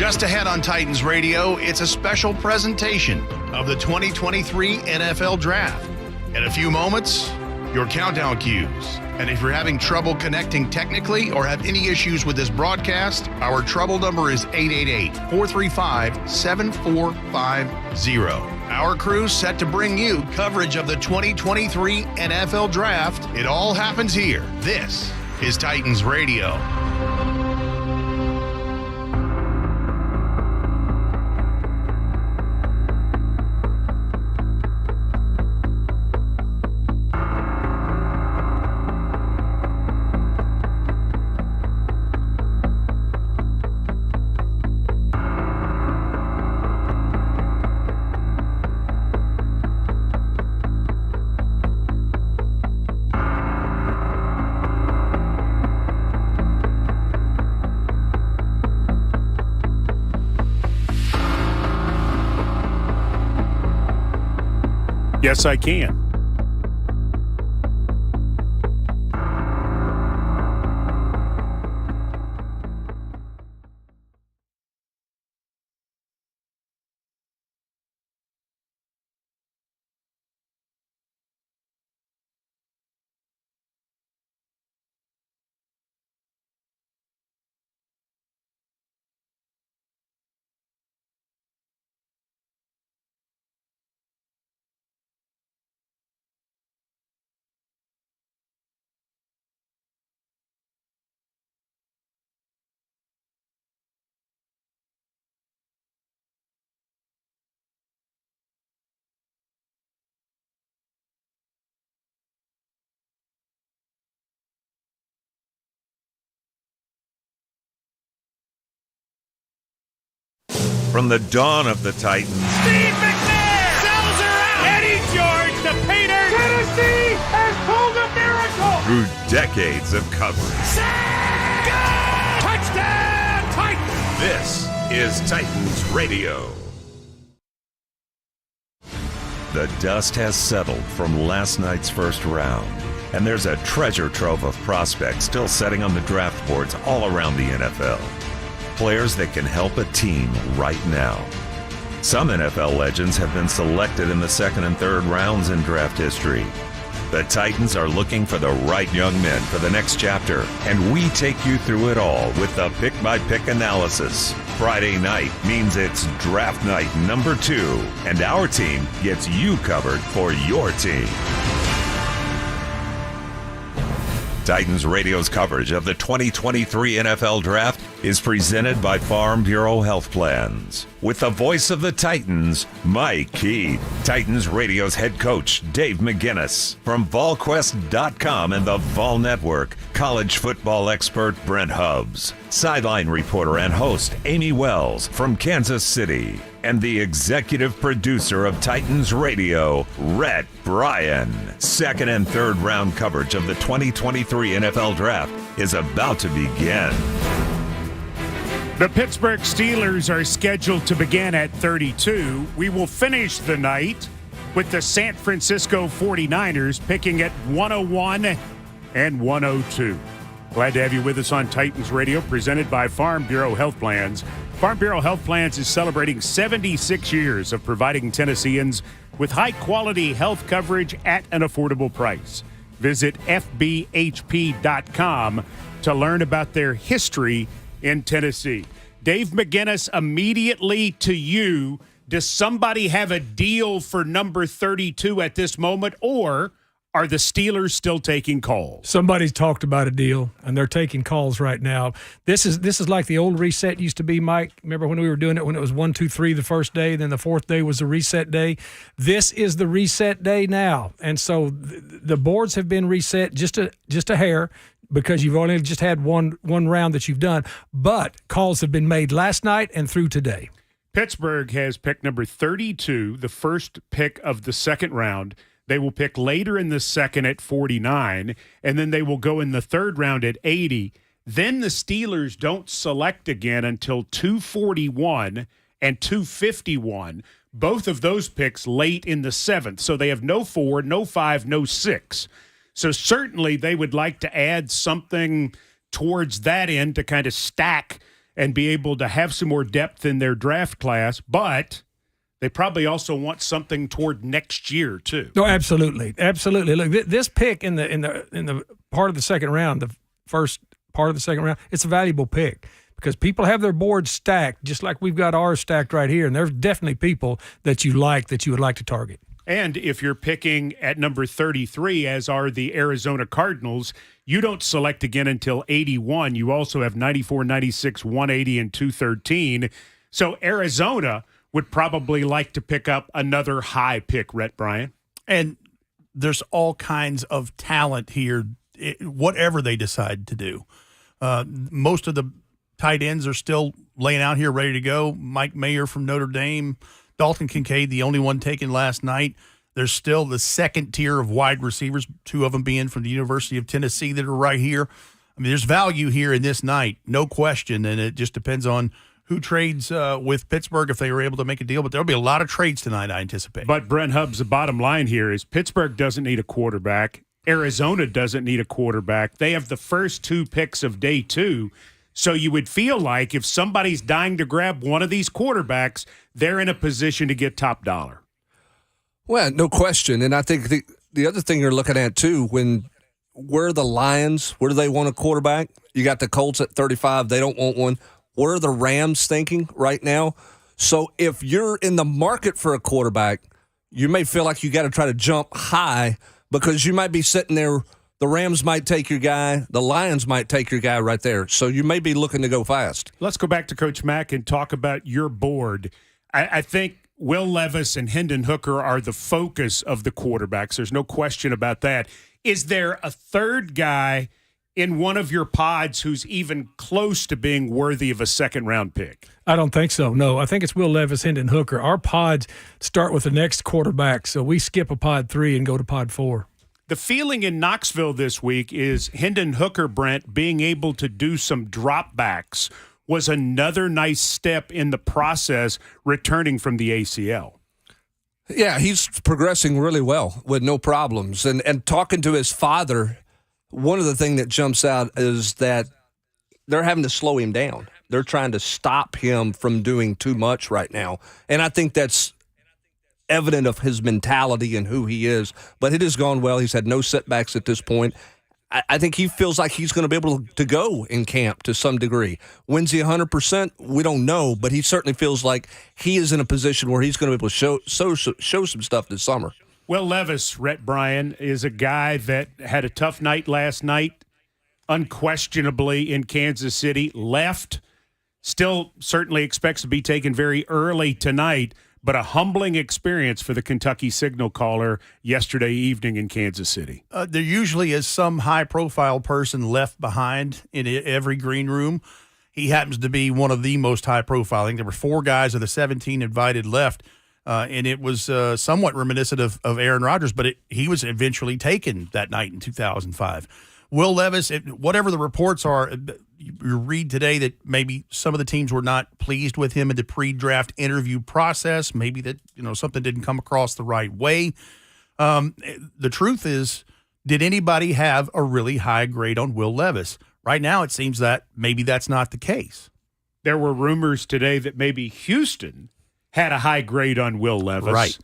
Just ahead on Titans Radio, it's a special presentation of the 2023 NFL Draft. In a few moments, your countdown cues. And if you're having trouble connecting technically or have any issues with this broadcast, our trouble number is 888-435-7450. Our crew's set to bring you coverage of the 2023 NFL Draft. It all happens here. This is Titans Radio. Yes, I can. From the dawn of the Titans. Steve McNair! Sells her out! Eddie George, the Painter! Tennessee has pulled a miracle! Through decades of coverage. Go! Touchdown, Titans! This is Titans Radio. The dust has settled from last night's first round, and there's a treasure trove of prospects still sitting on the draft boards all around the NFL. Players that can help a team right now. Some NFL legends have been selected in the second and third rounds in draft history. The Titans are looking for the right young men for the next chapter, and we take you through it all with the pick-by-pick analysis. Friday night means it's draft night number 2, and our team gets you covered for your team. Titans Radio's coverage of the 2023 NFL Draft is presented by Farm Bureau Health Plans. With the voice of the Titans, Mike Keith. Titans Radio's head coach, Dave McGinnis. From VolQuest.com and the Vol Network, college football expert Brent Hubbs. Sideline reporter and host Amy Wells from Kansas City. And the executive producer of Titans Radio, Rhett Bryan. Second and third round coverage of the 2023 NFL Draft is about to begin. The Pittsburgh Steelers are scheduled to begin at 32. We will finish the night with the San Francisco 49ers picking at 101 and 102. Glad to have you with us on Titans Radio, presented by Farm Bureau Health Plans. Farm Bureau Health Plans is celebrating 76 years of providing Tennesseans with high-quality health coverage at an affordable price. Visit fbhp.com to learn about their history in Tennessee. Dave McGinnis, immediately to you, does somebody have a deal for number 32 at this moment, or are the Steelers still taking calls? Somebody's talked about a deal, and they're taking calls right now. This is like the old reset used to be, Mike. Remember when we were doing it when it was 1, 2, 3 the first day, then the fourth day was the reset day? This is the reset day now. And so the boards have been reset just a hair, because you've only just had one round that you've done. But calls have been made last night and through today. Pittsburgh has pick number 32, the first pick of the second round. They will pick later in the second at 49, and then they will go in the third round at 80. Then the Steelers don't select again until 241 and 251, both of those picks late in the seventh. So they have no 4, no 5, no 6. So certainly they would like to add something towards that end to kind of stack and be able to have some more depth in their draft class, but they probably also want something toward next year too. No, absolutely. Look, this pick in the part of the second round, the first part of the second round, it's a valuable pick because people have their boards stacked just like we've got ours stacked right here, and there's definitely people that you would like to target. And if you're picking at number 33, as are the Arizona Cardinals, you don't select again until 81. You also have 94, 96, 180, and 213. So Arizona would probably like to pick up another high pick, Rhett Bryan. And there's all kinds of talent here, whatever they decide to do. Most of the tight ends are still laying out here ready to go. Mike Mayer from Notre Dame, Dalton Kincaid, the only one taken last night. There's still the second tier of wide receivers, two of them being from the University of Tennessee that are right here. I mean, there's value here in this night, no question, and it just depends on who trades with Pittsburgh if they were able to make a deal. But there'll be a lot of trades tonight, I anticipate. But Brent Hubbs, the bottom line here is Pittsburgh doesn't need a quarterback. Arizona doesn't need a quarterback. They have the first two picks of day two. So you would feel like if somebody's dying to grab one of these quarterbacks, they're in a position to get top dollar. Well, no question. And I think the other thing you're looking at, too, where are the Lions? Where do they want a quarterback? You got the Colts at 35. They don't want one. What are the Rams thinking right now? So if you're in the market for a quarterback, you may feel like you got to try to jump high because you might be sitting there. The Rams might take your guy. The Lions might take your guy right there. So you may be looking to go fast. Let's go back to Coach Mack and talk about your board. I think Will Levis and Hendon Hooker are the focus of the quarterbacks. There's no question about that. Is there a third guy in one of your pods who's even close to being worthy of a second-round pick? I don't think so, no. I think it's Will Levis, Hendon Hooker. Our pods start with the next quarterback, so we skip a pod 3 and go to pod 4. The feeling in Knoxville this week is Hendon Hooker, Brent, being able to do some dropbacks was another nice step in the process returning from the ACL. Yeah, he's progressing really well with no problems. And talking to his father, one of the things that jumps out is that they're having to slow him down. They're trying to stop him from doing too much right now. And I think that's evident of his mentality and who he is. But it has gone well. He's had no setbacks at this point. I think he feels like he's going to be able to go in camp to some degree. When's he 100%? We don't know, but he certainly feels like he is in a position where he's going to be able to show some stuff this summer. Will Levis, Rhett Bryan, is a guy that had a tough night last night, unquestionably in Kansas City, left, still certainly expects to be taken very early tonight, but a humbling experience for the Kentucky signal caller yesterday evening in Kansas City. There usually is some high-profile person left behind in every green room. He happens to be one of the most high-profile. I think there were 4 guys of the 17 invited left, and it was somewhat reminiscent of Aaron Rodgers, but he was eventually taken that night in 2005. Will Levis, whatever the reports are, you read today that maybe some of the teams were not pleased with him in the pre-draft interview process. Maybe that something didn't come across the right way. The truth is, did anybody have a really high grade on Will Levis? Right now, it seems that maybe that's not the case. There were rumors today that maybe Houston had a high grade on Will Levis, right?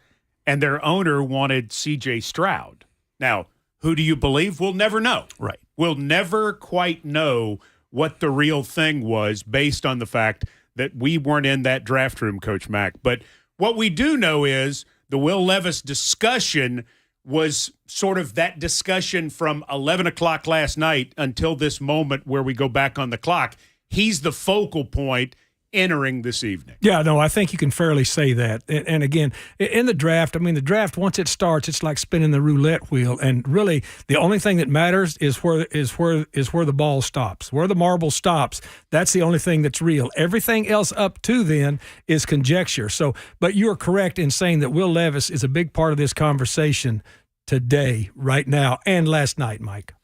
And their owner wanted C.J. Stroud. Now, who do you believe? We'll never know. Right. We'll never quite know what the real thing was based on the fact that we weren't in that draft room, Coach Mack. But what we do know is the Will Levis discussion was sort of that discussion from 11 o'clock last night until this moment where we go back on the clock. He's the focal point entering this evening. Yeah, no, I think you can fairly say that. And again, in the draft, the draft, once it starts, it's like spinning the roulette wheel. And really, the only thing that matters is where the ball stops, where the marble stops. That's the only thing that's real. Everything else up to then is conjecture. So, but you are correct in saying that Will Levis is a big part of this conversation today, right now, and last night, Mike.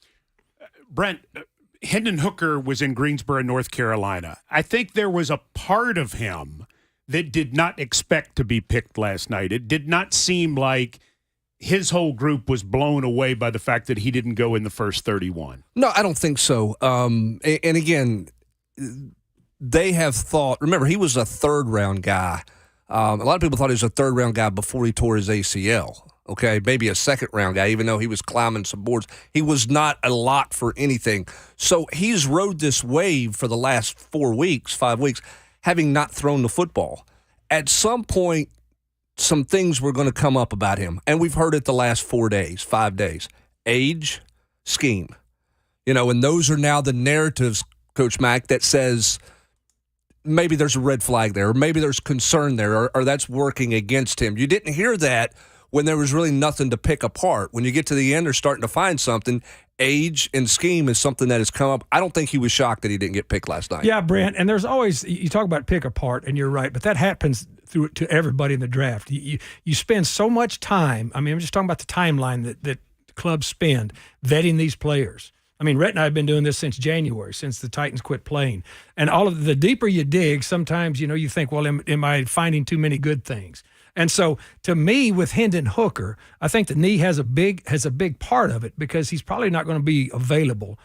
Brent, Hendon Hooker was in Greensboro, North Carolina. I think there was a part of him that did not expect to be picked last night. It did not seem like his whole group was blown away by the fact that he didn't go in the first 31. No, I don't think so. And again, they have thought, remember, he was a third-round guy. A lot of people thought he was a third-round guy before he tore his ACL. Okay, maybe a second-round guy, even though he was climbing some boards. He was not a lot for anything. So he's rode this wave for the last 5 weeks, having not thrown the football. At some point, some things were going to come up about him, and we've heard it the last 5 days. Age, scheme. And those are now the narratives, Coach Mack, that says maybe there's a red flag there, or maybe there's concern there, or that's working against him. You didn't hear that when there was really nothing to pick apart. When you get to the end, they're starting to find something. Age and scheme is something that has come up. I don't think he was shocked that he didn't get picked last night. Yeah, Brent, and there's always, you talk about pick apart, and you're right, but that happens to everybody in the draft. You spend so much time, I'm just talking about the timeline that clubs spend vetting these players. Rhett and I have been doing this since January, since the Titans quit playing. And all of the deeper you dig, sometimes, you think, well, am I finding too many good things? And so, to me, with Hendon Hooker, I think the knee has a big part of it, because he's probably not going to be available,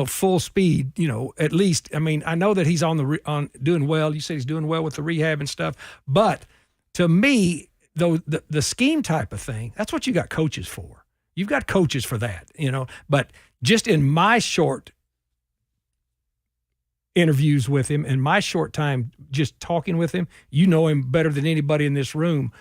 full speed. At least. I know that he's on doing well. You said he's doing well with the rehab and stuff. But to me, though, the scheme type of thing, that's what you got coaches for. You've got coaches for that. But just in my short interviews with him and my short time just talking with him, him better than anybody in this room.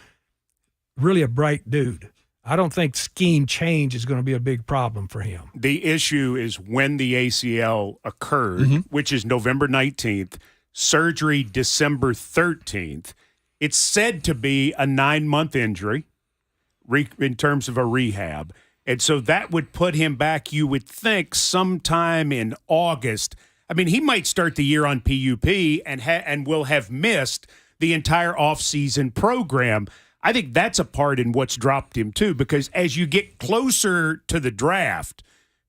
Really a bright dude. I don't think scheme change is going to be a big problem for him. The issue is when the ACL occurred, which is November 19th, surgery December 13th. It's said to be a 9-month injury in terms of a rehab. And so that would put him back, you would think, sometime in August. He might start the year on PUP and will have missed the entire offseason program. I think that's a part in what's dropped him, too, because as you get closer to the draft,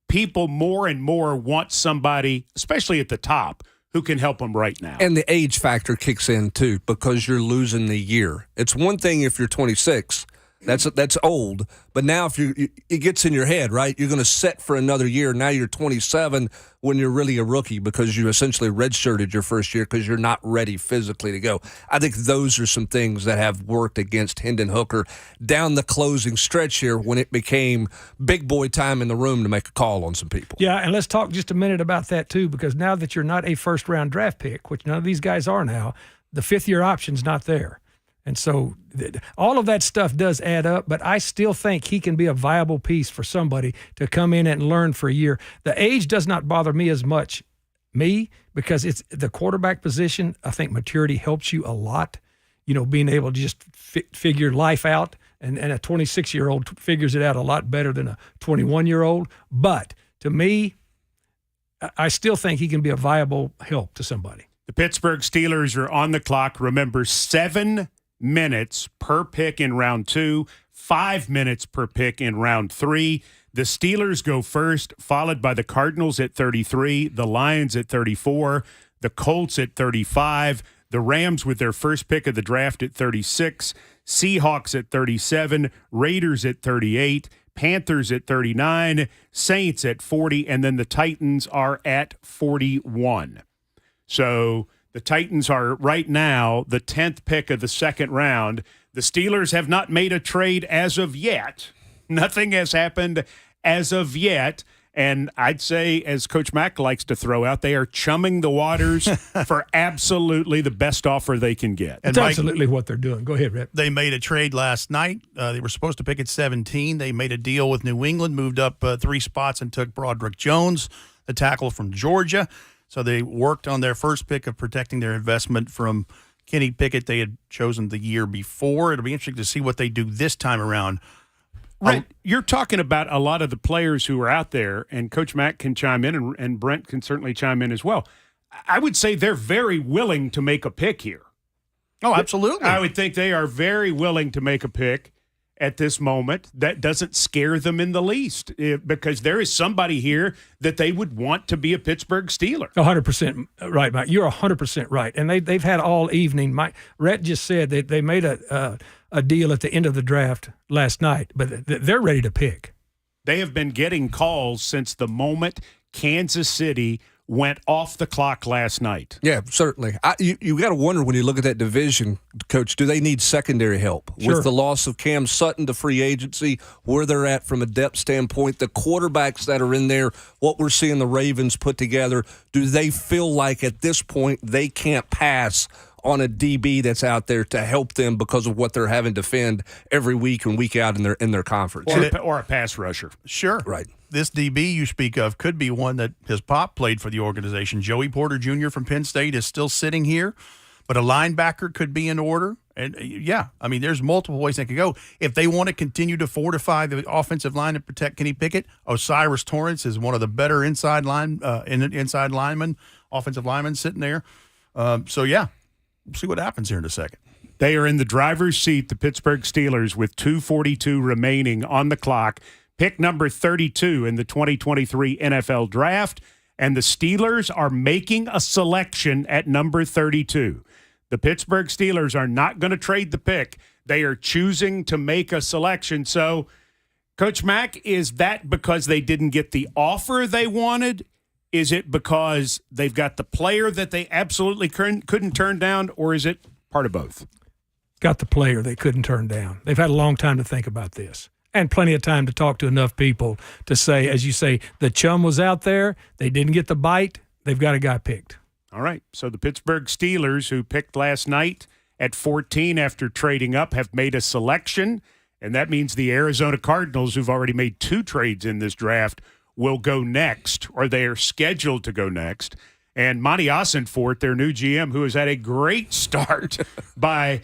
people more and more want somebody, especially at the top, who can help them right now. And the age factor kicks in, too, because you're losing the year. It's one thing if you're 26. That's old, but now if it gets in your head, right? You're going to set for another year. Now you're 27 when you're really a rookie, because you essentially redshirted your first year because you're not ready physically to go. I think those are some things that have worked against Hendon Hooker down the closing stretch here, when it became big boy time in the room to make a call on some people. Yeah, and let's talk just a minute about that too, because now that you're not a first-round draft pick, which none of these guys are now, the fifth-year option's not there. And so all of that stuff does add up, but I still think he can be a viable piece for somebody to come in and learn for a year. The age does not bother me as much, because it's the quarterback position. I think maturity helps you a lot, being able to just figure life out. And a 26-year-old figures it out a lot better than a 21-year-old. But to me, I still think he can be a viable help to somebody. The Pittsburgh Steelers are on the clock. Remember, 7 minutes per pick in round 2, 5 minutes per pick in round 3. The Steelers go first, followed by the Cardinals at 33, the Lions at 34, the Colts at 35, the Rams with their first pick of the draft at 36, Seahawks at 37, Raiders at 38, Panthers at 39, Saints at 40, and then the Titans are at 41. So the Titans are right now the 10th pick of the second round. The Steelers have not made a trade as of yet. Nothing has happened as of yet. And I'd say, as Coach Mack likes to throw out, they are chumming the waters for absolutely the best offer they can get. That's absolutely what they're doing. Go ahead, Rip. They made a trade last night. They were supposed to pick at 17. They made a deal with New England, moved up 3 spots, and took Broderick Jones, the tackle from Georgia. So they worked on their first pick of protecting their investment from Kenny Pickett. They had chosen the year before. It'll be interesting to see what they do this time around. Right. You're talking about a lot of the players who are out there, and Coach Mack can chime in, and Brent can certainly chime in as well. I would say they're very willing to make a pick here. Oh, absolutely. I would think they are very willing to make a pick at this moment. That doesn't scare them in the least, because there is somebody here that they would want to be a Pittsburgh Steeler. 100% right, Mike. You're 100% right. And they've had all evening. Rhett just said that they made a deal at the end of the draft last night, but they're ready to pick. They have been getting calls since the moment Kansas City went off the clock last night. Yeah, certainly. You got to wonder when you look at that division, Coach, do they need secondary help? Sure. With the loss of Cam Sutton to free agency, where they're at from a depth standpoint, the quarterbacks that are in there, what we're seeing the Ravens put together, do they feel like at this point they can't pass on a DB that's out there to help them because of what they're having to defend every week and week out in their conference? Or a pass rusher. Sure. Right. This DB you speak of could be one that his pop played for the organization. Joey Porter Jr. from Penn State is still sitting here, but a linebacker could be in order. And, yeah, I mean, there's multiple ways they could go. If they want to continue to fortify the offensive line and protect Kenny Pickett, Osiris Torrance is one of the better inside linemen, offensive linemen sitting there. So, yeah, we'll see what happens here in a second. They are in the driver's seat, the Pittsburgh Steelers, with 2:42 remaining on the clock. Pick number 32 in the 2023 NFL Draft, and the Steelers are making a selection at number 32. The Pittsburgh Steelers are not going to trade the pick. They are choosing to make a selection. So, Coach Mack, is that because they didn't get the offer they wanted? Is it because they've got the player that they absolutely couldn't turn down, or is it part of both? Got the player they couldn't turn down. They've had a long time to think about this. And plenty of time to talk to enough people to say, as you say, the chum was out there. They didn't get the bite. They've got a guy picked. All right. So the Pittsburgh Steelers, who picked last night at 14 after trading up, have made a selection. And that means the Arizona Cardinals, who've already made 2 trades in this draft, will go next, or they are scheduled to go next. And Monty Ossenfort, their new GM, who has had a great start by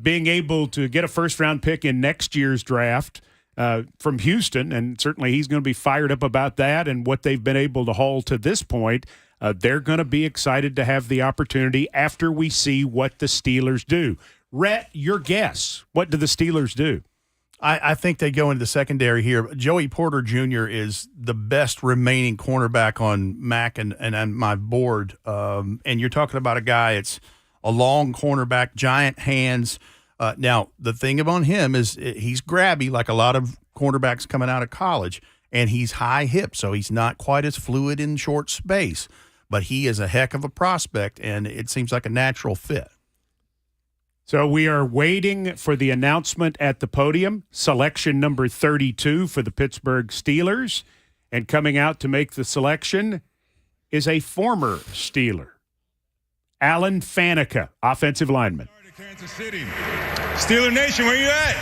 being able to get a first-round pick in next year's draft, from Houston, and certainly he's going to be fired up about that and what they've been able to haul to this point. They're going to be excited to have the opportunity after we see what the Steelers do. Rhett, your guess. What do the Steelers do? I think they go into the secondary here. Joey Porter Jr. is the best remaining cornerback on Mac and on my board. And you're talking about a guy, it's a long cornerback, giant hands. Now, the thing about him is he's grabby like a lot of cornerbacks coming out of college, and he's high hip, so he's not quite as fluid in short space. But he is a heck of a prospect, and it seems like a natural fit. So we are waiting for the announcement at the podium. Selection number 32 for the Pittsburgh Steelers. And coming out to make the selection is a former Steeler, Alan Faneca, offensive lineman. Kansas City. Steeler Nation, where you at?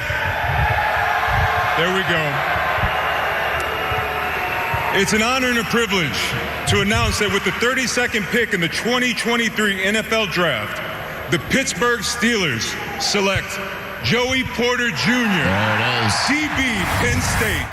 There we go. It's an honor and a privilege to announce that with the 32nd pick in the 2023 NFL Draft, the Pittsburgh Steelers select Joey Porter Jr., DB, Penn State.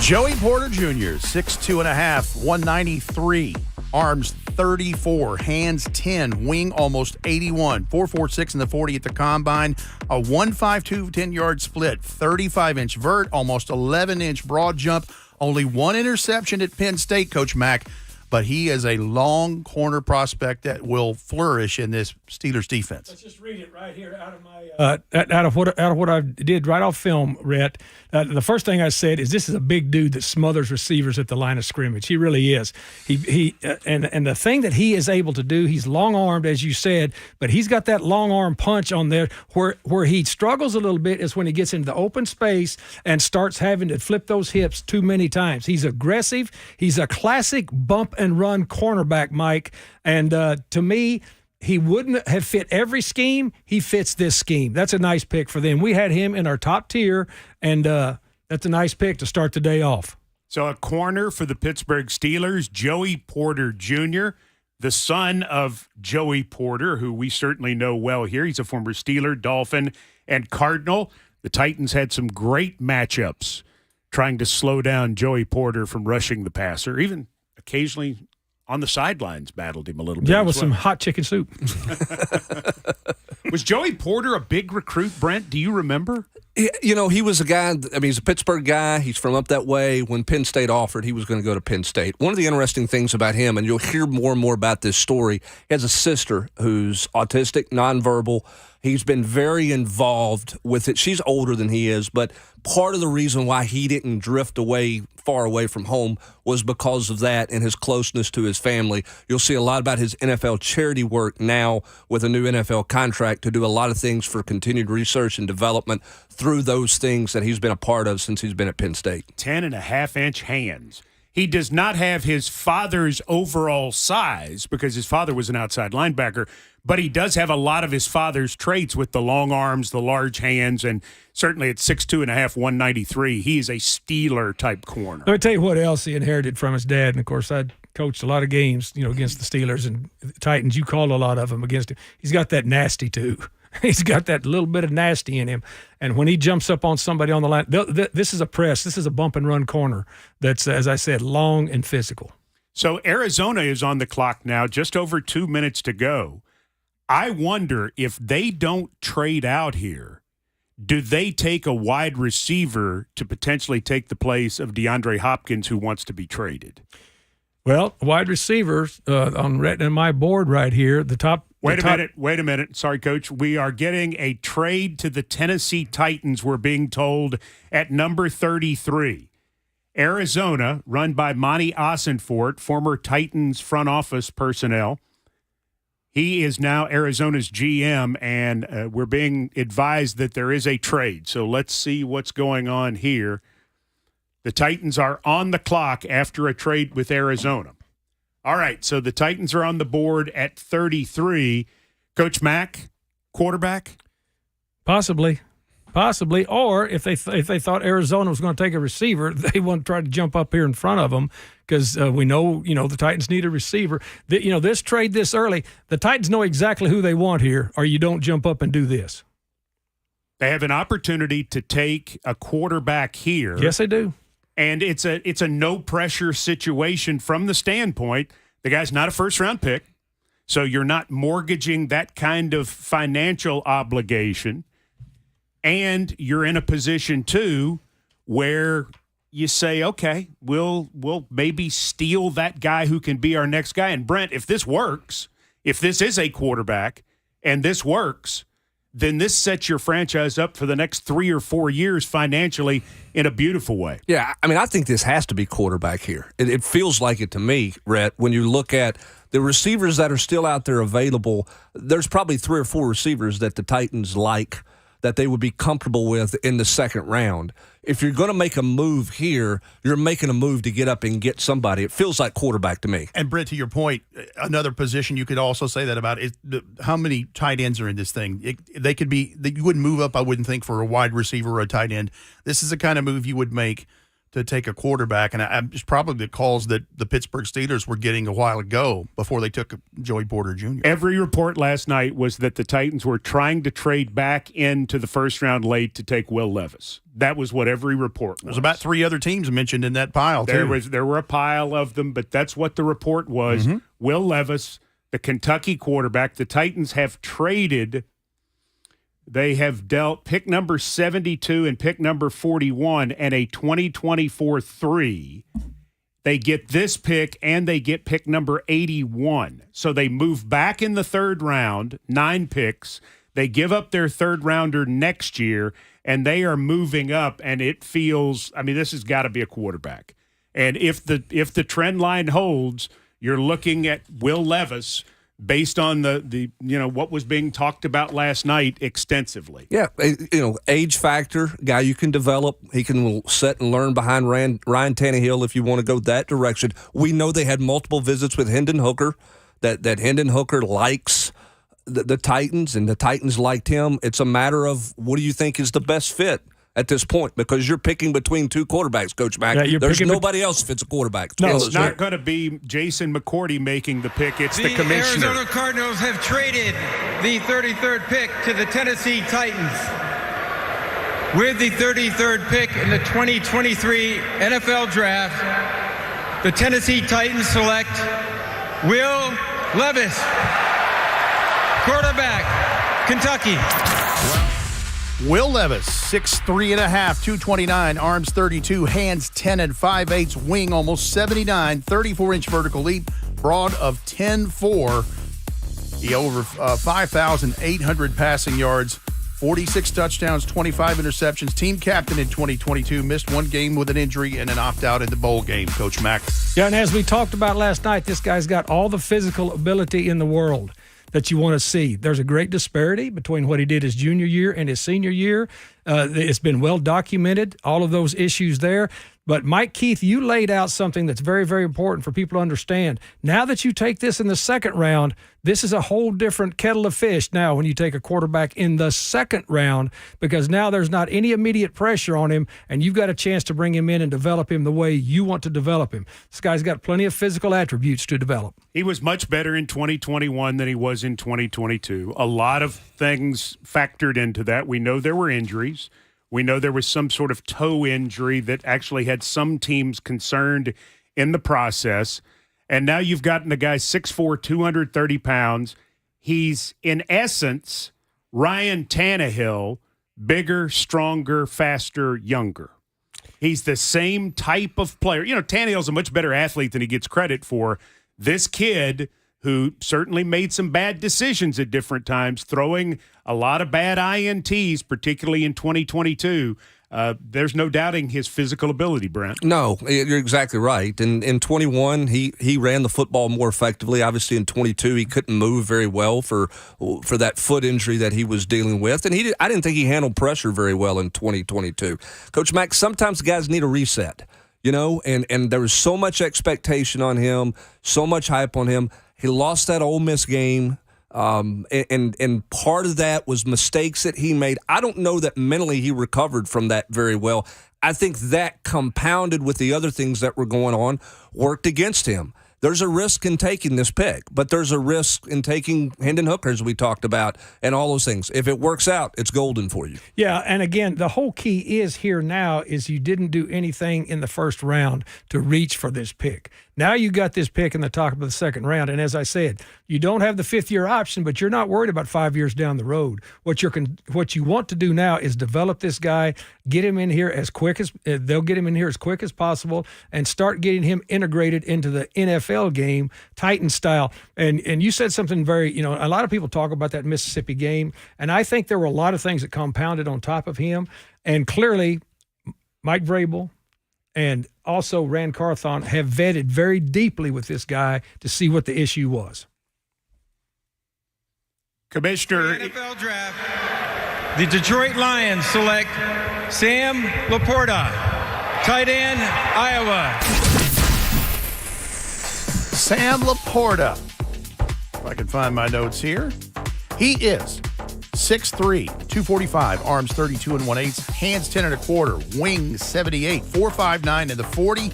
Joey Porter Jr., 6'2.5", 193, arms 34, hands 10, wing almost 81, 4.46 in the 40 at the combine, a 1.52 10-yard split, 35-inch vert, almost 11-inch broad jump, only 1 interception at Penn State, Coach Mack, but he is a long corner prospect that will flourish in this Steelers defense. Let's just read it right here out of my out of what I did right off film, Rhett. The first thing I said is this is a big dude that smothers receivers at the line of scrimmage. He really is. He and the thing that he is able to do, he's long armed as you said, but he's got that long arm punch on there. Where he struggles a little bit is when he gets into the open space and starts having to flip those hips too many times. He's aggressive. He's a classic bump and run cornerback, Mike. And to me, he wouldn't have fit every scheme. He fits this scheme. That's a nice pick for them. We had him in our top tier, and that's a nice pick to start the day off. So a corner for the Pittsburgh Steelers, Joey Porter Jr., the son of Joey Porter, who we certainly know well here. He's a former Steeler, Dolphin, and Cardinal. The Titans had some great matchups trying to slow down Joey Porter from rushing the passer, even occasionally on the sidelines battled him a little bit. Yeah, with some hot chicken soup. Was Joey Porter a big recruit, Brent? Do you remember? You know, he was a guy, I mean, he's a Pittsburgh guy. He's from up that way. When Penn State offered, he was going to go to Penn State. One of the interesting things about him, and you'll hear more and more about this story, he has a sister who's autistic, nonverbal, He's been very involved with it. She's older than he is, but part of the reason why he didn't drift far away from home was because of that and his closeness to his family. You'll see a lot about his NFL charity work now with a new NFL contract to do a lot of things for continued research and development through those things that he's been a part of since he's been at Penn State. 10.5-inch hands. He does not have his father's overall size because his father was an outside linebacker, but he does have a lot of his father's traits with the long arms, the large hands, and certainly at 6'2.5", 193, he is a Steeler-type corner. Let me tell you what else he inherited from his dad. And, of course, I coached a lot of games, against the Steelers and the Titans. You called a lot of them against him. He's got that nasty, too. He's got that little bit of nasty in him. And when he jumps up on somebody on the line, this is a press. This is a bump-and-run corner that's, as I said, long and physical. So Arizona is on the clock now, just over 2 minutes to go. I wonder if they don't trade out here, do they take a wide receiver to potentially take the place of DeAndre Hopkins, who wants to be traded? Well, wide receivers on my board right here, the top. Wait a minute. Sorry, Coach. We are getting a trade to the Tennessee Titans, we're being told, at number 33. Arizona, run by Monty Ossenfort, former Titans front office personnel. He is now Arizona's GM, and we're being advised that there is a trade. So let's see what's going on here. The Titans are on the clock after a trade with Arizona. All right, so the Titans are on the board at 33. Coach Mack, quarterback? Possibly. Or if they thought Arizona was going to take a receiver, they want to try to jump up here in front of them because we know, the Titans need a receiver. This trade this early, the Titans know exactly who they want here, or you don't jump up and do this. They have an opportunity to take a quarterback here. Yes, they do. And it's a no-pressure situation from the standpoint. The guy's not a first-round pick, so you're not mortgaging that kind of financial obligation. And you're in a position, too, where you say, okay, we'll maybe steal that guy who can be our next guy. And, Brent, if this works, if this is a quarterback and this works, then this sets your franchise up for the next 3 or 4 years financially in a beautiful way. Yeah, I think this has to be quarterback here. It feels like it to me, Rhett, when you look at the receivers that are still out there available. There's probably 3 or 4 receivers that the Titans like that they would be comfortable with in the second round. If you're going to make a move here, you're making a move to get up and get somebody. It feels like quarterback to me. And, Brent, to your point, another position you could also say that about is how many tight ends are in this thing. You wouldn't move up, I wouldn't think, for a wide receiver or a tight end. This is the kind of move you would make to take a quarterback, and it's probably the calls that the Pittsburgh Steelers were getting a while ago before they took Joey Porter Jr. Every report last night was that the Titans were trying to trade back into the first round late to take Will Levis. That was what every report was. There's about 3 other teams mentioned in that pile, too. There were a pile of them, but that's what the report was. Mm-hmm. Will Levis, the Kentucky quarterback. The Titans have traded. They have dealt pick number 72 and pick number 41 and a 2024 3. They get this pick and they get pick number 81. So they move back in the third round, 9 picks. They give up their third rounder next year, and they are moving up, and it feels, this has got to be a quarterback. And if the trend line holds, you're looking at Will Levis based on the what was being talked about last night extensively. Yeah, age factor, guy you can develop. He can sit and learn behind Ryan Tannehill if you want to go that direction. We know they had multiple visits with Hendon Hooker, that Hendon Hooker likes the Titans, and the Titans liked him. It's a matter of what do you think is the best fit at this point, because you're picking between 2 quarterbacks, Coach Mack. Yeah, there's nobody else if it's a quarterback. No, it's not going to be Jason McCourty making the pick. It's the commissioner. The Arizona Cardinals have traded the 33rd pick to the Tennessee Titans. With the 33rd pick in the 2023 NFL Draft, the Tennessee Titans select Will Levis, quarterback, Kentucky. Will Levis, 6'3.5", 229, arms 32, hands 10 and 5/8, wing almost 79, 34-inch vertical leap, broad of 10.4. He over 5,800 passing yards, 46 touchdowns, 25 interceptions. Team captain in 2022, missed one game with an injury and an opt-out in the bowl game, Coach Mack. Yeah, and as we talked about last night, this guy's got all the physical ability in the world that you want to see. There's a great disparity between what he did his junior year and his senior year. It's been well documented, all of those issues there. But Mike Keith, you laid out something that's very, very important for people to understand. Now that you take this in the second round, this is a whole different kettle of fish now when you take a quarterback in the second round, because now there's not any immediate pressure on him, and you've got a chance to bring him in and develop him the way you want to develop him. This guy's got plenty of physical attributes to develop. He was much better in 2021 than he was in 2022. A lot of things factored into that. We know there were injuries. We know there was some sort of toe injury that actually had some teams concerned in the process. And now you've gotten the guy 6'4", 230 pounds. He's, in essence, Ryan Tannehill, bigger, stronger, faster, younger. He's the same type of player. You know, Tannehill's a much better athlete than he gets credit for. This kid, who certainly made some bad decisions at different times, throwing a lot of bad INTs, particularly in 2022. There's no doubting his physical ability, Brent. No, you're exactly right. In 21, he ran the football more effectively. Obviously, in 22, he couldn't move very well for that foot injury that he was dealing with. And I didn't think he handled pressure very well in 2022. Coach Mack, sometimes guys need a reset, you know, and there was so much expectation on him, so much hype on him. He lost that Ole Miss game, and part of that was mistakes that he made. I don't know that mentally he recovered from that very well. I think that compounded with the other things that were going on worked against him. There's a risk in taking this pick, but there's a risk in taking Hendon Hooker, as we talked about, and all those things. If it works out, it's golden for you. Yeah, and again, the whole key is here now is you didn't do anything in the first round to reach for this pick. Now you got this pick in the top of the second round, and as I said, you don't have the fifth-year option, but you're not worried about 5 years down the road. What you want to do now is develop this guy, get him in here as quick as they'll get him in here as quick as possible, and start getting him integrated into the NFL game, Titan style. And you said something very, you know, a lot of people talk about that Mississippi game, and I think there were a lot of things that compounded on top of him, and clearly Mike Vrabel and also Rand Carthon have vetted very deeply with this guy to see what the issue was. Commissioner. The NFL Draft. The Detroit Lions select Sam Laporta, tight end, Iowa. Sam Laporta. If I can find my notes here. He is 6'3", 245, arms 32 1/8, hands 10 1/4, wings 78, 4.59 in the 40,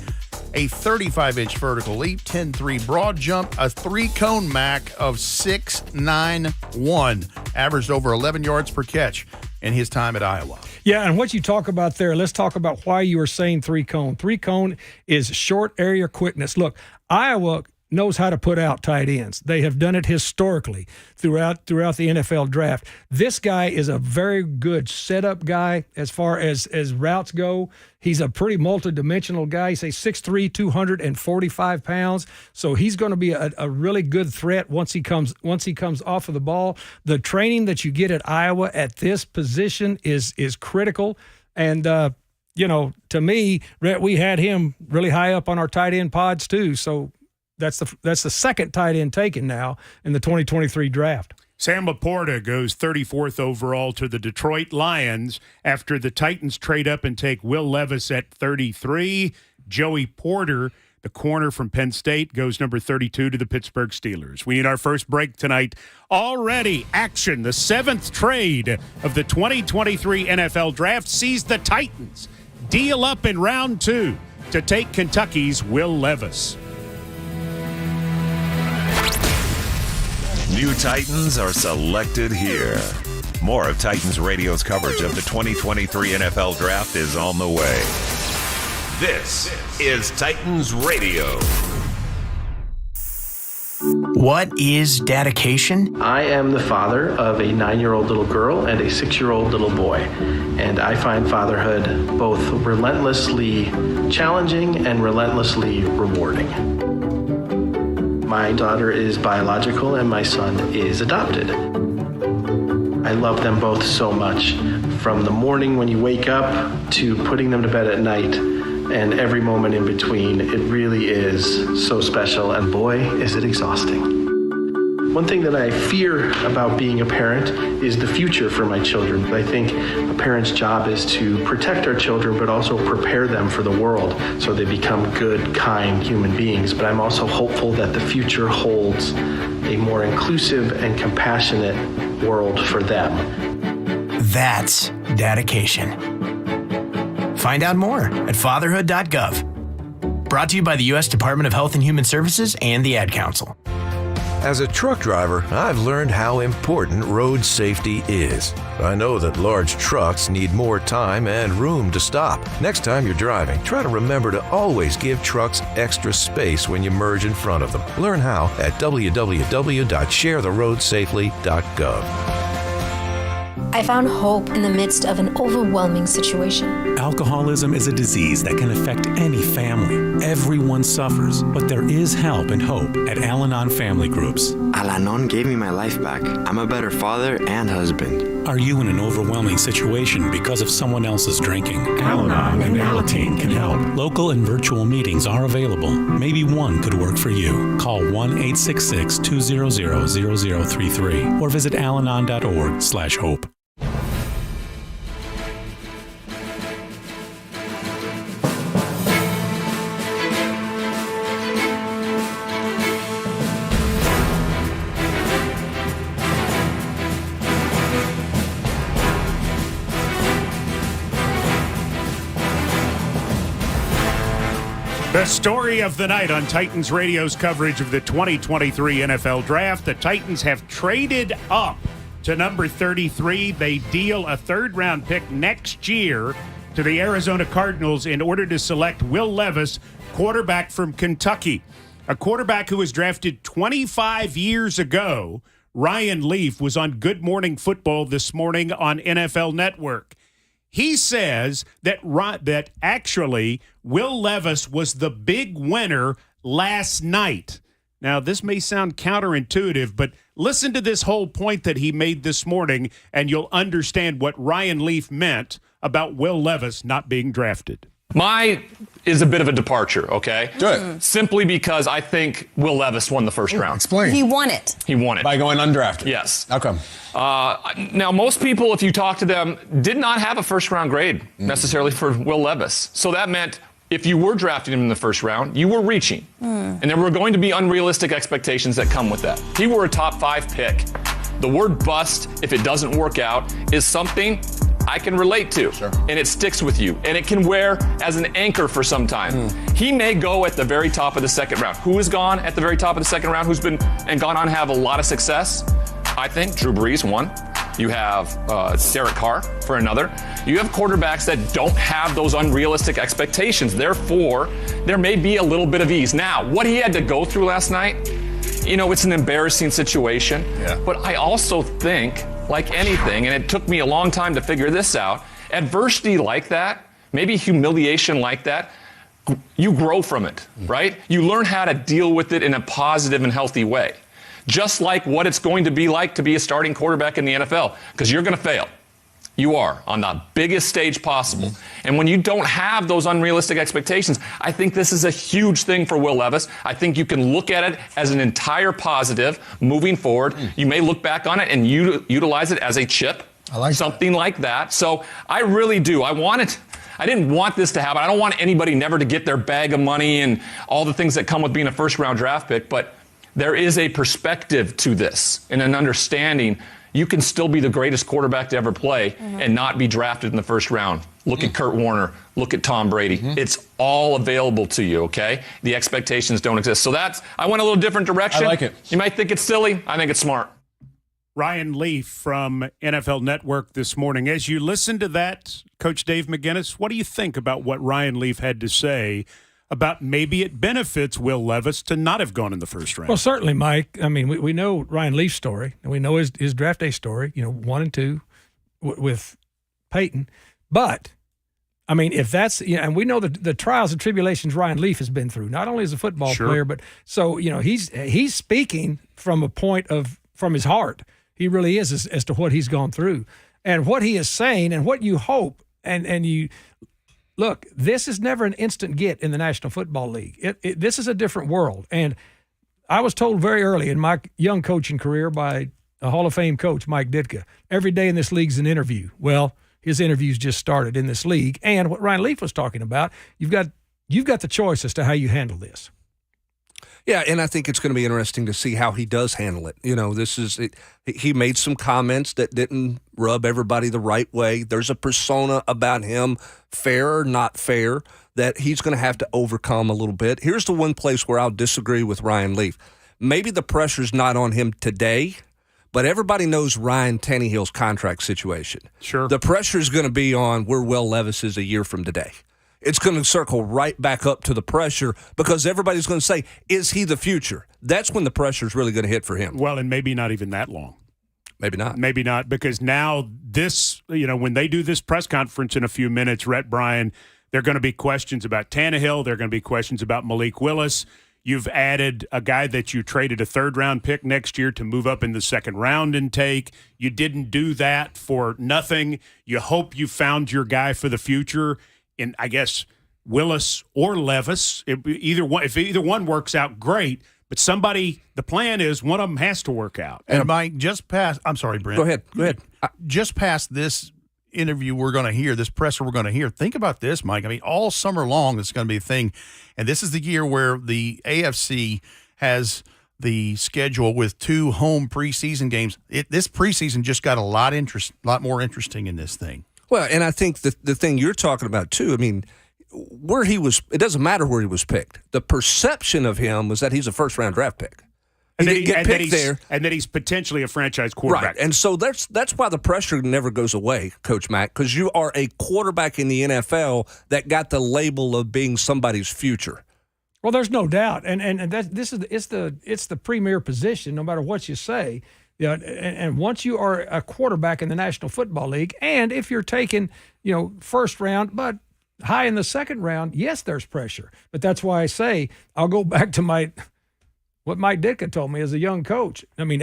a 35-inch vertical leap, 10.3 broad jump, a three-cone Mac of 6.91, averaged over 11 yards per catch in his time at Iowa. Yeah, and what you talk about there, let's talk about why you were saying three-cone. Three-cone is short area quickness. Look, Iowa knows how to put out tight ends. They have done it historically throughout the NFL draft. This guy is a very good setup guy as far as routes go. He's a pretty multidimensional guy. He's 6'3", 245 pounds. So he's going to be a really good threat once he comes off of the ball. The training that you get at Iowa at this position is critical. And you know, to me, we had him really high up on our tight end pods too. So that's the second tight end taken now in the 2023 draft. Sam Laporta goes 34th overall to the Detroit Lions after the Titans trade up and take Will Levis at 33. Joey Porter, the corner from Penn State, goes number 32 to the Pittsburgh Steelers. We need our first break tonight. Already action. The seventh trade of the 2023 NFL Draft sees the Titans deal up in round 2 to take Kentucky's Will Levis. New Titans are selected here. More of Titans Radio's coverage of the 2023 NFL Draft is on the way. This is Titans Radio. What is dedication? I am the father of a 9-year-old little girl and a 6-year-old little boy, and I find fatherhood both relentlessly challenging and relentlessly rewarding. My daughter is biological and my son is adopted. I love them both so much, from the morning when you wake up to putting them to bed at night and every moment in between. It really is so special, and boy, is it exhausting. One thing that I fear about being a parent is the future for my children. I think a parent's job is to protect our children, but also prepare them for the world so they become good, kind human beings. But I'm also hopeful that the future holds a more inclusive and compassionate world for them. That's dedication. Find out more at fatherhood.gov. Brought to you by the U.S. Department of Health and Human Services and the Ad Council. As a truck driver, I've learned how important road safety is. I know that large trucks need more time and room to stop. Next time you're driving, try to remember to always give trucks extra space when you merge in front of them. Learn how at www.sharetheroadsafely.gov. I found hope in the midst of an overwhelming situation. Alcoholism is a disease that can affect any family. Everyone suffers, but there is help and hope at Al-Anon Family Groups. Al-Anon gave me my life back. I'm a better father and husband. Are you in an overwhelming situation because of someone else's drinking? Al-Anon and Alateen can help. Local and virtual meetings are available. Maybe one could work for you. Call 1-866-200-0033 or visit alanon.org/hope. The story of the night on Titans Radio's coverage of the 2023 NFL Draft. The Titans have traded up to number 33. They deal a third-round pick next year to the Arizona Cardinals in order to select Will Levis, quarterback from Kentucky. A quarterback who was drafted 25 years ago. Ryan Leaf was on Good Morning Football this morning on NFL Network. He says that actually Will Levis was the big winner last night. Now, this may sound counterintuitive, but listen to this whole point that he made this morning, and you'll understand what Ryan Leaf meant about Will Levis not being drafted. My is a bit of a departure, okay? Good. Simply because I think Will Levis won the first round. Explain. He won it. He won it. By going undrafted? Yes. How come? Now, most people, if you talk to them, did not have a first-round grade necessarily for Will Levis. So that meant if you were drafting him in the first round, you were reaching. And there were going to be unrealistic expectations that come with that. If he were a top 5 pick, the word bust, if it doesn't work out, is something I can relate to. Sure. And it sticks with you. And it can wear as an anchor for some time. He may go at the very top of the second round. Who has gone at the very top of the second round? Who's been and gone on to have a lot of success? I think Drew Brees, one. You have Derek Carr for another. You have quarterbacks that don't have those unrealistic expectations. Therefore, there may be a little bit of ease. Now, what he had to go through last night, you know, it's an embarrassing situation. Yeah. But I also think, like anything, and it took me a long time to figure this out, adversity like that, maybe humiliation like that, you grow from it, right? You learn how to deal with it in a positive and healthy way. Just like what it's going to be like to be a starting quarterback in the NFL, because you're going to fail. You are on the biggest stage possible. And when you don't have those unrealistic expectations, I think this is a huge thing for Will Levis. I think you can look at it as an entire positive moving forward. You may look back on it and utilize it as a chip, something like that. So I really do. I didn't want this to happen. I don't want anybody never to get their bag of money and all the things that come with being a first-round draft pick, but there is a perspective to this and an understanding. You can still be the greatest quarterback to ever play and not be drafted in the first round. Look at Kurt Warner. Look at Tom Brady. It's all available to you, okay? The expectations don't exist. So I went a little different direction. I like it. You might think it's silly. I think it's smart. Ryan Leaf from NFL Network this morning. As you listen to that, Coach Dave McGinnis, what do you think about what Ryan Leaf had to say about maybe it benefits Will Levis to not have gone in the first round? Well, certainly, Mike. I mean, we know Ryan Leaf's story, and we know his draft day story, 1 and 2 with Peyton. But I mean, if that's, and we know the trials and tribulations Ryan Leaf has been through, not only as a football player, but so, he's speaking from a point from his heart. He really is as to what he's gone through and what he is saying and what you hope. And you look, this is never an instant get in the National Football League. This is a different world. And I was told very early in my young coaching career by a Hall of Fame coach, Mike Ditka, every day in this league's an interview. Well, his interviews just started in this league. And what Ryan Leaf was talking about, you've got the choice as to how you handle this. Yeah, and I think it's going to be interesting to see how he does handle it. He made some comments that didn't rub everybody the right way. There's a persona about him, fair or not fair, that he's going to have to overcome a little bit. Here's the one place where I'll disagree with Ryan Leaf. Maybe the pressure's not on him today, but everybody knows Ryan Tannehill's contract situation. Sure. The pressure is going to be on where Will Levis is a year from today. It's going to circle right back up to the pressure because everybody's going to say, is he the future? That's when the pressure is really going to hit for him. Well, and maybe not even that long. Maybe not. Maybe not, because now this, when they do this press conference in a few minutes, Rhett Bryan, there are going to be questions about Tannehill. There are going to be questions about Malik Willis. You've added a guy that you traded a third-round pick next year to move up in the second round and take. You didn't do that for nothing. You hope you found your guy for the future in, I guess, Willis or Levis. If either one works out, great. But the plan is one of them has to work out. And Mike, I'm sorry, Brent. Go ahead. Just past this interview we're going to hear, this presser we're going to hear, think about this, Mike. I mean, all summer long, it's going to be a thing. And this is the year where the AFC has the schedule with 2 home preseason games. This preseason just got a lot more interesting in this thing. Well, and I think the thing you're talking about, too, I mean, it doesn't matter where he was picked. The perception of him was that he's a first-round draft pick. And that he's potentially a franchise quarterback. Right, and so that's why the pressure never goes away, Coach Mack, because you are a quarterback in the NFL that got the label of being somebody's future. Well, there's no doubt, and it's the premier position, no matter what you say. And once you are a quarterback in the National Football League, and if you're taking first round, but high in the second round, yes, there's pressure. But that's why I say I'll go back to what Mike Ditka told me as a young coach. I mean,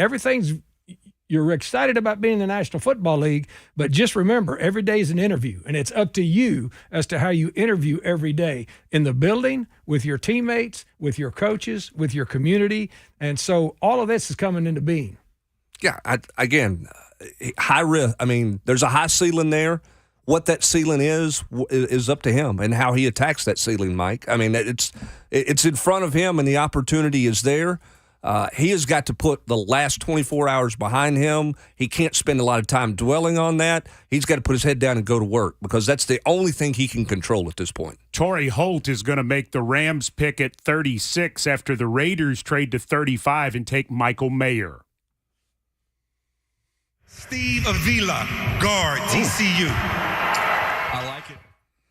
you're excited about being in the National Football League, but just remember, every day is an interview, and it's up to you as to how you interview every day in the building, with your teammates, with your coaches, with your community. And so all of this is coming into being. Yeah, high risk. I mean, there's a high ceiling there. What that ceiling is up to him and how he attacks that ceiling, Mike. I mean, it's in front of him and the opportunity is there. He has got to put the last 24 hours behind him. He can't spend a lot of time dwelling on that. He's got to put his head down and go to work because that's the only thing he can control at this point. Torrey Holt is going to make the Rams pick at 36 after the Raiders trade to 35 and take Michael Mayer. Steve Avila, guard, TCU. I like it.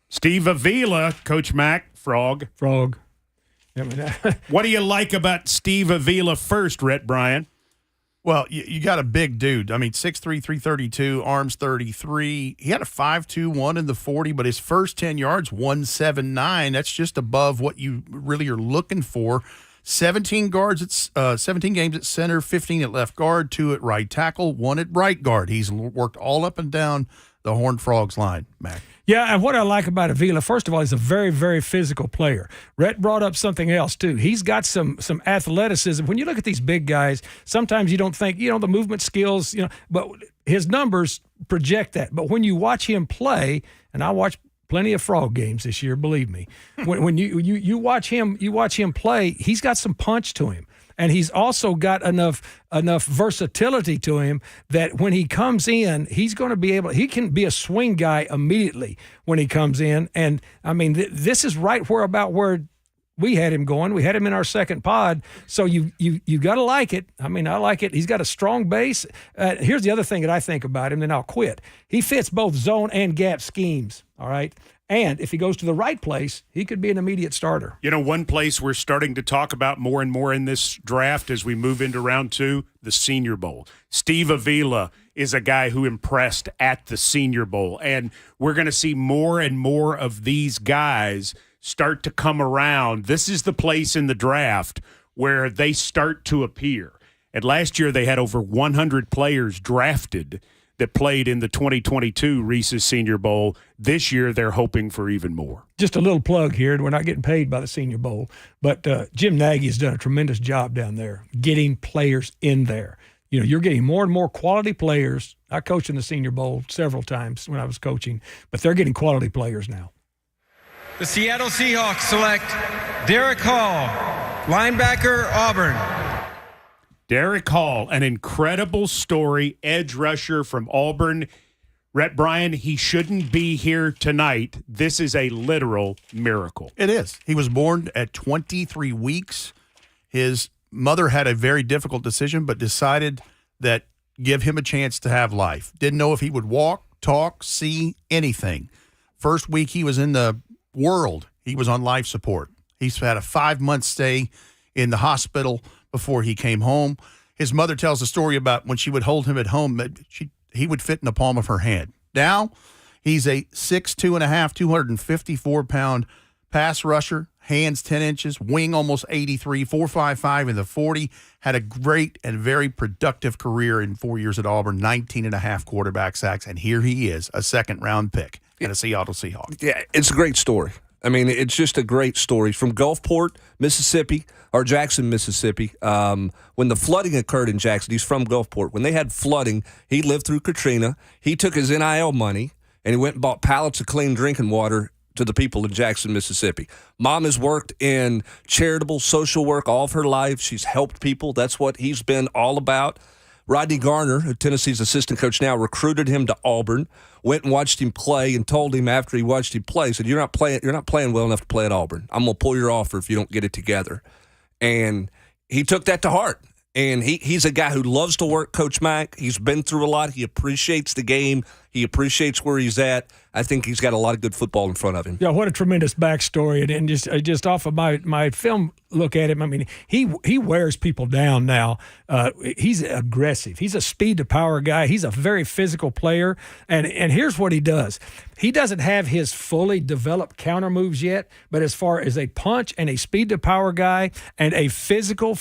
Steve Avila, Coach Mack, Frog. What do you like about Steve Avila first, Rhett Bryan? Well, you got a big dude. I mean, 6'3", 332, arms 33. He had a 5.21 in the 40, but his first 10 yards, 1.79. That's just above what you really are looking for. 17 games at center, 15 at left guard, 2 at right tackle, 1 at right guard. He's worked all up and down the Horned Frogs line, Mac. Yeah, and what I like about Avila, first of all, he's a very, very physical player. Rhett brought up something else, too. He's got some athleticism. When you look at these big guys, sometimes you don't think, the movement skills, but his numbers project that. But when you watch him play, and I watch plenty of Frog games this year, believe me. When you watch him play, he's got some punch to him. And he's also got enough versatility to him that when he comes in, he's going to be he can be a swing guy immediately when he comes in. And, I mean, this is right where we had him going. We had him in our second pod. So you got to like it. I mean, I like it. He's got a strong base. Here's the other thing that I think about him, then I'll quit. He fits both zone and gap schemes, all right? And if he goes to the right place, he could be an immediate starter. One place we're starting to talk about more and more in this draft as we move into round 2, the Senior Bowl. Steve Avila is a guy who impressed at the Senior Bowl. And we're going to see more and more of these guys start to come around. This is the place in the draft where they start to appear. And last year they had over 100 players drafted that played in the 2022 Reese's Senior Bowl. This year they're hoping for even more. Just a little plug here. We're not getting paid by the Senior Bowl, but Jim Nagy has done a tremendous job down there getting players in there. You know, you're getting more and more quality players. I coached in the Senior Bowl several times when I was coaching, but they're getting quality players now. The Seattle Seahawks select Derek Hall, linebacker, Auburn. Derek Hall, an incredible story, edge rusher from Auburn. Rhett Bryan, he shouldn't be here tonight. This is a literal miracle. It is. He was born at 23 weeks. His mother had a very difficult decision, but decided that give him a chance to have life. Didn't know if he would walk, talk, see, anything. First week he was in the world, he was on life support. He's had a 5-month stay in the hospital before he came home. His mother tells a story about when she would hold him at home, that he would fit in the palm of her hand. Now, he's a 6'2", 254-pound pass rusher, hands 10 inches, wing almost 83, 4.55 in the 40. Had a great and very productive career in 4 years at Auburn, 19.5 quarterback sacks, and here he is, a second-round pick and a Seattle Seahawk. Yeah, it's a great story. I mean, it's just a great story. From Gulfport, Mississippi, or Jackson, Mississippi, when the flooding occurred in Jackson, he's from Gulfport. When they had flooding, he lived through Katrina. He took his NIL money, and he went and bought pallets of clean drinking water to the people in Jackson, Mississippi. Mom has worked in charitable social work all of her life. She's helped people. That's what he's been all about. Rodney Garner, Tennessee's assistant coach now, recruited him to Auburn, went and watched him play, and told him after he watched him play, said, you're not playing well enough to play at Auburn. I'm going to pull your offer if you don't get it together. And he took that to heart. And he's a guy who loves to work, Coach Mack. He's been through a lot. He appreciates the game. He appreciates where he's at. I think he's got a lot of good football in front of him. Yeah, what a tremendous backstory. And just off of my film look at him, I mean, he wears people down now. He's aggressive. He's a speed-to-power guy. He's a very physical player. And here's what he does. He doesn't have his fully developed counter moves yet, but as far as a punch and a speed-to-power guy and a physical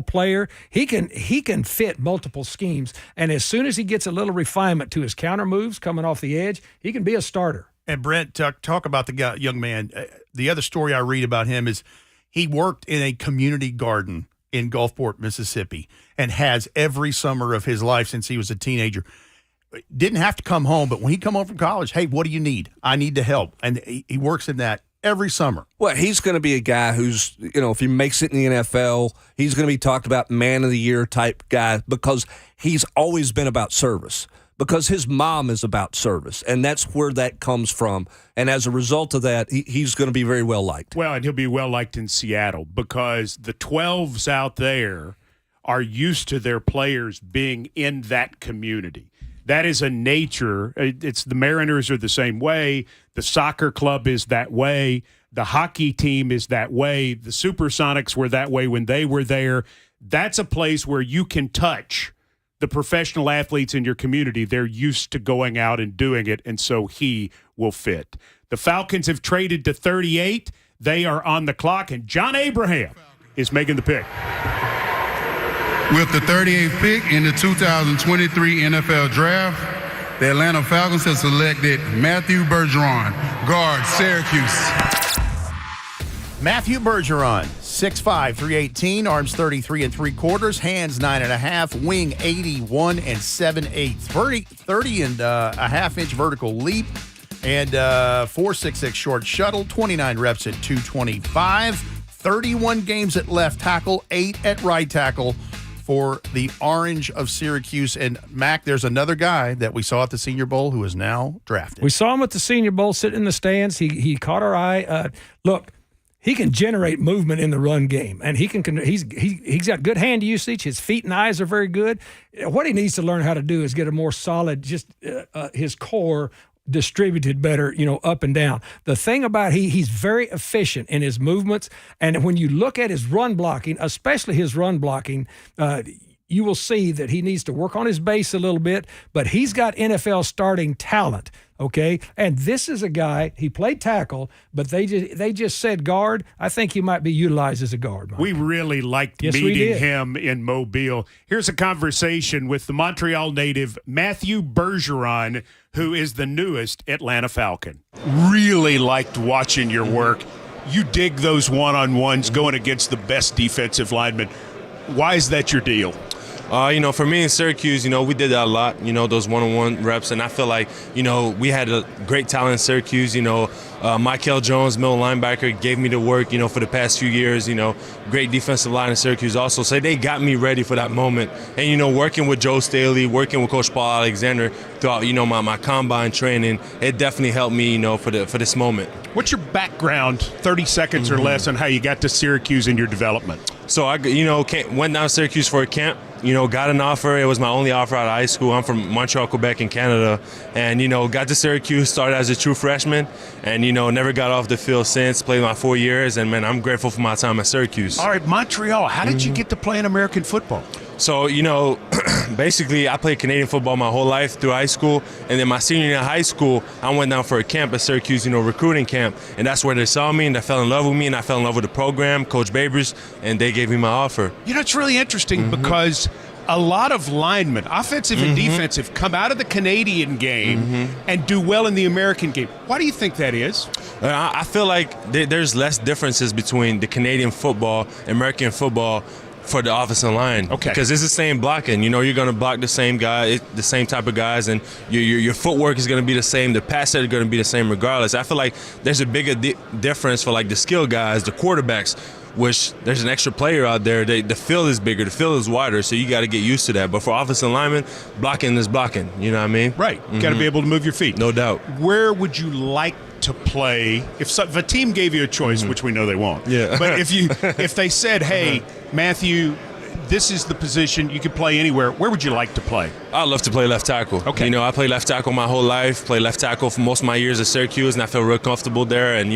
player, he can fit multiple schemes. And as soon as he gets a little refinement to his counter moves coming off the edge, he can be a starter. And Brent, talk about the young man. The other story I read about him is he worked in a community garden in Gulfport, Mississippi, and has every summer of his life since he was a teenager. Didn't have to come home, but when he come home from college, hey, what do you need? I need to help. And he works in that every summer. Well, he's going to be a guy who's, if he makes it in the NFL, he's going to be talked about man of the year type guy because he's always been about service. Because his mom is about service, and that's where that comes from. And as a result of that, he's going to be very well liked. Well, and he'll be well liked in Seattle because the 12s out there are used to their players being in that community. That is a nature. It's the Mariners are the same way. The soccer club is that way. The hockey team is that way. The Supersonics were that way when they were there. That's a place where you can touch the professional athletes in your community. They're used to going out and doing it, and so he will fit. The Falcons have traded to 38. They are on the clock, and John Abraham is making the pick. With the 38th pick in the 2023 NFL Draft, the Atlanta Falcons have selected Matthew Bergeron, guard, Syracuse. Matthew Bergeron, 6'5", 318, arms 33 3/4, hands 9.5, wing 81 7/8, 30 and a half-inch vertical leap, and 4.66 short shuttle, 29 reps at 225, 31 games at left tackle, 8 at right tackle for the Orange of Syracuse. And Mac, there's another guy that we saw at the Senior Bowl who is now drafted. We saw him at the Senior Bowl sitting in the stands. He caught our eye. Look, he can generate movement in the run game, and he's got good hand usage. His feet and eyes are very good. What he needs to learn how to do is get a more solid, his core distributed better, up and down. The thing about he's very efficient in his movements, and when you look at his run blocking, especially his run blocking, you will see that he needs to work on his base a little bit, but he's got NFL starting talent, okay? And this is a guy, he played tackle, but they just said guard. I think he might be utilized as a guard, Mike. We really liked meeting him in Mobile. Here's a conversation with the Montreal native Matthew Bergeron, who is the newest Atlanta Falcon. Really liked watching your work. You dig those one-on-ones going against the best defensive linemen. Why is that your deal? For me in Syracuse, we did that a lot, those one-on-one reps. And I feel like, we had a great talent in Syracuse. Michael Jones, middle linebacker, gave me the work, for the past few years. Great defensive line in Syracuse also. So they got me ready for that moment. And, working with Joe Staley, working with Coach Paul Alexander throughout, my combine training, it definitely helped me, for this moment. What's your background, 30 seconds or less, on how you got to Syracuse in your development? So I, went down to Syracuse for a camp. Got an offer. It was my only offer out of high school. I'm from Montreal, Quebec in Canada. And, got to Syracuse, started as a true freshman, and, never got off the field since, played my 4 years. And, man, I'm grateful for my time at Syracuse. All right, Montreal, how did you get to play in American football? So, basically I played Canadian football my whole life through high school. And then my senior year in high school, I went down for a camp at Syracuse, recruiting camp. And that's where they saw me and they fell in love with me. And I fell in love with the program, Coach Babers, and they gave me my offer. It's really interesting because a lot of linemen, offensive and defensive, come out of the Canadian game and do well in the American game. Why do you think that is? I feel like there's less differences between the Canadian football, American football, for the offensive line. Okay. Because it's the same blocking. You're going to block the same guy, the same type of guys, and your footwork is going to be the same. The pass set is going to be the same regardless. I feel like there's a bigger difference for, like, the skill guys, the quarterbacks, which there's an extra player out there. The field is bigger, the field is wider, so you got to get used to that. But for offensive linemen, blocking is blocking. You know what I mean? Right. You got to be able to move your feet. No doubt. Where would you like to play if a team gave you a choice, which we know they won't? Yeah. But if they said, hey, Matthew, this is the position you could play anywhere, where would you like to play? I'd love to play left tackle. Okay. I played left tackle my whole life, played left tackle for most of my years at Syracuse, and I feel real comfortable there. And,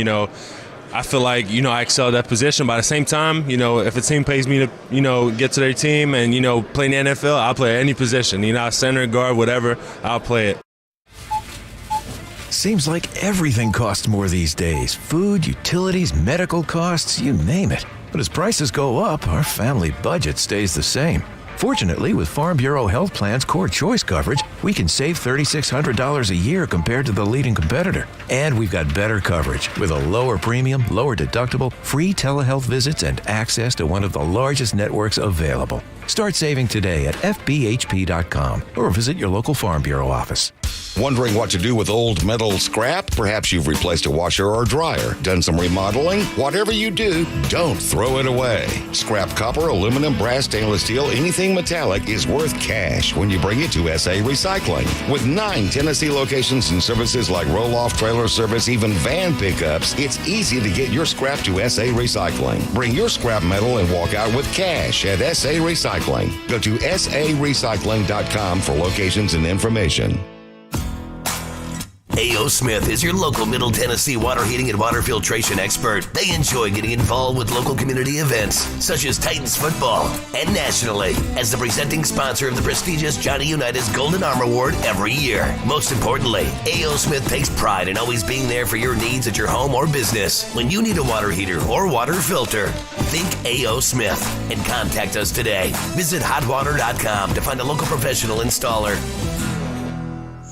I feel like, I excel at that position. But at the same time, if a team pays me to, get to their team and, play in the NFL, I'll play any position. Center, guard, whatever, I'll play it. Seems like everything costs more these days. Food, utilities, medical costs, you name it. But as prices go up, our family budget stays the same. Fortunately, with Farm Bureau Health Plan's Core Choice coverage, we can save $3,600 a year compared to the leading competitor. And we've got better coverage with a lower premium, lower deductible, free telehealth visits, and access to one of the largest networks available. Start saving today at fbhp.com or visit your local Farm Bureau office. Wondering what to do with old metal scrap? Perhaps you've replaced a washer or dryer, done some remodeling? Whatever you do, don't throw it away. Scrap copper, aluminum, brass, stainless steel, anything metallic is worth cash when you bring it to SA Recycling. With 9 Tennessee locations and services like roll-off, trailer service, even van pickups, it's easy to get your scrap to SA Recycling. Bring your scrap metal and walk out with cash at SA Recycling. Go to sarecycling.com for locations and information. A.O. Smith is your local Middle Tennessee water heating and water filtration expert. They enjoy getting involved with local community events, such as Titans football, and nationally, as the presenting sponsor of the prestigious Johnny Unitas Golden Arm Award every year. Most importantly, A.O. Smith takes pride in always being there for your needs at your home or business. When you need a water heater or water filter, think A.O. Smith and contact us today. Visit hotwater.com to find a local professional installer.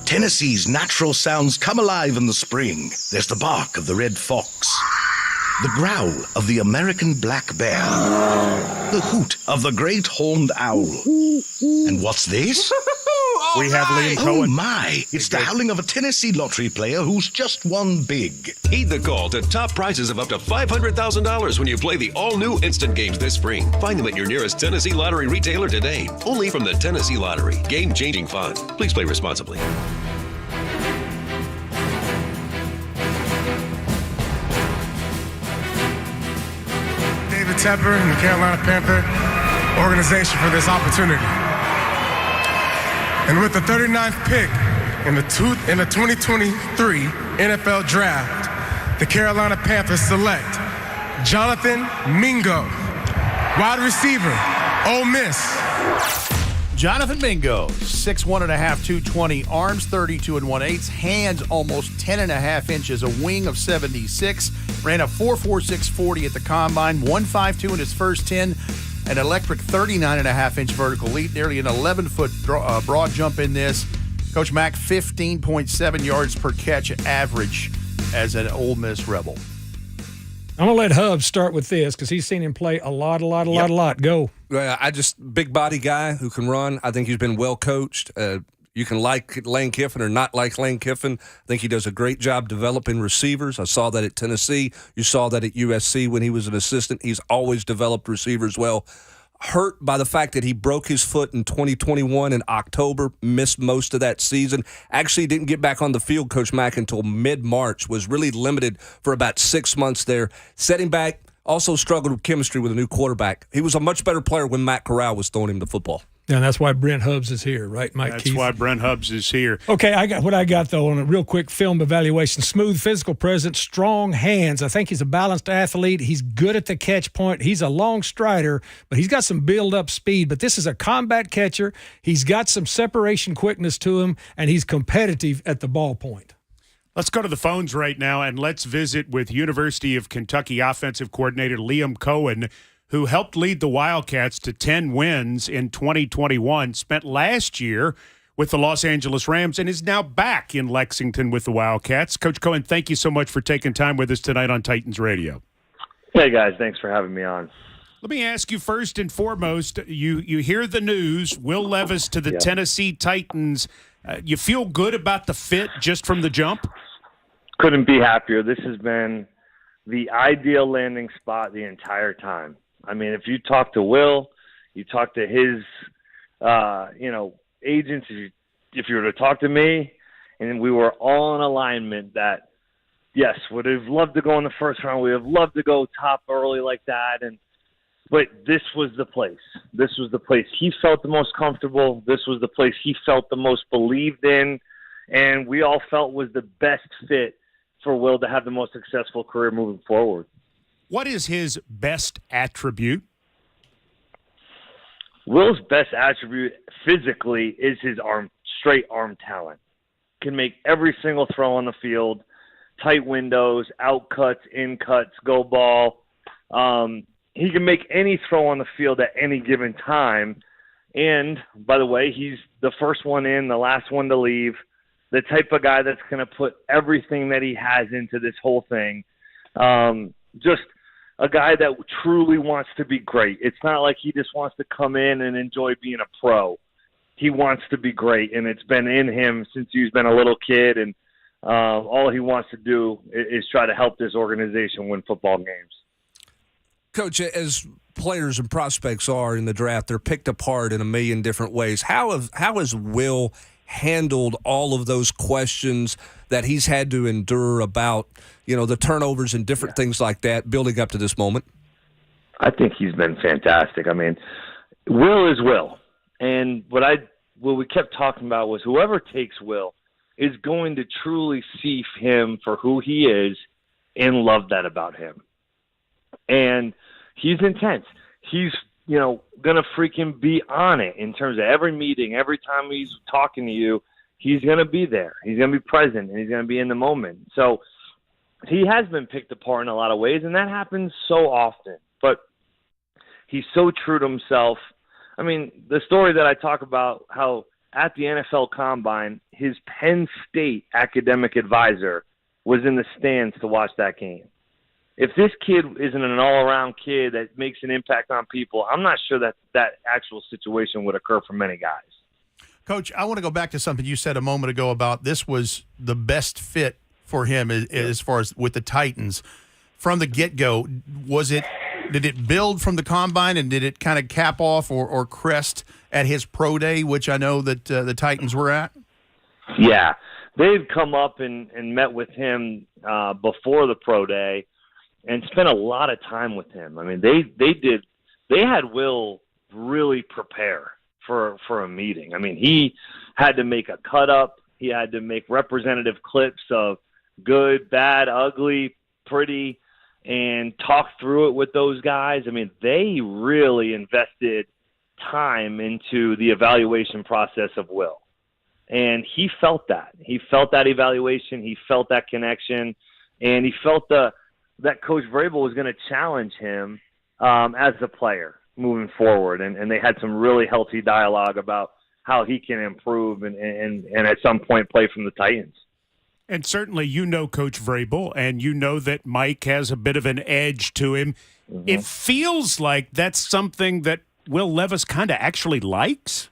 Tennessee's natural sounds come alive in the spring. There's the bark of the red fox, the growl of the American black bear, the hoot of the great horned owl. And what's this? We have Liam Cohen. Oh my, it's the howling of a Tennessee lottery player who's just won big. Heed the call to top prizes of up to $500,000 when you play the all-new Instant Games this spring. Find them at your nearest Tennessee Lottery retailer today. Only from the Tennessee Lottery. Game-changing fun. Please play responsibly. David Tepper and the Carolina Panther organization for this opportunity. And with the 39th pick in the 2023 NFL Draft, the Carolina Panthers select Jonathan Mingo, wide receiver, Ole Miss. Jonathan Mingo, 6'1.5", 220, arms 32 1/8, hands almost 10.5 inches, a wing of 76, ran a 4.46 40 at the combine, 1.52 in his first 10, an electric 39.5-inch vertical leap, nearly an 11-foot broad jump in this. Coach Mack, 15.7 yards per catch average as an Ole Miss Rebel. I'm going to let Hubs start with this because he's seen him play a lot. Go. Big body guy who can run. I think he's been well coached. You can like Lane Kiffin or not like Lane Kiffin. I think he does a great job developing receivers. I saw that at Tennessee. You saw that at USC when he was an assistant. He's always developed receivers well. Hurt by the fact that he broke his foot in 2021 in October, missed most of that season. Actually didn't get back on the field, Coach Mack, until mid-March, was really limited for about 6 months there. Setting back, also struggled with chemistry with a new quarterback. He was a much better player when Matt Corral was throwing him the football. Yeah, and that's why Brent Hubbs is here, right, Mike That's Keith? why Brent Hubbs is here. Okay, I got though on a real quick film evaluation. Smooth physical presence, strong hands. I think he's a balanced athlete. He's good at the catch point. He's a long strider, but he's got some build-up speed. But this is a combat catcher. He's got some separation quickness to him, and he's competitive at the ball point. Let's go to the phones right now, and let's visit with University of Kentucky offensive coordinator Liam Cohen, who helped lead the Wildcats to 10 wins in 2021, spent last year with the Los Angeles Rams, and is now back in Lexington with the Wildcats. Coach Cohen, thank you so much for taking time with us tonight on Titans Radio. Hey, guys. Thanks for having me on. Let me ask you first and foremost, you hear the news, Will Levis to the Tennessee Titans. You feel good about the fit just from the jump? Couldn't be happier. This has been the ideal landing spot the entire time. I mean, if you talk to Will, you talk to his, agents, if you were to talk to me, and we were all in alignment that, yes, would have loved to go in the first round. We would have loved to go top early like that. But this was the place. This was the place he felt the most comfortable. This was the place he felt the most believed in. And we all felt was the best fit for Will to have the most successful career moving forward. What is his best attribute? Will's best attribute physically is his straight arm talent. Can make every single throw on the field, tight windows, out cuts, in cuts, go ball. He can make any throw on the field at any given time. And, by the way, he's the first one in, the last one to leave, the type of guy that's going to put everything that he has into this whole thing. Just a guy that truly wants to be great. It's not like he just wants to come in and enjoy being a pro. He wants to be great, and it's been in him since he's been a little kid, and all he wants to do is try to help this organization win football games. Coach, as players and prospects are in the draft, they're picked apart in a million different ways. How has Will handled all of those questions that he's had to endure about, the turnovers and different things like that building up to this moment? I think he's been fantastic. I mean, Will is Will. And what we kept talking about was whoever takes Will is going to truly see him for who he is and love that about him. And he's intense. He's, going to freaking be on it in terms of every meeting, every time he's talking to you, he's going to be there. He's going to be present, and he's going to be in the moment. So he has been picked apart in a lot of ways, and that happens so often. But he's so true to himself. I mean, the story that I talk about, how at the NFL Combine, his Penn State academic advisor was in the stands to watch that game. If this kid isn't an all-around kid that makes an impact on people, I'm not sure that actual situation would occur for many guys. Coach, I want to go back to something you said a moment ago about this was the best fit for him as far as with the Titans. From the get-go, did it build from the Combine, and did it kind of cap off or crest at his pro day, which I know that the Titans were at? Yeah. They'd come up and met with him before the pro day, and spent a lot of time with him. I mean, they had Will really prepare for a meeting. I mean, he had to make a cut up. He had to make representative clips of good, bad, ugly, pretty, and talk through it with those guys. I mean, they really invested time into the evaluation process of Will. And he felt that. He felt that evaluation. He felt that connection. And he felt that Coach Vrabel was going to challenge him as a player moving forward. And they had some really healthy dialogue about how he can improve and at some point play from the Titans. And certainly you know Coach Vrabel, and you know that Mike has a bit of an edge to him. Mm-hmm. It feels like that's something that Will Levis kind of actually likes.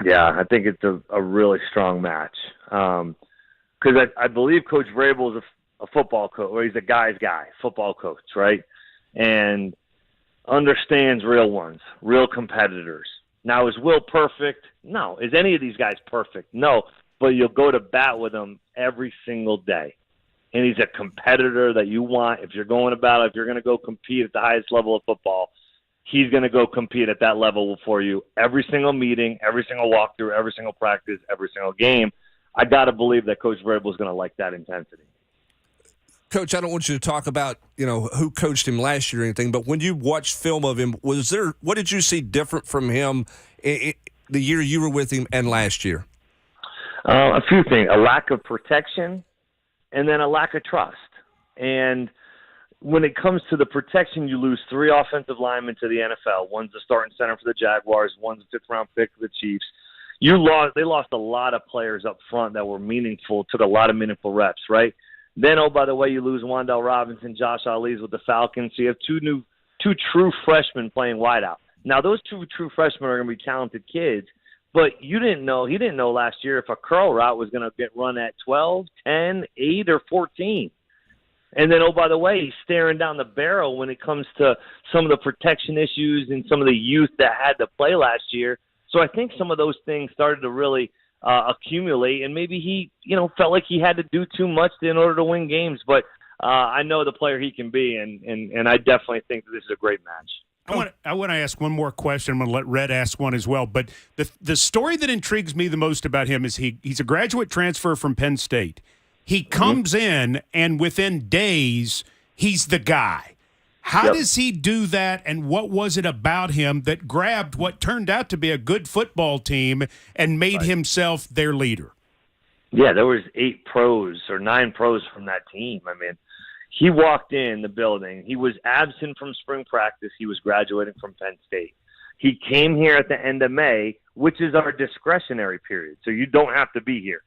Yeah, I think it's a really strong match. Because I believe Coach Vrabel is a football coach, or he's a guy's guy, football coach, right? And understands real ones, real competitors. Now, is Will perfect? No. Is any of these guys perfect? No. But you'll go to bat with him every single day. And he's a competitor that you want. If you're going about, if you're going to go compete at the highest level of football, he's going to go compete at that level for you every single meeting, every single walkthrough, every single practice, every single game. I got to believe that Coach Vrabel is going to like that intensity. Coach, I don't want you to talk about, who coached him last year or anything, but when you watched film of him, what did you see different from him the year you were with him and last year? A few things. A lack of protection and then a lack of trust. And when it comes to the protection, you lose 3 offensive linemen to the NFL. One's the starting center for the Jaguars. One's a 5th-round pick for the Chiefs. They lost a lot of players up front that were meaningful, took a lot of meaningful reps, right? Then, by the way, you lose Wan'Dale Robinson, Josh Ali's with the Falcons. So you have two true freshmen playing wideout. Now, those 2 true freshmen are going to be talented kids, but he didn't know last year if a curl route was going to get run at 12, 10, 8, or 14. And then, by the way, he's staring down the barrel when it comes to some of the protection issues and some of the youth that had to play last year. So I think some of those things started to really accumulate, and maybe he, felt like he had to do too much in order to win games. But I know the player he can be, and I definitely think that this is a great match. I want to ask one more question. I'm going to let Red ask one as well. But the story that intrigues me the most about him is he's a graduate transfer from Penn State. He comes in, and within days, he's the guy. How does he do that, and what was it about him that grabbed what turned out to be a good football team and made himself their leader? Yeah, there was 8 pros or 9 pros from that team. I mean, he walked in the building. He was absent from spring practice. He was graduating from Penn State. He came here at the end of May, which is our discretionary period, so you don't have to be here.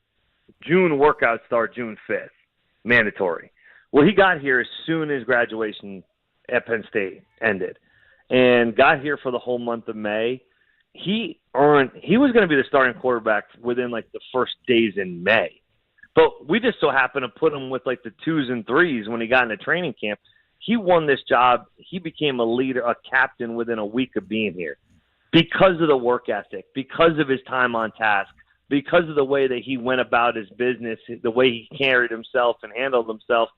June workouts start June 5th, mandatory. Well, he got here as soon as graduation at Penn State ended and got here for the whole month of May. He was going to be the starting quarterback within the first days in May. But we just so happened to put him with the 2s and 3s when he got into training camp. He won this job. He became a leader, a captain within a week of being here because of the work ethic, because of his time on task, because of the way that he went about his business, the way he carried himself and handled himself.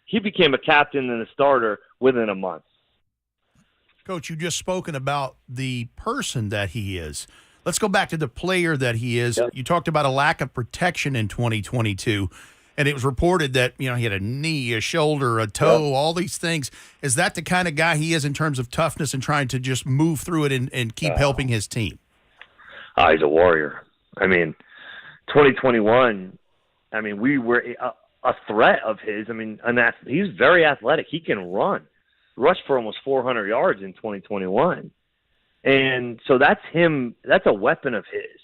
He became a captain and a starter within a month. Coach, you just spoken about the person that he is. Let's go back to the player that he is. Yep. You talked about a lack of protection in 2022, and it was reported that he had a knee, a shoulder, a toe, all these things. Is that the kind of guy he is in terms of toughness and trying to just move through it and keep helping his team? He's a warrior. I mean, 2021, we were a threat of his. He's very athletic. He can run. Rushed for almost 400 yards in 2021. And so that's him. That's a weapon of his.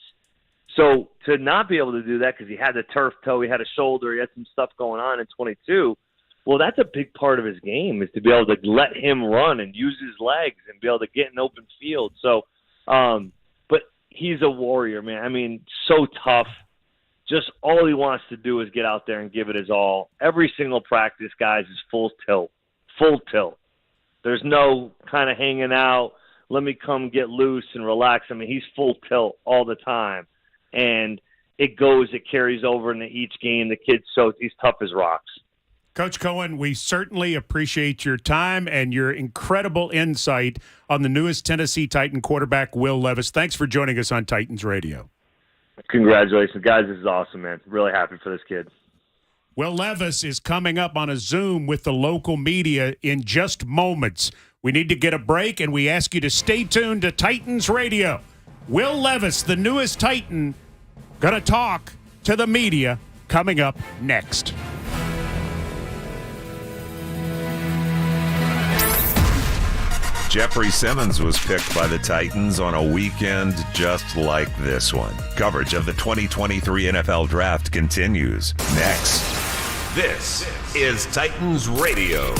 So to not be able to do that because he had the turf toe, he had a shoulder, he had some stuff going on in 22, well, that's a big part of his game is to be able to let him run and use his legs and be able to get in open field. So, but he's a warrior, man. So tough. Just all he wants to do is get out there and give it his all. Every single practice, guys, is full tilt. There's no kind of hanging out, let me come get loose and relax. He's full tilt all the time. And it carries over into each game. The kid's he's tough as rocks. Coach Cohen, we certainly appreciate your time and your incredible insight on the newest Tennessee Titan quarterback, Will Levis. Thanks for joining us on Titans Radio. Congratulations, guys. This is awesome, man. Really happy for this kid. Will Levis is coming up on a Zoom with the local media in just moments. We need to get a break, and we ask you to stay tuned to Titans Radio. Will Levis, the newest Titan, going to talk to the media coming up next. Jeffrey Simmons was picked by the Titans on a weekend just like this one. Coverage of the 2023 NFL Draft continues next. This is Titans Radio.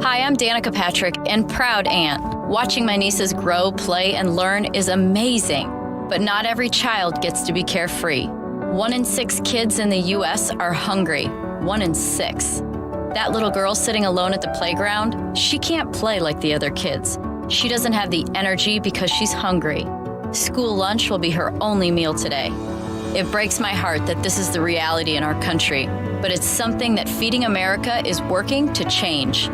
Hi, I'm Danica Patrick and proud aunt. Watching my nieces grow, play, and learn is amazing. But not every child gets to be carefree. 1 in 6 kids in the U.S. are hungry. 1 in 6. That little girl sitting alone at the playground, she can't play like the other kids. She doesn't have the energy because she's hungry. School lunch will be her only meal today. It breaks my heart that this is the reality in our country, but it's something that Feeding America is working to change.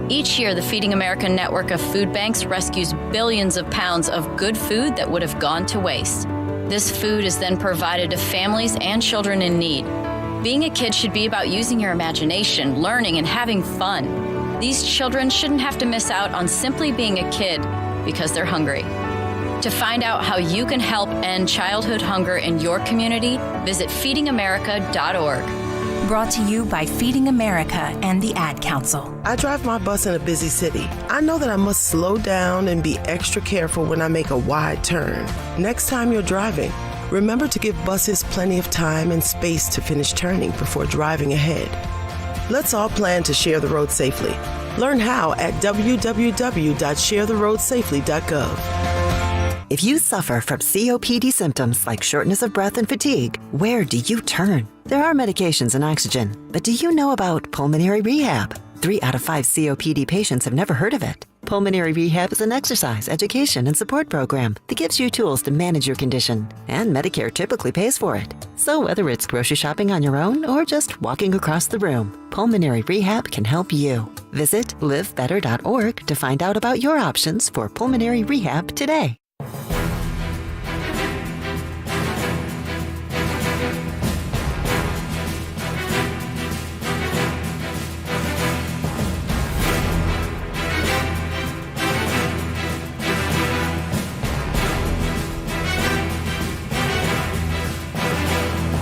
Each year, the Feeding America network of food banks rescues billions of pounds of good food that would have gone to waste. This food is then provided to families and children in need. Being a kid should be about using your imagination, learning, and having fun. These children shouldn't have to miss out on simply being a kid because they're hungry. To find out how you can help end childhood hunger in your community, visit feedingamerica.org. Brought to you by Feeding America and the Ad Council. I drive my bus in a busy city. I know that I must slow down and be extra careful when I make a wide turn. Next time you're driving, remember to give buses plenty of time and space to finish turning before driving ahead. Let's all plan to share the road safely. Learn how at www.sharetheroadsafely.gov. If you suffer from COPD symptoms like shortness of breath and fatigue, where do you turn? There are medications and oxygen, but do you know about pulmonary rehab? 3 out of 5 COPD patients have never heard of it. Pulmonary rehab is an exercise, education, and support program that gives you tools to manage your condition, and Medicare typically pays for it. So whether it's grocery shopping on your own or just walking across the room, pulmonary rehab can help you. Visit livebetter.org to find out about your options for pulmonary rehab today.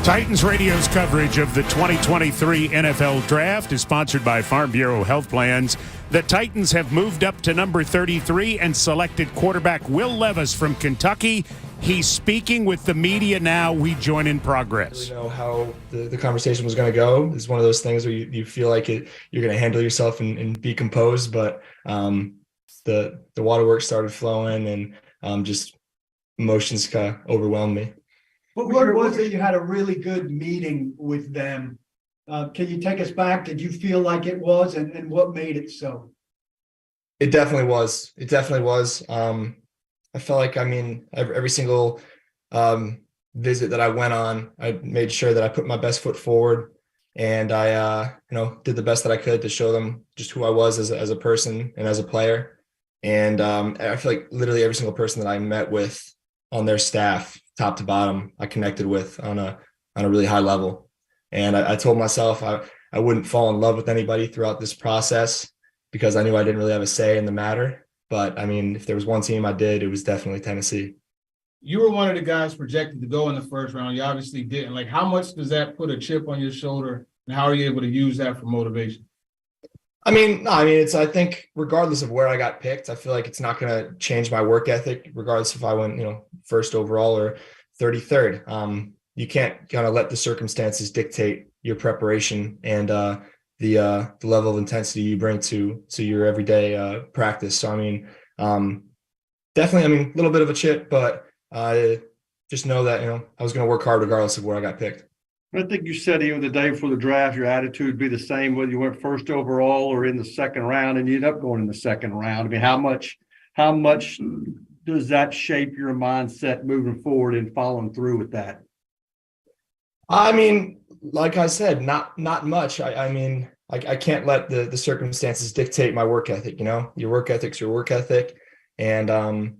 Titans Radio's coverage of the 2023 NFL Draft is sponsored by Farm Bureau Health Plans. The Titans have moved up to number 33 and selected quarterback Will Levis from Kentucky. He's speaking with the media now. We join in progress. I don't really know how the conversation was going to go. It's one of those things where you feel like you're going to handle yourself and be composed, but the waterworks started flowing and just emotions kind of overwhelmed me. What word was it? You had a really good meeting with them. Can you take us back? Did you feel like it was, and what made it so? It definitely was. I felt like, every single visit that I went on, I made sure that I put my best foot forward, and I, did the best that I could to show them just who I was as a person and as a player. And I feel like literally every single person that I met with on their staff, top to bottom, I connected with on a really high level. And I told myself I wouldn't fall in love with anybody throughout this process because I knew I didn't really have a say in the matter. But if there was one team I did, it was definitely Tennessee. You were one of the guys projected to go in the first round. You obviously didn't. Like, how much does that put a chip on your shoulder, and how are you able to use that for motivation? I think regardless of where I got picked, I feel like it's not going to change my work ethic, regardless if I went, first overall or 33rd. You can't kind of let the circumstances dictate your preparation and the level of intensity you bring to your everyday practice. So, definitely, a little bit of a chip, but just know that, I was going to work hard regardless of where I got picked. I think you said even the day before the draft, your attitude would be the same whether you went first overall or in the second round, and you ended up going in the second round. How much does that shape your mindset moving forward and following through with that? Like I said, not much. I can't let the circumstances dictate my work ethic. Your work ethic's your work ethic, and an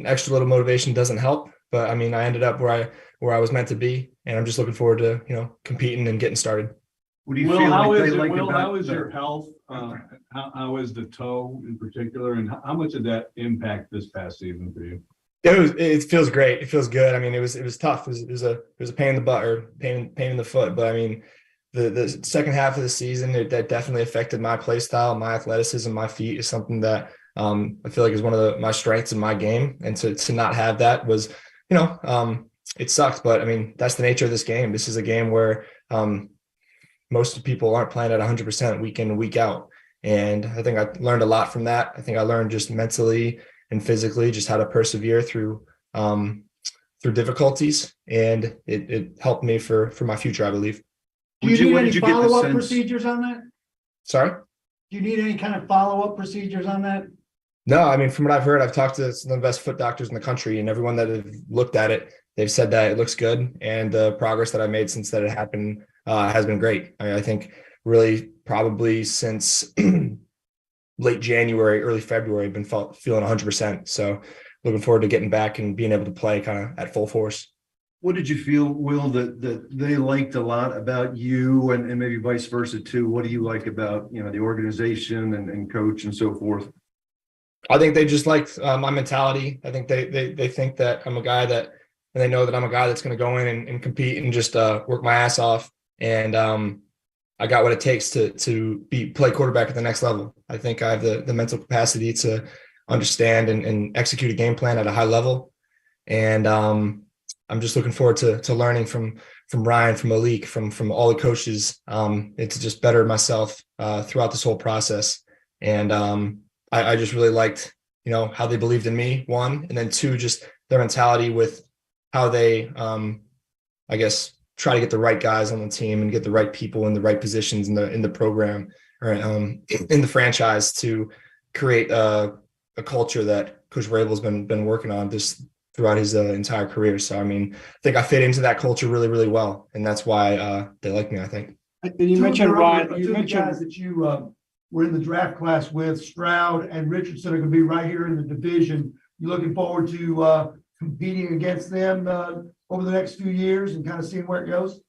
extra little motivation doesn't help. But I ended up where I was meant to be, and I'm just looking forward to competing and getting started. What do you Will, feel how like is they it, like Will, about how is your health? How is the toe in particular, and how much did that impact this past season for you? It feels great. It feels good. I mean, it was tough. It was a pain in the butt or pain in the foot. But I mean, the second half of the season, that definitely affected my play style, my athleticism, my feet is something that I feel like is one of my strengths in my game. And to not have that was, it sucked. But I mean, that's the nature of this game. This is a game where most people aren't playing at 100% week in and week out. And I think I learned a lot from that. I think I learned just mentally and physically just how to persevere through difficulties, and it helped me for my future, I believe. Do you need any follow-up procedures on that? Sorry? Do you need any kind of follow-up procedures on that? No, I mean, from what I've heard, I've talked to some of the best foot doctors in the country, and everyone that have looked at it, they've said that it looks good, and the progress that I made since that it happened has been great. I think really probably since late January, early February, I've been feeling 100%. So looking forward to getting back and being able to play kind of at full force. What did you feel, Will, that they liked a lot about you, and maybe vice versa too? What do you like about, the organization and coach and so forth? I think they just liked my mentality. I think they think that I'm a guy and they know that I'm a guy that's going to go in and compete and just work my ass off. And I got what it takes to play quarterback at the next level. I think I have the mental capacity to understand and execute a game plan at a high level. And I'm just looking forward to learning from Ryan, from Malik, from all the coaches, and to just better myself throughout this whole process. And I just really liked, how they believed in me, one, and then two, just their mentality with how they, I guess, try to get the right guys on the team and get the right people in the right positions in the program or in the franchise to create a culture that Coach Vrabel's been working on just throughout his entire career. So, I mean, I think I fit into that culture really, really well. And that's why they like me, I think. And you mentioned, Ryan, you mentioned guys that you were in the draft class with, Stroud and Richardson, are going to be right here in the division. You looking forward to competing against them over the next few years and kind of seeing where it goes?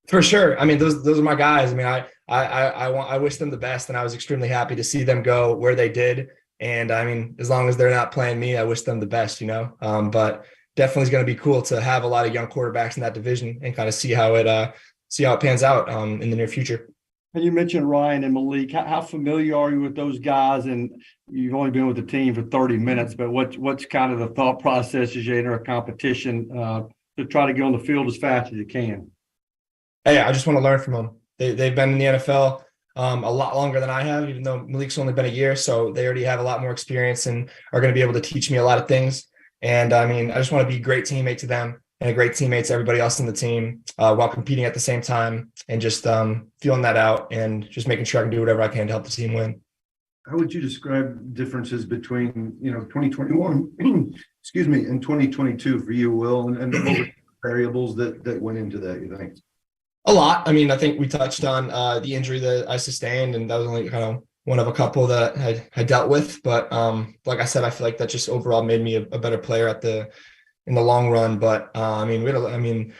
For sure. I mean, those are my guys. I mean, I wish them the best, and I was extremely happy to see them go where they did. And I mean, as long as they're not playing me, I wish them the best, but definitely is going to be cool to have a lot of young quarterbacks in that division and kind of see how it pans out in the near future. And you mentioned Ryan and Malik. How familiar are you with those guys? And you've only been with the team for 30 minutes, but what's kind of the thought process as you enter a competition to try to get on the field as fast as you can? Hey, I just want to learn from them. They've been in the NFL a lot longer than I have, even though Malik's only been a year. So they already have a lot more experience and are going to be able to teach me a lot of things. And I mean, I just want to be a great teammate to them and a great teammate to everybody else in the team while competing at the same time and just feeling that out and just making sure I can do whatever I can to help the team win. How would you describe differences between, 2021, excuse me, and 2022 for you, Will, and what were variables that went into that, you think? A lot. I mean, I think we touched on the injury that I sustained, and that was only kind of one of a couple that I dealt with. But like I said, I feel like that just overall made me a better player in the long run. But I mean,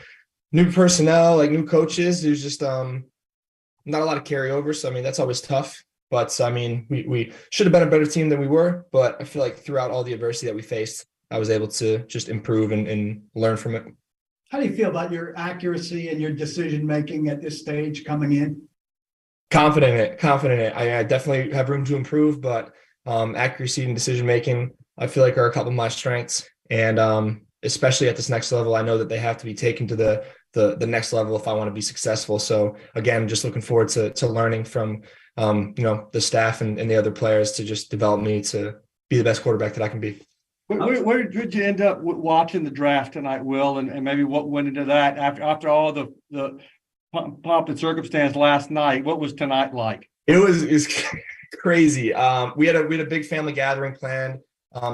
new personnel, like new coaches. There's just not a lot of carryover. So I mean, that's always tough. But I mean, we should have been a better team than we were. But I feel like throughout all the adversity that we faced, I was able to just improve and learn from it. How do you feel about your accuracy and your decision making at this stage coming in? Confident in it. I definitely have room to improve, but accuracy and decision making, I feel like, are a couple of my strengths. And especially at this next level, I know that they have to be taken to the next level if I want to be successful. So again, just looking forward to learning from the staff and the other players to just develop me to be the best quarterback that I can be. Where did you end up watching the draft tonight, Will, and maybe what went into that after all the pomp and circumstance last night? What was tonight like? It was crazy. We had a big family gathering planned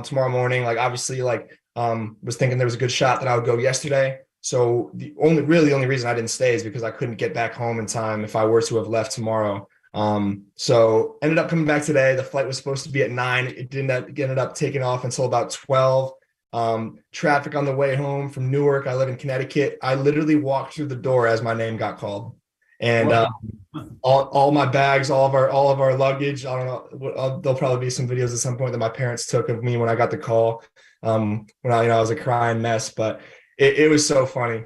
tomorrow morning. Like obviously, was thinking there was a good shot that I would go yesterday. So the only reason I didn't stay is because I couldn't get back home in time if I were to have left tomorrow. So ended up coming back today. The flight was supposed to be at 9. It ended up taking off until about 12. Traffic on the way home from Newark. I live in Connecticut. I literally walked through the door as my name got called. And all my bags, all of our luggage. I don't know. There'll probably be some videos at some point that my parents took of me when I got the call. When I was a crying mess, but it was so funny.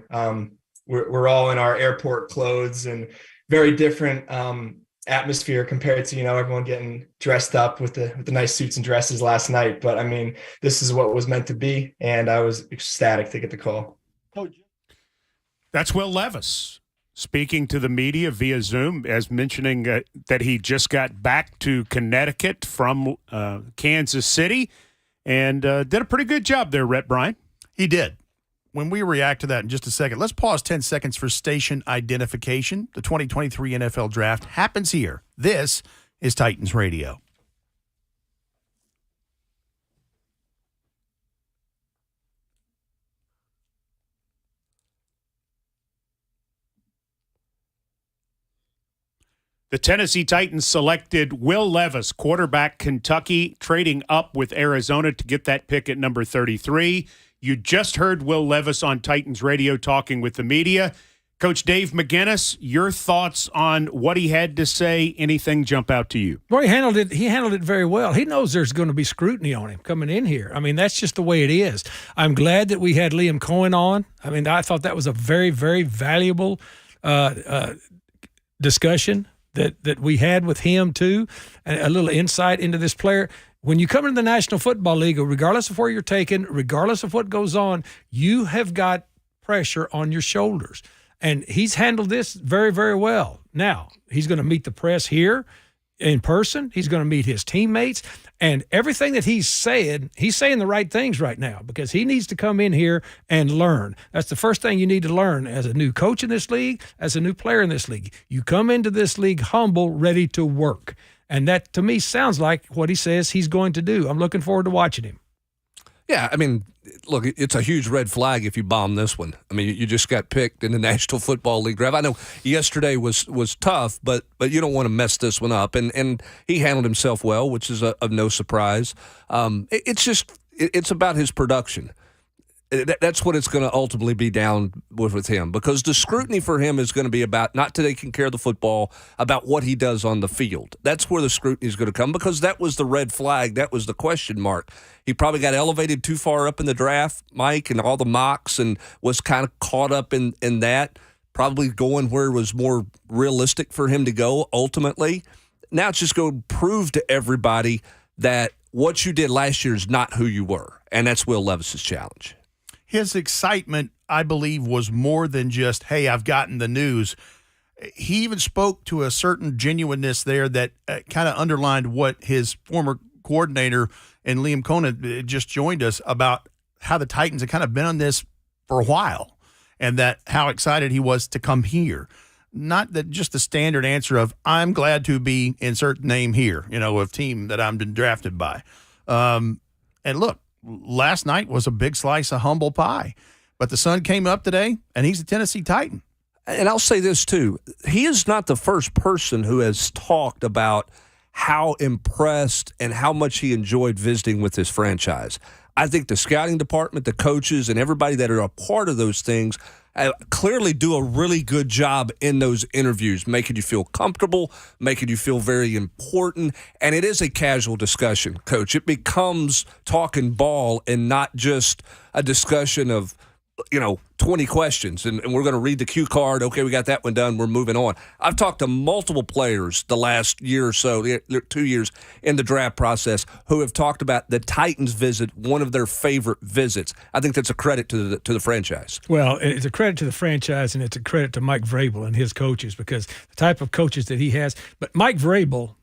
We're all in our airport clothes and very different atmosphere compared to everyone getting dressed up with the nice suits and dresses last night. But I mean, this is what was meant to be, and I was ecstatic to get the call. That's Will Levis speaking to the media via Zoom, as mentioning that he just got back to Connecticut from Kansas City and did a pretty good job there, Rhett Bryan. He did. When we react to that in just a second, let's pause 10 seconds for station identification. The 2023 NFL Draft happens here. This is Titans Radio. The Tennessee Titans selected Will Levis, quarterback, Kentucky, trading up with Arizona to get that pick at number 33. You just heard Will Levis on Titans Radio talking with the media. Coach Dave McGinnis, your thoughts on what he had to say? Anything jump out to you? Well, he handled it very well. He knows there's going to be scrutiny on him coming in here. I mean, that's just the way it is. I'm glad that we had Liam Cohen on. I mean, I thought that was a very, very valuable discussion that we had with him too, and a little insight into this player. When you come into the National Football League, regardless of where you're taken, regardless of what goes on, you have got pressure on your shoulders. And he's handled this very, very well. Now, he's going to meet the press here in person. He's going to meet his teammates. And everything that he's saying the right things right now because he needs to come in here and learn. That's the first thing you need to learn as a new coach in this league, as a new player in this league. You come into this league humble, ready to work. And that, to me, sounds like what he says he's going to do. I'm looking forward to watching him. Yeah, I mean, look, it's a huge red flag if you bomb this one. I mean, you just got picked in the National Football League draft. I know yesterday was tough, but you don't want to mess this one up. And he handled himself well, which is of no surprise. It's about his production. That's what it's going to ultimately be down with him, because the scrutiny for him is going to be about not taking care of the football, about what he does on the field. That's where the scrutiny is going to come, because that was the red flag. That was the question mark. He probably got elevated too far up in the draft, Mike, and all the mocks, and was kind of caught up in that, probably going where it was more realistic for him to go ultimately. Now it's just going to prove to everybody that what you did last year is not who you were, and that's Will Levis's challenge. His excitement, I believe, was more than just, hey, I've gotten the news. He even spoke to a certain genuineness there that kind of underlined what his former coordinator and Liam Cohen just joined us about, how the Titans have kind of been on this for a while, and that how excited he was to come here. Not that just the standard answer of, I'm glad to be insert name here, a team that I'm been drafted by. And look, last night was a big slice of humble pie, but the sun came up today, and he's a Tennessee Titan. And I'll say this too. He is not the first person who has talked about how impressed and how much he enjoyed visiting with this franchise. I think the scouting department, the coaches, and everybody that are a part of those things clearly do a really good job in those interviews, making you feel comfortable, making you feel very important. And it is a casual discussion, Coach. It becomes talking ball and not just a discussion of, 20 questions, and we're going to read the cue card. Okay, we got that one done. We're moving on. I've talked to multiple players the last year or so, 2 years in the draft process, who have talked about the Titans visit, one of their favorite visits. I think that's a credit to the franchise. Well, it's a credit to the franchise, and it's a credit to Mike Vrabel and his coaches, because the type of coaches that he has. But Mike Vrabel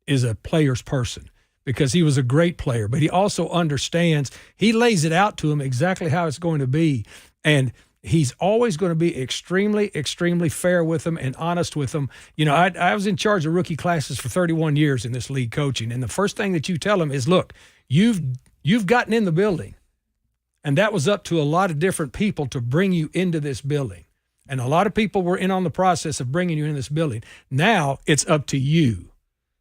is a player's person, because he was a great player, but he also understands, he lays it out to him exactly how it's going to be. And he's always going to be extremely, extremely fair with them and honest with them. I was in charge of rookie classes for 31 years in this league coaching. And the first thing that you tell them is, look, you've gotten in the building, and that was up to a lot of different people to bring you into this building. And a lot of people were in on the process of bringing you in this building. Now it's up to you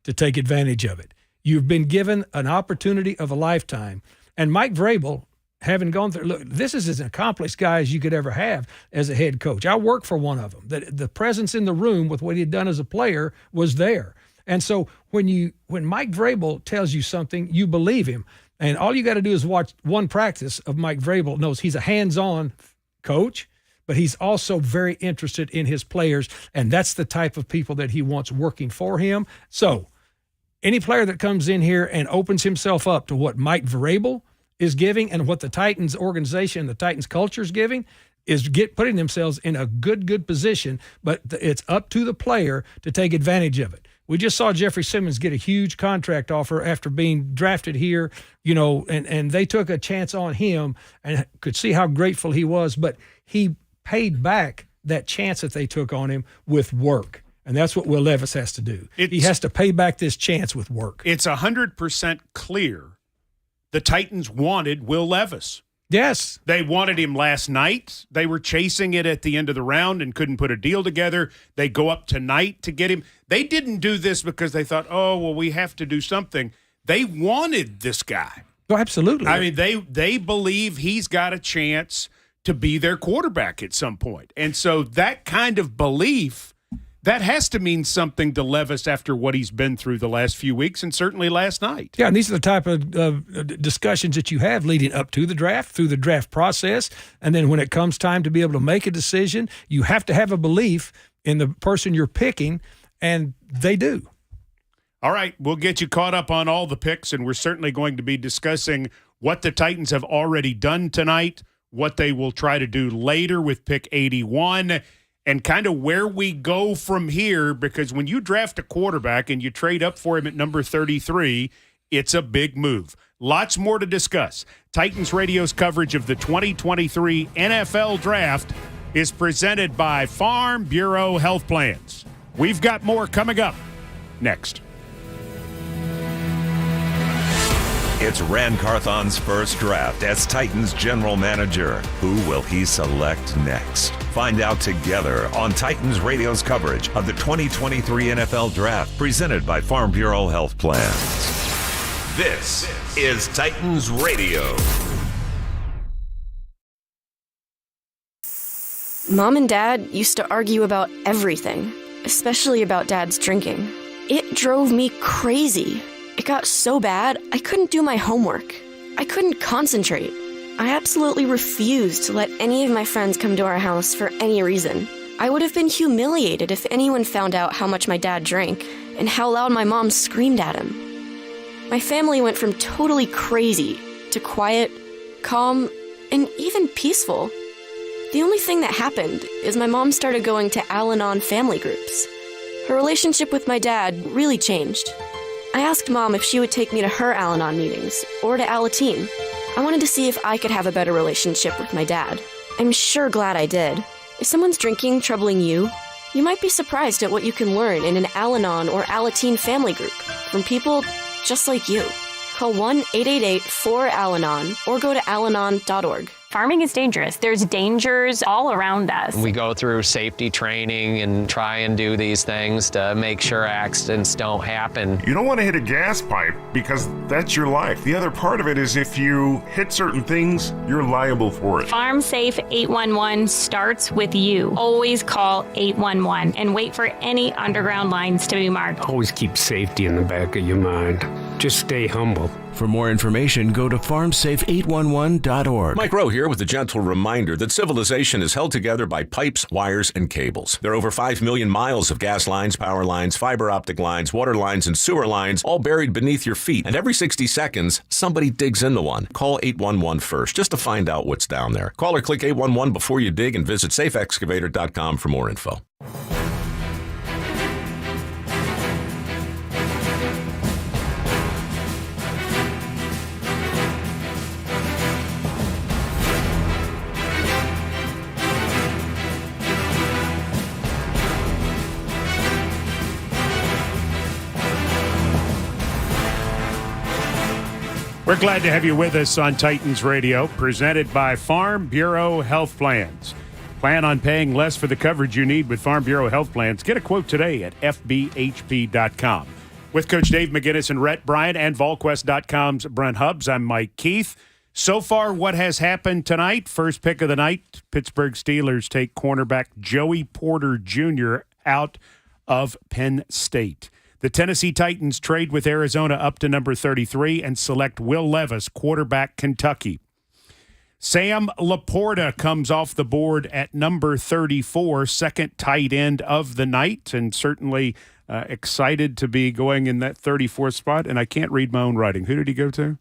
to take advantage of it. You've been given an opportunity of a lifetime. And Mike Vrabel having gone through, look, this is as accomplished guy as you could ever have as a head coach. I worked for one of them. The presence in the room with what he had done as a player was there. And so when Mike Vrabel tells you something, you believe him. And all you got to do is watch one practice of Mike Vrabel. Knows he's a hands-on coach, but he's also very interested in his players, and that's the type of people that he wants working for him. So any player that comes in here and opens himself up to what Mike Vrabel is giving and what the Titans organization, the Titans culture is giving, is putting themselves in a good position, but it's up to the player to take advantage of it. We just saw Jeffrey Simmons get a huge contract offer after being drafted here, and they took a chance on him and could see how grateful he was, but he paid back that chance that they took on him with work. And that's what Will Levis has to do. He has to pay back this chance with work. It's 100% clear the Titans wanted Will Levis. Yes. They wanted him last night. They were chasing it at the end of the round and couldn't put a deal together. They go up tonight to get him. They didn't do this because they thought, oh, well, we have to do something. They wanted this guy. Oh, absolutely. I mean, they believe he's got a chance to be their quarterback at some point. And so that kind of belief, that has to mean something to Levis after what he's been through the last few weeks and certainly last night. Yeah, and these are the type of discussions that you have leading up to the draft, through the draft process. And then when it comes time to be able to make a decision, you have to have a belief in the person you're picking, and they do. All right, we'll get you caught up on all the picks, and we're certainly going to be discussing what the Titans have already done tonight, what they will try to do later with pick 81, and kind of where we go from here, because when you draft a quarterback and you trade up for him at number 33, it's a big move. Lots more to discuss. Titans Radio's coverage of the 2023 NFL Draft is presented by Farm Bureau Health Plans. We've got more coming up next. It's Ran Carthon's first draft as Titans general manager. Who will he select next? Find out together on Titans Radio's coverage of the 2023 NFL Draft, presented by Farm Bureau Health Plans. This is Titans Radio. Mom and Dad used to argue about everything, especially about Dad's drinking. It drove me crazy. It got so bad, I couldn't do my homework. I couldn't concentrate. I absolutely refused to let any of my friends come to our house for any reason. I would have been humiliated if anyone found out how much my dad drank and how loud my mom screamed at him. My family went from totally crazy to quiet, calm, and even peaceful. The only thing that happened is my mom started going to Al-Anon family groups. Her relationship with my dad really changed. I asked Mom if she would take me to her Al-Anon meetings, or to Alateen. I wanted to see if I could have a better relationship with my dad. I'm sure glad I did. If someone's drinking troubling you, you might be surprised at what you can learn in an Al-Anon or Alateen family group from people just like you. Call 1-888-4-ALANON or go to alanon.org. Farming is dangerous. There's dangers all around us. We go through safety training and try and do these things to make sure accidents don't happen. You don't want to hit a gas pipe because that's your life. The other part of it is if you hit certain things, you're liable for it. Farm Safe 811 starts with you. Always call 811 and wait for any underground lines to be marked. Always keep safety in the back of your mind. Just stay humble. For more information, go to farmsafe811.org. Mike Rowe here with a gentle reminder that civilization is held together by pipes, wires, and cables. There are over 5 million miles of gas lines, power lines, fiber optic lines, water lines, and sewer lines, all buried beneath your feet. And every 60 seconds, somebody digs into one. Call 811 first, just to find out what's down there. Call or click 811 before you dig and visit safeexcavator.com for more info. We're glad to have you with us on Titans Radio, presented by Farm Bureau Health Plans. Plan on paying less for the coverage you need with Farm Bureau Health Plans. Get a quote today at fbhp.com. With Coach Dave McGinnis and Rhett Bryant and VolQuest.com's Brent Hubbs, I'm Mike Keith. So far, what has happened tonight? First pick of the night, Pittsburgh Steelers take cornerback Joey Porter Jr. out of Penn State. The Tennessee Titans trade with Arizona up to number 33 and select Will Levis, quarterback Kentucky. Sam Laporta comes off the board at number 34, second tight end of the night, and certainly excited to be going in that 34th spot. And I can't read my own writing. Who did he go to?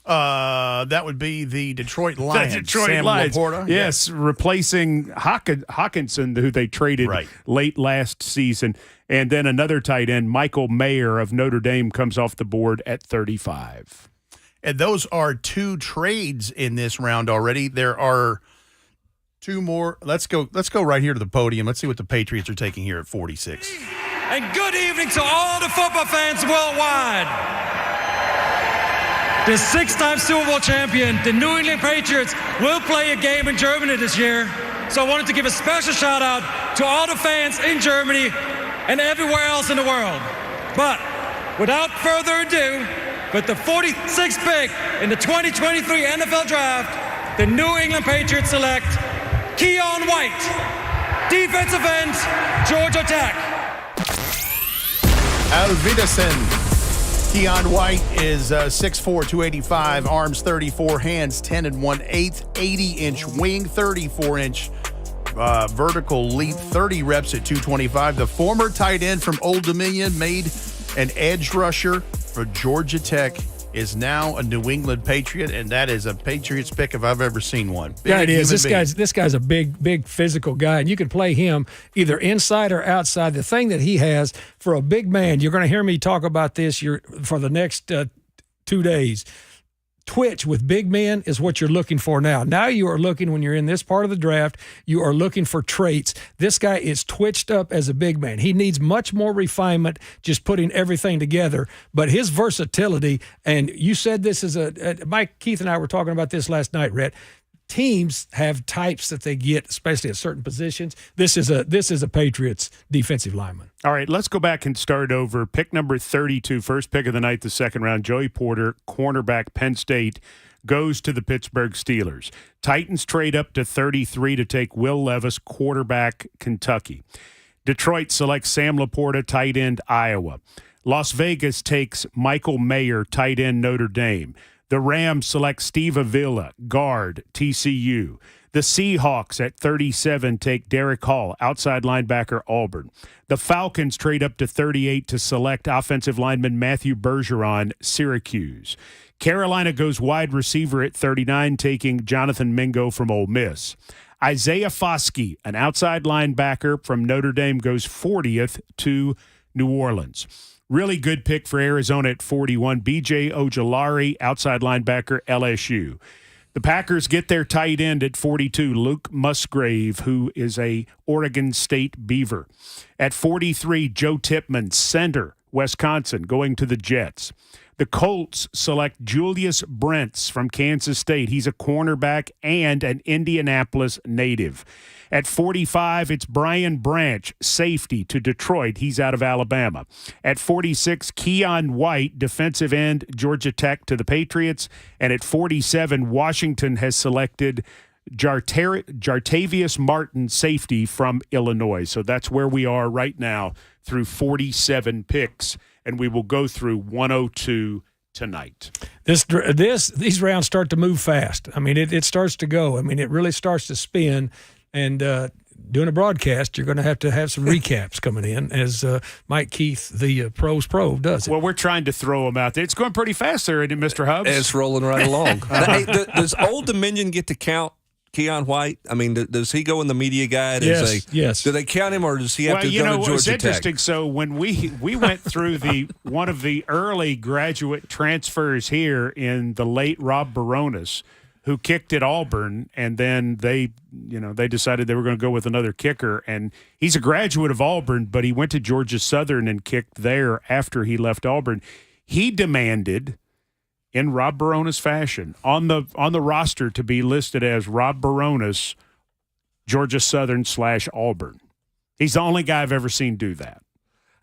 That would be the Detroit Lions. The Detroit Sam Lions. Laporta. Yes, replacing Hawkinson, who they traded late last season. And then another tight end, Michael Mayer of Notre Dame, comes off the board at 35. And those are two trades in this round already. There are two more. Let's go right here to the podium. Let's see what the Patriots are taking here at 46. And good evening to all the football fans worldwide. The six-time Super Bowl champion, the New England Patriots, will play a game in Germany this year. So I wanted to give a special shout out to all the fans in Germany and everywhere else in the world. But without further ado, with the 46th pick in the 2023 NFL Draft, the New England Patriots select Keon White, defensive end, Georgia Tech. Alvidasen. Keon White is 6'4", 285, arms 34, hands 10 1/8, 80-inch wing, 34-inch vertical leap, 30 reps at 225. The former tight end from Old Dominion, made an edge rusher for Georgia Tech, is now a New England Patriot, and that is a Patriots pick if I've ever seen one. Yeah, it is. This guy's a big physical guy, and you can play him either inside or outside. The thing that he has for a big man, you're going to hear me talk about this for the next 2 days. Twitch with big men is what you're looking for now. Now you are looking, when you're in this part of the draft, you are looking for traits. This guy is twitched up as a big man. He needs much more refinement, just putting everything together. But his versatility, and you said this is Mike, Keith and I were talking about this last night, Rhett. Teams have types that they get, especially at certain positions. This is a Patriots defensive lineman. All right, let's go back and start over. Pick number 32, first pick of the night, the second round. Joey Porter, cornerback, Penn State, goes to the Pittsburgh Steelers. Titans trade up to 33 to take Will Levis, quarterback, Kentucky. Detroit selects Sam Laporta, tight end, Iowa. Las Vegas takes Michael Mayer, tight end, Notre Dame. The Rams select Steve Avila, guard, TCU. The Seahawks at 37 take Derek Hall, outside linebacker, Auburn. The Falcons trade up to 38 to select offensive lineman Matthew Bergeron, Syracuse. Carolina goes wide receiver at 39, taking Jonathan Mingo from Ole Miss. Isaiah Foskey, an outside linebacker from Notre Dame, goes 40th to New Orleans. Really good pick for Arizona at 41. B.J. Ojulari, outside linebacker, LSU. The Packers get their tight end at 42, Luke Musgrave, who is a Oregon State Beaver. At 43, Joe Tipman, center, Wisconsin, going to the Jets. The Colts select Julius Brents from Kansas State. He's a cornerback and an Indianapolis native. At 45, it's Brian Branch, safety, to Detroit. He's out of Alabama. At 46, Keon White, defensive end, Georgia Tech, to the Patriots. And at 47, Washington has selected Jartavius Martin, safety, from Illinois. So that's where we are right now through 47 picks, and we will go through 102 tonight. These rounds start to move fast. I mean, it starts to go. I mean, it really starts to spin. And doing a broadcast, you're going to have some recaps coming in, as Mike Keith, the pros pro, does it. Well, we're trying to throw them out there. It's going pretty fast there, isn't it, Mr. Hubbs? It's rolling right along. Hey, does Old Dominion get to count Keon White? I mean, does he go in the media guide? Yes. Do they count him, or does he have to go to Georgia it's interesting. Tech? So when we went through one of the early graduate transfers here in the late Rob Baronis, who kicked at Auburn, and then they decided they were going to go with another kicker. And he's a graduate of Auburn, but he went to Georgia Southern and kicked there after he left Auburn. He demanded, in Rob Baronis fashion, on the roster to be listed as Rob Baronis, Georgia Southern / Auburn. He's the only guy I've ever seen do that.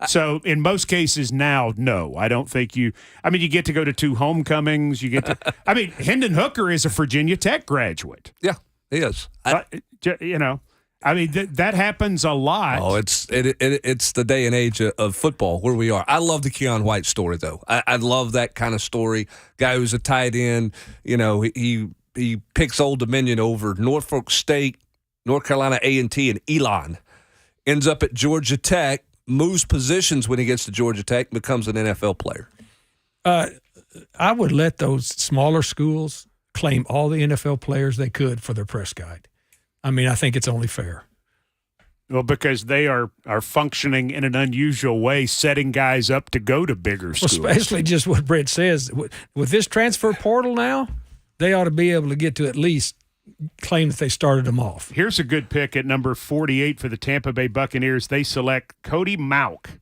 So in most cases now, no, I don't think you get to go to 2 homecomings. You get to, Hendon Hooker is a Virginia Tech graduate. Yeah, he is. That happens a lot. Oh, it's the day and age of football where we are. I love the Keon White story, though. I love that kind of story. Guy who's a tight end, he picks Old Dominion over Norfolk State, North Carolina A&T, and Elon. Ends up at Georgia Tech, moves positions when he gets to Georgia Tech, becomes an NFL player. I would let those smaller schools claim all the NFL players they could for their press guide. I think it's only fair. Well, because they are functioning in an unusual way, setting guys up to go to bigger schools. Especially just what Brett says. With this transfer portal now, they ought to be able to get to at least claim that they started them off. Here's a good pick at number 48 for the Tampa Bay Buccaneers. They select Cody Mauck,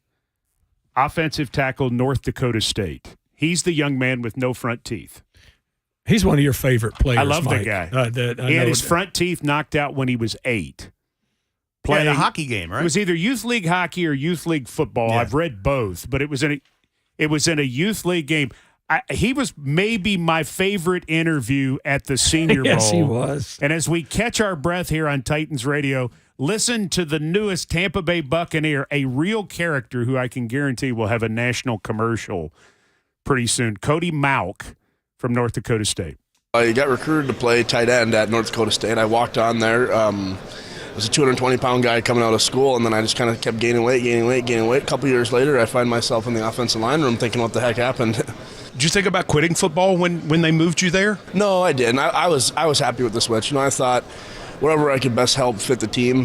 offensive tackle, North Dakota State. He's the young man with no front teeth. He's one of your favorite players, I love Mike. that guy. He had his front teeth knocked out when he was 8. Playing a hockey game, right? It was either youth league hockey or youth league football. Yeah. I've read both, but it was in a youth league game. He was maybe my favorite interview at the Senior Bowl. Yes, he was. And as we catch our breath here on Titans Radio, listen to the newest Tampa Bay Buccaneer, a real character who I can guarantee will have a national commercial pretty soon. Cody Mauck from North Dakota State. I got recruited to play tight end at North Dakota State. I walked on there. I was a 220-pound guy coming out of school, and then I just kind of kept gaining weight. A couple years later, I find myself in the offensive line room thinking, what the heck happened? Did you think about quitting football when they moved you there? No, I didn't. I was happy with the switch. I thought wherever I could best help fit the team,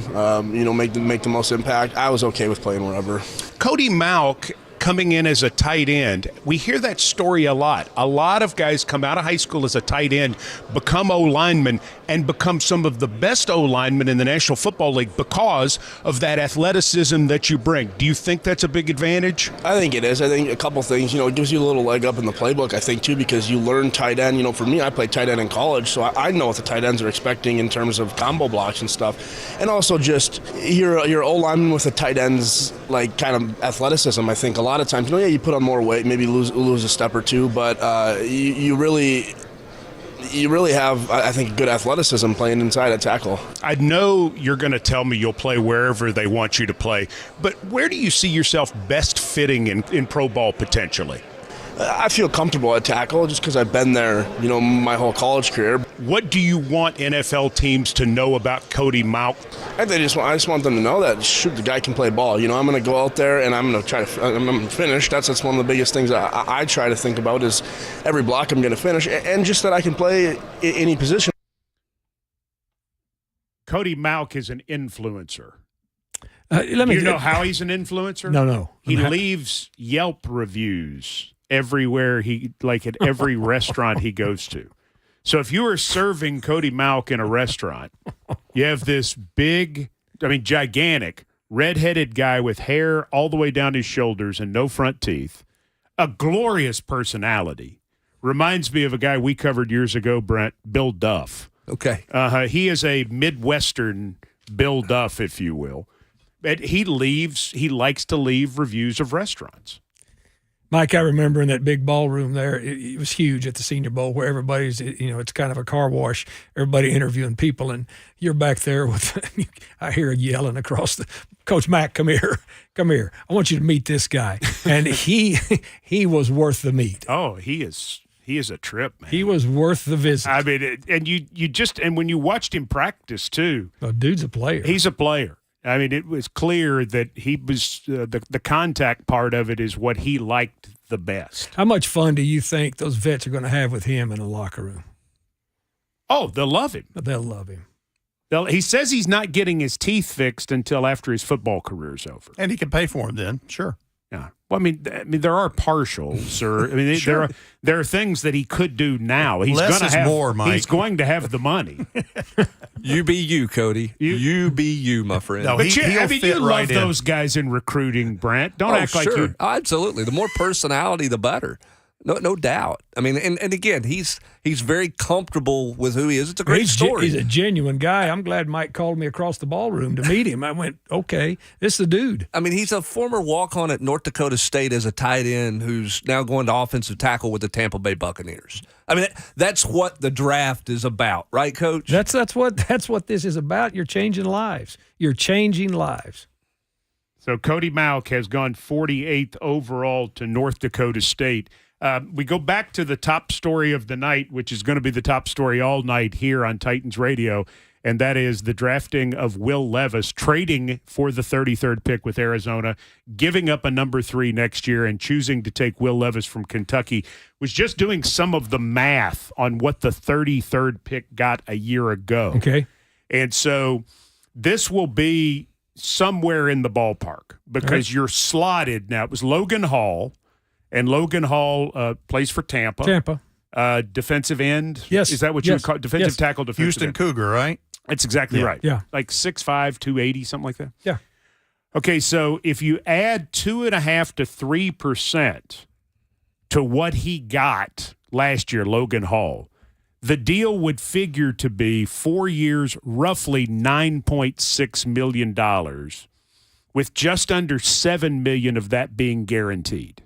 make the most impact, I was okay with playing wherever. Cody Mauck coming in as a tight end, we hear that story a lot. A lot of guys come out of high school as a tight end, become O-linemen, and become some of the best O-linemen in the National Football League because of that athleticism that you bring. Do you think that's a big advantage? I think it is. I think a couple things, it gives you a little leg up in the playbook, I think, too, because you learn tight end. For me, I played tight end in college, so I know what the tight ends are expecting in terms of combo blocks and stuff. And also just your O-lineman with the tight ends, like, kind of athleticism, I think a lot of times, you put on more weight, maybe lose a step or two, but you really have, I think, good athleticism playing inside a tackle. I know you're going to tell me you'll play wherever they want you to play, but where do you see yourself best fitting in pro ball potentially? I feel comfortable at tackle just because I've been there, my whole college career. What do you want NFL teams to know about Cody Mauck? I just want them to know that, shoot, the guy can play ball. I'm going to go out there and I'm going to I'm going to finish. That's one of the biggest things I try to think about is every block I'm going to finish, and just that I can play any position. Cody Mauck is an influencer. You know how he's an influencer? No. He leaves Yelp reviews everywhere at every restaurant he goes to. So if you are serving Cody Mauck in a restaurant, you have this gigantic, red-headed guy with hair all the way down his shoulders and no front teeth, a glorious personality. Reminds me of a guy we covered years ago, Brent, Bill Duff. Okay. He is a Midwestern Bill Duff, if you will. But he likes to leave reviews of restaurants. Mike, I remember in that big ballroom there, it was huge at the Senior Bowl where everybody's, it's kind of a car wash, everybody interviewing people, and you're back there with, I hear yelling across Coach Mack, come here. I want you to meet this guy. And he was worth the meet. Oh, he is a trip, man. He was worth the visit. And when you watched him practice too. Oh, dude's a player. He's a player. It was clear that he was the contact part of it is what he liked the best. How much fun do you think those vets are going to have with him in the locker room? Oh, they'll love him. They'll love him. He says he's not getting his teeth fixed until after his football career's over. And he can pay for them then, sure. Yeah. Well, there are partials, or Sure. there are things that he could do now. He's Less going is to have more, Mike. He's going to have the money. You be you, Cody. You be you, my friend. No, But he'll you fit love right in. those guys in recruiting, Brent. Don't act like you. Absolutely. The more personality, the better. No doubt. I mean, and again, he's very comfortable with who he is. It's a great story. He's a genuine guy. I'm glad Mike called me across the ballroom to meet him. I went, okay, this is the dude. I mean, he's a former walk-on at North Dakota State as a tight end who's now going to offensive tackle with the Tampa Bay Buccaneers. I mean, that's what the draft is about, right, Coach? That's what this is about. You're changing lives. You're changing lives. So Cody Mauck has gone 48th overall to North Dakota State. We go back to the top story of the night, which is going to be the top story all night here on Titans Radio, and that is the drafting of Will Levis, trading for the 33rd pick with Arizona, giving up a number 3 next year, and choosing to take Will Levis from Kentucky. Was just doing some of the math on what the 33rd pick got a year ago. Okay. And so this will be somewhere in the ballpark because you're slotted now. It was Logan Hall. And Logan Hall plays for Tampa. Defensive end. Yes. Is that what you would call defensive tackle? Defensive Houston end. Cougar, right? That's exactly right. Yeah. Like 6'5", 280, something like that. Yeah. Okay, so if you add 2.5% to 3% to what he got last year, Logan Hall, the deal would figure to be 4 years, roughly $9.6 million, with just under $7 million of that being guaranteed.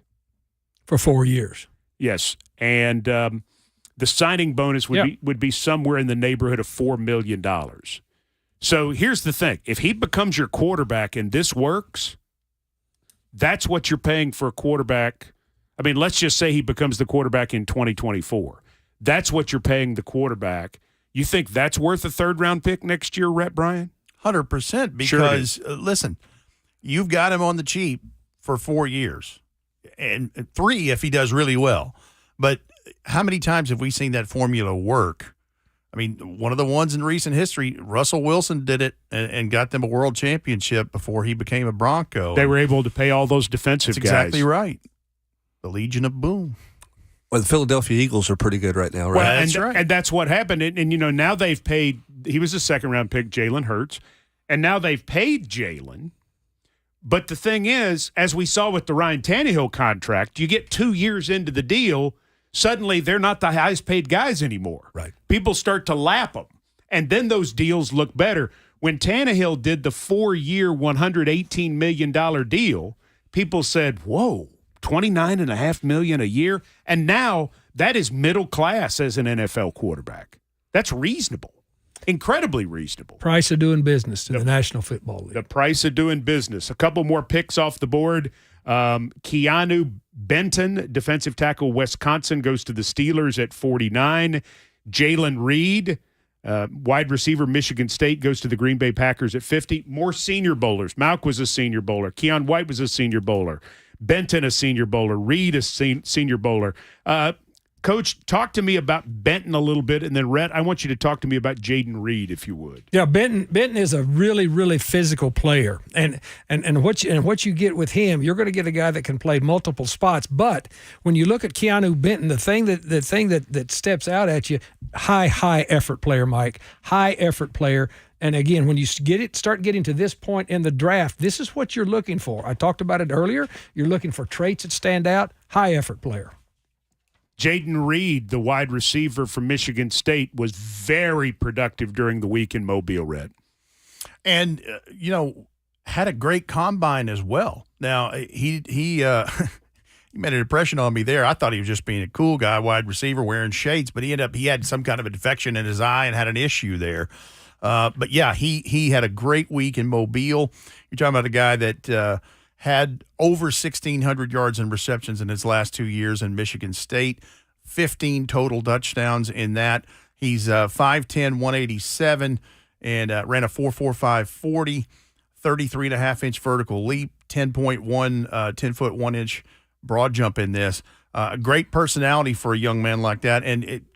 For 4 years. Yes, and the signing bonus would be somewhere in the neighborhood of $4 million. So here's the thing. If he becomes your quarterback and this works, that's what you're paying for a quarterback. I mean, let's just say he becomes the quarterback in 2024. That's what you're paying the quarterback. You think that's worth a third-round pick next year, Rhett Bryan? 100%, because, listen, you've got him on the cheap for 4 years. And 3 if he does really well. But how many times have we seen that formula work? I mean, one of the ones in recent history, Russell Wilson did it and got them a world championship before he became a Bronco. They were able to pay all those defensive guys. Exactly right. The Legion of Boom. Well, the Philadelphia Eagles are pretty good right now, right? Well, that's right. And that's what happened. And, you know, now they've paid – he was a second-round pick, Jalen Hurts. And now they've paid Jalen. But the thing is, as we saw with the Ryan Tannehill contract, you get 2 years into the deal, suddenly they're not the highest-paid guys anymore. Right. People start to lap them. And then those deals look better. When Tannehill did the 4-year, $118 million deal, people said, whoa, $29.5 million a year? And now that is middle class as an NFL quarterback. That's reasonable. Incredibly reasonable. Price of doing business in the National Football League. The price of doing business. A couple more picks off the board. Keanu Benton, defensive tackle, Wisconsin, goes to the Steelers at 49. Jalen Reed, wide receiver, Michigan State, goes to the Green Bay Packers at 50. More Senior Bowlers. Mauck was a Senior Bowler. Keon White was a Senior Bowler. Benton, a Senior Bowler. Reed, a Senior Bowler. Coach, talk to me about Benton a little bit, and then, Rhett, I want you to talk to me about Jaden Reed, if you would. Yeah, Benton is a really, really physical player, and what you get with him, you're going to get a guy that can play multiple spots. But when you look at Keanu Benton, the thing that steps out at you, high effort player, Mike, high effort player. And again, when you start getting to this point in the draft, this is what you're looking for. I talked about it earlier. You're looking for traits that stand out. High effort player. Jaden Reed, the wide receiver from Michigan State, was very productive during the week in Mobile, Red. And, had a great combine as well. Now, he made an impression on me there. I thought he was just being a cool guy, wide receiver, wearing shades, but he had some kind of a defection in his eye and had an issue there. But, yeah, he had a great week in Mobile. You're talking about a guy that had over 1,600 yards and receptions in his last 2 years in Michigan State, 15 total touchdowns in that. He's 5'10", 187, and ran a 4.45 40, 33.5-inch vertical leap, 10.1, 10-foot 1-inch broad jump in this. A great personality for a young man like that. And,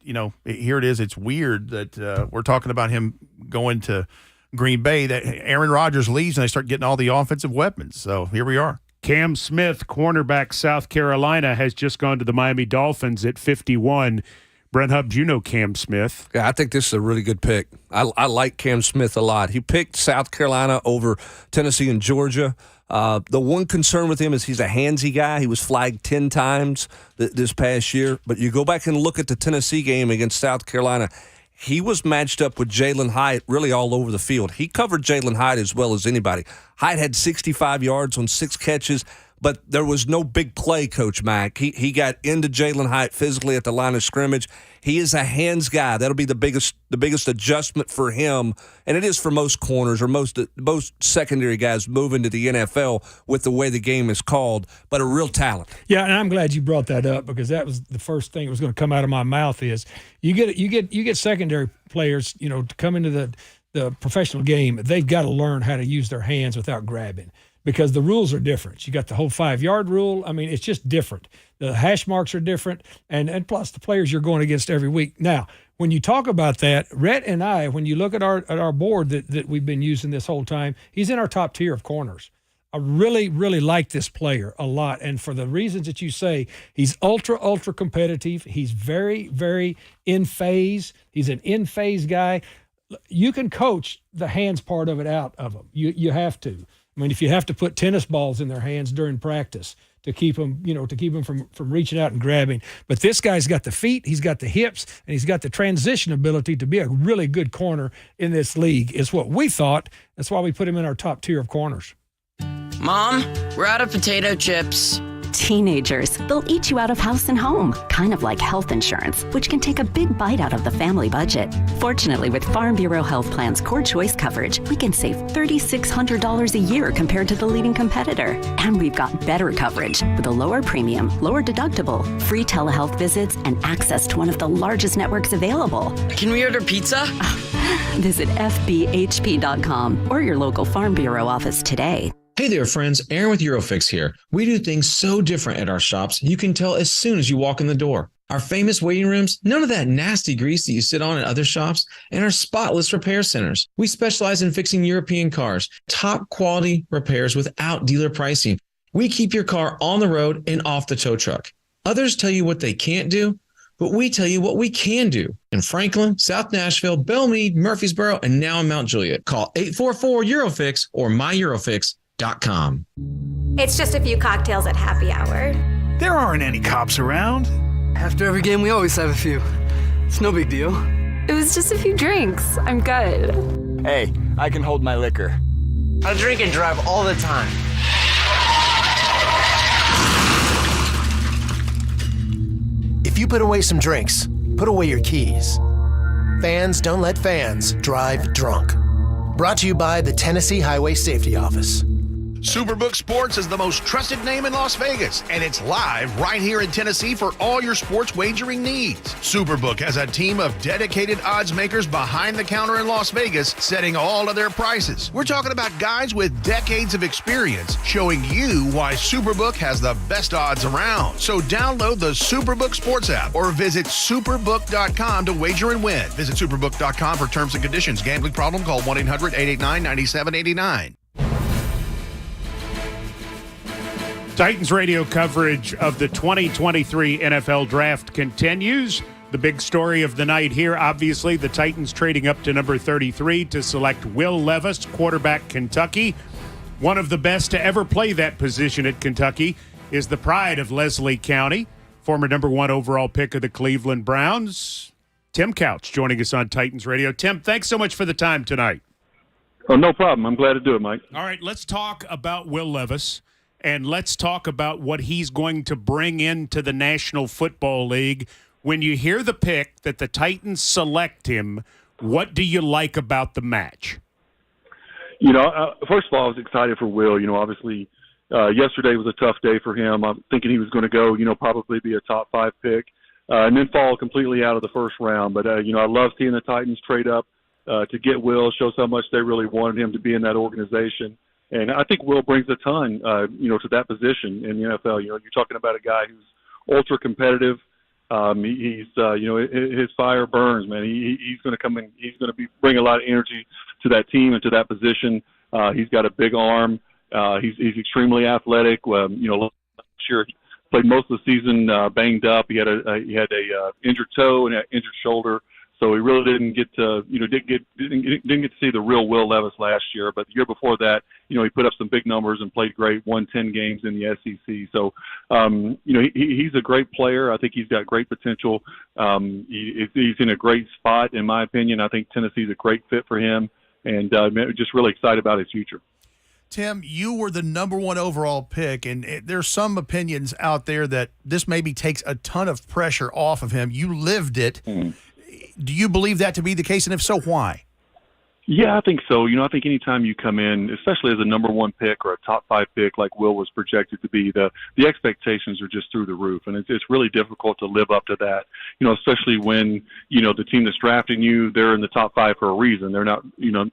here it is. It's weird that we're talking about him going to Green Bay, that Aaron Rodgers leaves and they start getting all the offensive weapons. So here we are. Cam Smith, cornerback, South Carolina, has just gone to the Miami Dolphins at 51. Brent Hubbs, you know Cam Smith. Yeah, I think this is a really good pick. I like Cam Smith a lot. He picked South Carolina over Tennessee and Georgia. The one concern with him is he's a handsy guy. He was flagged 10 times this past year. But you go back and look at the Tennessee game against South Carolina, he was matched up with Jalen Hyatt really all over the field. He covered Jalen Hyatt as well as anybody. Hyatt had 65 yards on 6 catches, but there was no big play, Coach Mack. He got into Jalen Hyatt physically at the line of scrimmage. He is a hands guy. That'll be the biggest adjustment for him, and it is for most corners or most secondary guys moving to the NFL with the way the game is called, but a real talent. Yeah, and I'm glad you brought that up because that was the first thing that was going to come out of my mouth is you get secondary players, to come into the professional game. They've got to learn how to use their hands without grabbing, because the rules are different. You got the whole 5-yard rule. I mean, it's just different. The hash marks are different, and plus the players you're going against every week. Now, when you talk about that, Rhett and I, when you look at our board that we've been using this whole time, he's in our top tier of corners. I really, really like this player a lot, and for the reasons that you say, he's ultra competitive. He's very, very in phase. He's an in phase guy. You can coach the hands part of it out of him. You have to. I mean, if you have to put tennis balls in their hands during practice to keep them, from reaching out and grabbing. But this guy's got the feet, he's got the hips, and he's got the transition ability to be a really good corner in this league, is what we thought. That's why we put him in our top tier of corners. Mom, we're out of potato chips. Teenagers, they'll eat you out of house and home, kind of like health insurance, which can take a big bite out of the family budget. Fortunately, with Farm Bureau Health Plan's Core Choice coverage, we can save $3,600 a year compared to the leading competitor. And we've got better coverage with a lower premium, lower deductible, free telehealth visits, and access to one of the largest networks available. Can we order pizza? Visit FBHP.com or your local Farm Bureau office today. Hey there, friends. Aaron with Eurofix here. We do things so different at our shops, you can tell as soon as you walk in the door. Our famous waiting rooms, none of that nasty grease that you sit on at other shops, and our spotless repair centers. We specialize in fixing European cars, top quality repairs without dealer pricing. We keep your car on the road and off the tow truck. Others tell you what they can't do, but we tell you what we can do. In Franklin, South Nashville, Belmead, Murfreesboro, and now in Mount Juliet. Call 844-EUROFIX or myyurofix.com. It's just a few cocktails at happy hour. There aren't any cops around. After every game, we always have a few. It's no big deal. It was just a few drinks. I'm good. Hey, I can hold my liquor. I drink and drive all the time. If you put away some drinks, put away your keys. Fans don't let fans drive drunk. Brought to you by the Tennessee Highway Safety Office. Superbook Sports is the most trusted name in Las Vegas, and it's live right here in Tennessee for all your sports wagering needs. Superbook has a team of dedicated odds makers behind the counter in Las Vegas, setting all of their prices. We're talking about guys with decades of experience, showing you why Superbook has the best odds around. So download the Superbook Sports app or visit superbook.com to wager and win. Visit superbook.com for terms and conditions. Gambling problem? Call 1-800-889-9789. Titans radio coverage of the 2023 NFL Draft continues. The big story of the night here, obviously, the Titans trading up to number 33 to select Will Levis, quarterback, Kentucky. One of the best to ever play that position at Kentucky is the pride of Leslie County, former number 1 overall pick of the Cleveland Browns. Tim Couch joining us on Titans Radio. Tim, thanks so much for the time tonight. Oh, no problem. I'm glad to do it, Mike. All right, let's talk about Will Levis. And let's talk about what he's going to bring into the National Football League. When you hear the pick that the Titans select him, what do you like about the match? First of all, I was excited for Will. Obviously, yesterday was a tough day for him. I'm thinking he was going to go, probably be a top 5 pick, and then fall completely out of the first round. But, I love seeing the Titans trade up to get Will, shows how much they really wanted him to be in that organization. And I think Will brings a ton, to that position in the NFL. You're talking about a guy who's ultra competitive. He's his fire burns, man. He's going to come in. He's going to bring a lot of energy to that team and to that position. He's got a big arm. He's extremely athletic. Last year he played most of the season banged up. He had a injured toe and an injured shoulder. So he really didn't get to, didn't get to see the real Will Levis last year. But the year before that, he put up some big numbers and played great, won 10 games in the SEC. So, he's a great player. I think he's got great potential. He's in a great spot, in my opinion. I think Tennessee's a great fit for him, and just really excited about his future. Tim, you were the number 1 overall pick, and there's some opinions out there that this maybe takes a ton of pressure off of him. You lived it. Do you believe that to be the case, and if so, why? Yeah, I think so. I think anytime you come in, especially as a number 1 pick or a top 5 pick like Will was projected to be, the expectations are just through the roof. And it's really difficult to live up to that, especially when, the team that's drafting you, they're in the top 5 for a reason. They're not,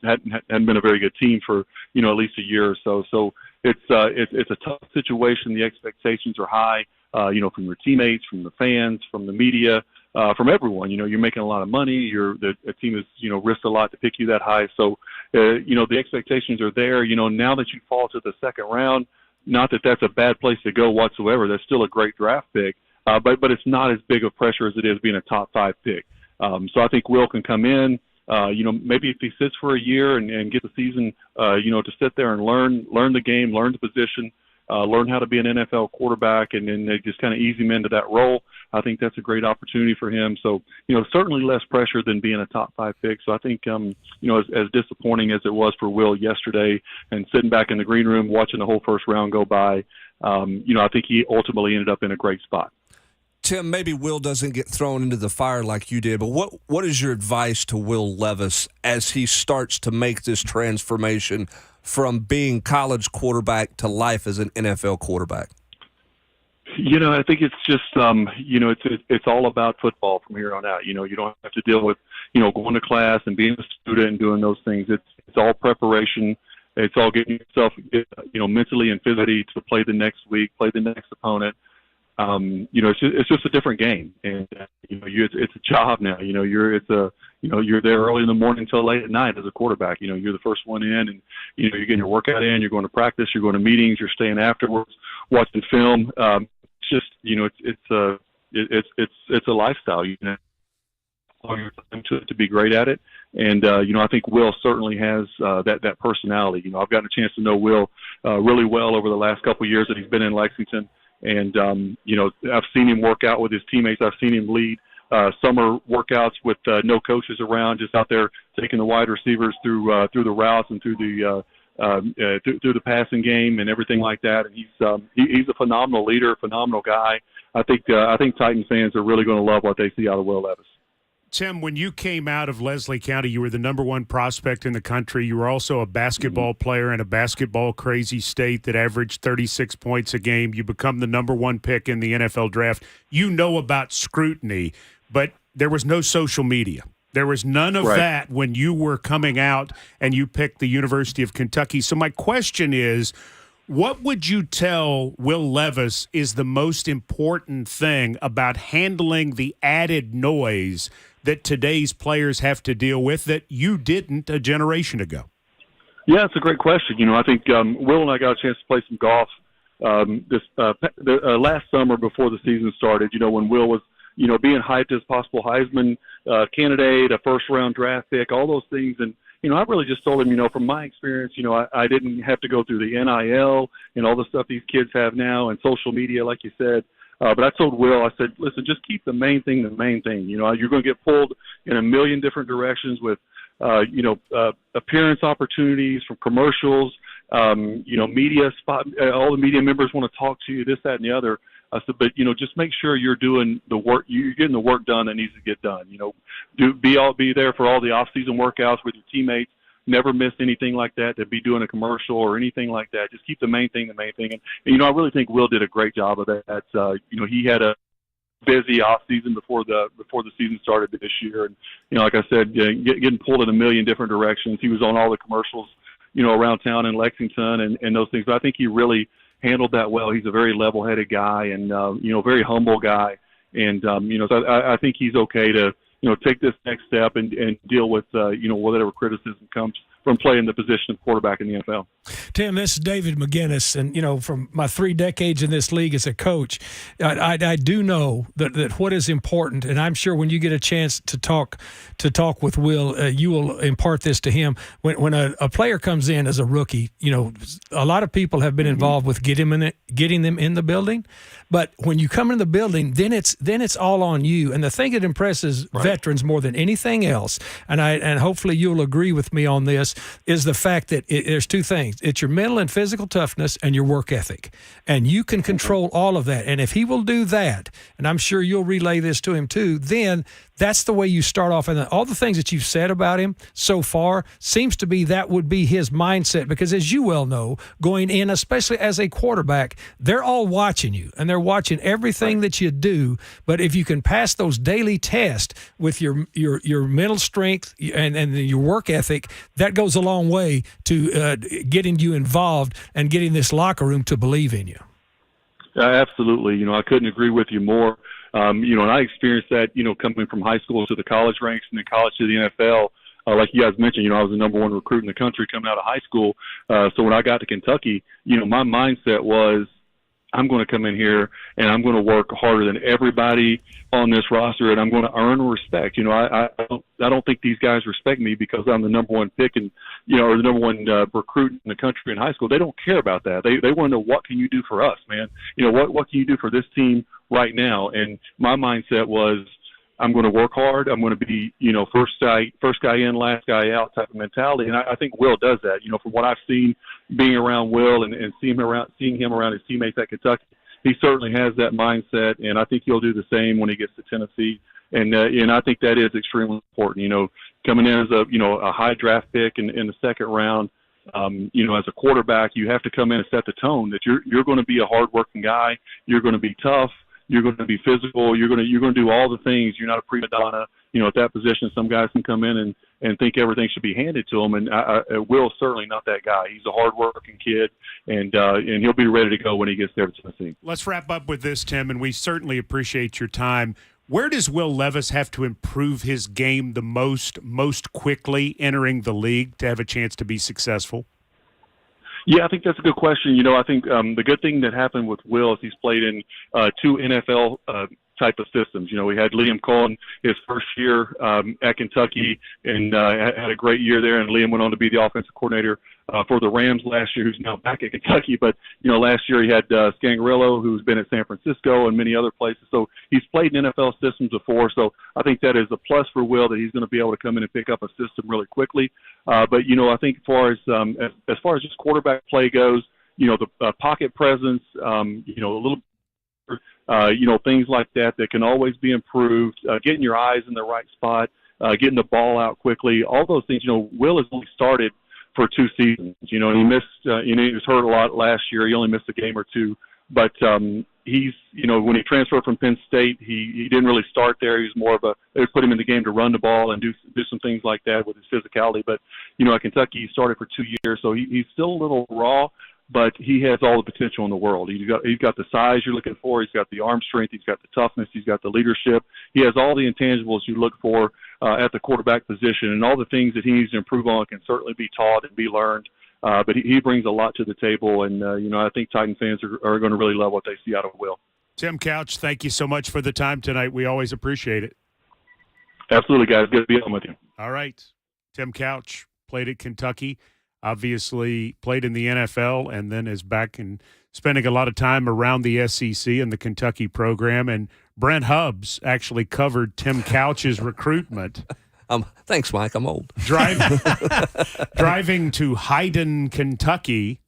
hadn't been a very good team for, at least a year or so. So it's a tough situation. The expectations are high, from your teammates, from the fans, from the media, from everyone. You're making a lot of money. The team has, risked a lot to pick you that high. So, the expectations are there. Now that you fall to the second round, not that that's a bad place to go whatsoever. That's still a great draft pick. But it's not as big of pressure as it is being a top 5 pick. So I think Will can come in, maybe if he sits for a year and get the season, to sit there and learn the game, learn the position, learn how to be an NFL quarterback, and then they just kind of ease him into that role. I think that's a great opportunity for him. So, certainly less pressure than being a top 5 pick. So I think, as disappointing as it was for Will yesterday and sitting back in the green room watching the whole first round go by, I think he ultimately ended up in a great spot. Tim, maybe Will doesn't get thrown into the fire like you did, but what is your advice to Will Levis as he starts to make this transformation from being college quarterback to life as an NFL quarterback? I think it's just, it's all about football from here on out. You don't have to deal with, going to class and being a student and doing those things. It's all preparation. It's all getting yourself, mentally and physically to play the next week, play the next opponent. It's just a different game, and it's a job now. You're there early in the morning until late at night as a quarterback. You're the first one in, and you're getting your workout in. You're going to practice. You're going to meetings. You're staying afterwards, watching film. It's a lifestyle. All your time to be great at it, and I think Will certainly has that personality. I've gotten a chance to know Will really well over the last couple of years that he's been in Lexington. And, I've seen him work out with his teammates. I've seen him lead summer workouts with no coaches around, just out there taking the wide receivers through the routes and through the passing game and everything like that. And he's a phenomenal leader, phenomenal guy. I think Titan fans are really going to love what they see out of Will Levis. Tim, when you came out of Leslie County, you were the number 1 prospect in the country. You were also a basketball player in a basketball-crazy state that averaged 36 points a game. You become the number 1 pick in the NFL draft. You know about scrutiny, but there was no social media. There was none of that when you were coming out and you picked the University of Kentucky. So my question is, what would you tell Will Levis is the most important thing about handling the added noise that today's players have to deal with that you didn't a generation ago? Yeah, it's a great question. I think Will and I got a chance to play some golf last summer before the season started, when Will was, being hyped as possible Heisman candidate, a first-round draft pick, all those things. And, I really just told him, from my experience, I didn't have to go through the NIL and all the stuff these kids have now and social media, like you said. But I told Will, I said, listen, just keep the main thing the main thing. You're going to get pulled in a million different directions with, appearance opportunities from commercials, media spot. All the media members want to talk to you, this, that, and the other. I said, but, just make sure you're doing the work, you're getting the work done that needs to get done. Be there for all the off-season workouts with your teammates. Never miss anything like that, to be doing a commercial or anything like that. Just keep the main thing the main thing. And I really think Will did a great job of that. He had a busy off season before the season started this year. And, like I said, getting pulled in a million different directions. He was on all the commercials, around town in Lexington and those things. But I think he really handled that well. He's a very level-headed guy and, very humble guy. And, so I think he's okay to, take this next step and deal with, whatever criticism comes from playing the position of quarterback in the NFL. Tim, this is David McGinnis, and from my 3 decades in this league as a coach, I do know that what is important, and I'm sure when you get a chance to talk with Will, you will impart this to him. When a player comes in as a rookie, a lot of people have been involved with getting them in the building, but when you come in the building, then it's all on you. And the thing that impresses veterans more than anything else, and hopefully you'll agree with me on this, is the fact that there's 2 things. It's your mental and physical toughness and your work ethic. And you can control all of that. And if he will do that, and I'm sure you'll relay this to him too, then that's the way you start off. And all the things that you've said about him so far seems to be that would be his mindset. Because as you well know, going in, especially as a quarterback, they're all watching you and they're watching everything that you do. But if you can pass those daily tests with your mental strength and your work ethic, that goes a long way to getting you involved and getting this locker room to believe in you. Absolutely. I couldn't agree with you more. And I experienced that, coming from high school to the college ranks and then college to the NFL. Like you guys mentioned, I was the number 1 recruit in the country coming out of high school. So when I got to Kentucky, my mindset was, I'm going to come in here and I'm going to work harder than everybody on this roster, and I'm going to earn respect. I don't think these guys respect me because I'm the number 1 pick and or the number 1 recruit in the country in high school. They don't care about that. They want to know, what can you do for us, man? What can you do for this team right now? And my mindset was, I'm going to work hard. I'm going to be, first guy in, last guy out type of mentality. And I think Will does that. From what I've seen being around Will and seeing him around his teammates at Kentucky, he certainly has that mindset. And I think he'll do the same when he gets to Tennessee. And I think that is extremely important. Coming in as a high draft pick in the 2nd round, as a quarterback, you have to come in and set the tone that you're going to be a hardworking guy. You're going to be tough. You're going to be physical. You're going to do all the things. You're not a prima donna. At that position, some guys can come in and think everything should be handed to them. And Will's certainly not that guy. He's a hardworking kid, and he'll be ready to go when he gets there to Tennessee. Let's wrap up with this, Tim, and we certainly appreciate your time. Where does Will Levis have to improve his game the most quickly entering the league to have a chance to be successful? Yeah, I think that's a good question. I think the good thing that happened with Will is he's played in 2 NFL type of systems. We had Liam Cohen his first year at Kentucky and had a great year there, and Liam went on to be the offensive coordinator for the Rams last year, who's now back at Kentucky. But, last year he had Scangarillo, who's been at San Francisco and many other places. So he's played in NFL systems before. So I think that is a plus for Will, that he's going to be able to come in and pick up a system really quickly. But, I think as far as just quarterback play goes, the pocket presence, a little things like that can always be improved, getting your eyes in the right spot, getting the ball out quickly, all those things. Will has only started for 2 seasons, and he missed, he was hurt a lot last year. He only missed a game or 2, but he's, when he transferred from Penn State, he didn't really start there. He was more of they put him in the game to run the ball and do some things like that with his physicality. But, at Kentucky, he started for 2 years, so he's still a little raw, but he has all the potential in the world. He's got the size you're looking for. He's got the arm strength. He's got the toughness. He's got the leadership. He has all the intangibles you look for at the quarterback position, and all the things that he needs to improve on can certainly be taught and be learned. But he brings a lot to the table, and, I think Titan fans are going to really love what they see out of Will. Tim Couch, thank you so much for the time tonight. We always appreciate it. Absolutely, guys. Good to be on with you. All right. Tim Couch played at Kentucky, obviously played in the NFL, and then is back and spending a lot of time around the SEC and the Kentucky program. And Brent Hubbs actually covered Tim Couch's recruitment. Thanks, Mike. I'm old. Driving to Hendon, Kentucky.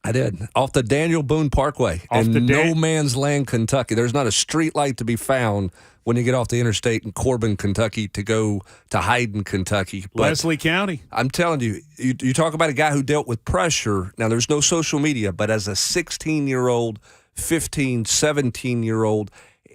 I did. Off the Daniel Boone Parkway in no man's land, Kentucky. There's not a street light to be found when you get off the interstate in Corbin, Kentucky, to go to Hendon, Kentucky. But Leslie County. I'm telling you, you talk about a guy who dealt with pressure. Now, there's no social media, but as a 16-year-old, 15, 17-year-old,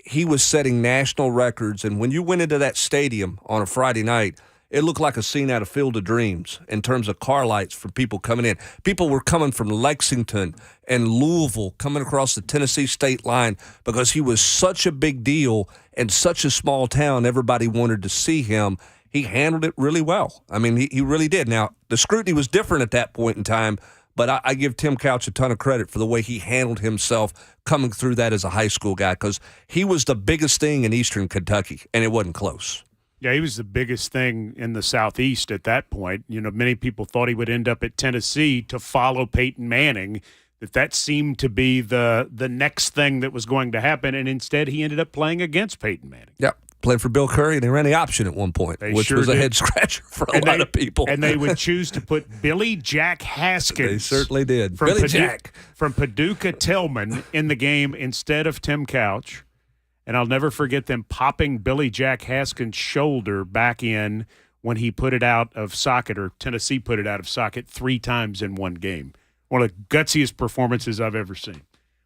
he was setting national records. And when you went into that stadium on a Friday night, it looked like a scene out of Field of Dreams in terms of car lights for people coming in. People were coming from Lexington and Louisville, coming across the Tennessee state line because he was such a big deal in such a small town. Everybody wanted to see him. he handled it really well. I mean, he really did. Now, the scrutiny was different at that point in time, but I give Tim Couch a ton of credit for the way he handled himself coming through that as a high school guy, because he was the biggest thing in Eastern Kentucky, and it wasn't close. Yeah, he was the biggest thing in the Southeast at that point. You know, many people thought he would end up at Tennessee to follow Peyton Manning, that seemed to be the next thing that was going to happen, and instead he ended up playing against Peyton Manning. Yep. Played for Bill Curry, and they ran the option at one point, which was a head scratcher for a lot of people. And they would choose to put Billy Jack Haskins. They certainly did. From Paducah Tillman in the game instead of Tim Couch. And I'll never forget them popping Billy Jack Haskins' shoulder back in when he put it out of socket, or Tennessee put it out of socket 3 times in one game. One of the gutsiest performances I've ever seen.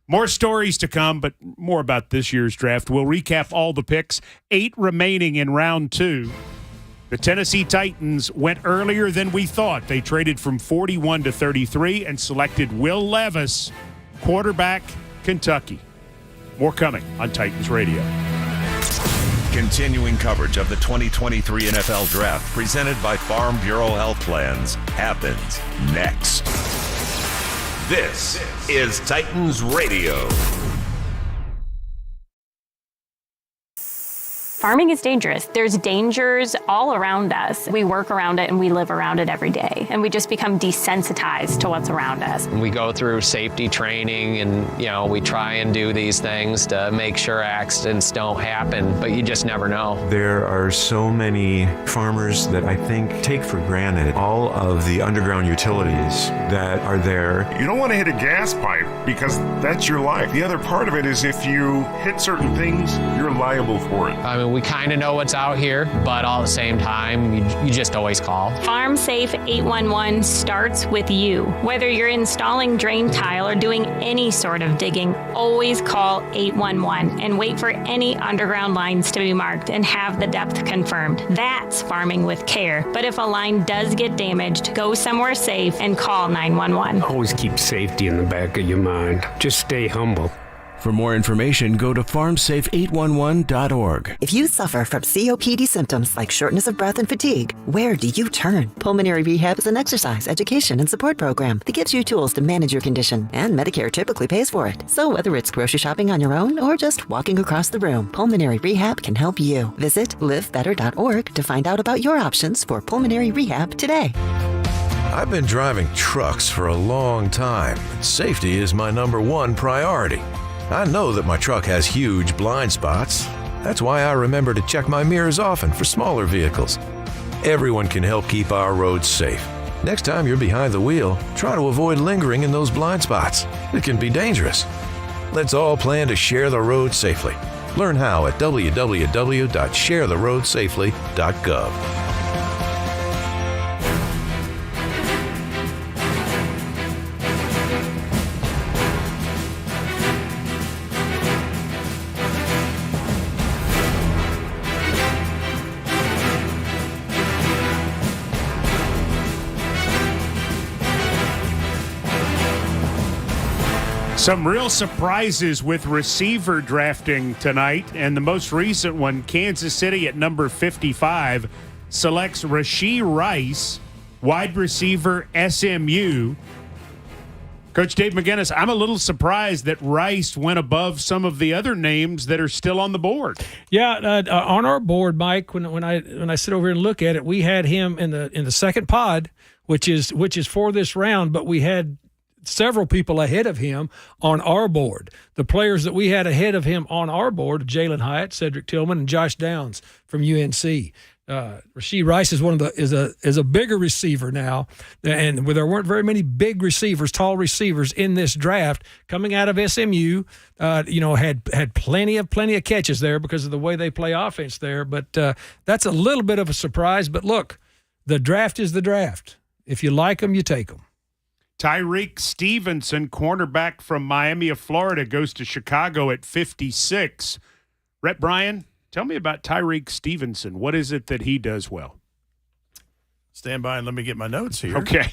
More stories to come, but more about this year's draft. We'll recap all the picks, 8 remaining in round 2. The Tennessee Titans went earlier than we thought. They traded from 41 to 33 and selected Will Levis, quarterback, Kentucky. More coming on Titans Radio. Continuing coverage of the 2023 NFL Draft, presented by Farm Bureau Health Plans, happens next. This is Titans Radio. Farming is dangerous. There's dangers all around us. We work around it and we live around it every day. And we just become desensitized to what's around us. We go through safety training and, we try and do these things to make sure accidents don't happen, but you just never know. There are so many farmers that I think take for granted all of the underground utilities that are there. You don't want to hit a gas pipe because that's your life. The other part of it is if you hit certain things, you're liable for it. I mean, we kind of know what's out here, but all at the same time, you just always call. Farm Safe 811 starts with you. Whether you're installing drain tile or doing any sort of digging, always call 811 and wait for any underground lines to be marked and have the depth confirmed. That's farming with care. But if a line does get damaged, go somewhere safe and call 911. Always keep safety in the back of your mind. Just stay humble. For more information, go to farmsafe811.org. If you suffer from COPD symptoms like shortness of breath and fatigue, where do you turn? Pulmonary Rehab is an exercise, education, and support program that gives you tools to manage your condition, and Medicare typically pays for it. So whether it's grocery shopping on your own or just walking across the room, Pulmonary Rehab can help you. Visit livebetter.org to find out about your options for pulmonary rehab today. I've been driving trucks for a long time, and safety is my #1 priority. I know that my truck has huge blind spots. That's why I remember to check my mirrors often for smaller vehicles. Everyone can help keep our roads safe. Next time you're behind the wheel, try to avoid lingering in those blind spots. It can be dangerous. Let's all plan to share the road safely. Learn how at www.sharetheroadsafely.gov. Some real surprises with receiver drafting tonight, and the most recent one, Kansas City at number 55, selects Rashee Rice, wide receiver, SMU. Coach Dave McGinnis, I'm a little surprised that Rice went above some of the other names that are still on the board. Yeah, on our board, Mike, when I sit over here and look at it, we had him in the second pod, which is for this round, but we had several people ahead of him on our board. The players that we had ahead of him on our board, Jalen Hyatt, Cedric Tillman, and Josh Downs from UNC. Rashee Rice is a bigger receiver now, and there weren't very many big receivers, tall receivers in this draft coming out of SMU. Had plenty of catches there because of the way they play offense there. But that's a little bit of a surprise. But look, the draft is the draft. If you like them, you take them. Tyreek Stevenson, cornerback from Miami of Florida, goes to Chicago at 56. Rhett Bryan, tell me about Tyreek Stevenson. What is it that he does well? Stand by and let me get my notes here. Okay.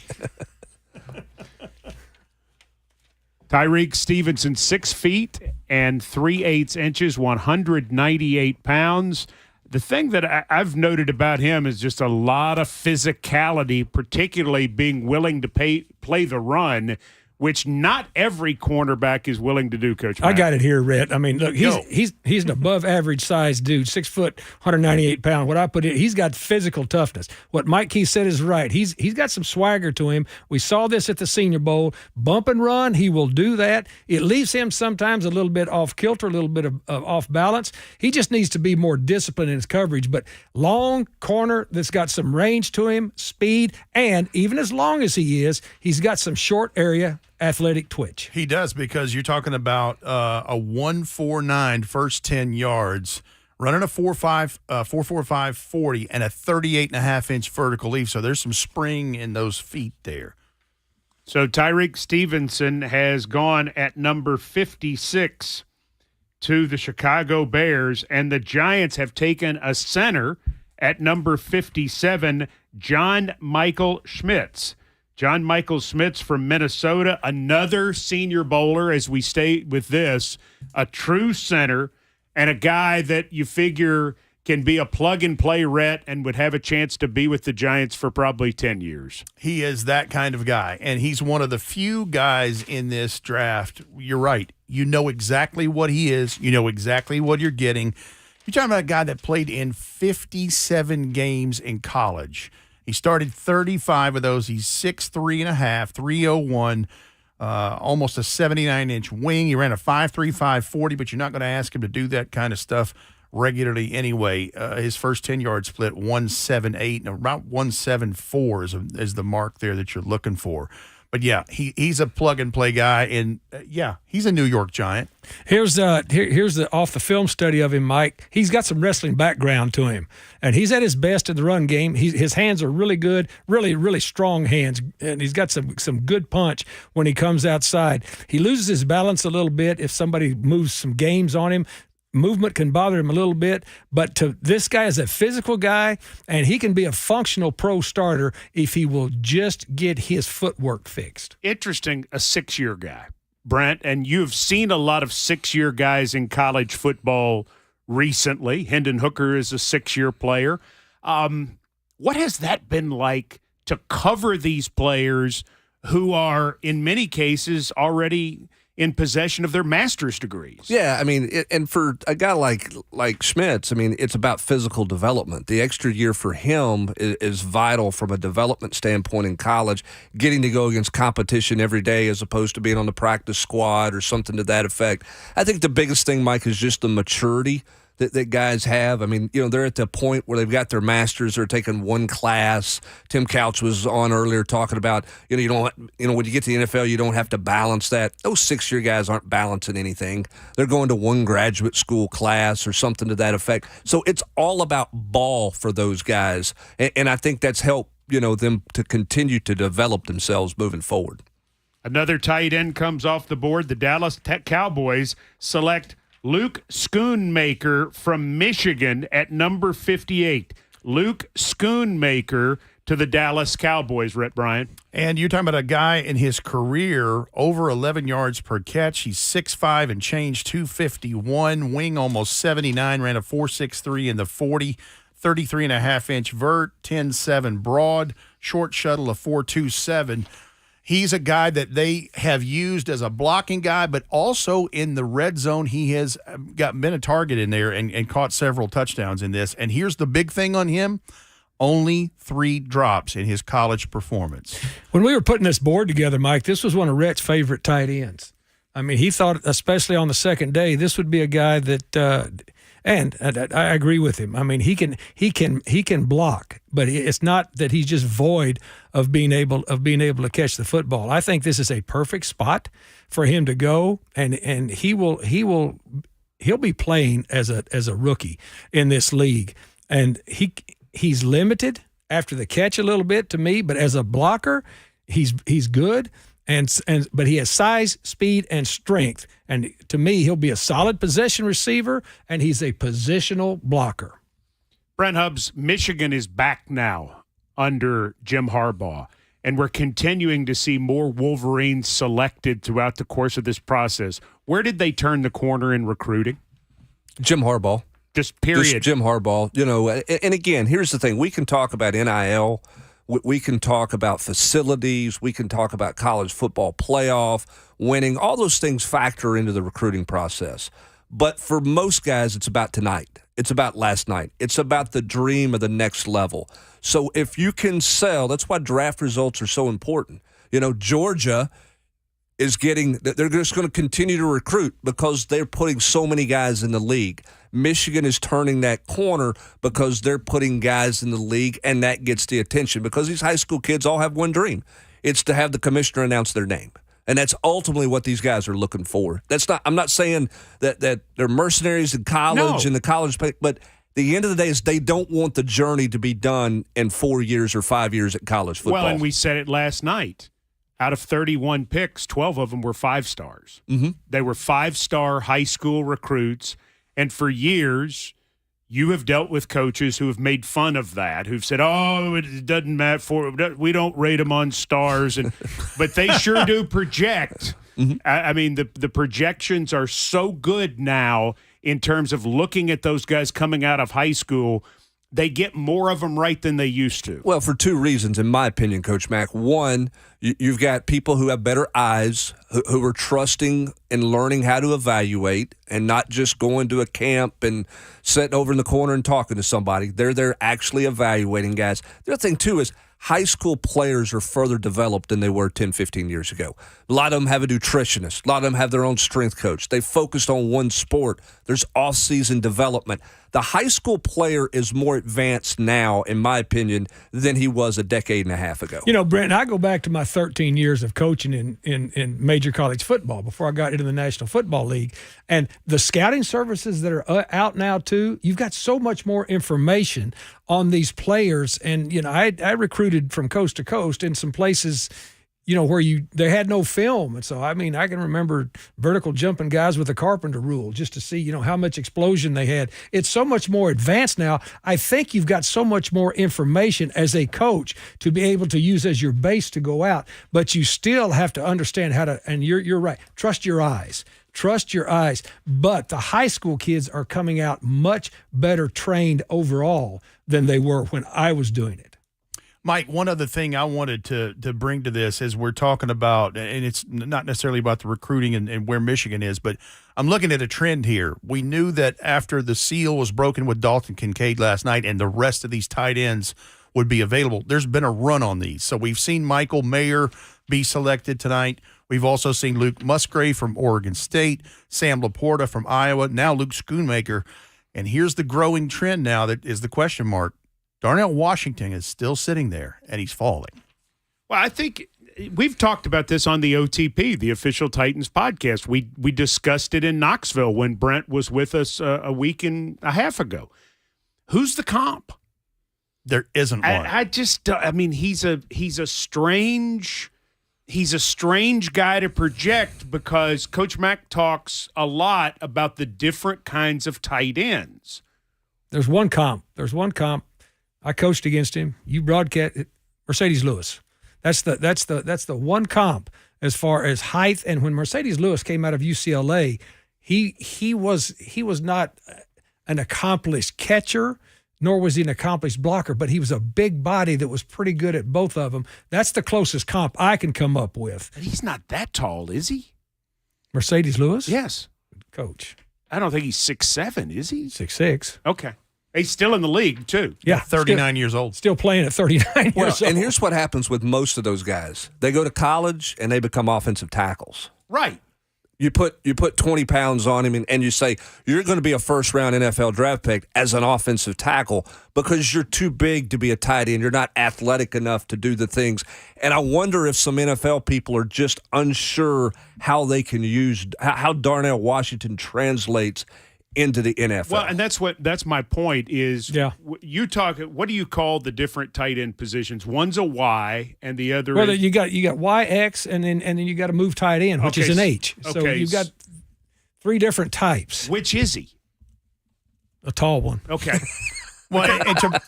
Tyreek Stevenson, 6 feet and 3/8 inches, 198 pounds. The thing that I've noted about him is just a lot of physicality, particularly being willing to play the run, which not every cornerback is willing to do, Coach Mack. I got it here, Rhett. I mean, look, he's an above-average size dude, 6 foot, 198 pounds. What I put in, he's got physical toughness. What Mike Keith said is right. He's got some swagger to him. We saw this at the Senior Bowl. Bump and run, he will do that. It leaves him sometimes a little bit off kilter, a little bit of off balance. He just needs to be more disciplined in his coverage. But long corner that's got some range to him, speed, and even as long as he is, he's got some short area athletic twitch. He does, because you're talking about a 1.49 first 10 yards, running a 4.45 40 and a 38.5-inch vertical leap. So there's some spring in those feet there. So Tyreek Stevenson has gone at number 56 to the Chicago Bears, and the Giants have taken a center at number 57, John Michael Schmitz. John Michael Schmitz from Minnesota, another Senior Bowler, as we stay with this, a true center, and a guy that you figure can be a plug-and-play Rhett and would have a chance to be with the Giants for probably 10 years. He is that kind of guy, and he's one of the few guys in this draft. You're right. You know exactly what he is. You know exactly what you're getting. You're talking about a guy that played in 57 games in college. He started 35 of those. He's 6'3.5", 301, almost a 79-inch wing. He ran a 5.35 40, but you're not going to ask him to do that kind of stuff regularly anyway. His first 10-yard split, 1.78, and about 1.74 is the mark there that you're looking for. But, yeah, he's a plug-and-play guy, and, he's a New York Giant. Here's the off-the-film study of him, Mike. He's got some wrestling background to him, and he's at his best in the run game. His hands are really good, really, really strong hands, and he's got some good punch when he comes outside. He loses his balance a little bit if somebody moves some games on him. Movement can bother him a little bit, but this guy is a physical guy, and he can be a functional pro starter if he will just get his footwork fixed. Interesting, a 6-year guy, Brent, and you've seen a lot of 6-year guys in college football recently. Hendon Hooker is a 6-year player. What has that been like to cover these players who are, in many cases, already in possession of their master's degrees? Yeah, I mean, and for a guy like Schmitz, I mean, it's about physical development. The extra year for him is vital from a development standpoint in college, getting to go against competition every day as opposed to being on the practice squad or something to that effect. I think the biggest thing, Mike, is just the maturity that guys have. I mean, they're at the point where they've got their masters. They're taking one class. Tim Couch was on earlier talking about, when you get to the NFL, you don't have to balance that. Those 6-year guys aren't balancing anything. They're going to one graduate school class or something to that effect. So it's all about ball for those guys. And I think that's helped, them to continue to develop themselves moving forward. Another tight end comes off the board. The Dallas Cowboys select Luke Schoonmaker from Michigan at number 58. Luke Schoonmaker to the Dallas Cowboys, Rhett Bryant. And you're talking about a guy in his career over 11 yards per catch. He's 6'5" and change, 251, wing almost 79, ran a 4.63 in the 40, 33.5-inch vert, 10.7 broad, short shuttle of 4.27. He's a guy that they have used as a blocking guy, but also in the red zone, he has been a target in there and caught several touchdowns in this. And here's the big thing on him. Only 3 drops in his college performance. When we were putting this board together, Mike, this was one of Rhett's favorite tight ends. I mean, he thought, especially on the second day, this would be a guy that and I agree with him. I mean, he can block, but it's not that he's just void of being able to catch the football. I think this is a perfect spot for him to go, and he'll be playing as a rookie in this league, and he's limited after the catch a little bit to me, but as a blocker, he's good. But he has size, speed, and strength. And to me, he'll be a solid possession receiver, and he's a positional blocker. Brent Hubbs, Michigan is back now under Jim Harbaugh, and we're continuing to see more Wolverines selected throughout the course of this process. Where did they turn the corner in recruiting? Jim Harbaugh. Just period. Just Jim Harbaugh, and again, here's the thing. We can talk about NIL. We can talk about facilities. We can talk about college football playoff, winning. All those things factor into the recruiting process. But for most guys, it's about tonight. It's about last night. It's about the dream of the next level. So if you can sell, that's why draft results are so important. Georgia they're just going to continue to recruit because they're putting so many guys in the league. Michigan is turning that corner because they're putting guys in the league, and that gets the attention because these high school kids all have one dream. It's to have the commissioner announce their name. And that's ultimately what these guys are looking for. I'm not saying that they're mercenaries in college and the college, but the end of the day is they don't want the journey to be done in 4 years or 5 years at college football. Well, and we said it last night. Out of 31 picks, 12 of them were 5-stars. Mm-hmm. They were 5-star high school recruits. And for years, you have dealt with coaches who have made fun of that, who've said, it doesn't matter. We don't rate them on stars. But they sure do project. Mm-hmm. I mean, the projections are so good now in terms of looking at those guys coming out of high school. They get more of them right than they used to. Well, for two reasons, in my opinion, Coach Mack. One, you've got people who have better eyes, who are trusting and learning how to evaluate and not just going to a camp and sitting over in the corner and talking to somebody. They're there actually evaluating guys. The other thing, too, is high school players are further developed than they were 10, 15 years ago. A lot of them have a nutritionist. A lot of them have their own strength coach. They focused on one sport. There's off-season development. The high school player is more advanced now, in my opinion, than he was a decade and a half ago. Brent, I go back to my 13 years of coaching in major college football before I got into the National Football League. And the scouting services that are out now, too, you've got so much more information on these players. And, I recruited from coast to coast in some places – where they had no film. And so, I can remember vertical jumping guys with the carpenter rule just to see, how much explosion they had. It's so much more advanced now. I think you've got so much more information as a coach to be able to use as your base to go out, but you still have to understand how to, and you're right, trust your eyes. Trust your eyes. But the high school kids are coming out much better trained overall than they were when I was doing it. Mike, one other thing I wanted to bring to this is we're talking about, and it's not necessarily about the recruiting and where Michigan is, but I'm looking at a trend here. We knew that after the seal was broken with Dalton Kincaid last night and the rest of these tight ends would be available, there's been a run on these. So we've seen Michael Mayer be selected tonight. We've also seen Luke Musgrave from Oregon State, Sam Laporta from Iowa, now Luke Schoonmaker. And here's the growing trend now that is the question mark. Darnell Washington is still sitting there, and he's falling. Well, I think we've talked about this on the OTP, the official Titans podcast. We discussed it in Knoxville when Brent was with us a week and a half ago. Who's the comp? There isn't one. He's a strange guy to project because Coach Mack talks a lot about the different kinds of tight ends. There's one comp. I coached against him. You broadcast Mercedes Lewis. That's the one comp as far as height. And when Mercedes Lewis came out of UCLA, he was not an accomplished catcher, nor was he an accomplished blocker, but he was a big body that was pretty good at both of them. That's the closest comp I can come up with. But he's not that tall, is he? Mercedes Lewis? Yes. Coach. I don't think he's 6'7", is he? 6'6". Okay. He's still in the league, too. Yeah. 39 years old. Still playing at 39 years old. And here's what happens with most of those guys. They go to college, and they become offensive tackles. Right. You put 20 pounds on him, and you say, you're going to be a first-round NFL draft pick as an offensive tackle because you're too big to be a tight end. You're not athletic enough to do the things. And I wonder if some NFL people are just unsure how they can use – how Darnell Washington translates into the NFL. Well, and that's my point is you talk, what do you call the different tight end positions? One's a Y and the other is you got YX and then you got to move tight end, which is an H. So you've got three different types. Which is he? A tall one. Okay. Well,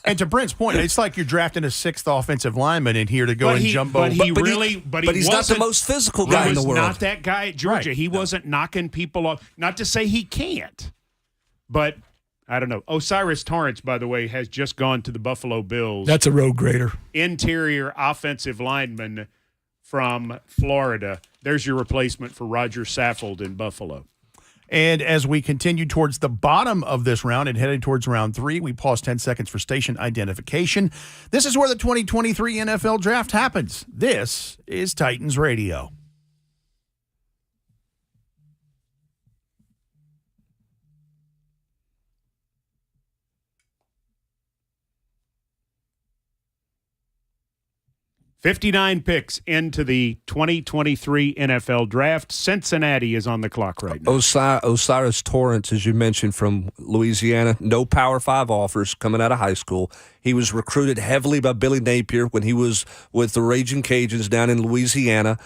and to Brent's point, it's like you're drafting a sixth offensive lineman in here to go and jumbo. But he's not the most physical guy in the world. Not that guy at Georgia. Right. He wasn't knocking people off. Not to say he can't. But I don't know. Osiris Torrance, by the way, has just gone to the Buffalo Bills. That's a road grader. Interior offensive lineman from Florida. There's your replacement for Roger Saffold in Buffalo. And as we continue towards the bottom of this round and headed towards round 3, we pause 10 seconds for station identification. This is where the 2023 NFL Draft happens. This is Titans Radio. $59 picks into the 2023 NFL Draft. Cincinnati is on the clock right now. Osiris Torrance, as you mentioned, from Louisiana. No Power 5 offers coming out of high school. He was recruited heavily by Billy Napier when he was with the Raging Cajuns down in Louisiana.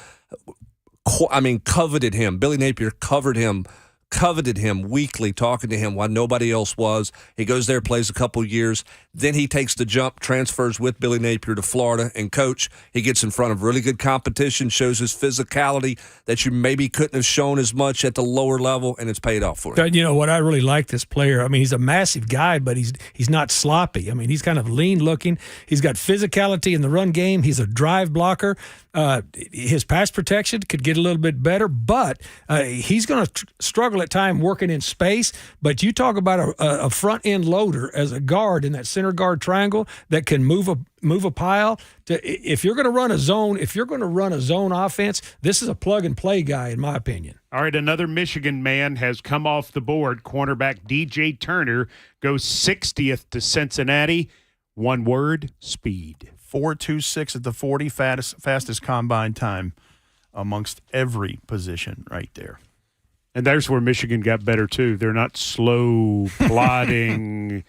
Coveted him. Billy Napier coveted him weekly, talking to him while nobody else was. He goes there, plays a couple years. Then he takes the jump, transfers with Billy Napier to Florida. And, Coach, he gets in front of really good competition, shows his physicality that you maybe couldn't have shown as much at the lower level, and it's paid off for him. You know what? I really like this player. I mean, he's a massive guy, but he's not sloppy. I mean, he's kind of lean-looking. He's got physicality in the run game. He's a drive blocker. His pass protection could get a little bit better, but he's going to struggle at time working in space. But you talk about a front end loader as a guard in that center guard triangle that can move a pile. If you're going to run a zone offense, this is a plug and play guy, in my opinion. All right, another Michigan man has come off the board. Cornerback DJ Turner goes 60th to Cincinnati. One word: speed. 4.26 at the 40, fastest combine time amongst every position right there. And there's where Michigan got better, too. They're not slow, plodding,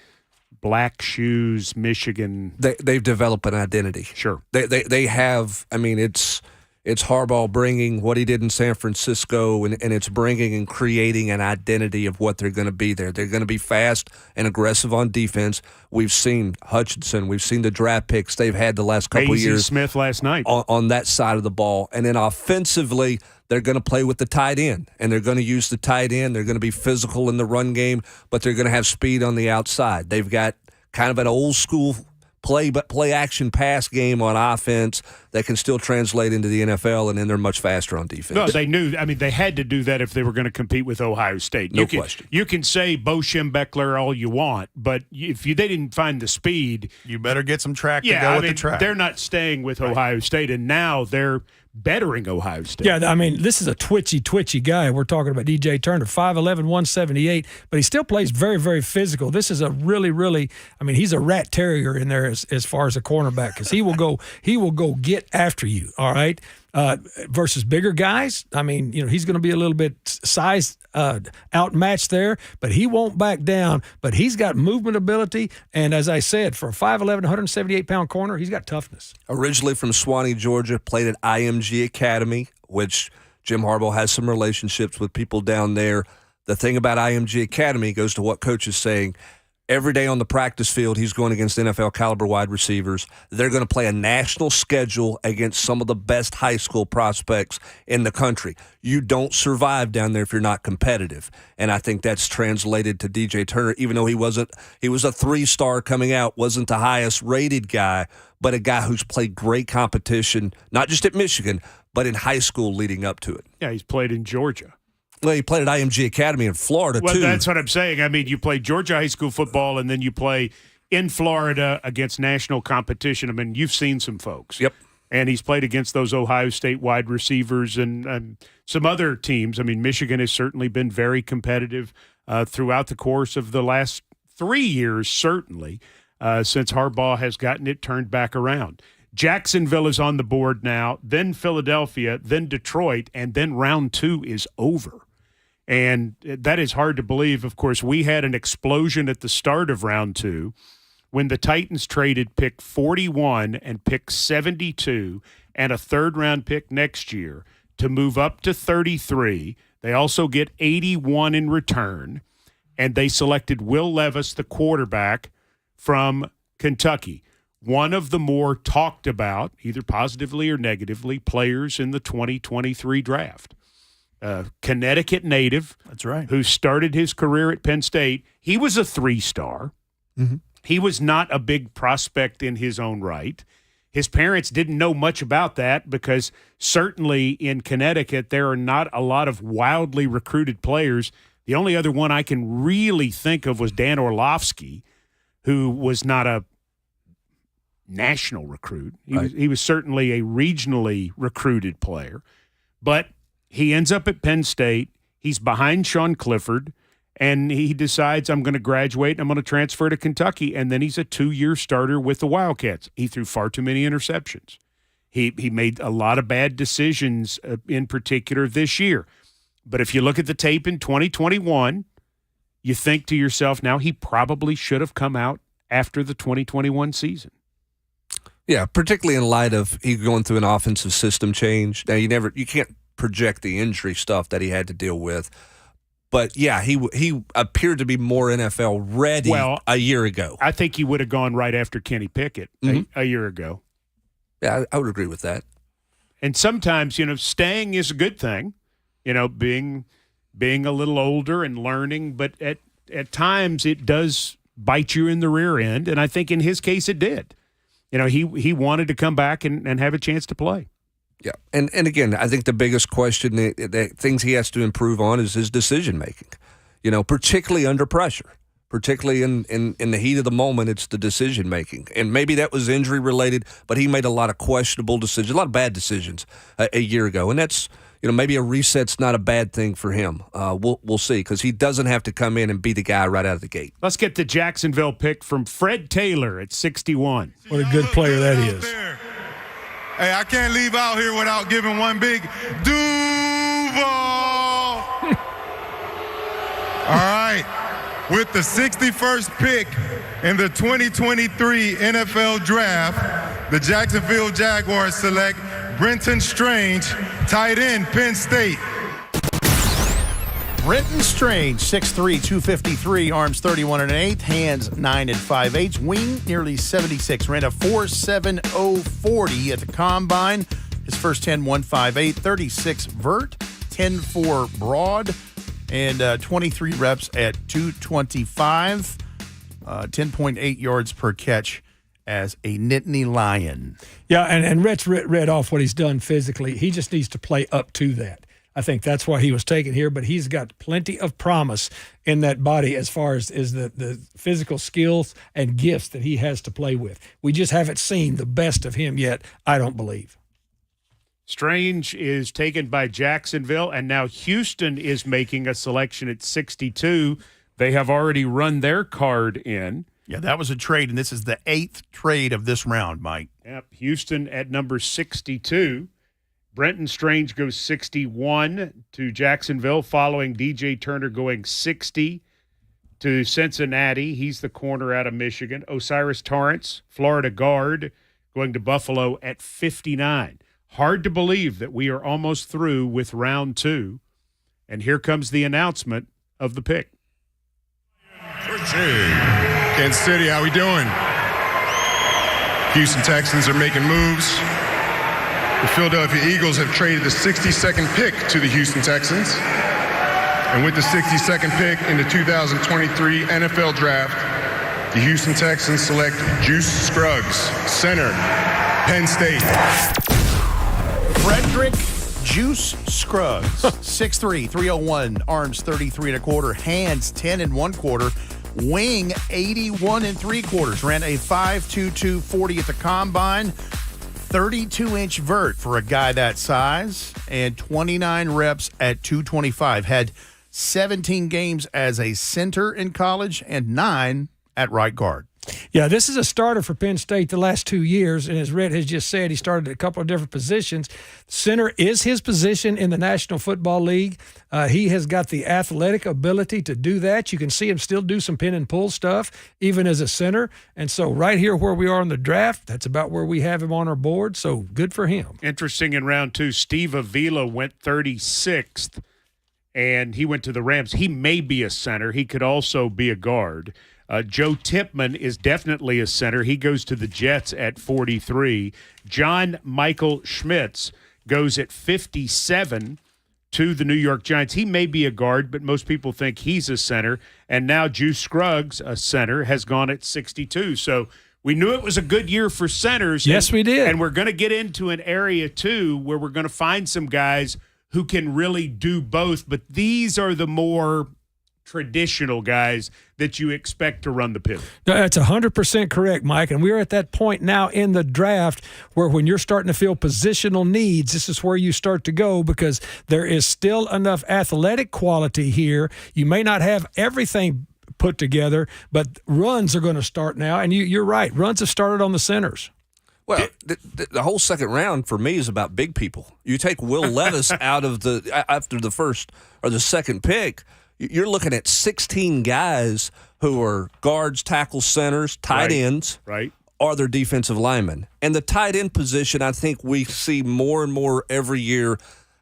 black shoes Michigan. They've developed an identity. Sure. They have, I mean, it's Harbaugh bringing what he did in San Francisco, and it's bringing and creating an identity of what they're going to be there. They're going to be fast and aggressive on defense. We've seen Hutchinson. We've seen the draft picks they've had the last couple of years. Smith last night. On that side of the ball. And then offensively, they're going to play with the tight end, and they're going to use the tight end. They're going to be physical in the run game, but they're going to have speed on the outside. They've got kind of an old school play action pass game on offense that can still translate into the NFL, and then they're much faster on defense. No, they knew. I mean, they had to do that if they were going to compete with Ohio State. No question. You can say Bo Schembechler all you want, but if they didn't find the speed, you better get some track to go with the track. They're not staying with Ohio State, and now they're bettering Ohio State. Yeah, I mean, this is a twitchy guy. We're talking about DJ Turner, 5'11", 178, but he still plays very, very physical. This is a really, I mean, he's a rat terrier in there as far as a cornerback, because he will go get after you, all right? Versus bigger guys, I mean, he's going to be a little bit size outmatched there, but he won't back down. But he's got movement ability, and as I said, for a 5'11", 178-pound corner, he's got toughness. Originally from Swanee, Georgia, played at IMG Academy, which Jim Harbaugh has some relationships with people down there. The thing about IMG Academy goes to what Coach is saying. Every day on the practice field, he's going against NFL caliber wide receivers. They're going to play a national schedule against some of the best high school prospects in the country. You don't survive down there if you're not competitive. And I think that's translated to DJ Turner, even though he was a 3-star coming out, wasn't the highest rated guy, but a guy who's played great competition, not just at Michigan, but in high school leading up to it. Yeah, he's played in Georgia. Well, he played at IMG Academy in Florida, too. Well, that's what I'm saying. I mean, you play Georgia high school football, and then you play in Florida against national competition. I mean, you've seen some folks. Yep. And he's played against those Ohio State wide receivers and some other teams. I mean, Michigan has certainly been very competitive throughout the course of the last 3 years, certainly, since Harbaugh has gotten it turned back around. Jacksonville is on the board now, then Philadelphia, then Detroit, and then round 2 is over. And that is hard to believe. Of course, we had an explosion at the start of round 2 when the Titans traded pick 41 and pick 72 and a third-round pick next year to move up to 33. They also get 81 in return, and they selected Will Levis, the quarterback from Kentucky, one of the more talked about, either positively or negatively, players in the 2023 draft. Connecticut native. That's right. Who started his career at Penn State. He was a 3-star. Mm-hmm. He was not a big prospect in his own right. His parents didn't know much about that because certainly in Connecticut there are not a lot of wildly recruited players. The only other one I can really think of was Dan Orlovsky, who was not a national recruit. He was certainly a regionally recruited player. But he ends up at Penn State. He's behind Sean Clifford, and he decides, I'm going to graduate and I'm going to transfer to Kentucky. And then he's a 2-year starter with the Wildcats. He threw far too many interceptions. He made a lot of bad decisions, in particular this year. But if you look at the tape in 2021, you think to yourself, now he probably should have come out after the 2021 season. Yeah, particularly in light of he going through an offensive system change. Now, you can't project the injury stuff that he had to deal with. But, yeah, he appeared to be more NFL ready a year ago. I think he would have gone right after Kenny Pickett a year ago. Yeah, I would agree with that. And sometimes, staying is a good thing, being a little older and learning. But at times it does bite you in the rear end. And I think in his case it did. He wanted to come back and have a chance to play. Yeah, and again, I think the biggest question, the things he has to improve on is his decision-making, particularly under pressure, particularly in the heat of the moment, it's the decision-making. And maybe that was injury-related, but he made a lot of questionable decisions, a lot of bad decisions a year ago. And that's, maybe a reset's not a bad thing for him. We'll see, because he doesn't have to come in and be the guy right out of the gate. Let's get the Jacksonville pick from Fred Taylor at 61. What a good player that is. Hey, I can't leave out here without giving one big Duval. All right. With the 61st pick in the 2023 NFL Draft, the Jacksonville Jaguars select Brenton Strange, tight end, Penn State. Brenton Strange, 6'3", 253, arms 31 1/8, hands 9 5/8, wing nearly 76, ran a 4.70 at the combine. His first 10 1.58, 36 vert, 10.4 broad, and 23 reps at 225, 10.8 yards per catch as a Nittany Lion. Yeah, and Rhett's read off what he's done physically. He just needs to play up to that. I think that's why he was taken here, but he's got plenty of promise in that body as far as the physical skills and gifts that he has to play with. We just haven't seen the best of him yet, I don't believe. Strange is taken by Jacksonville, and now Houston is making a selection at 62. They have already run their card in. Yeah, that was a trade, and this is the 8th trade of this round, Mike. Yep, Houston at number 62. Brenton Strange goes 61 to Jacksonville, following DJ Turner going 60 to Cincinnati. He's the corner out of Michigan. Osiris Torrance, Florida guard, going to Buffalo at 59. Hard to believe that we are almost through with round 2. And here comes the announcement of the pick. Kansas City, how we doing? Houston Texans are making moves. The Philadelphia Eagles have traded the 62nd pick to the Houston Texans. And with the 62nd pick in the 2023 NFL Draft, the Houston Texans select Juice Scruggs, center, Penn State. Frederick Juice Scruggs, 6'3", 301, arms 33 1/4, hands 10 1/4, wing 81 3/4, ran a 5.22 40 at the combine. 32-inch vert for a guy that size, and 29 reps at 225. Had 17 games as a center in college and 9 at right guard. Yeah, this is a starter for Penn State the last 2 years, and as Red has just said, he started at a couple of different positions. Center is his position in the National Football League. He has got the athletic ability to do that. You can see him still do some pin and pull stuff, even as a center. And so right here where we are in the draft, that's about where we have him on our board, so good for him. Interesting, in round 2, Steve Avila went 36th, and he went to the Rams. He may be a center. He could also be a guard. Joe Tipman is definitely a center. He goes to the Jets at 43. John Michael Schmitz goes at 57 to the New York Giants. He may be a guard, but most people think he's a center. And now Juice Scruggs, a center, has gone at 62. So we knew it was a good year for centers. Yes, we did. And we're going to get into an area, too, where we're going to find some guys who can really do both. But these are the more traditional guys that you expect to run the pit. That's 100% correct, Mike. And we're at that point now in the draft where when you're starting to feel positional needs, this is where you start to go because there is still enough athletic quality here. You may not have everything put together, but runs are going to start now. And you're right. Runs have started on the centers. Well, the whole second round for me is about big people. You take Will Levis out of after the first or the second pick, you're looking at 16 guys who are guards, tackles, centers, tight ends, or their defensive linemen. And the tight end position, I think we see more and more every year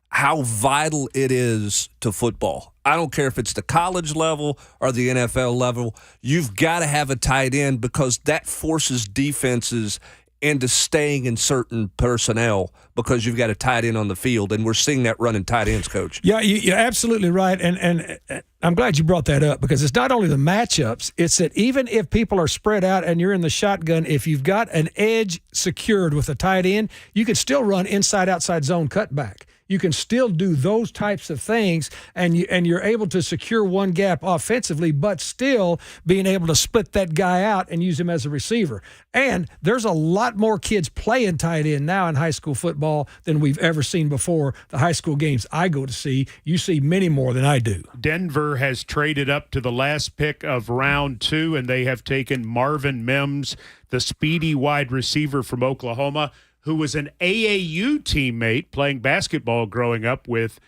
how vital it is to football. I don't care if it's the college level or the NFL level. You've got to have a tight end because that forces defenses into staying in certain personnel because you've got a tight end on the field, and we're seeing that running tight ends, Coach. Yeah, you're absolutely right, and I'm glad you brought that up because it's not only the matchups, it's that even if people are spread out and you're in the shotgun, if you've got an edge secured with a tight end, you can still run inside-outside zone cutback. You can still do those types of things, and you're able to secure one gap offensively, but still being able to split that guy out and use him as a receiver. And there's a lot more kids playing tight end now in high school football than we've ever seen before. The high school games I go to see, you see many more than I do. Denver has traded up to the last pick of round 2, and they have taken Marvin Mims, the speedy wide receiver from Oklahoma, who was an AAU teammate playing basketball growing up with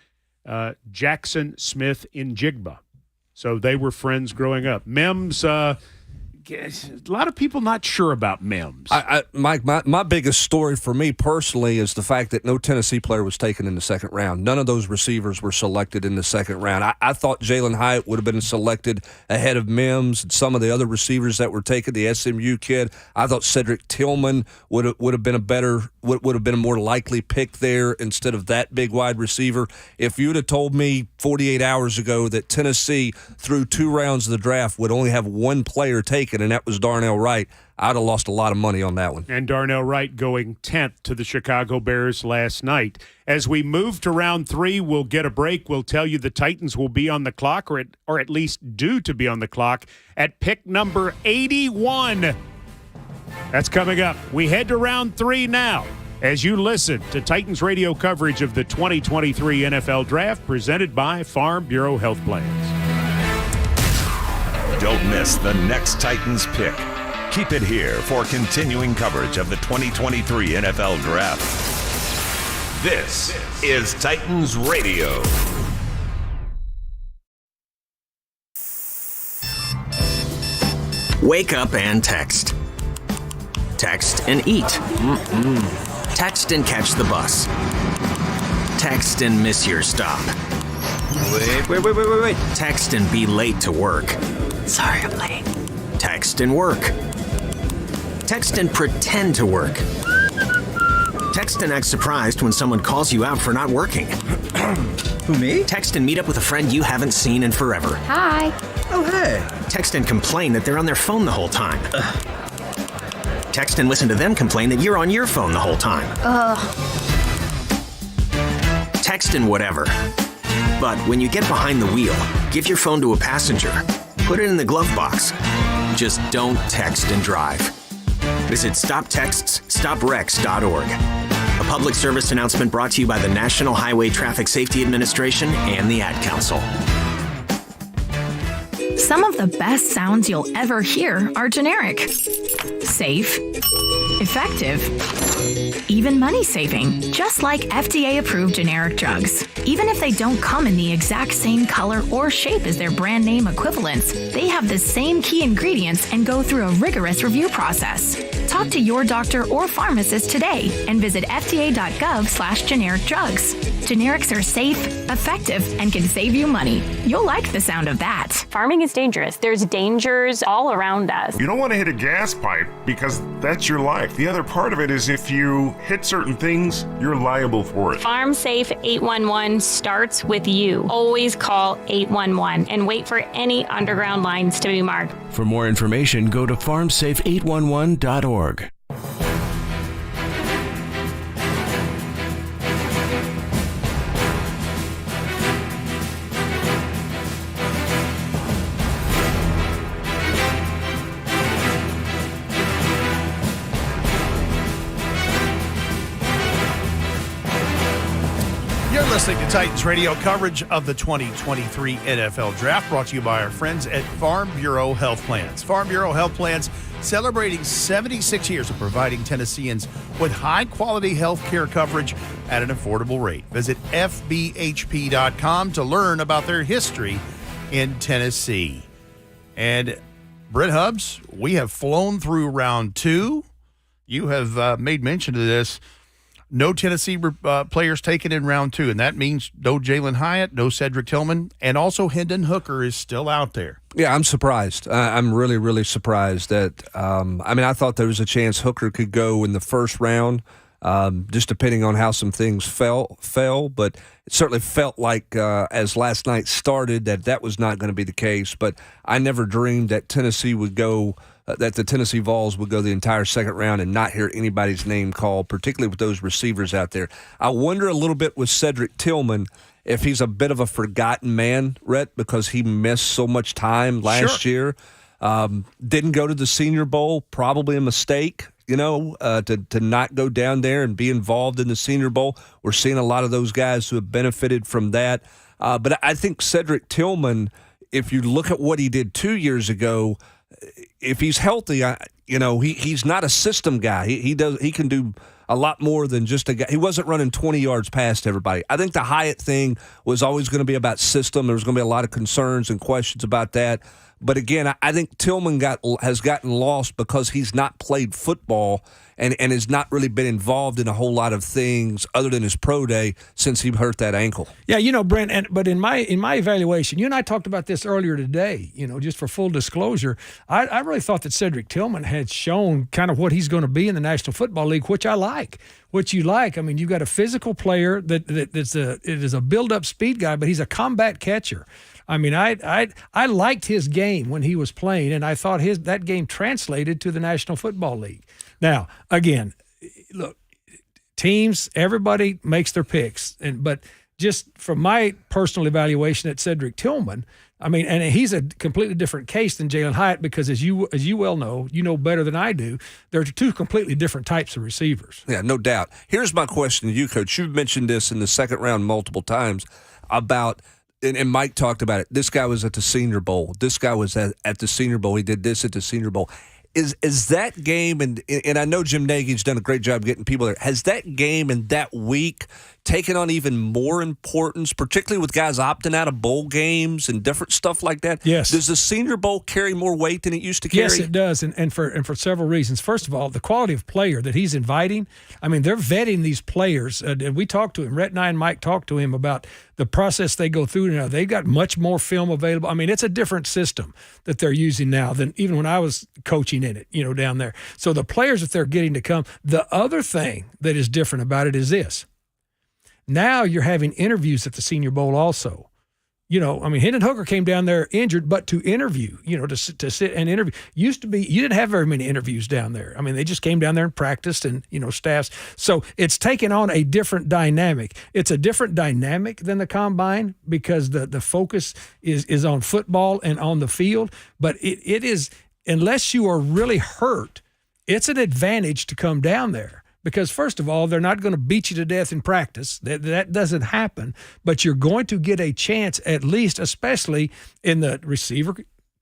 Jackson Smith in Jigba. So they were friends growing up. Mims, a lot of people not sure about Mims. Mike, my biggest story for me personally is the fact that no Tennessee player was taken in the second round. None of those receivers were selected in the second round. I thought Jalen Hyatt would have been selected ahead of Mims and some of the other receivers that were taken. The SMU kid, I thought Cedric Tillman would have been a more likely pick there instead of that big wide receiver. If you'd have told me 48 hours ago that Tennessee through 2 rounds of the draft would only have one player taken, and that was Darnell Wright, I'd have lost a lot of money on that one. And Darnell Wright going 10th to the Chicago Bears last night. As we move to round 3, we'll get a break. We'll tell you the Titans will be on the clock, or at least due to be on the clock, at pick number 81. That's coming up. We head to round 3 now as you listen to Titans radio coverage of the 2023 NFL Draft presented by Farm Bureau Health Plans. Don't miss the next Titans pick. Keep it here for continuing coverage of the 2023 NFL Draft. This is Titans Radio. Wake up and text. Text and eat. Text and catch the bus. Text and miss your stop. Wait. Text and be late to work. Sorry, I'm late. Text and work. Text and pretend to work. Text and act surprised when someone calls you out for not working. Who, me? Text and meet up with a friend you haven't seen in forever. Hi. Oh, hey. Text and complain that they're on their phone the whole time. Text and listen to them complain that you're on your phone the whole time. Text and whatever. But when you get behind the wheel, give your phone to a passenger. Put it in the glove box. Just don't text and drive. Visit StopTextsStopWrecks.org. A public service announcement brought to you by the National Highway Traffic Safety Administration and the Ad Council. Some of the best sounds you'll ever hear are generic, safe, effective, even money-saving, just like FDA-approved generic drugs. Even if they don't come in the exact same color or shape as their brand name equivalents, they have the same key ingredients and go through a rigorous review process. Talk Talk to your doctor or pharmacist today and visit fda.gov/generic drugs. Generics are safe, effective, and can save you money. You'll like the sound of that. Farming is dangerous. There's dangers all around us. You don't want to hit a gas pipe because that's your life. The other part of it is if you hit certain things, you're liable for it. Farm Safe 811 starts with you. Always call 811 and wait for any underground lines to be marked. For more information, go to farmsafe811.org. You're listening to Titans Radio, coverage of the 2023 NFL Draft, brought to you by our friends at Farm Bureau Health Plans. Farm Bureau Health Plans celebrating 76 years of providing Tennesseans with high-quality health care coverage at an affordable rate. Visit FBHP.com to learn about their history in Tennessee. And Brent Hubbs, we have flown through round 2. You have made mention of this. No Tennessee players taken in round 2, and that means no Jalen Hyatt, no Cedric Tillman, and also Hendon Hooker is still out there. Yeah, I'm surprised. I'm really, really surprised that I thought there was a chance Hooker could go in the first round, just depending on how some things fell, but it certainly felt like as last night started that was not going to be the case, but I never dreamed that Tennessee would go that the Tennessee Vols would go the entire second round and not hear anybody's name called, particularly with those receivers out there. I wonder a little bit with Cedric Tillman if he's a bit of a forgotten man, Rhett, because he missed so much time last year. Didn't go to the Senior Bowl, probably a mistake, to not go down there and be involved in the Senior Bowl. We're seeing a lot of those guys who have benefited from that. But I think Cedric Tillman, if you look at what he did 2 years ago, if he's healthy, he's not a system guy. He can do a lot more than just a guy. He wasn't running 20 yards past everybody. I think the Hyatt thing was always going to be about system. There was going to be a lot of concerns and questions about that. But again, I think Tillman has gotten lost because he's not played football and has not really been involved in a whole lot of things other than his pro day since he hurt that ankle. Yeah, Brent, but in my evaluation, you and I talked about this earlier today, just for full disclosure, I really thought that Cedric Tillman had shown kind of what he's going to be in the National Football League, which I like. What you like, you've got a physical player that is a build-up speed guy, but he's a combat catcher. I liked his game when he was playing, and I thought that game translated to the National Football League. Now, again, look, teams, everybody makes their picks, but just from my personal evaluation at Cedric Tillman, and he's a completely different case than Jalen Hyatt because as you well know, better than I do, they're two completely different types of receivers. Yeah, no doubt. Here's my question to you, Coach. You've mentioned this in the second round multiple times about – and Mike talked about it. This guy was at the Senior Bowl. This guy was at the Senior Bowl. He did this at the Senior Bowl. Is that game, and I know Jim Nagy's done a great job getting people there, has that game and that week taken on even more importance, particularly with guys opting out of bowl games and different stuff like that? Yes. Does the Senior Bowl carry more weight than it used to carry? Yes, it does, and for several reasons. First of all, the quality of player that he's inviting. They're vetting these players. We talked to him. Rhett and I and Mike talked to him about the process they go through now. They've got much more film available. It's a different system that they're using now than even when I was coaching in it, down there. So the players that they're getting to come. The other thing that is different about it is this. Now you're having interviews at the Senior Bowl also. Hendon Hooker came down there injured, but to interview, to sit and interview. Used to be, you didn't have very many interviews down there. They just came down there and practiced and, staffs. So it's taken on a different dynamic. It's a different dynamic than the combine because the focus is on football and on the field. But it is, unless you are really hurt, it's an advantage to come down there. Because, first of all, they're not going to beat you to death in practice. That doesn't happen. But you're going to get a chance, at least, especially in the receiver,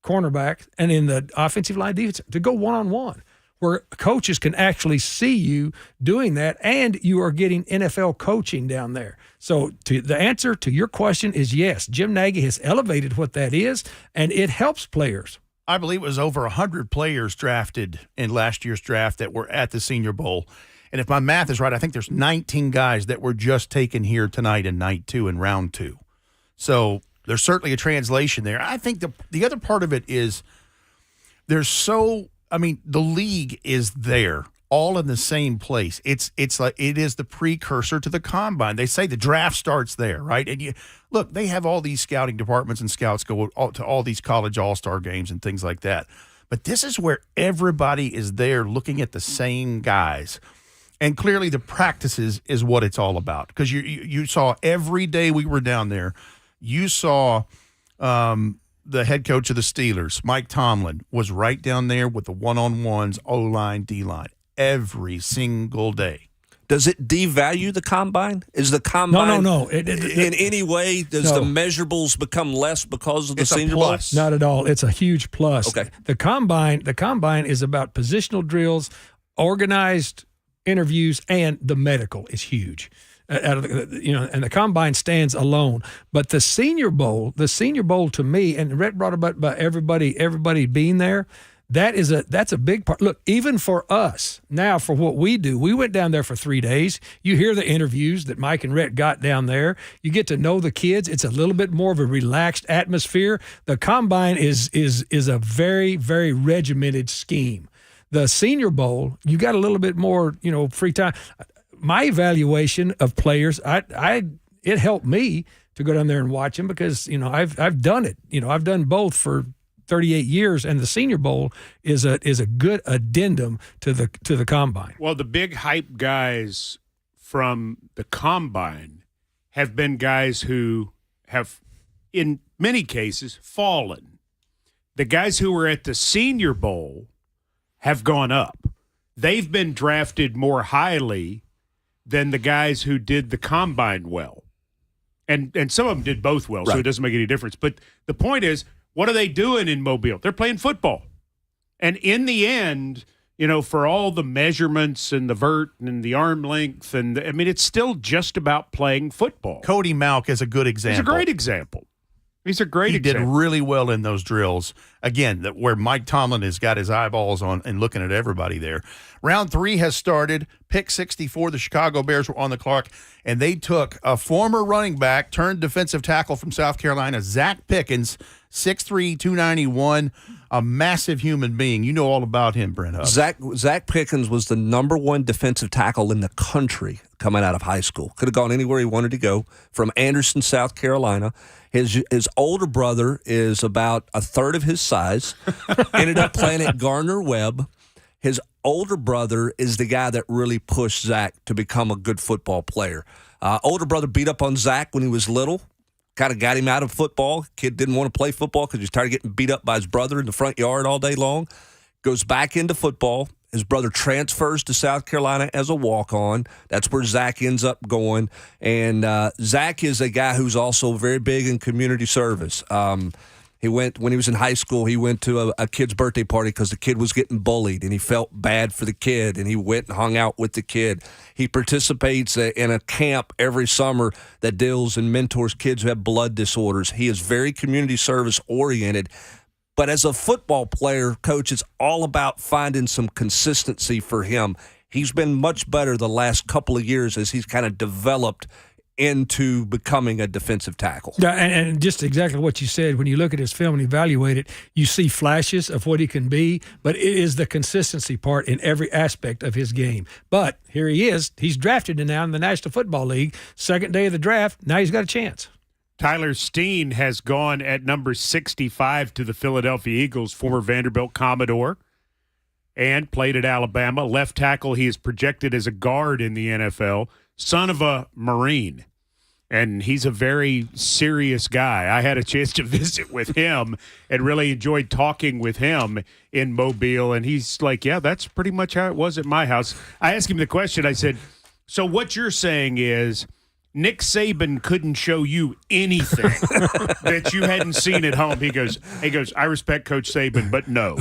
cornerback, and in the offensive line defense, to go one-on-one, where coaches can actually see you doing that, and you are getting NFL coaching down there. So the answer to your question is yes. Jim Nagy has elevated what that is, and it helps players. I believe it was over 100 players drafted in last year's draft that were at the Senior Bowl. And if my math is right, I think there's 19 guys that were just taken here tonight in night 2 and round 2. So there's certainly a translation there. I think the other part of it is the league is there, all in the same place. It's like it is the precursor to the combine. They say the draft starts there, right? And look, they have all these scouting departments, and scouts go to all these college all-star games and things like that. But this is where everybody is there looking at the same guys. And clearly the practices is what it's all about, because you saw every day we were down there, you saw the head coach of the Steelers, Mike Tomlin, was right down there with the one-on-ones, O-line, D-line, every single day. Does it devalue the combine? Is the combine No. In any way, does the measurables become less because of the Senior Bowl? Not at all. It's a huge plus. Okay. The combine is about positional drills, organized interviews, and the medical is huge. And the combine stands alone. But the Senior Bowl to me, and Rhett brought about everybody being there, that's a big part. Look, even for us now, for what we do, we went down there for 3 days. You hear the interviews that Mike and Rhett got down there. You get to know the kids. It's a little bit more of a relaxed atmosphere. The combine is a very, very regimented scheme. The Senior Bowl, you got a little bit more, free time. My evaluation of players, it helped me to go down there and watch them because I've done it. I've done both for 38 years, and the Senior Bowl is a good addendum to the combine. Well, the big hype guys from the combine have been guys who have, in many cases, fallen. The guys who were at the Senior Bowl have gone up. They've been drafted more highly than the guys who did the combine well. And some of them did both well, so it doesn't make any difference. But the point is, what are they doing in Mobile? They're playing football. And in the end, for all the measurements and the vert and the arm length, it's still just about playing football. Cody Mauck is a good example. He's a great example. He's a great example. He did really well in those drills. Again, where Mike Tomlin has got his eyeballs on and looking at everybody there. Round 3 has started. Pick 64, the Chicago Bears were on the clock, and they took a former running back turned defensive tackle from South Carolina, Zach Pickens, 6'3", 291, a massive human being. You know all about him, Brent Huff. Zach Pickens was the number 1 defensive tackle in the country coming out of high school. Could have gone anywhere he wanted to go, from Anderson, South Carolina. His older brother is about a third of his size, ended up playing at Gardner-Webb. His older brother is the guy that really pushed Zach to become a good football player. Older brother beat up on Zach when he was little, kind of got him out of football. Kid didn't want to play football because he was tired of getting beat up by his brother in the front yard all day long. Goes back into football. His brother transfers to South Carolina as a walk-on. That's where Zach ends up going. And Zach is a guy who's also very big in community service. When he was in high school, he went to a kid's birthday party because the kid was getting bullied, and he felt bad for the kid, and he went and hung out with the kid. He participates in a camp every summer that deals and mentors kids who have blood disorders. He is very community service oriented. But as a football player, Coach, it's all about finding some consistency for him. He's been much better the last couple of years as he's kind of developed into becoming a defensive tackle. Yeah, and just exactly what you said, when you look at his film and evaluate it, you see flashes of what he can be, but it is the consistency part in every aspect of his game. But here he is. He's drafted now in the National Football League. Second day of the draft. Now he's got a chance. Tyler Steen has gone at number 65 to the Philadelphia Eagles, former Vanderbilt Commodore, and played at Alabama. Left tackle, he is projected as a guard in the NFL, son of a Marine. And he's a very serious guy. I had a chance to visit with him and really enjoyed talking with him in Mobile. And he's like, yeah, that's pretty much how it was at my house. I asked him the question. I said, so what you're saying is Nick Saban couldn't show you anything that you hadn't seen at home. He goes, I respect Coach Saban, but no.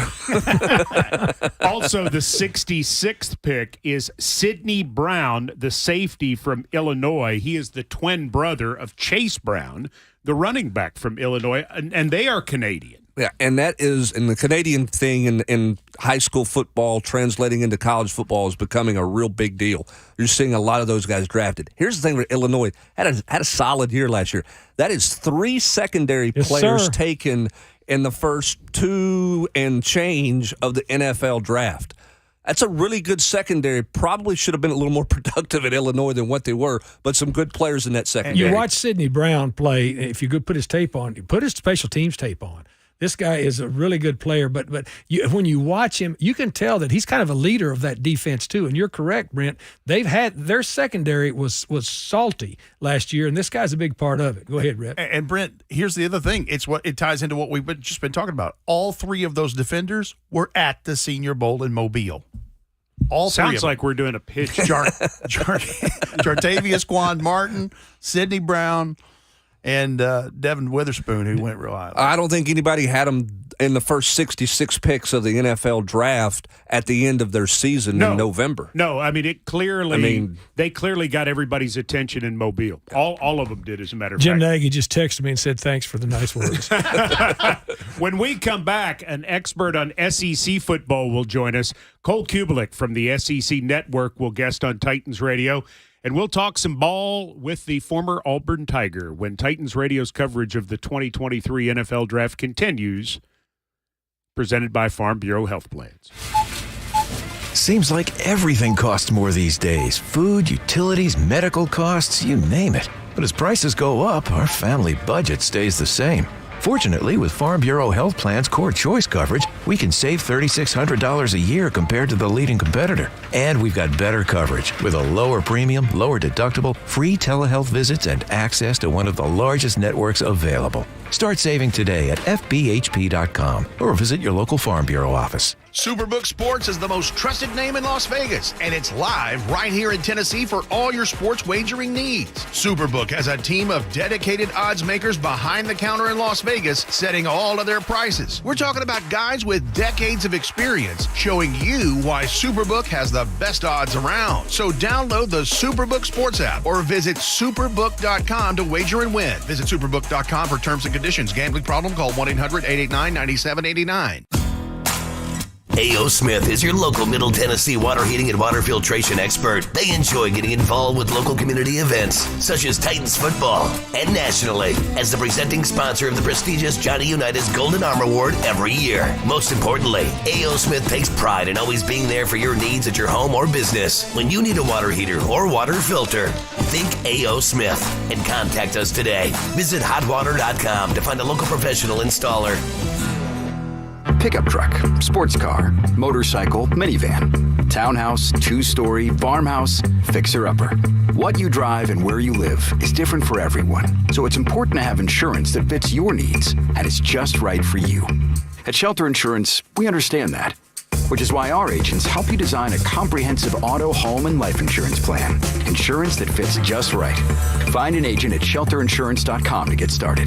Also, the 66th pick is Sidney Brown, the safety from Illinois. He is the twin brother of Chase Brown, the running back from Illinois, and they are Canadian. Yeah, and that is, and the Canadian thing in high school football translating into college football is becoming a real big deal. You're seeing a lot of those guys drafted. Here's the thing with Illinois, had a solid year last year. That is 3 secondary players taken in the first 2 and change of the NFL draft. That's a really good secondary. Probably should have been a little more productive at Illinois than what they were, but some good players in that secondary. You watch Sidney Brown play. If you could put his tape on, put his special teams tape on. This guy is a really good player, but when you watch him, you can tell that he's kind of a leader of that defense too. And you're correct, Brent. They've had their secondary was salty last year, and this guy's a big part of it. Go ahead, Rep. And Brent, here's the other thing. It ties into what we've just been talking about. All 3 of those defenders were at the Senior Bowl in Mobile. All 3 Sounds like we're doing a pitch. Jartavius Quan Martin, Sidney Brown, and Devin Witherspoon, who went real high. I don't think anybody had them in the first 66 picks of the NFL draft at the end of their season in November. No, I mean, they clearly got everybody's attention in Mobile. All of them did, as a matter of Jim fact. Nagy just texted me and said, thanks for the nice words. When we come back, an expert on SEC football will join us. Cole Cubelic from the SEC Network will guest on Titans Radio. And we'll talk some ball with the former Auburn Tiger when Titans Radio's coverage of the 2023 NFL Draft continues, presented by Farm Bureau Health Plans. Seems like everything costs more these days. Food, utilities, medical costs, you name it. But as prices go up, our family budget stays the same. Fortunately, with Farm Bureau Health Plan's Core Choice coverage, we can save $3,600 a year compared to the leading competitor. And we've got better coverage with a lower premium, lower deductible, free telehealth visits, and access to one of the largest networks available. Start saving today at FBHP.com or visit your local Farm Bureau office. Superbook Sports is the most trusted name in Las Vegas, and it's live right here in Tennessee for all your sports wagering needs. Superbook has a team of dedicated odds makers behind the counter in Las Vegas, setting all of their prices. We're talking about guys with decades of experience showing you why Superbook has the best odds around. So download the Superbook Sports app or visit superbook.com to wager and win. Visit superbook.com for terms and conditions. Gambling problem? Call 1-800-889-9789. A.O. Smith is your local Middle Tennessee water heating and water filtration expert. They enjoy getting involved with local community events, such as Titans football, and nationally, as the presenting sponsor of the prestigious Johnny Unitas Golden Arm Award every year. Most importantly, A.O. Smith takes pride in always being there for your needs at your home or business. When you need a water heater or water filter, think A.O. Smith and contact us today. Visit hotwater.com to find a local professional installer. Pickup truck, sports car, motorcycle, minivan, townhouse, 2-story, farmhouse, fixer-upper. What you drive and where you live is different for everyone, so it's important to have insurance that fits your needs and is just right for you. At Shelter Insurance, we understand that, which is why our agents help you design a comprehensive auto, home, and life insurance plan. Insurance that fits just right. Find an agent at shelterinsurance.com to get started.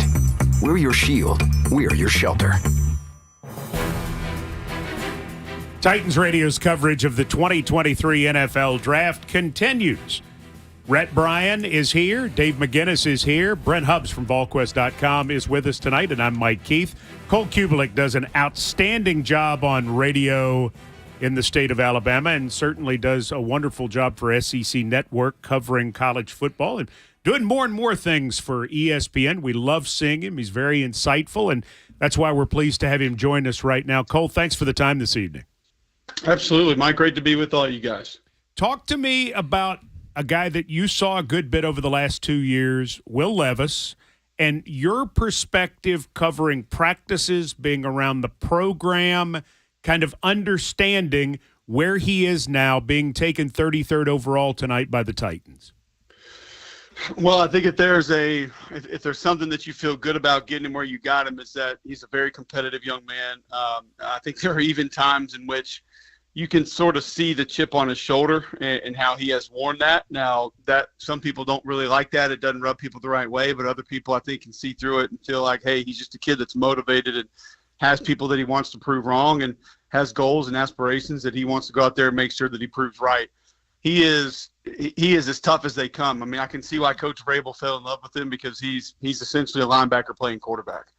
We're your shield. We're your shelter. Titans Radio's coverage of the 2023 NFL Draft continues. Rhett Bryan is here. Dave McGinnis is here. Brent Hubbs from VolQuest.com is with us tonight, and I'm Mike Keith. Cole Cubelic does an outstanding job on radio in the state of Alabama and certainly does a wonderful job for SEC Network covering college football and doing more and more things for ESPN. We love seeing him. He's very insightful, and that's why we're pleased to have him join us right now. Cole, thanks for the time this evening. Absolutely, Mike. Great to be with all you guys. Talk to me about a guy that you saw a good bit over the last 2 years, Will Levis, and your perspective covering practices, being around the program, kind of understanding where he is now, being taken 33rd overall tonight by the Titans. Well, I think if there's something that you feel good about getting him where you got him, is that he's a very competitive young man. I think there are even times in which you can sort of see the chip on his shoulder and how he has worn that. Now, that some people don't really like that. It doesn't rub people the right way, but other people, I think, can see through it and feel like, hey, he's just a kid that's motivated and has people that he wants to prove wrong and has goals and aspirations that he wants to go out there and make sure that he proves right. He is as tough as they come. I mean, I can see why Coach Vrabel fell in love with him because he's essentially a linebacker playing quarterback.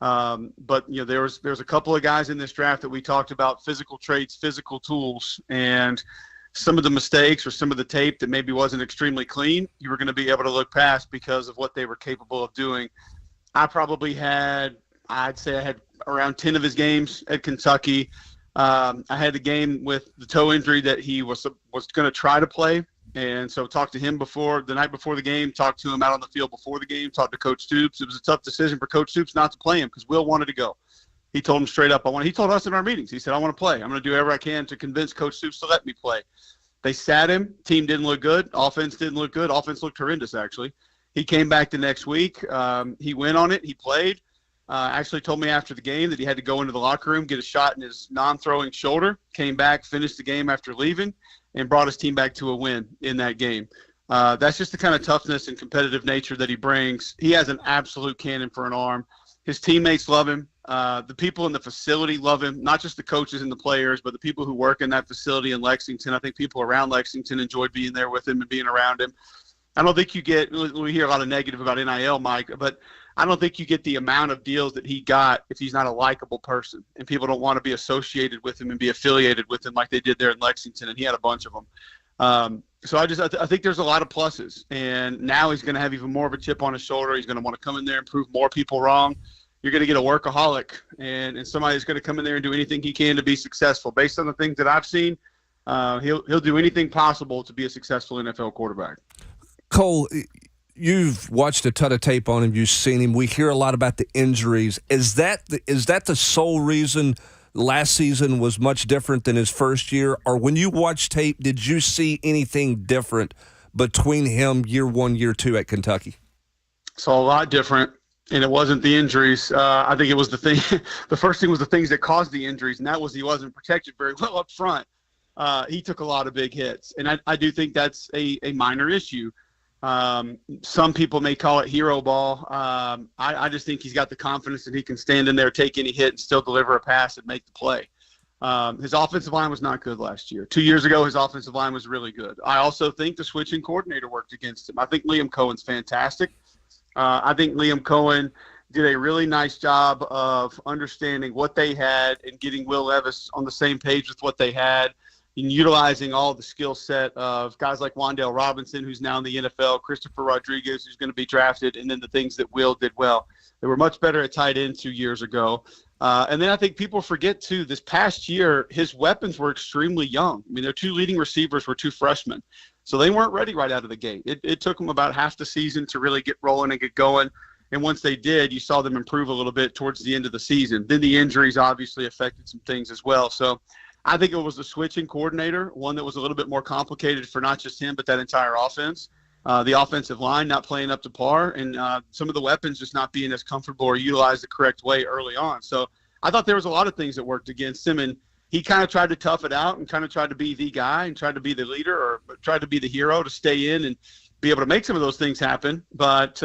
But there's a couple of guys in this draft that we talked about, physical traits, physical tools, and some of the mistakes or some of the tape that maybe wasn't extremely clean, you were going to be able to look past because of what they were capable of doing. I'd say I had around 10 of his games at Kentucky. I had the game with the toe injury that he was going to try to play. And so talked to him the night before the game, talked to him out on the field before the game, talked to Coach Stoops. It was a tough decision for Coach Stoops not to play him because Will wanted to go. He told him straight up, he told us in our meetings, he said, I want to play. I'm going to do whatever I can to convince Coach Stoops to let me play. They sat him. Team didn't look good. Offense didn't look good. Offense looked horrendous, actually. He came back the next week. He went on it. He played. Actually told me after the game that he had to go into the locker room, get a shot in his non-throwing shoulder, came back, finished the game after leaving, and brought his team back to a win in that game. That's just the kind of toughness and competitive nature that he brings. He has an absolute cannon for an arm. His teammates love him. The people in the facility love him, not just the coaches and the players, but the people who work in that facility in Lexington. I think people around Lexington enjoyed being there with him and being around him. I don't think we hear a lot of negative about NIL, Mike, but I don't think you get the amount of deals that he got if he's not a likable person, and people don't want to be associated with him and be affiliated with him like they did there in Lexington, and he had a bunch of them. So I think there's a lot of pluses, and now he's going to have even more of a chip on his shoulder. He's going to want to come in there and prove more people wrong. You're going to get a workaholic, and somebody who's going to come in there and do anything he can to be successful. Based on the things that I've seen, he'll do anything possible to be a successful NFL quarterback. Cole, you've watched a ton of tape on him. You've seen him. We hear a lot about the injuries. Is that the sole reason last season was much different than his first year? Or when you watch tape, did you see anything different between him year one, year two at Kentucky? Saw a lot different, and it wasn't the injuries. I think it was the first thing was the things that caused the injuries, and that was he wasn't protected very well up front. He took a lot of big hits, and I do think that's a minor issue. Some people may call it hero ball. I just think he's got the confidence that he can stand in there, take any hit, and still deliver a pass and make the play. His offensive line was not good last year. 2 years ago, his offensive line was really good. I also think the switching coordinator worked against him. I think Liam Cohen's fantastic. I think Liam Cohen did a really nice job of understanding what they had and getting Will Levis on the same page with what they had, and utilizing all the skill set of guys like Wan'Dale Robinson, who's now in the NFL, Christopher Rodriguez, who's going to be drafted, and then the things that Will did well. They were much better at tight end 2 years ago. And then I think people forget, too, this past year, his weapons were extremely young. I mean, their two leading receivers were two freshmen. So they weren't ready right out of the gate. It took them about half the season to really get rolling and get going. And once they did, you saw them improve a little bit towards the end of the season. Then the injuries obviously affected some things as well. So I think it was the switching coordinator, one that was a little bit more complicated for not just him, but that entire offense. The offensive line not playing up to par, and some of the weapons just not being as comfortable or utilized the correct way early on. So I thought there was a lot of things that worked against him, and he kind of tried to tough it out and kind of tried to be the guy and tried to be the leader or tried to be the hero to stay in and be able to make some of those things happen. But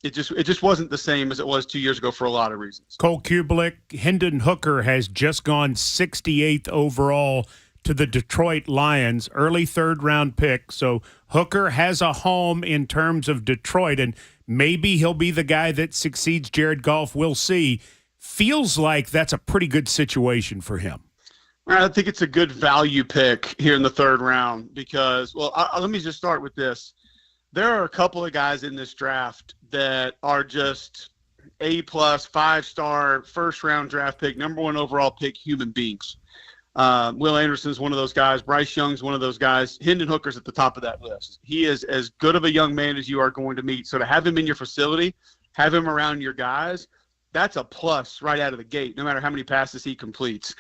it just wasn't the same as it was 2 years ago for a lot of reasons. Cole Cubelic, Hendon Hooker has just gone 68th overall to the Detroit Lions, early third-round pick. So Hooker has a home in terms of Detroit, and maybe he'll be the guy that succeeds Jared Goff. We'll see. Feels like that's a pretty good situation for him. I think it's a good value pick here in the third round because, well, let me just start with this. There are a couple of guys in this draft that are just A-plus, 5-star, first-round draft pick, number one overall pick human beings. Will Anderson's one of those guys. Bryce Young's one of those guys. Hendon Hooker's at the top of that list. He is as good of a young man as you are going to meet. So to have him in your facility, have him around your guys, that's a plus right out of the gate, no matter how many passes he completes.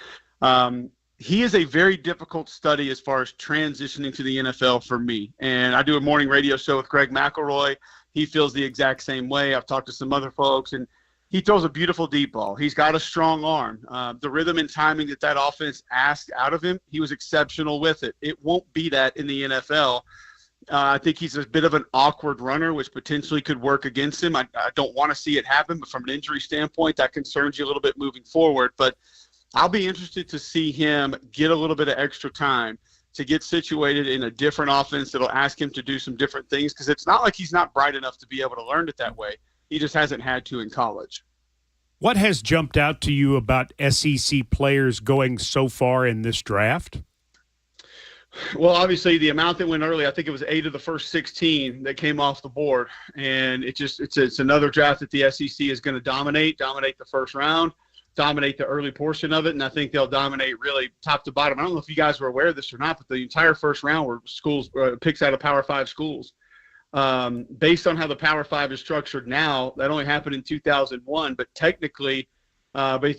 He is a very difficult study as far as transitioning to the NFL for me. And I do a morning radio show with Greg McElroy. He feels the exact same way. I've talked to some other folks, and he throws a beautiful deep ball. He's got a strong arm. The rhythm and timing that offense asked out of him, he was exceptional with it. It won't be that in the NFL. I think he's a bit of an awkward runner, which potentially could work against him. I don't want to see it happen, but from an injury standpoint, that concerns you a little bit moving forward. But I'll be interested to see him get a little bit of extra time to get situated in a different offense that'll ask him to do some different things, because it's not like he's not bright enough to be able to learn it that way. He just hasn't had to in college. What has jumped out to you about SEC players going so far in this draft? Well, obviously the amount that went early, I think it was 8 of the first 16 that came off the board. And it's another draft that the SEC is going to dominate the first round, dominate the early portion of it. And I think they'll dominate really top to bottom. I don't know if you guys were aware of this or not, but the entire first round were schools picks out of Power 5 schools. Based on how the Power 5 is structured now, that only happened in 2001, but technically,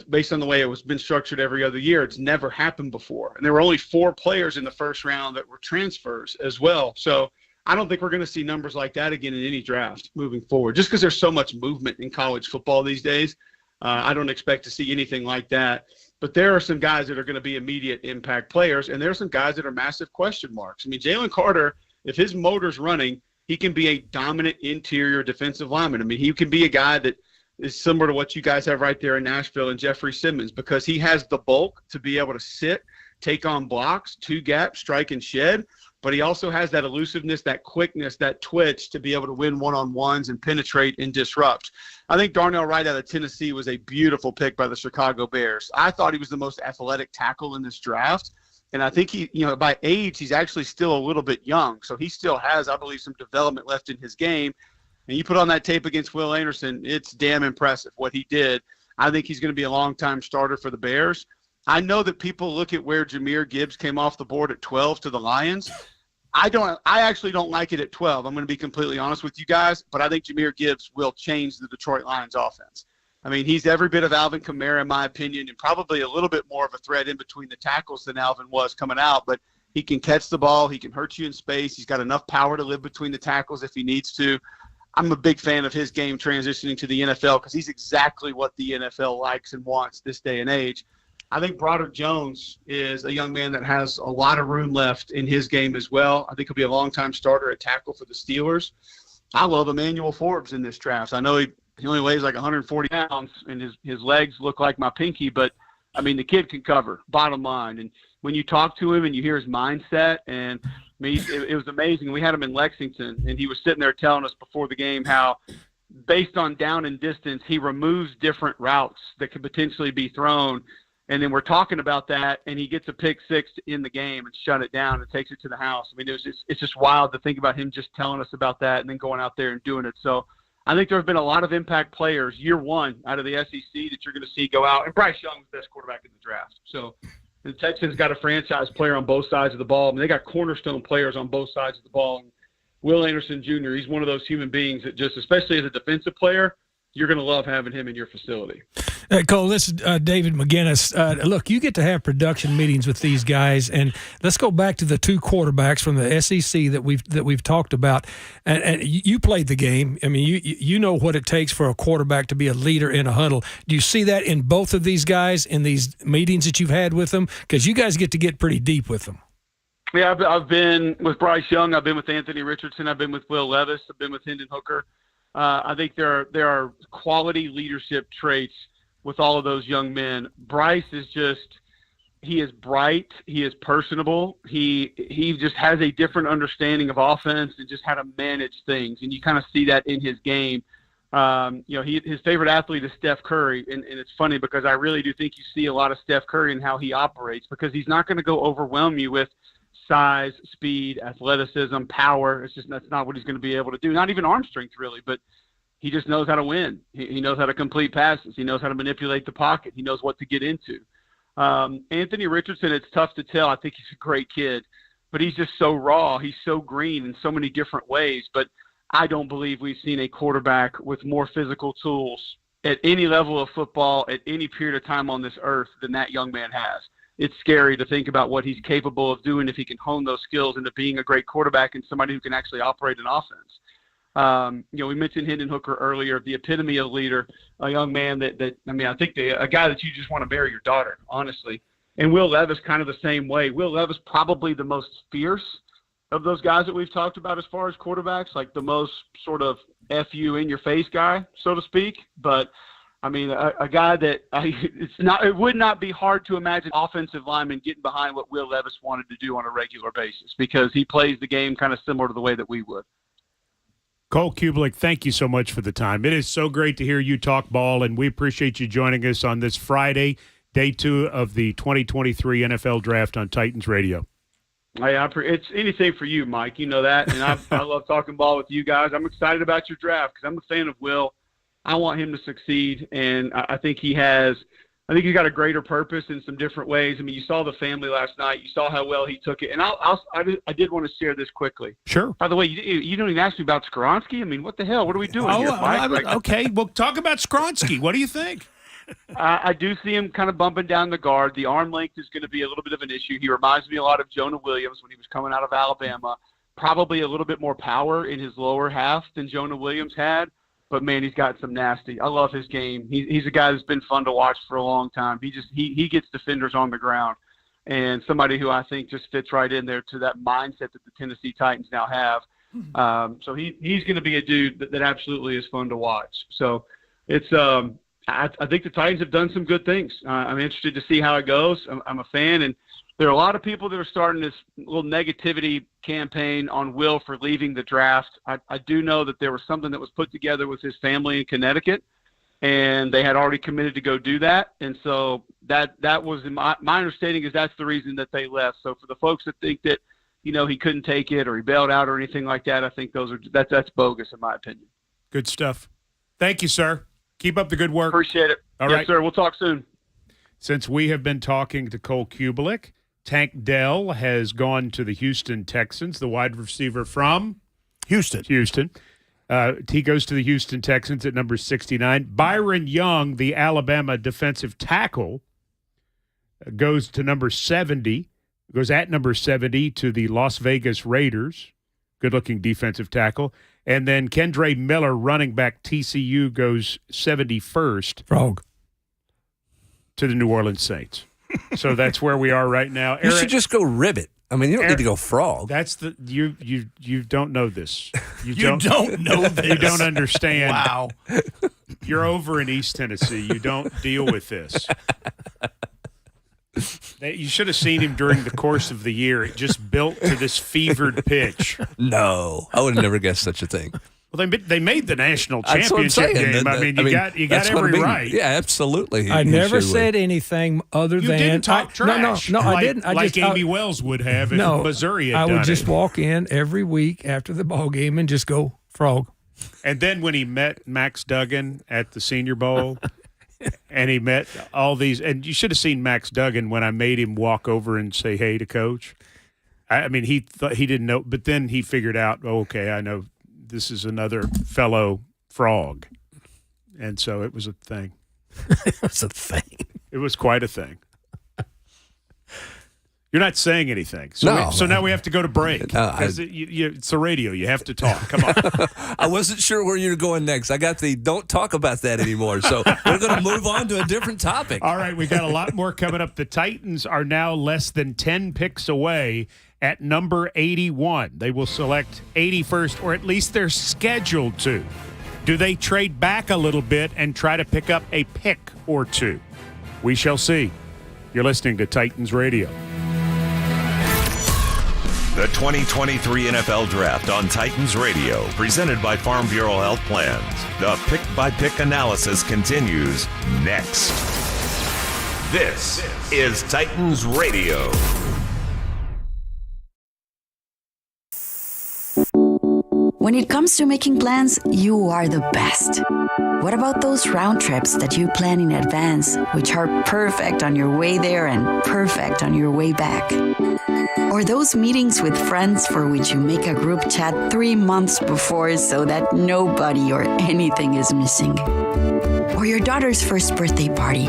based on the way it was been structured every other year, it's never happened before. And there were only 4 players in the first round that were transfers as well. So I don't think we're going to see numbers like that again in any draft moving forward, just because there's so much movement in college football these days. I don't expect to see anything like that. But there are some guys that are going to be immediate impact players, and there are some guys that are massive question marks. I mean, Jalen Carter, if his motor's running, he can be a dominant interior defensive lineman. I mean, he can be a guy that is similar to what you guys have right there in Nashville and Jeffrey Simmons, because he has the bulk to be able to sit, take on blocks, 2-gap, strike and shed, but he also has that elusiveness, that quickness, that twitch to be able to win one-on-ones and penetrate and disrupt. I think Darnell Wright out of Tennessee was a beautiful pick by the Chicago Bears. I thought he was the most athletic tackle in this draft. And I think he, by age, he's actually still a little bit young. So he still has, I believe, some development left in his game. And you put on that tape against Will Anderson, it's damn impressive what he did. I think he's going to be a long-time starter for the Bears. I know that people look at where Jahmyr Gibbs came off the board at 12 to the Lions. I actually don't like it at 12. I'm going to be completely honest with you guys, but I think Jahmyr Gibbs will change the Detroit Lions offense. I mean, he's every bit of Alvin Kamara, in my opinion, and probably a little bit more of a threat in between the tackles than Alvin was coming out. But he can catch the ball. He can hurt you in space. He's got enough power to live between the tackles if he needs to. I'm a big fan of his game transitioning to the NFL because he's exactly what the NFL likes and wants this day and age. I think Broderick Jones is a young man that has a lot of room left in his game as well. I think he'll be a long-time starter at tackle for the Steelers. I love Emmanuel Forbes in this draft. I know he only weighs like 140 pounds, and his legs look like my pinky, but, I mean, the kid can cover, bottom line. And when you talk to him and you hear his mindset, and I mean, it was amazing. We had him in Lexington, and he was sitting there telling us before the game how, based on down and distance, he removes different routes that could potentially be thrown. And then we're talking about that, and he gets a pick six in the game and shut it down and takes it to the house. I mean, it's just wild to think about him just telling us about that and then going out there and doing it. So I think there have been a lot of impact players year one out of the SEC that you're going to see go out. And Bryce Young was the best quarterback in the draft. So the Texans got a franchise player on both sides of the ball. I mean, they got cornerstone players on both sides of the ball. And Will Anderson Jr., he's one of those human beings that just, especially as a defensive player, you're going to love having him in your facility. Cole, this is David McGinnis. Look, you get to have production meetings with these guys, and let's go back to the 2 quarterbacks from the SEC that we've talked about. And you played the game. I mean, you know what it takes for a quarterback to be a leader in a huddle. Do you see that in both of these guys in these meetings that you've had with them? Because you guys get to get pretty deep with them. Yeah, I've been with Bryce Young. I've been with Anthony Richardson. I've been with Will Levis. I've been with Hendon Hooker. I think there are quality leadership traits with all of those young men. Bryce is he is bright. He is personable. He just has a different understanding of offense and just how to manage things. And you kind of see that in his game. His favorite athlete is Steph Curry. And it's funny because I really do think you see a lot of Steph Curry and how he operates, because he's not going to go overwhelm you with size, speed, athleticism, power. That's not what he's going to be able to do. Not even arm strength, really, but he just knows how to win. He knows how to complete passes. He knows how to manipulate the pocket. He knows what to get into. Anthony Richardson, it's tough to tell. I think he's a great kid, but he's just so raw. He's so green in so many different ways. But I don't believe we've seen a quarterback with more physical tools at any level of football at any period of time on this earth than that young man has. It's scary to think about what he's capable of doing if he can hone those skills into being a great quarterback and somebody who can actually operate an offense. We mentioned Hendon Hooker earlier, the epitome of leader, a young man I think a guy that you just want to marry your daughter, honestly. And Will Levis kind of the same way. Will Levis probably the most fierce of those guys that we've talked about as far as quarterbacks, like the most sort of F you in your face guy, so to speak. But I mean, a guy that it would not be hard to imagine offensive linemen getting behind what Will Levis wanted to do on a regular basis, because he plays the game kind of similar to the way that we would. Cole Cubelic, thank you so much for the time. It is so great to hear you talk ball, and we appreciate you joining us on this Friday, day 2 of the 2023 NFL Draft on Titans Radio. It's anything for you, Mike. You know that, and I love talking ball with you guys. I'm excited about your draft because I'm a fan of Will. I want him to succeed, and I think he's got a greater purpose in some different ways. I mean, you saw the family last night. You saw how well he took it. And I did want to share this quickly. Sure. By the way, you don't even ask me about Skoronski. I mean, what the hell? What are we doing here, Mike? Okay, well, talk about Skoronski. What do you think? I do see him kind of bumping down the guard. The arm length is going to be a little bit of an issue. He reminds me a lot of Jonah Williams when he was coming out of Alabama. Probably a little bit more power in his lower half than Jonah Williams had. But, man, he's got some nasty. I love his game. He's a guy that's been fun to watch for a long time. He gets defenders on the ground, and somebody who I think just fits right in there to that mindset that the Tennessee Titans now have. So he's going to be a dude that absolutely is fun to watch. So it's I think the Titans have done some good things. I'm interested to see how it goes. I'm a fan, and there are a lot of people that are starting this little negativity campaign on Will for leaving the draft. I do know that there was something that was put together with his family in Connecticut, and they had already committed to go do that. And so that was my understanding is that's the reason that they left. So for the folks that think that, he couldn't take it or he bailed out or anything like that, I think that's bogus in my opinion. Good stuff. Thank you, sir. Keep up the good work. Appreciate it. All yes, right. sir. We'll talk soon. Since we have been talking to Cole Cubelic, Tank Dell has gone to the Houston Texans, the wide receiver from Houston. He goes to the Houston Texans at number 69. Byron Young, the Alabama defensive tackle, goes at number 70 to the Las Vegas Raiders. Good-looking defensive tackle. And then Kendre Miller, running back TCU, goes 71st. Frog. To the New Orleans Saints. So that's where we are right now. You should just go ribbit. I mean, you don't need to go frog. That's you don't know this. You don't know this. You don't understand. Wow. You're over in East Tennessee. You don't deal with this. You should have seen him during the course of the year. It just built to this fevered pitch. No, I would have never guessed such a thing. Well, they made the national That's what I'm championship saying. game. I mean, you got every right. Yeah, absolutely. I never said anything other You than didn't talk trash. No, like, I didn't. Like Amy Wells would have if Missouri had I done would just it. walk in every week after the ball game and just go frog. And then when he met Max Duggan at the Senior Bowl, and he met all these, and you should have seen Max Duggan when I made him walk over and say hey to Coach. I mean, he didn't know, but then he figured out, okay, I know this is another fellow frog. And so it was a thing. It was a thing. It was quite a thing. You're not saying anything. So, so now we have to go to break. Because it's the radio. You have to talk. Come on. I wasn't sure where you were going next. I got the don't talk about that anymore. So we're going to move on to a different topic. All right. We got a lot more coming up. The Titans are now less than 10 picks away at number 81. They will select 81st, or at least they're scheduled to. Do they trade back a little bit and try to pick up a pick or two? We shall see. You're listening to Titans Radio. The 2023 NFL Draft on Titans Radio, presented by Farm Bureau Health Plans. The pick-by-pick analysis continues next. This is Titans Radio. When it comes to making plans, you are the best. What about those round trips that you plan in advance, which are perfect on your way there and perfect on your way back? Or those meetings with friends for which you make a group chat 3 months before so that nobody or anything is missing? Or your daughter's first birthday party.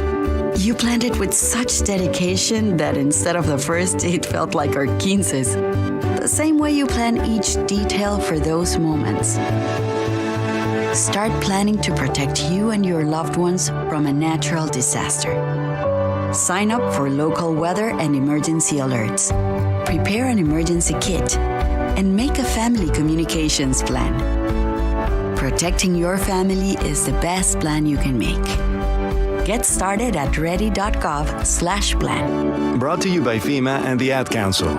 You planned it with such dedication that instead of the first, it felt like our 15's. The same way you plan each detail for those moments. Start planning to protect you and your loved ones from a natural disaster. Sign up for local weather and emergency alerts. Prepare an emergency kit and make a family communications plan. Protecting your family is the best plan you can make. Get started at ready.gov/plan. Brought to you by FEMA and the Ad Council.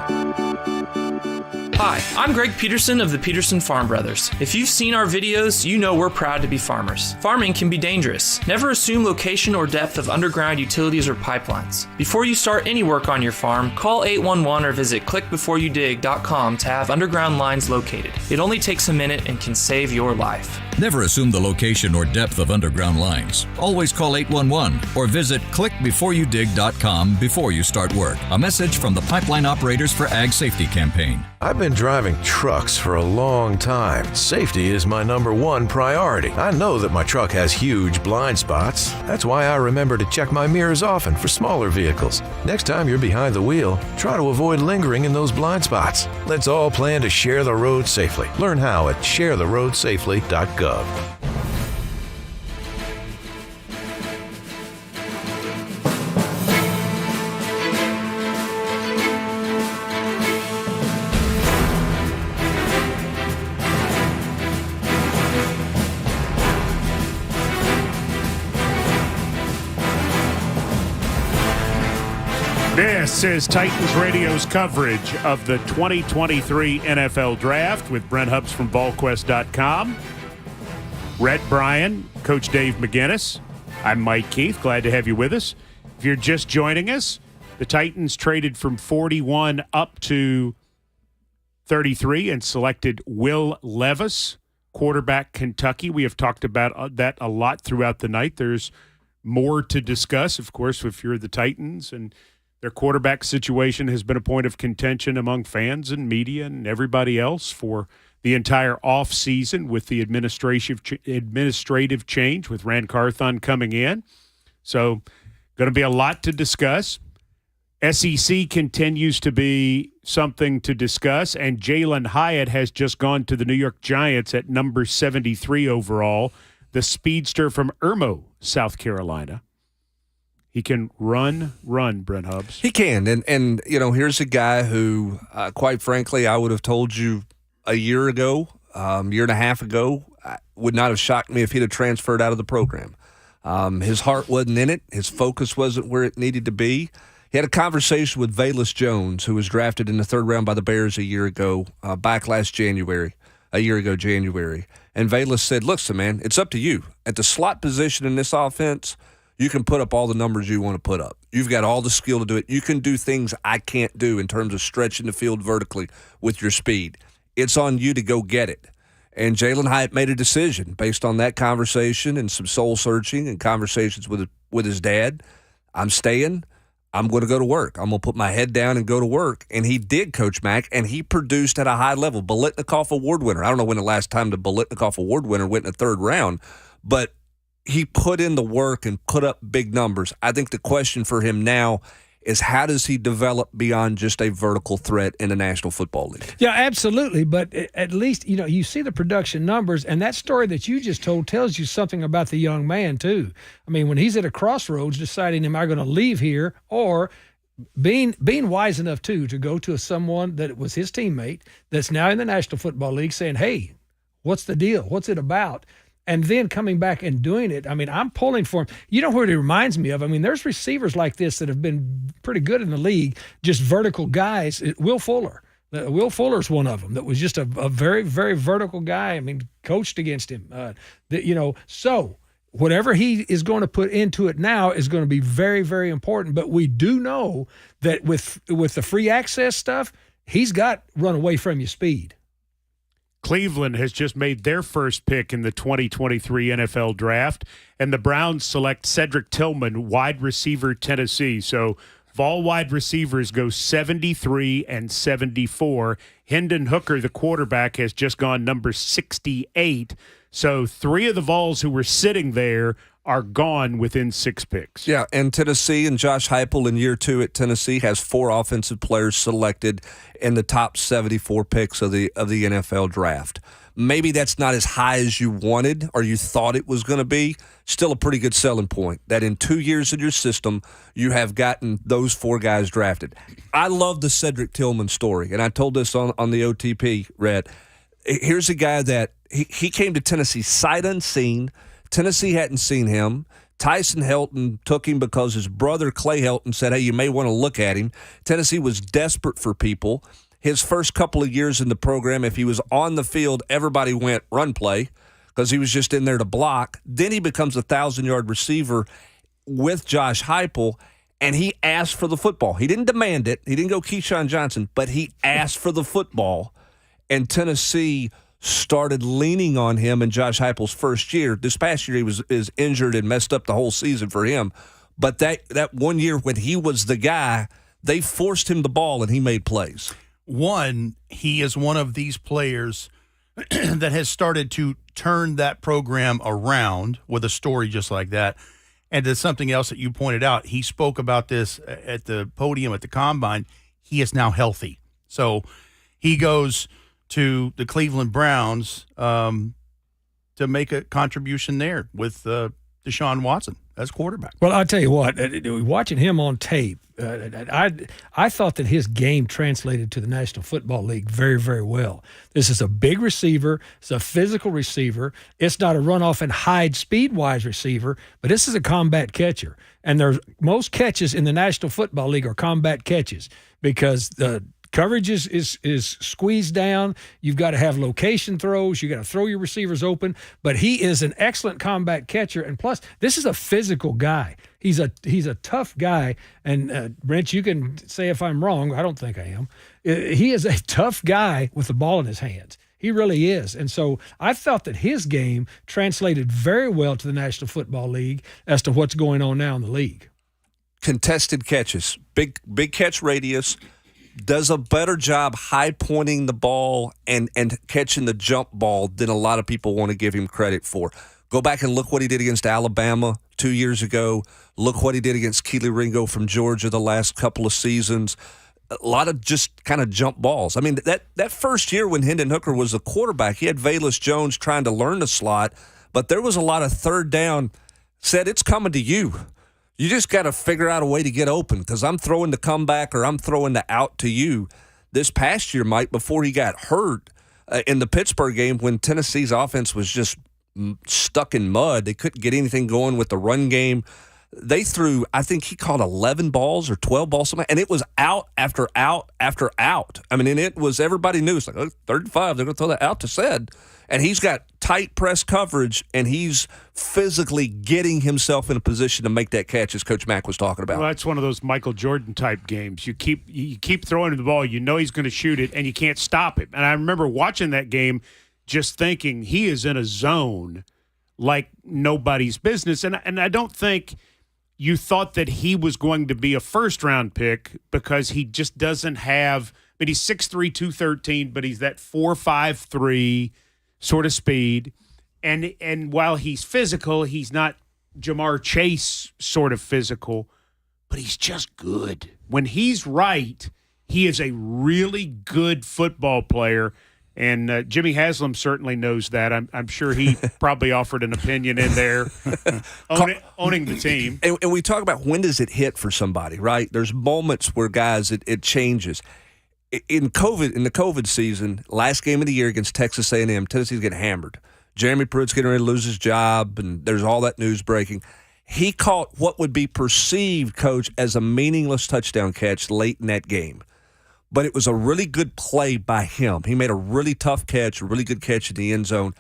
Hi, I'm Greg Peterson of the Peterson Farm Brothers. If you've seen our videos, you know we're proud to be farmers. Farming can be dangerous. Never assume location or depth of underground utilities or pipelines. Before you start any work on your farm, call 811 or visit clickbeforeyoudig.com to have underground lines located. It only takes a minute and can save your life. Never assume the location or depth of underground lines. Always call 811 or visit clickbeforeyoudig.com before you start work. A message from the Pipeline Operators for Ag Safety campaign. I've been driving trucks for a long time. Safety is my number one priority. I know that my truck has huge blind spots. That's why I remember to check my mirrors often for smaller vehicles. Next time you're behind the wheel, try to avoid lingering in those blind spots. Let's all plan to share the road safely. Learn how at sharetheroadsafely.gov. This is Titans Radio's coverage of the 2023 NFL Draft with Brent Hubbs from VolQuest.com. Rhett Bryan, Coach Dave McGinnis. I'm Mike Keith. Glad to have you with us. If you're just joining us, the Titans traded from 41 up to 33 and selected Will Levis, quarterback, Kentucky. We have talked about that a lot throughout the night. There's more to discuss, of course, if you're the Titans, and their quarterback situation has been a point of contention among fans and media and everybody else for the entire offseason with the administrative change with Ran Carthon coming in. So going to be a lot to discuss. SEC continues to be something to discuss, and Jalen Hyatt has just gone to the New York Giants at number 73 overall, the speedster from Irmo, South Carolina. He can run, Brent Hubbs. He can. And you know, here's a guy who, quite frankly, I would have told you a year ago, year and a half ago, would not have shocked me if he'd have transferred out of the program. His heart wasn't in it. His focus wasn't where it needed to be. He had a conversation with Velus Jones, who was drafted in the third round by the Bears a year ago, back last January. And Velus said, listen, man, it's up to you. At the slot position in this offense, you can put up all the numbers you want to put up. You've got all the skill to do it. You can do things I can't do in terms of stretching the field vertically with your speed. It's on you to go get it. And Jalen Hyatt made a decision based on that conversation and some soul searching and conversations with his dad. I'm staying. I'm going to go to work. I'm going to put my head down and go to work. And he did, Coach Mack, and he produced at a high level. Biletnikoff Award winner. I don't know when the last time the Biletnikoff Award winner went in the third round, but he put in the work and put up big numbers. I think the question for him now is how does he develop beyond just a vertical threat in the National Football League? Yeah, absolutely. But at least, you know, you see the production numbers, and that story that you just told tells you something about the young man, too. I mean, when he's at a crossroads deciding, am I going to leave here, or being wise enough, too, to go to someone that was his teammate that's now in the National Football League saying, hey, what's the deal? What's it about? And then coming back and doing it. I mean, I'm pulling for him. You know what it reminds me of? I mean, there's receivers like this that have been pretty good in the league, just vertical guys. Will Fuller. Will Fuller's one of them that was just a very, very vertical guy. I mean, coached against him. So whatever he is going to put into it now is going to be very, very important. But we do know that with the free access stuff, he's got run away from you speed. Cleveland has just made their first pick in the 2023 NFL Draft, and the Browns select Cedric Tillman, wide receiver, Tennessee. So Vol wide receivers go 73 and 74. Hendon Hooker, the quarterback, has just gone number 68. So three of the Vols who were sitting there are gone within 6 picks. Yeah, and Tennessee and Josh Heupel in year 2 at Tennessee has 4 offensive players selected in the top 74 picks of the NFL draft. Maybe that's not as high as you wanted or you thought it was going to be. Still a pretty good selling point that in 2 years in your system, you have gotten those 4 guys drafted. I love the Cedric Tillman story, and I told this on the OTP, Rhett. Here's a guy that he came to Tennessee sight unseen. Tennessee hadn't seen him. Tyson Helton took him because his brother Clay Helton said, hey, you may want to look at him. Tennessee was desperate for people. his first couple of years in the program, if he was on the field, everybody went run play because he was just in there to block. Then he becomes a 1,000-yard receiver with Josh Heupel, and he asked for the football. He didn't demand it. He didn't go Keyshawn Johnson, but he asked for the football, and Tennessee started leaning on him in Josh Heupel's first year. This past year, he is injured and messed up the whole season for him. But that 1 year when he was the guy, they forced him the ball, and he made plays. One, he is one of these players that has started to turn that program around with a story just like that. And there's something else that you pointed out. He spoke about this at the podium at the Combine. He is now healthy. So he goes to the Cleveland Browns to make a contribution there with Deshaun Watson as quarterback. Well, I'll tell you what, watching him on tape, I thought that his game translated to the National Football League very, very well. This is a big receiver. It's a physical receiver. It's not a run-off and hide speed-wise receiver, but this is a combat catcher. And there's most catches in the National Football League are combat catches because the coverage is squeezed down. You've got to have location throws. You got to throw your receivers open. But he is an excellent combat catcher. And plus, this is a physical guy. He's a tough guy. And Brent, you can say if I'm wrong. I don't think I am. He is a tough guy with the ball in his hands. He really is. And so I felt that his game translated very well to the National Football League as to what's going on now in the league. Contested catches, big catch radius. Does a better job high-pointing the ball and catching the jump ball than a lot of people want to give him credit for. Go back and look what he did against Alabama 2 years ago. Look what he did against Keely Ringo from Georgia the last couple of seasons. A lot of just kind of jump balls. I mean, that first year when Hendon Hooker was a quarterback, he had Velus Jones trying to learn the slot, but there was a lot of third down, said it's coming to you. You just got to figure out a way to get open because I'm throwing the comeback or I'm throwing the out to you. This past year, Mike, before he got hurt in the Pittsburgh game when Tennessee's offense was just stuck in mud, they couldn't get anything going with the run game. They threw, I think he called 11 balls or 12 balls, something, and it was out after out after out. I mean, and it was, everybody knew, it's like, oh, 35, they're going to throw that out to said. And he's got tight press coverage, and he's physically getting himself in a position to make that catch, as Coach Mack was talking about. Well, that's one of those Michael Jordan-type games. You keep throwing him the ball. You know he's going to shoot it, and you can't stop him. And I remember watching that game just thinking he is in a zone like nobody's business. And I don't think you thought that he was going to be a first-round pick because he just doesn't have – I mean, he's 6'3", 213, but he's that 4.53 – sort of speed, and while he's physical, he's not Jamar Chase sort of physical, but he's just good. When he's right, he is a really good football player, and Jimmy Haslam certainly knows that. I'm sure he probably offered an opinion in there, owning the team. And we talk about when does it hit for somebody, right? There's moments where, guys, it changes. In the COVID season, last game of the year against Texas A&M, Tennessee's getting hammered. Jeremy Pruitt's getting ready to lose his job, and there's all that news breaking. He caught what would be perceived, Coach, as a meaningless touchdown catch late in that game. But it was a really good play by him. He made a really tough catch, a really good catch in the end zone,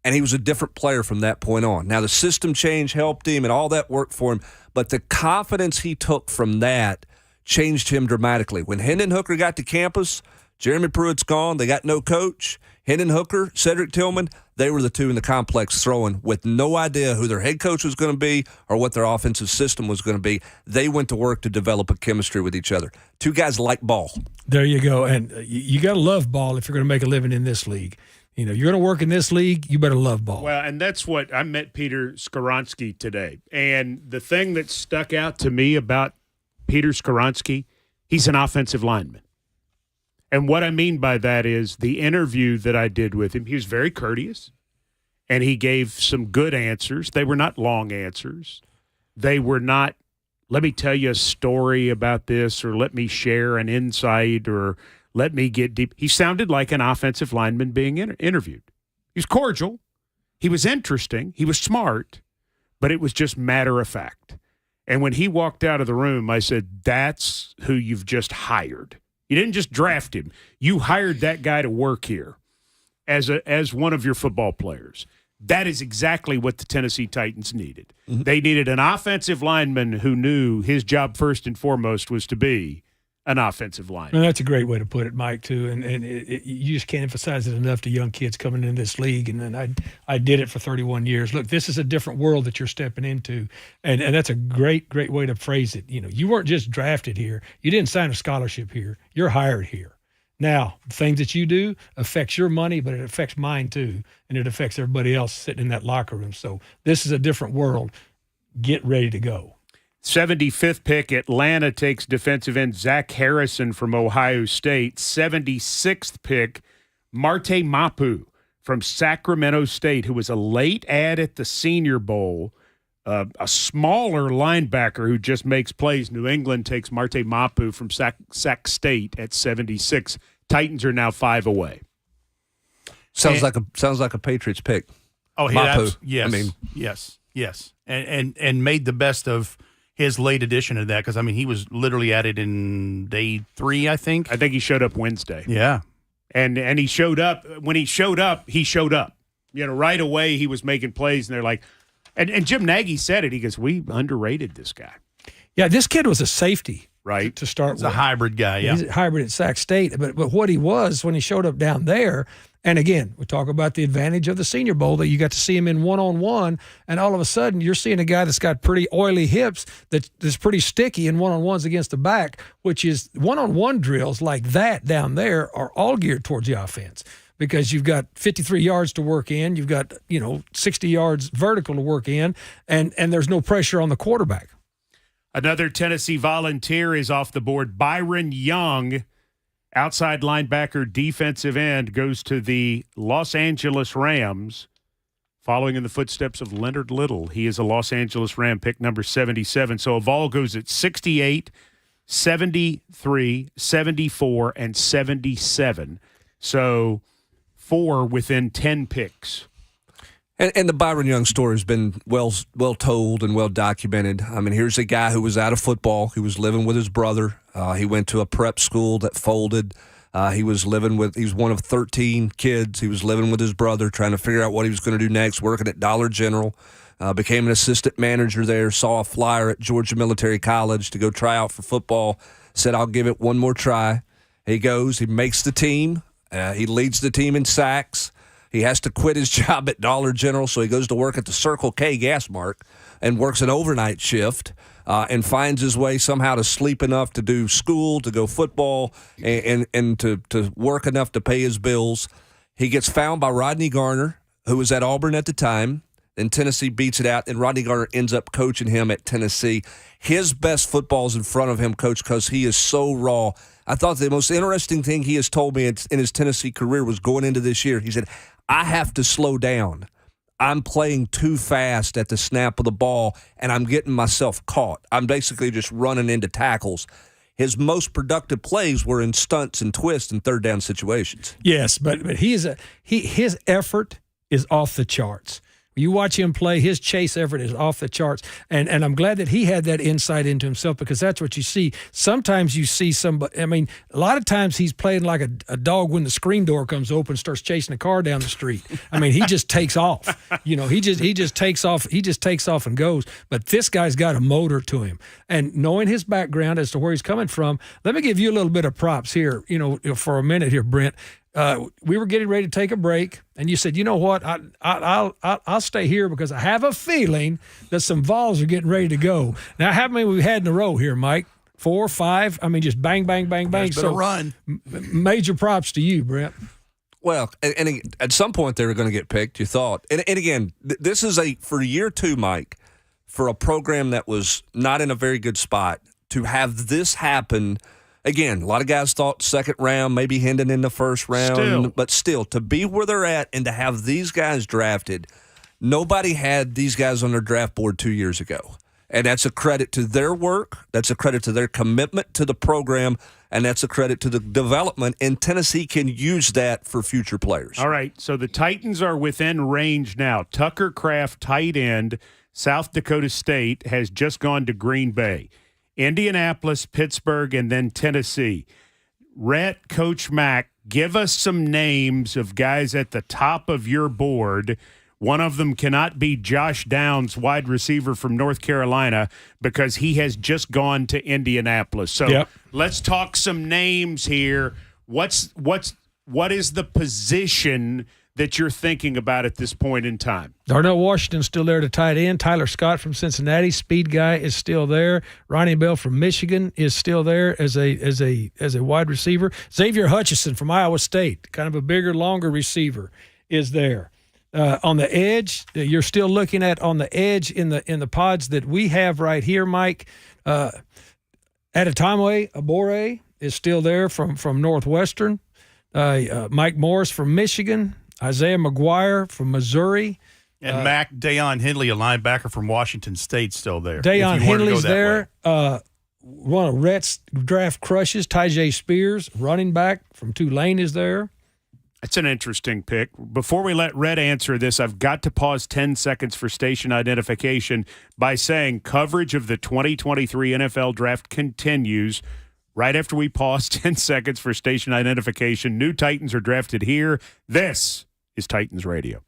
and he was a different player from that point on. Now, the system change helped him, and all that worked for him, but the confidence he took from that changed him dramatically. When Hendon Hooker got to campus, Jeremy Pruitt's gone. They got no coach. Hendon Hooker, Cedric Tillman, they were the two in the complex throwing with no idea who their head coach was going to be or what their offensive system was going to be. They went to work to develop a chemistry with each other. Two guys like ball. There you go. And you got to love ball if you're going to make a living in this league. You know, you're going to work in this league, you better love ball. Well, and that's what I met Peter Skoronski today. And the thing that stuck out to me about Peter Skoronski, he's an offensive lineman. And what I mean by that is the interview that I did with him, he was very courteous, and he gave some good answers. They were not long answers. They were not, let me tell you a story about this, or let me share an insight, or let me get deep. He sounded like an offensive lineman being interviewed. He was cordial. He was interesting. He was smart, but it was just matter of fact. And when he walked out of the room, I said, that's who you've just hired. You didn't just draft him. You hired that guy to work here as one of your football players. That is exactly what the Tennessee Titans needed. Mm-hmm. They needed an offensive lineman who knew his job first and foremost was to be an offensive lineman. And that's a great way to put it, Mike, too. And you just can't emphasize it enough to young kids coming into this league. And then I did it for 31 years. Look, this is a different world that you're stepping into. And that's a great way to phrase it. You know, you weren't just drafted here. You didn't sign a scholarship here. You're hired here. Now, the things that you do affects your money, but it affects mine too, and it affects everybody else sitting in that locker room. So this is a different world. Get ready to go. 75th pick, Atlanta takes defensive end Zach Harrison from Ohio State. 76th pick, Marte Mapu from Sacramento State, who was a late add at the Senior Bowl, a smaller linebacker who just makes plays. New England takes Marte Mapu from Sac State at 76. Titans are now 5 away. Sounds like a Patriots pick. Oh, Mapu. Yes. I mean, yes. And made the best of his late addition to that because, I mean, he was literally added in day 3, I think. I think he showed up Wednesday. Yeah. And he showed up. When he showed up, he showed up. You know, right away he was making plays, and they're like, and Jim Nagy said it. He goes, we underrated this guy. Yeah, this kid was a safety. Right. To start with. He's a hybrid guy, yeah. He's a hybrid at Sac State. But what he was when he showed up down there, and again, we talk about the advantage of the Senior Bowl that you got to see him in one-on-one, and all of a sudden you're seeing a guy that's got pretty oily hips that's pretty sticky in one-on-ones against the back, which is one-on-one drills like that down there are all geared towards the offense. Because you've got 53 yards to work in, you've got 60 yards vertical to work in, and there's no pressure on the quarterback. Another Tennessee Volunteer is off the board. Byron Young, outside linebacker, defensive end, goes to the Los Angeles Rams, following in the footsteps of Leonard Little. He is a Los Angeles Ram, pick number 77. So a Vol goes at 68, 73, 74, and 77. So 4 within 10 picks. And the Byron Young story has been well told and well documented. I mean, here's a guy who was out of football. He was living with his brother. He went to a prep school that folded. He was one of 13 kids. He was living with his brother, trying to figure out what he was going to do next, working at Dollar General. Became an assistant manager there, saw a flyer at Georgia Military College to go try out for football. Said, I'll give it one more try. He goes, he makes the team. He leads the team in sacks. He has to quit his job at Dollar General, so he goes to work at the Circle K gas mark and works an overnight shift and finds his way somehow to sleep enough to do school, to go football, and to work enough to pay his bills. He gets found by Rodney Garner, who was at Auburn at the time, and Tennessee beats it out, and Rodney Garner ends up coaching him at Tennessee. His best football's in front of him, Coach, because he is so raw. I thought the most interesting thing he has told me in his Tennessee career was going into this year. He said, I have to slow down. I'm playing too fast at the snap of the ball, and I'm getting myself caught. I'm basically just running into tackles. His most productive plays were in stunts and twists and third down situations. Yes, but his effort is off the charts. You watch him play, his chase effort is off the charts. And I'm glad that he had that insight into himself because that's what you see. Sometimes you see somebody, I mean, a lot of times he's playing like a dog when the screen door comes open and starts chasing a car down the street. I mean, he just takes off. He just takes off. He just takes off and goes. But this guy's got a motor to him. And knowing his background as to where he's coming from, let me give you a little bit of props here, for a minute here, Brent. We were getting ready to take a break, and you said, "You know what? I'll stay here because I have a feeling that some Vols are getting ready to go." Now, how many we had in a row here, Mike? 4, 5? I mean, just bang, bang, bang, bang. So run. Major props to you, Brent. Well, and at some point they were going to get picked. You thought, and again, this is for year 2, Mike, for a program that was not in a very good spot to have this happen. Again, a lot of guys thought second round, maybe Hendon in the first round. But still, to be where they're at and to have these guys drafted, nobody had these guys on their draft board 2 years ago. And that's a credit to their work. That's a credit to their commitment to the program. And that's a credit to the development. And Tennessee can use that for future players. All right, so the Titans are within range now. Tucker Kraft, tight end, South Dakota State, has just gone to Green Bay. Indianapolis, Pittsburgh, and then Tennessee. Rhett, Coach Mack, give us some names of guys at the top of your board. One of them cannot be Josh Downs, wide receiver from North Carolina, because he has just gone to Indianapolis. So let's talk some names here. What is the position that you're thinking about at this point in time? Darnell Washington's still there to tight end. Tyler Scott from Cincinnati, speed guy, is still there. Ronnie Bell from Michigan is still there as a wide receiver. Xavier Hutchinson from Iowa State, kind of a bigger, longer receiver, is there. On the edge, you're still looking at on the edge in the pods that we have right here, Mike. Adetomiwa Abore is still there from Northwestern. Mike Morris from Michigan. Isaiah McGuire from Missouri. And Dayon Henley, a linebacker from Washington State, still there. Dayon Henley's there. One of Rhett's draft crushes, Tajay Spears, running back from Tulane, is there. It's an interesting pick. Before we let Rhett answer this, I've got to pause 10 seconds for station identification by saying coverage of the 2023 NFL Draft continues. Right after we pause 10 seconds for station identification, new Titans are drafted here. This is Titans Radio.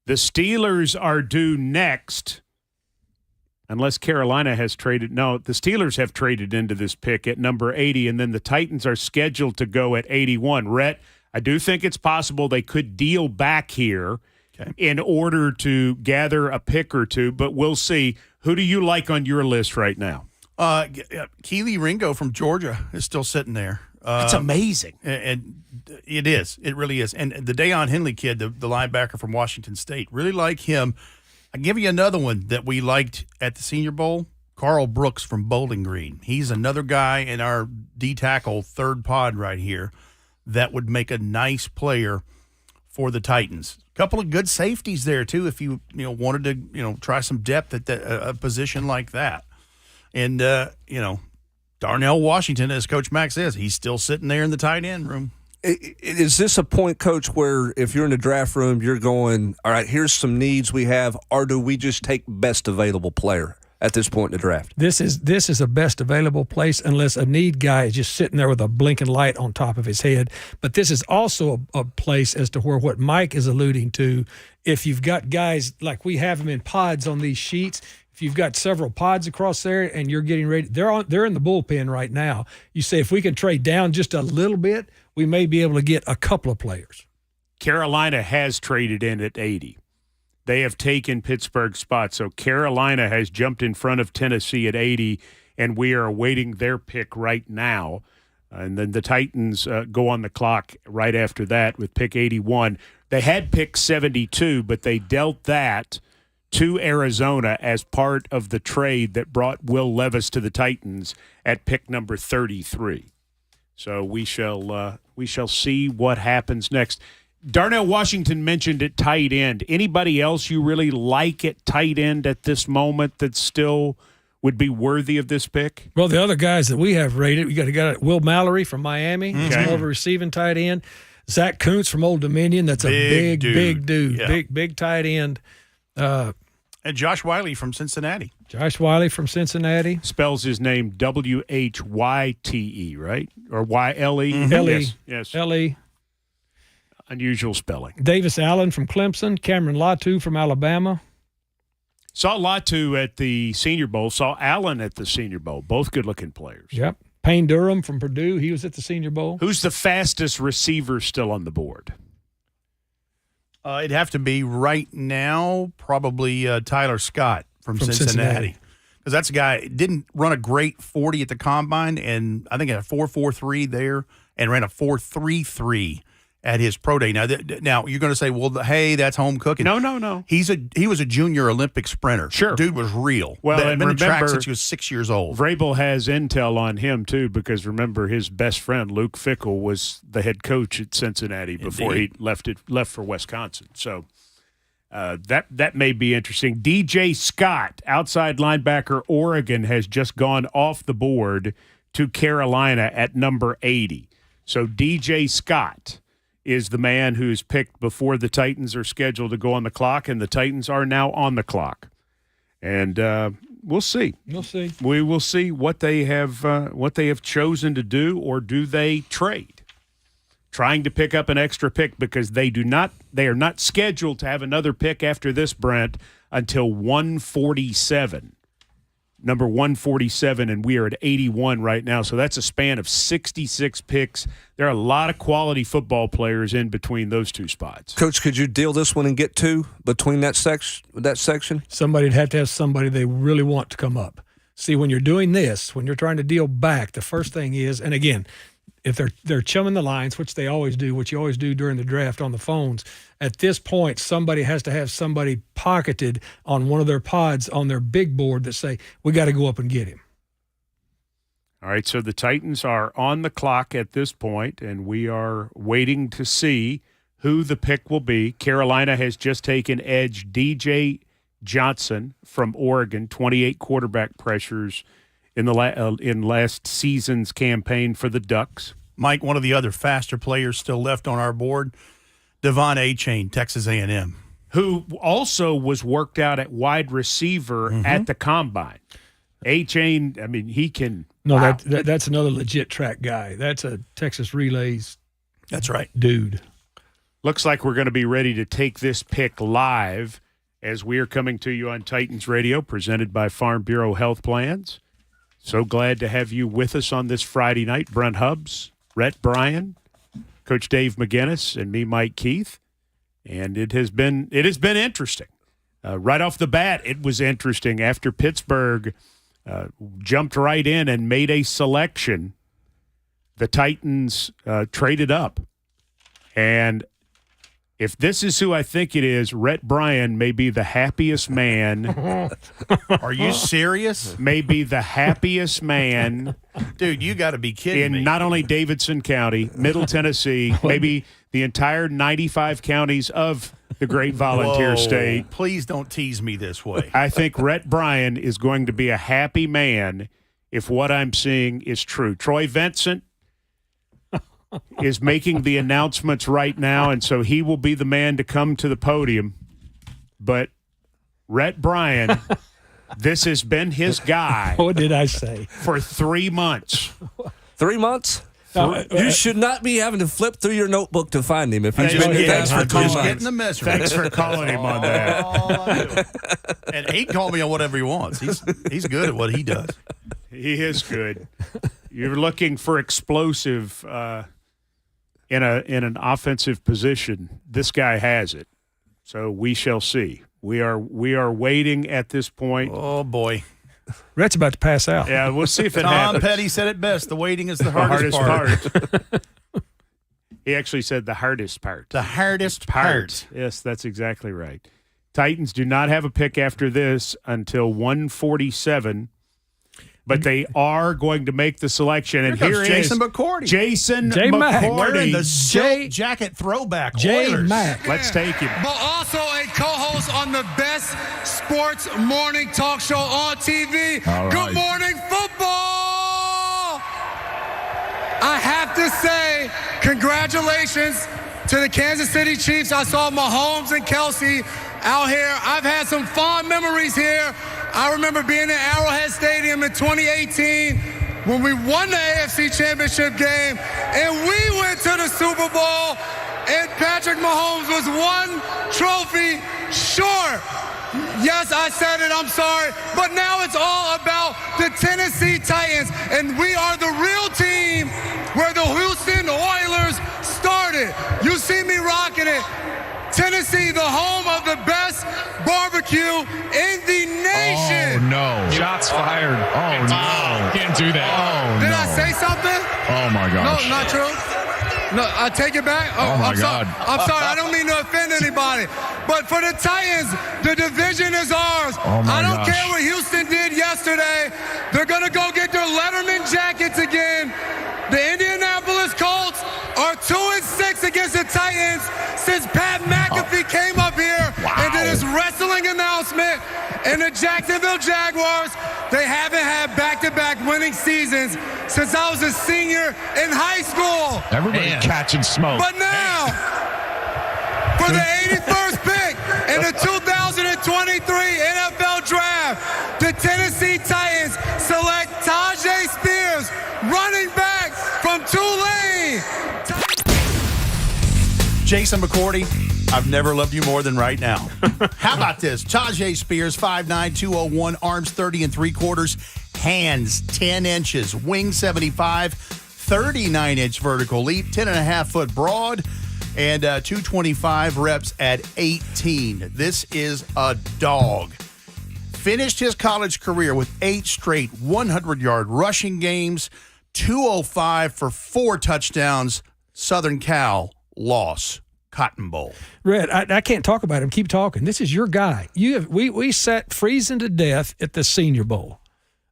The Steelers are due next, unless Carolina has traded. No, the Steelers have traded into this pick at number 80, and then the Titans are scheduled to go at 81. Rhett, I do think it's possible they could deal back here in order to gather a pick or two, but we'll see. Who do you like on your list right now? Keely Ringo from Georgia is still sitting there. That's amazing. And it is. It really is. And the Dayon Henley kid, the linebacker from Washington State, really like him. I'll give you another one that we liked at the Senior Bowl, Carl Brooks from Bowling Green. He's another guy in our D-tackle third pod right here that would make a nice player for the Titans. A couple of good safeties there, too, if you wanted to try some depth at a position like that. And, Darnell Washington, as Coach Mack says, he's still sitting there in the tight end room. Is this a point, Coach, where if you're in the draft room, you're going, all right, here's some needs we have, or do we just take best available player at this point in the draft? This is a best available place unless a need guy is just sitting there with a blinking light on top of his head. But this is also a place as to where what Mike is alluding to, if you've got guys like we have them in pods on these sheets, if you've got several pods across there and you're getting ready, they're in the bullpen right now. You say if we can trade down just a little bit, we may be able to get a couple of players. Carolina has traded in at 80. They have taken Pittsburgh's spot. So Carolina has jumped in front of Tennessee at 80, and we are awaiting their pick right now. And then the Titans go on the clock right after that with pick 81. They had pick 72, but they dealt that to Arizona as part of the trade that brought Will Levis to the Titans at pick number 33. So we shall see what happens next. Darnell Washington mentioned at tight end. Anybody else you really like at tight end at this moment that still would be worthy of this pick? Well, the other guys that we have rated, we got a guy, Will Mallory from Miami. He's more of a receiving tight end. Zach Kuntz from Old Dominion. That's a big dude. Yeah. Big tight end. And Josh Wiley from Cincinnati. Spells his name W-H-Y-T-E, right? Or Y-L-E? Mm-hmm. L-E. Yes. L-E. Unusual spelling. Davis Allen from Clemson. Cameron Latu from Alabama. Saw Latu at the Senior Bowl. Saw Allen at the Senior Bowl. Both good-looking players. Yep. Payne Durham from Purdue. He was at the Senior Bowl. Who's the fastest receiver still on the board? It'd have to be right now probably Tyler Scott from Cincinnati. Because that's a guy didn't run a great 40 at the Combine, and I think had a 4.43 there and ran a 4.33 at his pro day. Now you're going to say, well, hey, that's home cooking. No. He was a junior Olympic sprinter. Sure. Dude was real. Well, and been in track remember, since he was 6 years old. Vrabel has intel on him, too, because remember his best friend, Luke Fickell, was the head coach at Cincinnati before he left for Wisconsin. So that may be interesting. DJ Scott, outside linebacker, Oregon, has just gone off the board to Carolina at number 80. So DJ Scott is the man who's picked before the Titans are scheduled to go on the clock, and the Titans are now on the clock. And we'll see. We'll see. We will see what they have chosen to do, or do they trade, trying to pick up an extra pick, because they are not scheduled to have another pick after this, Brent, until 147. Number 147, and we are at 81 right now. So that's a span of 66 picks. There are a lot of quality football players in between those two spots. Coach, could you deal this one and get two between that section? Somebody'd have to have somebody they really want to come up. See, when you're doing this, when you're trying to deal back, the first thing is, and again, if they're chumming the lines, which they always do, which you always do during the draft on the phones, at this point, somebody has to have somebody pocketed on one of their pods on their big board that say, we got to go up and get him. All right, so the Titans are on the clock at this point, and we are waiting to see who the pick will be. Carolina has just taken edge DJ Johnson from Oregon, 28 quarterback pressures in last season's campaign for the Ducks. Mike, one of the other faster players still left on our board, Devon Achane, Texas A&M. Who also was worked out at wide receiver at the Combine. Achane, I mean, he can – No, wow. That's another legit track guy. That's a Texas Relays That's right, dude. Looks like we're going to be ready to take this pick live as we are coming to you on Titans Radio, presented by Farm Bureau Health Plans. So glad to have you with us on this Friday night. Brent Hubbs, Rhett Bryan, Coach Dave McGinnis, and me, Mike Keith. And it has been interesting. Right off the bat, it was interesting. After Pittsburgh jumped right in and made a selection, the Titans traded up. And if this is who I think it is, Rhett Bryan may be the happiest man. Are you serious? May be the happiest man. Dude, you got to be kidding me. In not only Davidson County, Middle Tennessee, maybe the entire 95 counties of the great volunteer state. Please don't tease me this way. I think Rhett Bryan is going to be a happy man if what I'm seeing is true. Troy Vincent is making the announcements right now, and so he will be the man to come to the podium. But Rhett Bryan, this has been his guy. What did I say? For 3 months. 3 months? You should not be having to flip through your notebook to find him. If he's been here, thanks for getting the message. Thanks for calling him on that. And he can call me on whatever he wants. He's good at what he does. He is good. You're looking for explosive in an offensive position. This guy has it. So we shall see. We are waiting at this point. Oh boy. Rhett's about to pass out. Yeah, we'll see if it happens. Tom Petty said it best. The waiting is the hardest part. He actually said the hardest part. The hardest part. Yes, that's exactly right. Titans do not have a pick after this until 147, but they are going to make the selection. And here Jason is McCourty. Jason J. Mack. McCourty. Wearing the silk jacket throwback. J. Oilers. Mack. Let's take him. But also a co-host on the best sports morning talk show on TV. All right. Good Morning Football! I have to say, congratulations to the Kansas City Chiefs. I saw Mahomes and Kelsey out here. I've had some fond memories here. I remember being at Arrowhead Stadium in 2018 when we won the AFC Championship game and we went to the Super Bowl and Patrick Mahomes was one trophy short. Yes, I said it, I'm sorry, but now it's all about the Tennessee Titans, and we are the real team where the Houston Oilers started. You see me rocking it. Tennessee, the home of the best barbecue in the nation. Oh, no. Shots fired. Oh, no. Can't do that. Oh, Did no. I say something? Oh, my gosh. No, not true. No, I take it back. Oh, my I'm God. I'm sorry. I don't mean to offend anybody. But for the Titans, the division is ours. Oh, my I don't gosh. care what Houston did yesterday. They're going to go get their Letterman jackets again. The Indianapolis Colts are 2-6 against the Titans since Pat McAfee came up here and did his recipe puzzling announcement. In the Jacksonville Jaguars, they haven't had back-to-back winning seasons since I was a senior in high school. Everybody catching smoke. But now, for the 81st pick in the 2023 NFL Draft, the Tennessee Titans select Tajay Spears, running back from Tulane. Jason McCourty, I've never loved you more than right now. How about this? Tajay Spears, 5'9", 201, arms 30 3/4, hands 10 inches, wing 75, 39-inch vertical leap, 10.5-foot broad, and 225 reps at 18. This is a dog. Finished his college career with 8 straight 100-yard rushing games, 205 for 4 touchdowns. Southern Cal loss. Cotton Bowl. Red, I can't talk about him. Keep talking. This is your guy. We sat freezing to death at the Senior Bowl.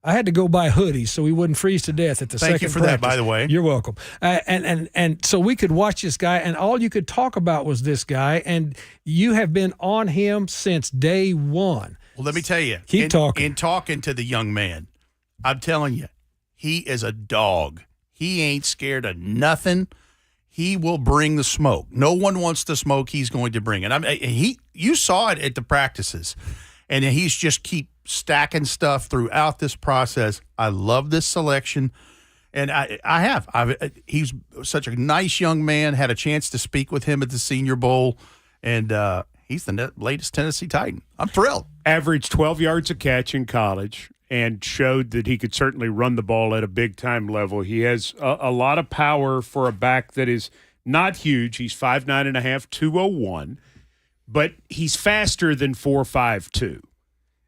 I had to go buy hoodies so we wouldn't freeze to death at the second practice. Thank you for practice. that, by the way. You're welcome. And so we could watch this guy, and all you could talk about was this guy, and you have been on him since day one. Well, let me tell you. Keep talking. In talking to the young man, I'm telling you, he is a dog. He ain't scared of nothing. He will bring the smoke. No one wants the smoke. He's going to bring it. You saw it at the practices, and he's just keep stacking stuff throughout this process. I love this selection, and he's such a nice young man. Had a chance to speak with him at the Senior Bowl, and he's the latest Tennessee Titan. I'm thrilled. Averaged 12 yards a catch in college, and showed that he could certainly run the ball at a big-time level. He has a lot of power for a back that is not huge. He's 5'9.5", 201, but he's faster than 4.52.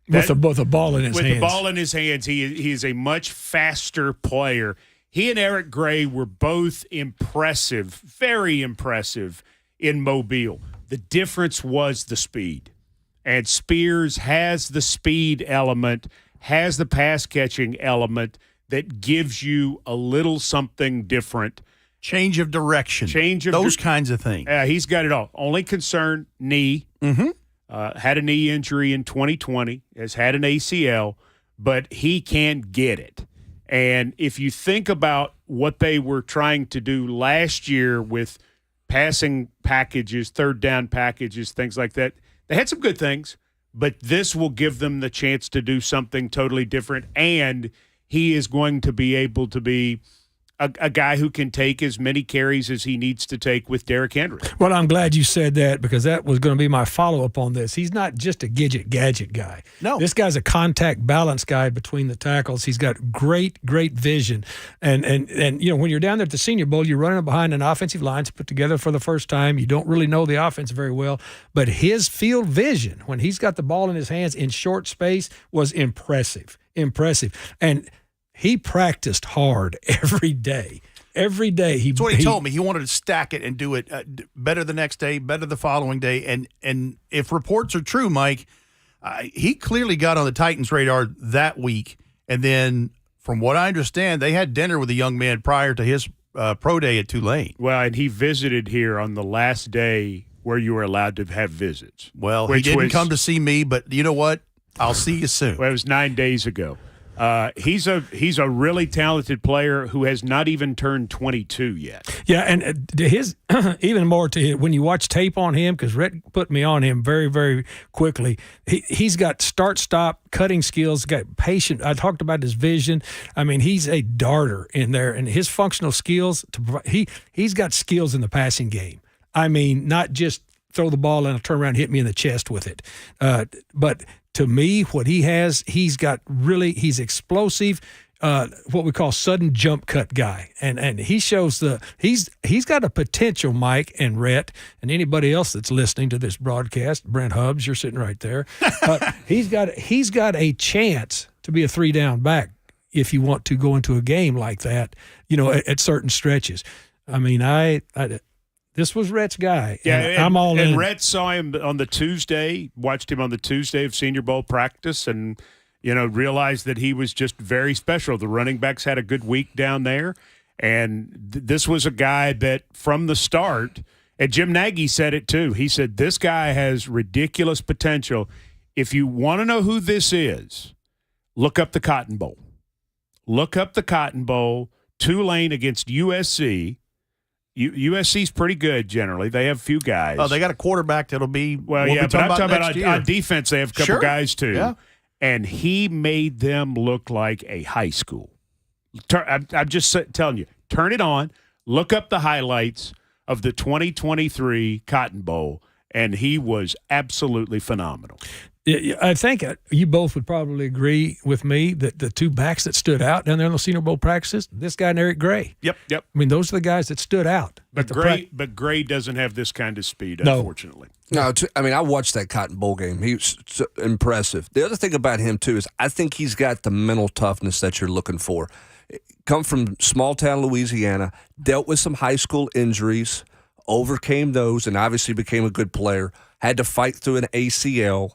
With the ball in his hands. With the ball in his hands, he is a much faster player. He and Eric Gray were both impressive, very impressive in Mobile. The difference was the speed. And Spears has the speed element, has the pass-catching element that gives you a little something different. Change of direction. Those kinds of things. He's got it all. Only concern, knee. Mm-hmm. Had a knee injury in 2020, has had an ACL, but he can get it. And if you think about what they were trying to do last year with passing packages, third down packages, things like that, they had some good things, but this will give them the chance to do something totally different, and he is going to be able to be a guy who can take as many carries as he needs to take with Derrick Henry. Well, I'm glad you said that, because that was going to be my follow-up on this. He's not just a gadget guy. No. This guy's a contact balance guy between the tackles. He's got great vision. And when you're down there at the Senior Bowl, you're running behind an offensive line put together for the first time. You don't really know the offense very well. But his field vision, when he's got the ball in his hands in short space, was impressive. And he practiced hard every day. Every day. That's what he told me. He wanted to stack it and do it better the next day, better the following day. And if reports are true, Mike, he clearly got on the Titans' radar that week. And then, from what I understand, they had dinner with the young man prior to his pro day at Tulane. Well, and he visited here on the last day where you were allowed to have visits. Well, he didn't come to see me, but you know what? I'll see you soon. Well, it was 9 days ago. He's a really talented player who has not even turned 22 yet. Yeah, and his even more to him, when you watch tape on him, because Rhett put me on him very, very quickly. He's got start-stop cutting skills. Got patient. I talked about his vision. I mean, he's a darter in there, and his functional skills. He's got skills in the passing game. I mean, not just throw the ball and turn around and hit me in the chest with it, but. To me, what he has, he's he's explosive, what we call sudden jump cut guy. And he shows he's got a potential, Mike and Rhett, and anybody else that's listening to this broadcast, Brent Hubbs, you're sitting right there. He's got a chance to be a 3-down back if you want to go into a game like that, at certain stretches. I mean, this was Rhett's guy. Yeah, I'm all in. And Rhett saw him on the Tuesday, watched him on the Tuesday of Senior Bowl practice, and realized that he was just very special. The running backs had a good week down there, and this was a guy that from the start, and Jim Nagy said it too. He said this guy has ridiculous potential. if you want to know who this is, look up the Cotton Bowl. Look up the Cotton Bowl. Tulane against USC. USC's pretty good generally. They have a few guys. Oh, they got a quarterback that'll be. Well, we'll yeah, be but I'm talking about year. on defense. They have a couple guys too, Yeah. and he made them look like a high school. I'm just telling you, turn it on, look up the highlights of the 2023 Cotton Bowl, and he was absolutely phenomenal. I think you both would probably agree with me that the two backs that stood out down there in the Senior Bowl practices, this guy and Eric Gray. Yep. I mean, those are the guys that stood out. But Gray doesn't have this kind of speed, unfortunately. No, I watched that Cotton Bowl game. He was so impressive. The other thing about him, too, is I think he's got the mental toughness that you're looking for. Come from small-town Louisiana, dealt with some high school injuries, overcame those, and obviously became a good player, had to fight through an ACL,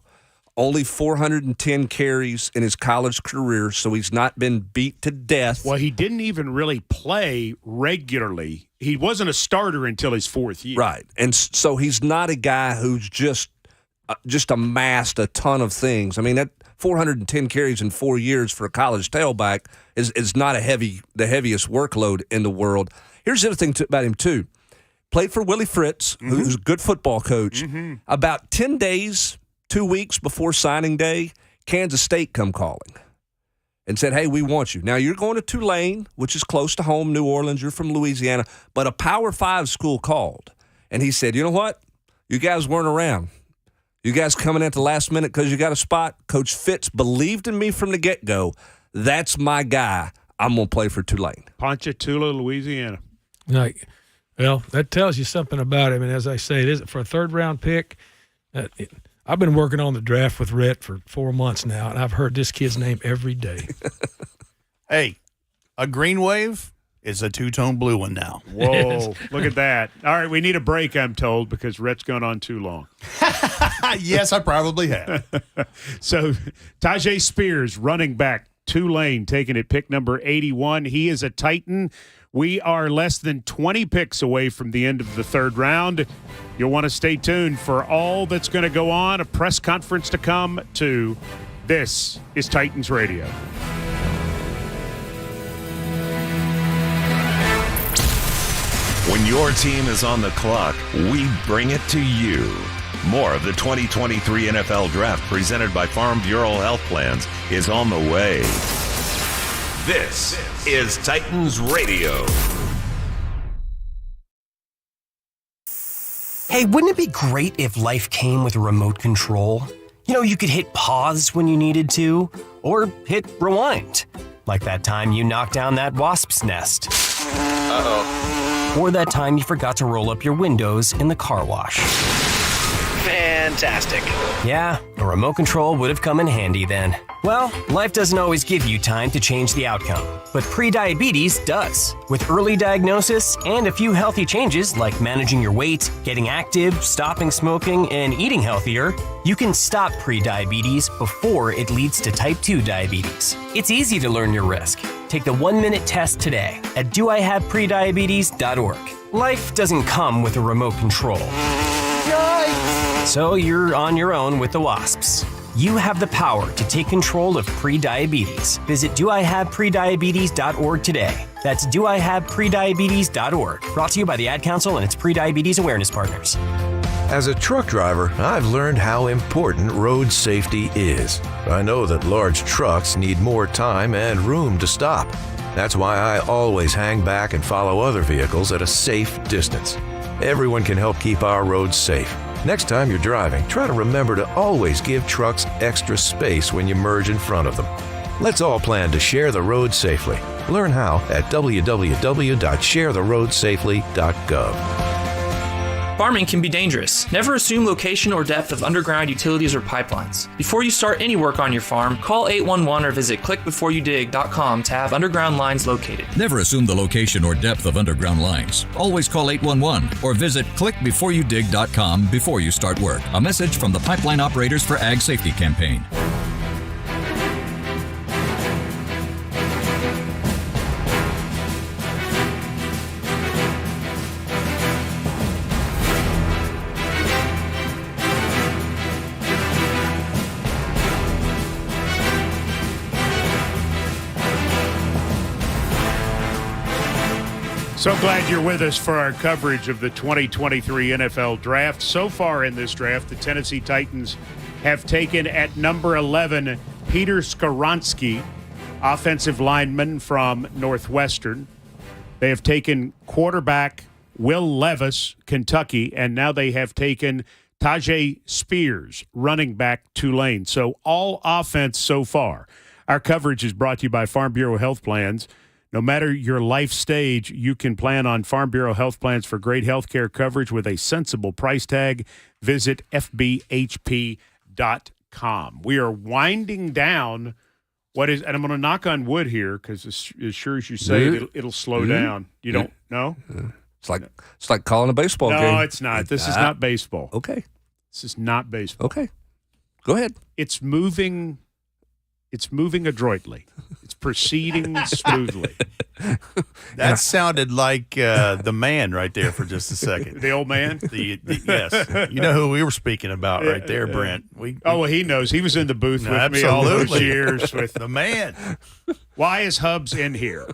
only 410 carries in his college career, so he's not been beat to death. Well, he didn't even really play regularly. He wasn't a starter until his fourth year. Right, and so he's not a guy who's just amassed a ton of things. I mean, that 410 carries in 4 years for a college tailback is not the heaviest workload in the world. Here's the other thing about him, too. Played for Willie Fritz, who's a good football coach. About 10 days, 2 weeks before signing day, Kansas State come calling and said, hey, we want you. Now, you're going to Tulane, which is close to home, New Orleans. You're from Louisiana. But a Power 5 school called. And he said, you know what? You guys weren't around. You guys coming at the last minute because you got a spot. Coach Fitz believed in me from the get-go. That's my guy. I'm going to play for Tulane. Ponchatoula, Louisiana. Well, that tells you something about him. And as I say, it is for a third-round pick. I've been working on the draft with Rhett for 4 months now, and I've heard this kid's name every day. Hey, a green wave is a two-tone blue one now. Whoa, look at that. All right, we need a break, I'm told, because Rhett's gone on too long. Yes, I probably have. So, Tajay Spears, running back, Tulane, taking it, pick number 81. He is a Titan. We are less than 20 picks away from the end of the third round. You'll want to stay tuned for all that's going to go on, a press conference to come too. This is Titans Radio. When your team is on the clock, we bring it to you. More of the 2023 NFL Draft presented by Farm Bureau Health Plans is on the way. This is Titans Radio. Hey, wouldn't it be great if life came with a remote control? You know, you could hit pause when you needed to, or hit rewind. Like that time you knocked down that wasp's nest. Uh-oh. Or that time you forgot to roll up your windows in the car wash. Fantastic. Yeah, a remote control would have come in handy then. Well, life doesn't always give you time to change the outcome, but prediabetes does. With early diagnosis and a few healthy changes like managing your weight, getting active, stopping smoking, and eating healthier, you can stop prediabetes before it leads to type 2 diabetes. It's easy to learn your risk. Take the 1-minute test today at doihaveprediabetes.org. Life doesn't come with a remote control. So you're on your own with the wasps. You have the power to take control of prediabetes. Visit doihaveprediabetes.org today. That's doihaveprediabetes.org. Brought to you by the Ad Council and its prediabetes awareness partners. As a truck driver, I've learned how important road safety is. I know that large trucks need more time and room to stop. That's why I always hang back and follow other vehicles at a safe distance. Everyone can help keep our roads safe. Next time you're driving, try to remember to always give trucks extra space when you merge in front of them. Let's all plan to share the road safely. Learn how at www.sharetheroadsafely.gov. Farming can be dangerous. Never assume location or depth of underground utilities or pipelines. Before you start any work on your farm, call 811 or visit clickbeforeyoudig.com to have underground lines located. Never assume the location or depth of underground lines. Always call 811 or visit clickbeforeyoudig.com before you start work. A message from the Pipeline Operators for Ag Safety campaign. So glad you're with us for our coverage of the 2023 NFL Draft. So far in this draft, the Tennessee Titans have taken at number 11 Peter Skoronski, offensive lineman from Northwestern. They have taken quarterback Will Levis, Kentucky, and now they have taken Tajay Spears, running back, Tulane. So all offense so far. Our coverage is brought to you by Farm Bureau Health Plans. No matter your life stage, you can plan on Farm Bureau Health Plans for great health care coverage with a sensible price tag. Visit FBHP.com. We are winding down what is, and I'm going to knock on wood here because as sure as you say, it'll slow down. You don't know? It's like calling a baseball game. No, it's not. This is not baseball. Okay. This is not baseball. Okay. Go ahead. It's moving adroitly. It's proceeding smoothly. That sounded like the man right there for just a second. The old man? Yes. You know who we were speaking about right there, Brent. Well, he knows. He was in the booth with me all those years. With the man. Why is Hubs in here?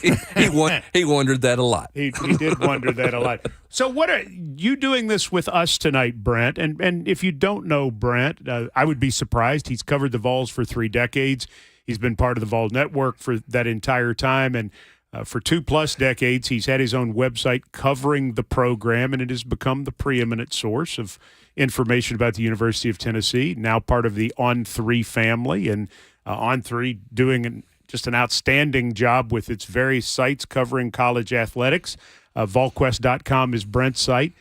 He wondered that a lot. He did wonder that a lot. So what are you doing this with us tonight, Brent? And if you don't know Brent, I would be surprised. He's covered the Vols for 3 decades. He's been part of the Vol Network for that entire time. And for 2+ decades, he's had his own website covering the program, and it has become the preeminent source of information about the University of Tennessee, now part of the On3 family. And On3 doing just an outstanding job with its various sites covering college athletics. VolQuest.com is Brent's site.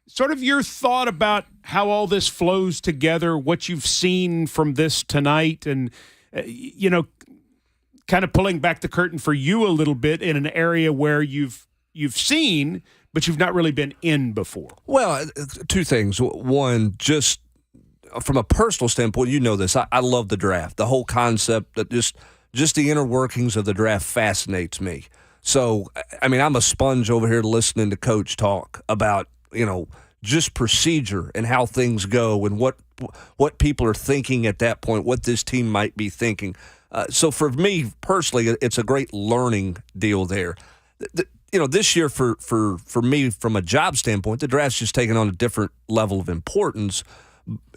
Sort of your thought about how all this flows together, what you've seen from this tonight, and, kind of pulling back the curtain for you a little bit in an area where you've seen, but you've not really been in before. Well, 2 things. One, just from a personal standpoint, you know this. I love the draft. The whole concept that just the inner workings of the draft fascinates me. So, I mean, I'm a sponge over here listening to Coach talk about, just procedure and how things go and what people are thinking at that point, what this team might be thinking. So for me personally, it's a great learning deal there. This year for me, from a job standpoint, the draft's just taken on a different level of importance,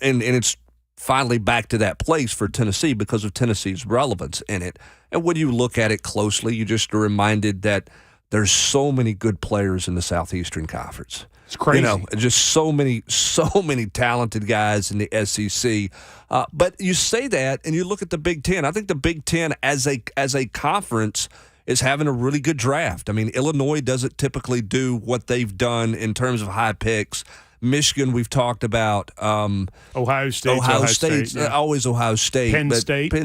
and it's finally back to that place for Tennessee because of Tennessee's relevance in it. And when you look at it closely, you just are reminded that there's so many good players in the Southeastern Conference. It's crazy. Just so many talented guys in the SEC. But you say that, and you look at the Big Ten. I think the Big Ten as a conference is having a really good draft. I mean, Illinois doesn't typically do what they've done in terms of high picks. Michigan, we've talked about. Ohio State. Always Ohio State. Penn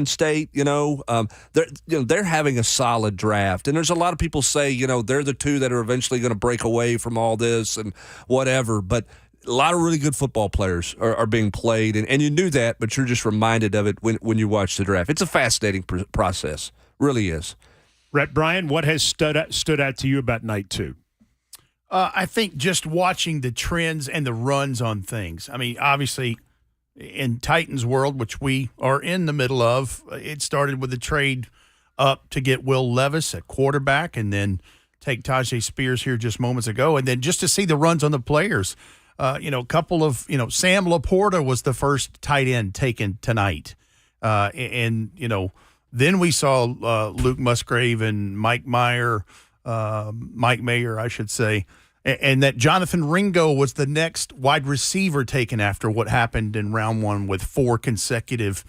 State. They're having a solid draft, and there's a lot of people say they're the 2 that are eventually going to break away from all this and whatever. But a lot of really good football players are being played, and you knew that, but you're just reminded of it when you watch the draft. It's a fascinating process, really is. Rhett Bryan, what has stood out to you about night 2? I think just watching the trends and the runs on things. I mean, obviously, in Titans world, which we are in the middle of, it started with the trade up to get Will Levis at quarterback and then take Tajay Spears here just moments ago. And then just to see the runs on the players, a couple of, Sam Laporta was the first tight end taken tonight. Then we saw Luke Musgrave and Mike Mayer, I should say, and that Jonathan Ringo was the next wide receiver taken after what happened in round 1 with 4 consecutive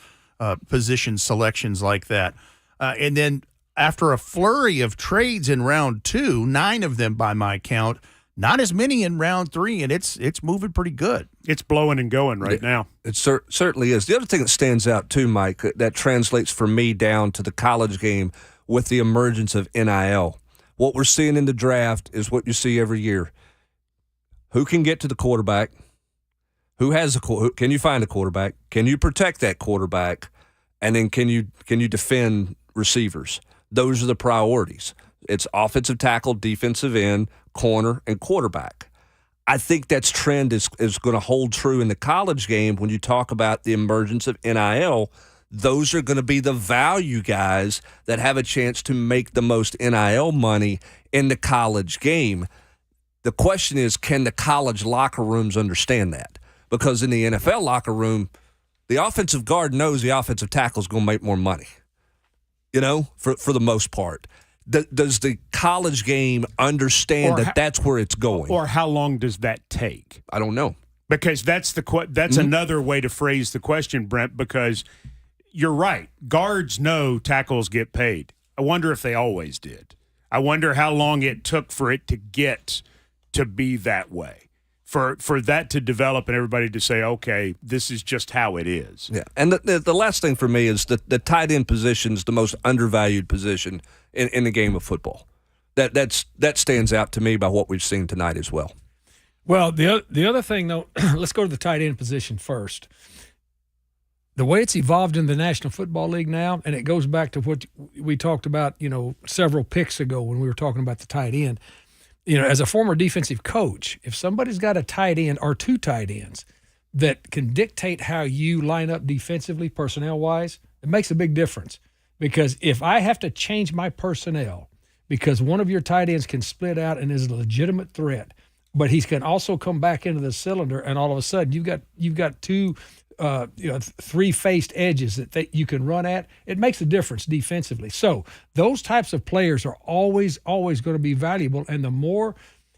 position selections like that. And then after a flurry of trades in round 2, 9 of them by my count, not as many in round 3, and it's moving pretty good. It's blowing and going right now. It certainly is. The other thing that stands out too, Mike, that translates for me down to the college game with the emergence of NIL. What we're seeing in the draft is what you see every year. Who can get to the quarterback? Can you find a quarterback? Can you protect that quarterback? And then can you defend receivers? Those are the priorities. It's offensive tackle, defensive end, corner, and quarterback. I think that trend is going to hold true in the college game when you talk about the emergence of NIL. Those are going to be the value guys that have a chance to make the most NIL money in the college game. The question is, can the college locker rooms understand that? Because in the NFL locker room, the offensive guard knows the offensive tackle is going to make more money, for the most part. Does the college game understand that's where it's going? Or how long does that take? I don't know. Because that's another way to phrase the question, Brent, because you're right. Guards know tackles get paid. I wonder if they always did. I wonder how long it took for it to get to be that way, for that to develop and everybody to say, okay, this is just how it is. Yeah, and the last thing for me is that the tight end position is the most undervalued position in the game of football. That stands out to me by what we've seen tonight as well. Well, the other thing, though, let's go to the tight end position first. The way it's evolved in the National Football League now, and it goes back to what we talked about, several picks ago when we were talking about the tight end. As a former defensive coach, if somebody's got a tight end or two tight ends that can dictate how you line up defensively, personnel-wise, it makes a big difference. Because if I have to change my personnel because one of your tight ends can split out and is a legitimate threat, but he can also come back into the cylinder, and all of a sudden you've got two three-faced edges that you can run at, it makes a difference defensively. So those types of players are always going to be valuable. And the more,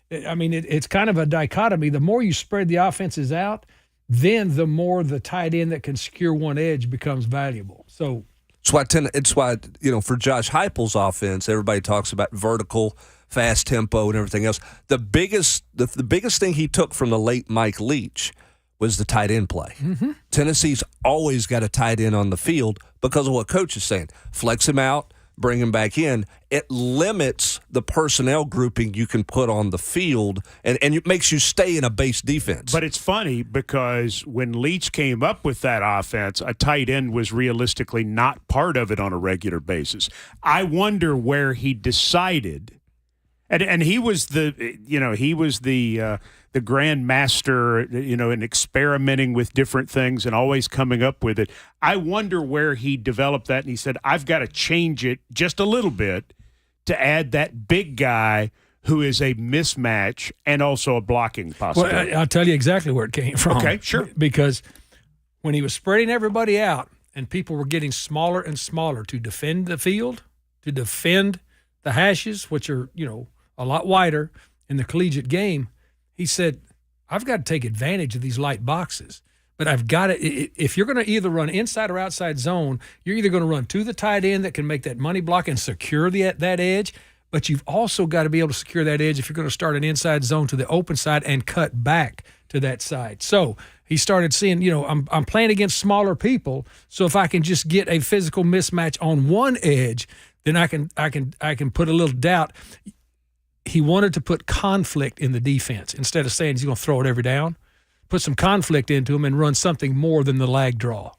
it's kind of a dichotomy. The more you spread the offenses out, then the more the tight end that can secure one edge becomes valuable. So it's why for Josh Heupel's offense, everybody talks about vertical, fast tempo, and everything else. The biggest thing he took from the late Mike Leach was the tight end play. Mm-hmm. Tennessee's always got a tight end on the field because of what Coach is saying. Flex him out, bring him back in. It limits the personnel grouping you can put on the field, and it makes you stay in a base defense. But it's funny because when Leach came up with that offense, a tight end was realistically not part of it on a regular basis. I wonder where he decided, and he was the grand master, in experimenting with different things and always coming up with it. I wonder where he developed that, and he said, I've got to change it just a little bit to add that big guy who is a mismatch and also a blocking possibility. Well, I'll tell you exactly where it came from. Okay, sure. Because when he was spreading everybody out and people were getting smaller and smaller to defend the field, to defend the hashes, which are, a lot wider in the collegiate game, he said, I've got to take advantage of these light boxes. But I've got to, if you're going to either run inside or outside zone, you're either going to run to the tight end that can make that money block and secure that edge, but you've also got to be able to secure that edge if you're going to start an inside zone to the open side and cut back to that side. So he started seeing, I'm playing against smaller people, so if I can just get a physical mismatch on one edge, then I can put a little doubt. He wanted to put conflict in the defense instead of saying he's going to throw it every down. Put some conflict into him and run something more than the lag draw.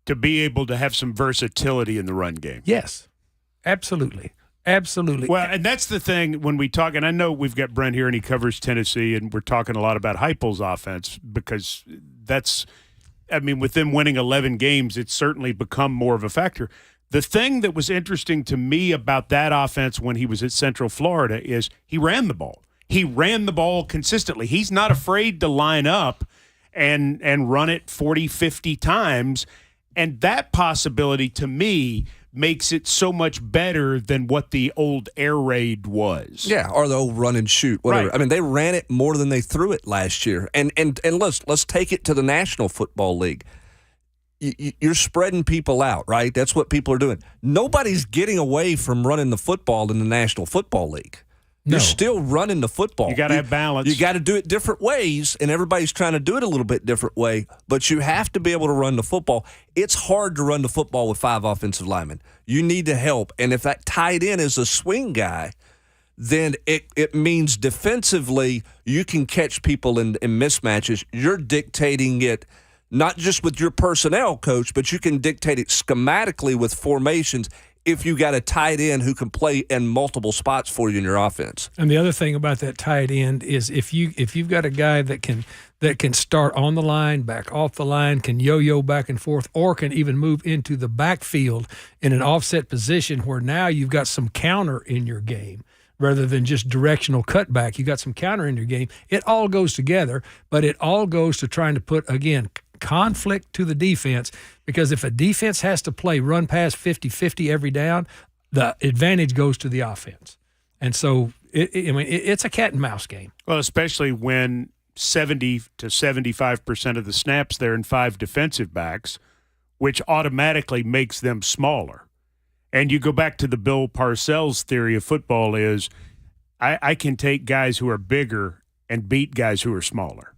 To be able to have some versatility in the run game. Yes, absolutely. Absolutely. Well, and that's the thing when we talk, and I know we've got Brent here and he covers Tennessee, and we're talking a lot about Heupel's offense because with them winning 11 games, it's certainly become more of a factor. The thing that was interesting to me about that offense when he was at Central Florida is he ran the ball. He ran the ball consistently. He's not afraid to line up and run it 40, 50 times. And that possibility, to me, makes it so much better than what the old air raid was. Yeah, or the old run and shoot, whatever. Right. They ran it more than they threw it last year. And let's take it to the National Football League. You're spreading people out, right? That's what people are doing. Nobody's getting away from running the football in the National Football League. No. You're still running the football. You got to have balance. You got to do it different ways, and everybody's trying to do it a little bit different way, but you have to be able to run the football. It's hard to run the football with 5 offensive linemen. You need to help, and if that tight end is a swing guy, then it means defensively you can catch people in mismatches. You're dictating it not just with your personnel coach, but you can dictate it schematically with formations. if you got a tight end who can play in multiple spots for you in your offense. And the other thing about that tight end is if you've got a guy that can start on the line, back off the line, can yo-yo back and forth, or can even move into the backfield in an offset position where now you've got some counter in your game rather than just directional cutback. You got some counter in your game. It all goes together, but it all goes to trying to put, again, conflict to the defense, because if a defense has to play run pass 50-50 every down, the advantage goes to the offense. And so it's a cat and mouse game. Well, especially when 70 to 75% of the snaps there in 5 defensive backs, which automatically makes them smaller. And you go back to the Bill Parcells theory of football is I can take guys who are bigger and beat guys who are smaller,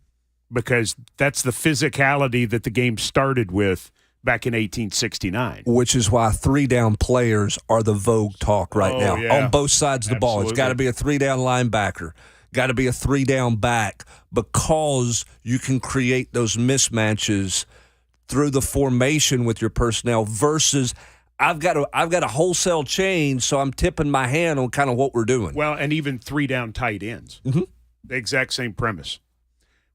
because that's the physicality that the game started with back in 1869. Which is why 3-down players are the vogue talk right now on both sides of the ball. It's got to be a 3-down linebacker, got to be a 3-down back, because you can create those mismatches through the formation with your personnel versus I've got a wholesale change, so I'm tipping my hand on kind of what we're doing. Well, and even 3-down tight ends. Mm-hmm. The exact same premise.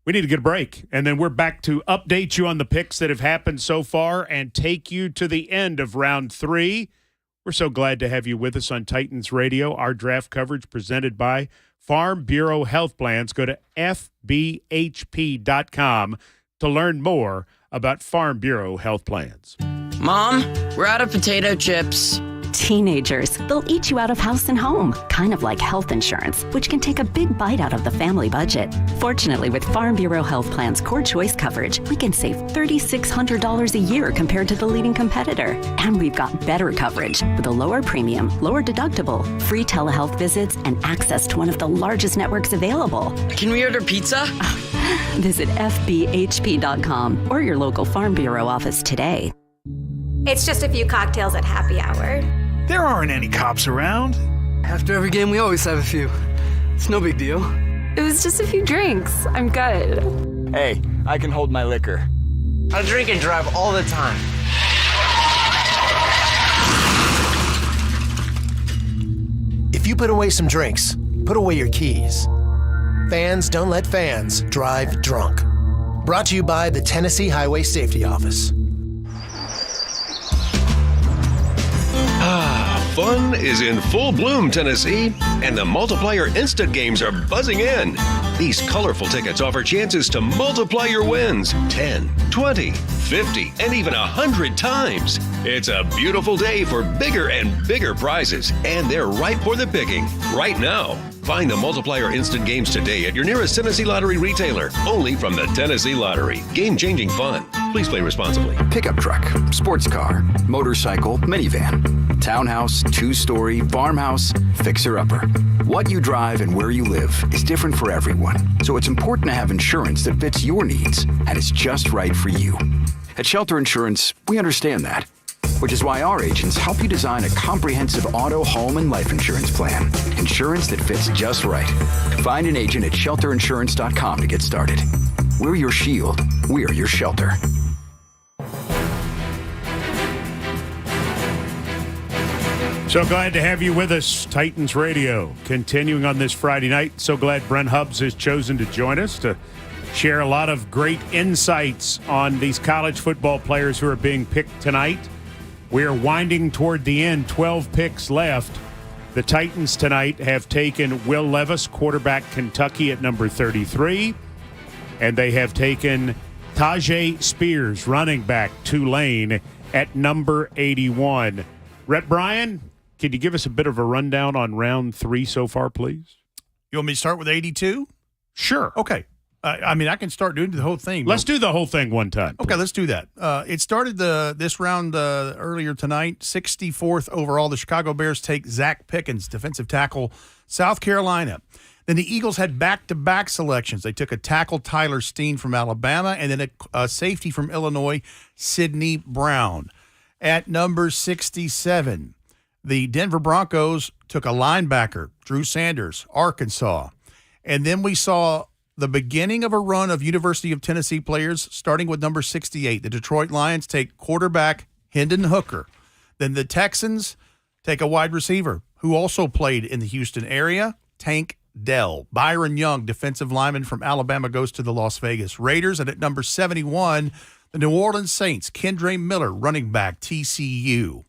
We need to get a break, and then we're back to update you on the picks that have happened so far and take you to the end of round 3. We're so glad to have you with us on Titans Radio. Our draft coverage presented by Farm Bureau Health Plans. Go to fbhp.com to learn more about Farm Bureau Health Plans. Mom, we're out of potato chips. Teenagers, they'll eat you out of house and home, kind of like health insurance, which can take a big bite out of the family budget. Fortunately, with Farm Bureau Health Plan's Core Choice coverage, we can save $3,600 a year compared to the leading competitor. And we've got better coverage with a lower premium, lower deductible, free telehealth visits, and access to one of the largest networks available. Can we order pizza? Visit fbhp.com or your local Farm Bureau office today. It's just a few cocktails at happy hour. There aren't any cops around. After every game, we always have a few. It's no big deal. It was just a few drinks. I'm good. Hey, I can hold my liquor. I drink and drive all the time. If you put away some drinks, put away your keys. Fans don't let fans drive drunk. Brought to you by the Tennessee Highway Safety Office. Fun is in full bloom, Tennessee, and the Multiplier Instant Games are buzzing in. These colorful tickets offer chances to multiply your wins 10, 20, 50, and even 100 times. It's a beautiful day for bigger and bigger prizes, and they're ripe for the picking right now. Find the Multiplier Instant Games today at your nearest Tennessee Lottery retailer, only from the Tennessee Lottery. Game-changing fun. Please play responsibly. Pickup truck, sports car, motorcycle, minivan, townhouse, 2-story, farmhouse, fixer-upper. What you drive and where you live is different for everyone, so it's important to have insurance that fits your needs and is just right for you. At Shelter Insurance, we understand that, which is why our agents help you design a comprehensive auto, home, and life insurance plan. Insurance that fits just right. Find an agent at shelterinsurance.com to get started. We're your shield. We're your shelter. So glad to have you with us, Titans Radio. Continuing on this Friday night, so glad Brent Hubbs has chosen to join us to share a lot of great insights on these college football players who are being picked tonight. We are winding toward the end, 12 picks left. The Titans tonight have taken Will Levis, quarterback, Kentucky, at number 33. And they have taken Tajay Spears, running back, Tulane, at number 81. Rhett Bryan, can you give us a bit of a rundown on round 3 so far, please? You want me to start with 82? Sure. Okay. I mean, I can start doing the whole thing. Let's do the whole thing one time. Okay, let's do that. It started this round earlier tonight. 64th overall, the Chicago Bears take Zach Pickens, defensive tackle, South Carolina. Then the Eagles had back-to-back selections. They took a tackle, Tyler Steen from Alabama, and then a safety from Illinois, Sidney Brown. At number 67, the Denver Broncos took a linebacker, Drew Sanders, Arkansas. And then we saw the beginning of a run of University of Tennessee players, starting with number 68. The Detroit Lions take quarterback Hendon Hooker. Then the Texans take a wide receiver who also played in the Houston area, Tank Dell. Byron Young, defensive lineman from Alabama, goes to the Las Vegas Raiders. And at number 71, the New Orleans Saints, Kendre Miller, running back, TCU.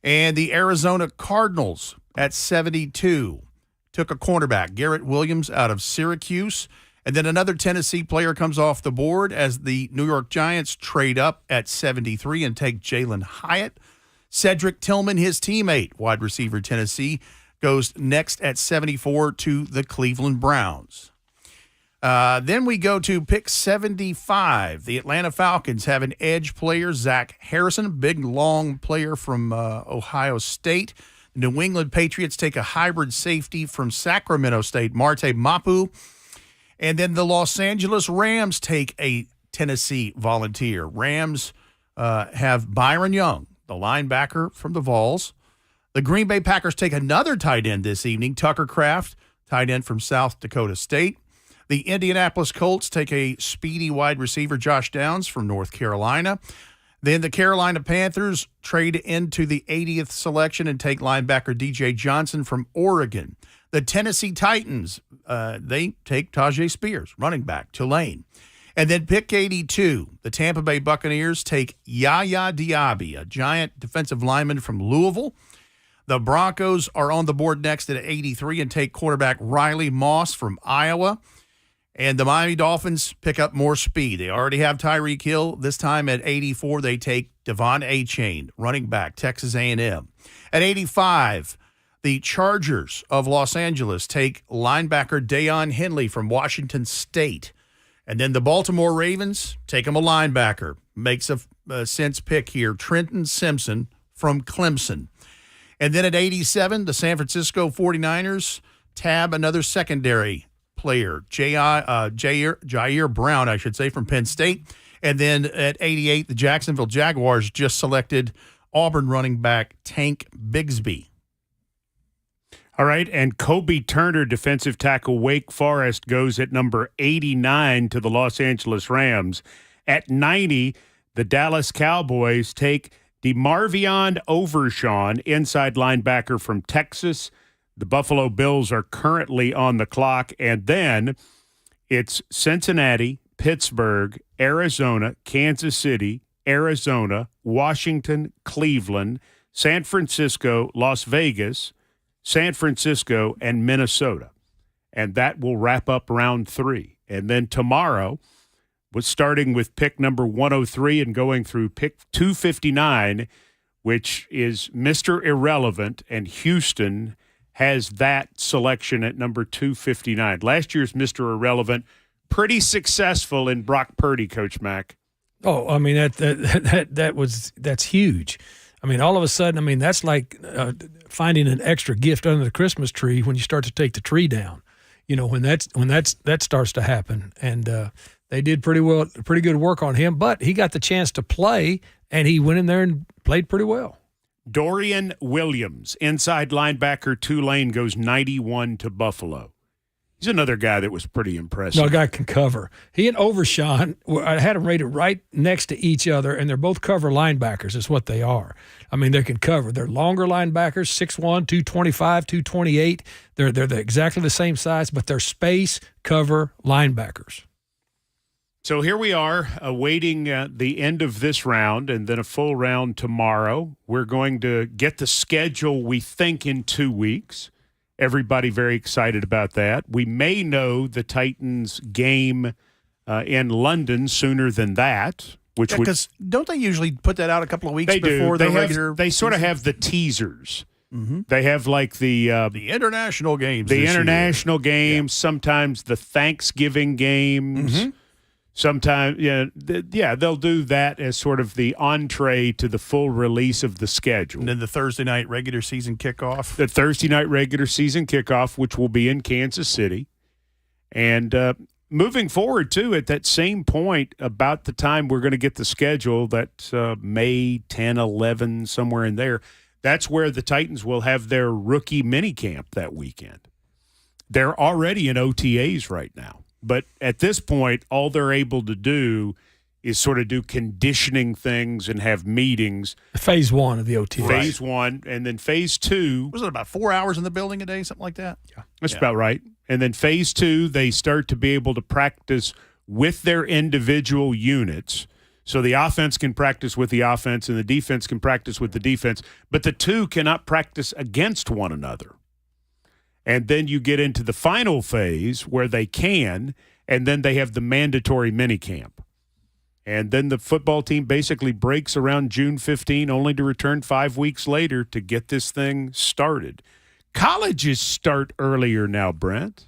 And the Arizona Cardinals at 72 took a cornerback, Garrett Williams, out of Syracuse. And then another Tennessee player comes off the board as the New York Giants trade up at 73 and take Jalen Hyatt. Cedric Tillman, his teammate, wide receiver Tennessee, goes next at 74 to the Cleveland Browns. Then we go to pick 75. The Atlanta Falcons have an edge player, Zach Harrison, big, long player from Ohio State. The New England Patriots take a hybrid safety from Sacramento State, Marte Mapu. And then the Los Angeles Rams take a Tennessee volunteer. Rams have Byron Young, the linebacker from the Vols. The Green Bay Packers take another tight end this evening, Tucker Kraft, tight end from South Dakota State. The Indianapolis Colts take a speedy wide receiver, Josh Downs, from North Carolina. Then the Carolina Panthers trade into the 80th selection and take linebacker DJ Johnson from Oregon. The Tennessee Titans, they take Tajay Spears, running back, Tulane. And then pick 82, the Tampa Bay Buccaneers take Yaya Diaby, a giant defensive lineman from Louisville. The Broncos are on the board next at 83 and take quarterback Riley Moss from Iowa. And the Miami Dolphins pick up more speed. They already have Tyreek Hill. This time at 84, they take Devon Achane, running back, Texas A&M. At 85, the Chargers of Los Angeles take linebacker Deion Henley from Washington State. And then the Baltimore Ravens take him a linebacker. Makes a sense pick here, Trenton Simpson from Clemson. And then at 87, the San Francisco 49ers tab another secondary player, Jair Brown, I should say, from Penn State. And then at 88, the Jacksonville Jaguars just selected Auburn running back Tank Bigsby. All right, and Kobe Turner, defensive tackle, Wake Forest, goes at number 89 to the Los Angeles Rams. At 90, the Dallas Cowboys take DeMarvion Overshawn, inside linebacker from Texas. The Buffalo Bills are currently on the clock, and then it's Cincinnati, Pittsburgh, Arizona, Kansas City, Arizona, Washington, Cleveland, San Francisco, Las Vegas, San Francisco, and Minnesota. And that will wrap up round 3. And then tomorrow, starting with pick number 103 and going through pick 259, which is Mr. Irrelevant, and Houston has that selection at number 259. Last year's Mr. Irrelevant, pretty successful in Brock Purdy, Coach Mack. Oh, I mean, that's huge. I mean, all of a sudden, I mean, that's like finding an extra gift under the Christmas tree when you start to take the tree down. You know, when that starts to happen, and they did pretty good work on him. But he got the chance to play, and he went in there and played pretty well. Dorian Williams, inside linebacker, Tulane, goes 91 to Buffalo. He's another guy that was pretty impressive. No, a guy can cover. He and Overshawn, I had them rated right next to each other, and they're both cover linebackers is what they are. I mean, they can cover. They're longer linebackers, 6'1", 225, 228. They're exactly the same size, but they're space cover linebackers. So here we are awaiting the end of this round and then a full round tomorrow. We're going to get the schedule, we think, in 2 weeks. Everybody very excited about that. We may know the Titans game in London sooner than that. Because don't they usually put that out a couple of weeks before the regular? They sort of have the teasers. Mm-hmm. They have like the international games. The international games, sometimes the Thanksgiving games. Mm-hmm. Sometimes, they'll do that as sort of the entree to the full release of the schedule. And then the Thursday night regular season kickoff. The Thursday night regular season kickoff, which will be in Kansas City. And moving forward, too, at that same point, about the time we're going to get the schedule, that's May 10, 11, somewhere in there, that's where the Titans will have their rookie minicamp that weekend. They're already in OTAs right now. But at this point, all they're able to do is sort of do conditioning things and have meetings. Phase 1 of the OTA. Phase 1, and then phase 2. Was it about 4 hours in the building a day, something like that? Yeah. That's about right. And then phase 2, they start to be able to practice with their individual units. So the offense can practice with the offense and the defense can practice with the defense, but the two cannot practice against one another. And then you get into the final phase where they can, and then they have the mandatory minicamp. And then the football team basically breaks around June 15, only to return 5 weeks later to get this thing started. Colleges start earlier now, Brent.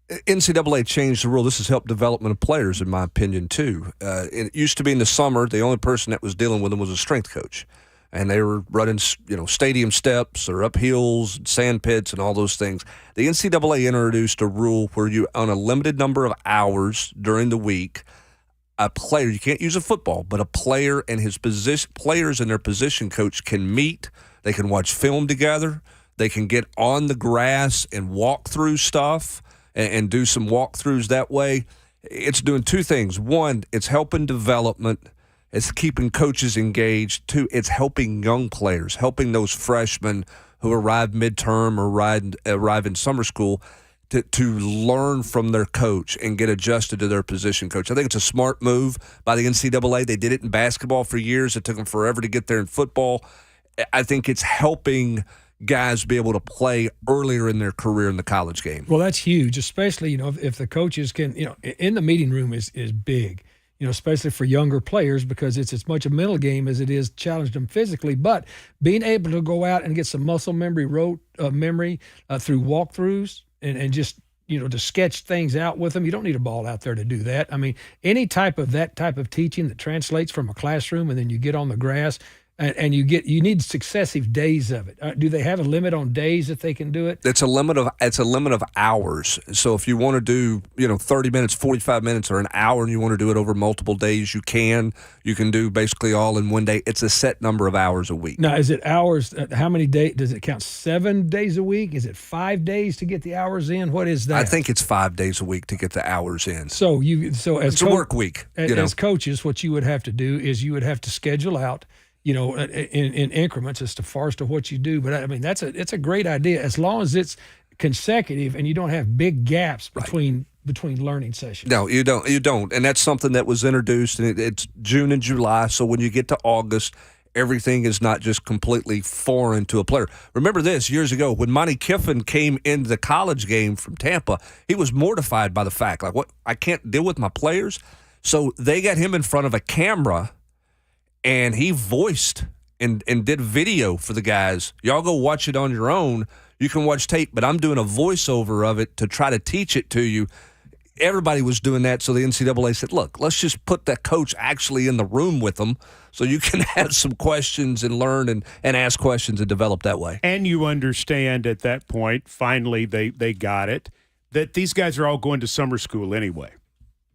NCAA changed the rule. This has helped development of players, in my opinion, too. It used to be in the summer, the only person that was dealing with them was a strength coach. And they were running, stadium steps or up hills, sand pits, and all those things. The NCAA introduced a rule where you, on a limited number of hours during the week, a player, you can't use a football, but a player and his players and their position coach can meet. They can watch film together. They can get on the grass and walk through stuff and do some walkthroughs that way. It's doing two things. One, it's helping development. It's keeping coaches engaged. Two, it's helping young players, helping those freshmen who arrive midterm or arrive in summer school to learn from their coach and get adjusted to their position coach. I think it's a smart move by the NCAA. They did it in basketball for years. It took them forever to get there in football. I think it's helping guys be able to play earlier in their career in the college game. Well, that's huge, especially, if the coaches can, in the meeting room is big, especially for younger players, because it's as much a mental game as it is challenge them physically. But being able to go out and get some muscle memory through walkthroughs and just, to sketch things out with them. You don't need a ball out there to do that. I mean, any type of teaching that translates from a classroom and then you get on the grass and you need successive days of it. Do they have a limit on days that they can do it? It's a limit of hours. So if you want to do 30 minutes, 45 minutes, or an hour, and you want to do it over multiple days, you can. You can do basically all in one day. It's a set number of hours a week. Now, is it hours? How many days? Does it count 7 days a week? Is it 5 days to get the hours in? What is that? I think it's 5 days a week to get the hours in. So as it's a work week. As coaches, what you would have to do is you would have to schedule out, in increments as far as to what you do. But I mean, it's a great idea as long as it's consecutive and you don't have big gaps between learning sessions. No, you don't. And that's something that was introduced, and it's June and July. So when you get to August, everything is not just completely foreign to a player. Remember this, years ago, when Monty Kiffin came into the college game from Tampa, he was mortified by the fact, I can't deal with my players. So they got him in front of a camera, and he voiced and did video for the guys. Y'all go watch it on your own. You can watch tape, but I'm doing a voiceover of it to try to teach it to you. Everybody was doing that, so the NCAA said, look, let's just put that coach actually in the room with them so you can have some questions and learn and ask questions and develop that way. And you understand at that point, finally they got it, that these guys are all going to summer school anyway.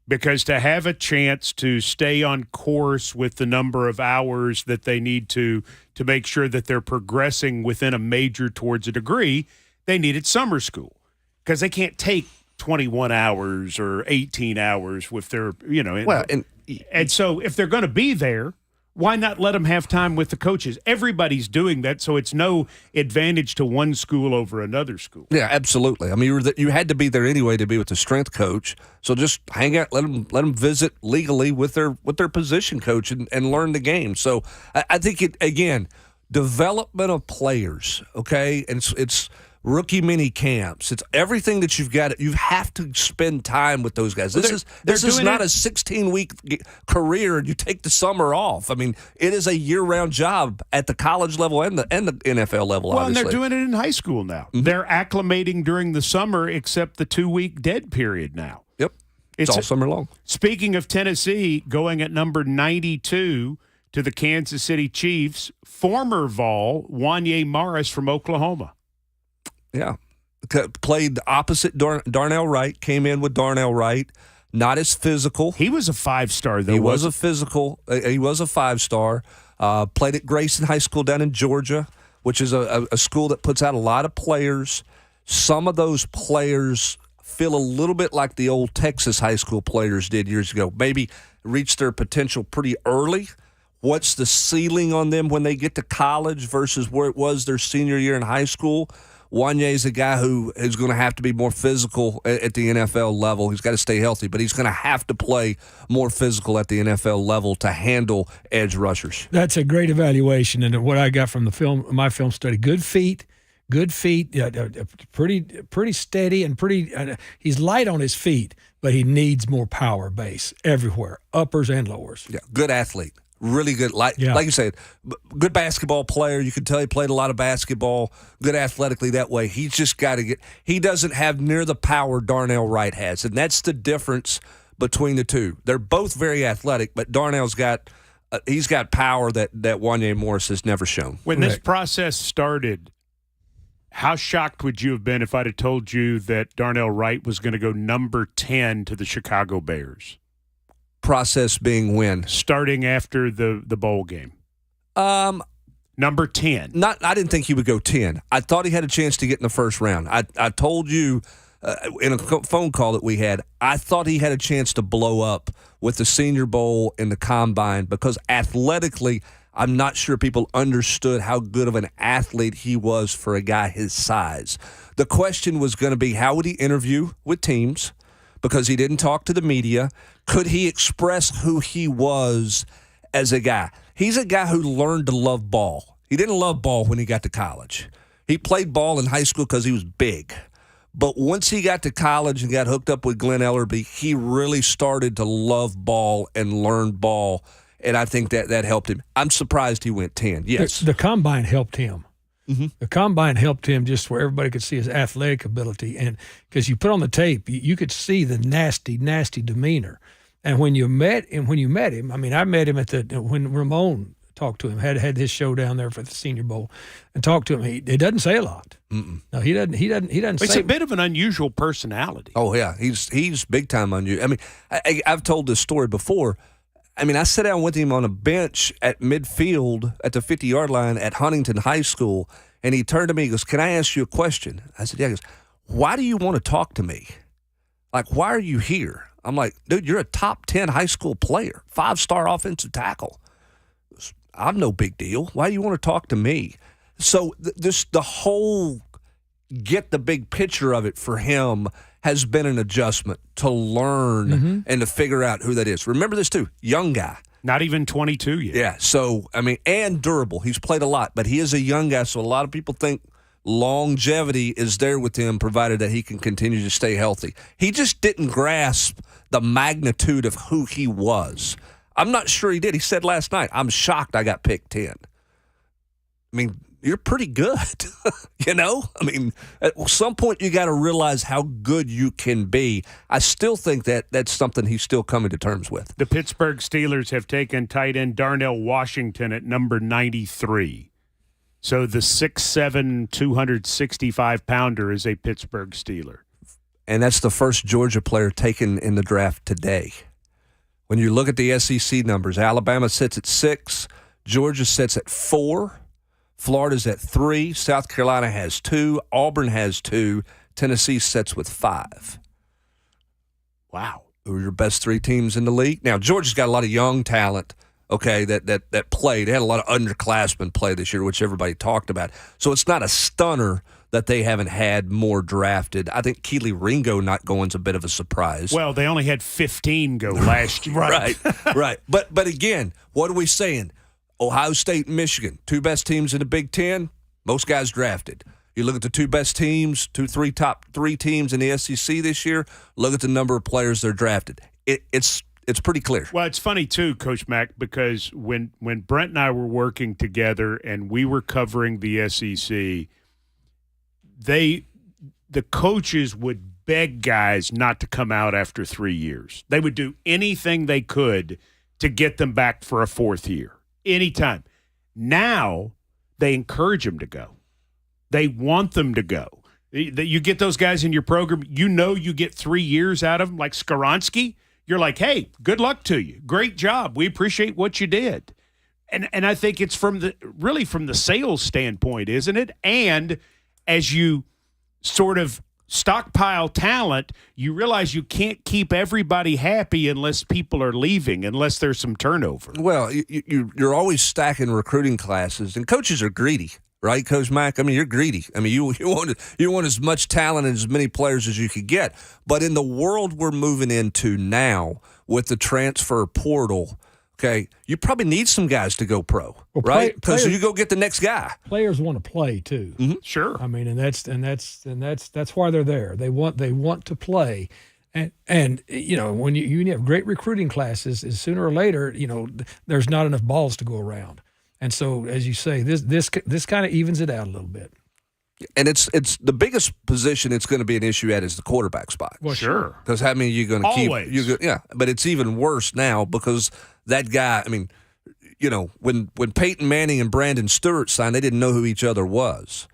Because to have a chance to stay on course with the number of hours that they need to make sure that they're progressing within a major towards a degree, they needed summer school. Because they can't take 21 hours or 18 hours with their, and so if they're going to be there, why not let them have time with the coaches? Everybody's doing that, so it's no advantage to one school over another school. Yeah, absolutely. I mean, you had to be there anyway to be with the strength coach. So just hang out, let them visit legally with their position coach and learn the game. So I think development of players. Okay, and it's rookie mini camps. It's everything that you've got. You have to spend time with those guys. This is not a 16-week career and you take the summer off. I mean, it is a year-round job at the college level and the NFL level, well, obviously. And they're doing it in high school now. Mm-hmm. They're acclimating during the summer except the 2-week dead period now. Yep. It's all summer long. Speaking of Tennessee, going at number 92 to the Kansas City Chiefs, former Vol, Wanye Morris from Oklahoma. Yeah. Played opposite Darnell Wright, came in with Darnell Wright, not as physical. He was a 5-star, though. He was a 5-star. Played at Grayson High School down in Georgia, which is a school that puts out a lot of players. Some of those players feel a little bit like the old Texas high school players did years ago. Maybe reach their potential pretty early. What's the ceiling on them when they get to college versus where it was their senior year in high school? Wanye is a guy who is going to have to be more physical at the NFL level. He's got to stay healthy, but he's going to have to play more physical at the NFL level to handle edge rushers. That's a great evaluation, and what I got from my film study: good feet, pretty steady, and pretty. He's light on his feet, but he needs more power base everywhere, uppers and lowers. Yeah, good athlete. Really good, like you said, good basketball player. You can tell he played a lot of basketball, good athletically that way. He's just got to he doesn't have near the power Darnell Wright has, and that's the difference between the two. They're both very athletic, but Darnell's got he's got power that Wanye Morris has never shown. When this process started, how shocked would you have been if I'd have told you that Darnell Wright was going to go number 10 to the Chicago Bears? Process being when? Starting after the bowl game. Number 10. I didn't think he would go 10. I thought he had a chance to get in the first round. I told you in a phone call that we had, I thought he had a chance to blow up with the Senior Bowl and the Combine because athletically, I'm not sure people understood how good of an athlete he was for a guy his size. The question was going to be, how would he interview with teams? Because he didn't talk to the media. Could he express who he was as a guy? He's a guy who learned to love ball. He didn't love ball when he got to college. He played ball in high school because he was big. But once he got to college and got hooked up with Glenn Ellerbe, he really started to love ball and learn ball, and I think that helped him. I'm surprised he went 10, yes. The Combine helped him. Mm-hmm. The Combine helped him just where everybody could see his athletic ability. And because you put on the tape, you could see the nasty, nasty demeanor. And when you met him, I mean, I met him when Ramon talked to him, had his show down there for the Senior Bowl, and talked to him. He doesn't say a lot. Mm-mm. No, he doesn't. It's a bit of an unusual personality. Oh yeah, he's big time unusual. I mean, I've told this story before. I mean, I sat down with him on a bench at midfield at the 50-yard line at Huntington High School, and he turned to me and goes, "Can I ask you a question?" I said, "Yeah." He goes, "Why do you want to talk to me? Like, why are you here?" I'm like, "Dude, you're a top 10 high school player, 5-star offensive tackle. I'm no big deal. Why do you want to talk to me?" So the whole get the big picture of it for him has been an adjustment to learn and to figure out who that is. Remember this, too. Young guy. Not even 22 yet. Yeah, so, I mean, and durable. He's played a lot, but he is a young guy, so a lot of people think longevity is there with him, provided that he can continue to stay healthy. He just didn't grasp the magnitude of who he was. I'm not sure he did. He said last night, "I'm shocked I got picked 10. I mean, you're pretty good, you know? I mean, at some point you got to realize how good you can be. I still think that's something he's still coming to terms with. The Pittsburgh Steelers have taken tight end Darnell Washington at number 93. So the 6'7", 265-pounder is a Pittsburgh Steeler. And that's the first Georgia player taken in the draft today. When you look at the SEC numbers, Alabama sits at 6, Georgia sits at 4, Florida's at 3, South Carolina has 2, Auburn has 2, Tennessee sits with 5. Wow. Who are your best 3 teams in the league? Now, Georgia's got a lot of young talent, okay, that played. They had a lot of underclassmen play this year, which everybody talked about. So it's not a stunner that they haven't had more drafted. I think Keely Ringo not going's a bit of a surprise. Well, they only had 15 go last year. Right. But again, what are we saying? Ohio State and Michigan, 2 best teams in the Big Ten, most guys drafted. You look at the 2 best teams, top 3 teams in the SEC this year, look at the number of players they're drafted. It's pretty clear. Well, it's funny, too, Coach Mack, because when Brent and I were working together and we were covering the SEC, the coaches would beg guys not to come out after 3 years. They would do anything they could to get them back for a 4th year, anytime. Now they encourage them to go. They want them to go. You get those guys in your program, you know you get 3 years out of them, like Skoronski. You're like, hey, good luck to you. Great job. We appreciate what you did. And I think it's from the sales standpoint, isn't it? And as you sort of stockpile talent, you realize you can't keep everybody happy unless people are leaving, unless there's some turnover. Well, you're always stacking recruiting classes, and coaches are greedy, right, Coach Mack? I mean, you're greedy. I mean, you want as much talent and as many players as you could get. But in the world we're moving into now with the transfer portal, okay, you probably need some guys to go pro, right? Because you go get the next guy. Players want to play too. Mm-hmm. Sure. I mean, and that's why they're there. They want to play, and you know, when you have great recruiting classes, is sooner or later, you know, there's not enough balls to go around, and so as you say, this kind of evens it out a little bit. And it's the biggest position it's going to be an issue at is the quarterback spot. Well, sure. Because how many you're going to keep? Always. Yeah, but it's even worse now because that guy. I mean, you know, when Peyton Manning and Brandon Stewart signed, they didn't know who each other was.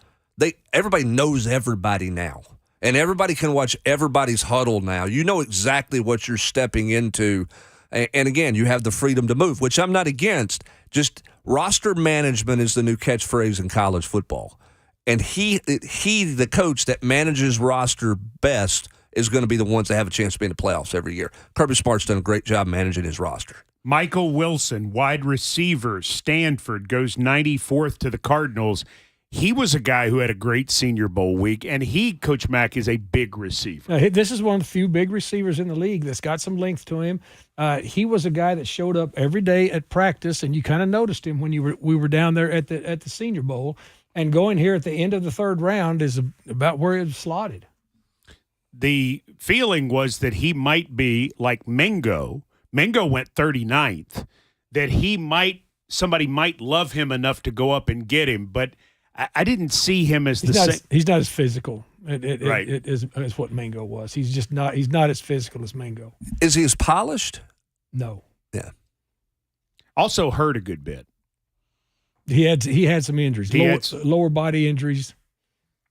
Everybody knows everybody now, and everybody can watch everybody's huddle now. You know exactly what you're stepping into, and again, you have the freedom to move, which I'm not against. Just roster management is the new catchphrase in college football. And he, the coach that manages roster best, is going to be the ones that have a chance to be in the playoffs every year. Kirby Smart's done a great job managing his roster. Michael Wilson, wide receiver, Stanford, goes 94th to the Cardinals. He was a guy who had a great Senior Bowl week, and Coach Mack, is a big receiver. Now, this is one of the few big receivers in the league that's got some length to him. He was a guy that showed up every day at practice, and you kind of noticed him when we were down there at the Senior Bowl. And going here at the end of the third round is about where he was slotted. The feeling was that he might be like Mingo. Mingo went 39th, that somebody might love him enough to go up and get him, but I didn't see him as he's not as physical. Right. It is what Mingo was. He's not as physical as Mingo. Is he as polished? No. Yeah. Also hurt a good bit. He had some injuries, lower body injuries.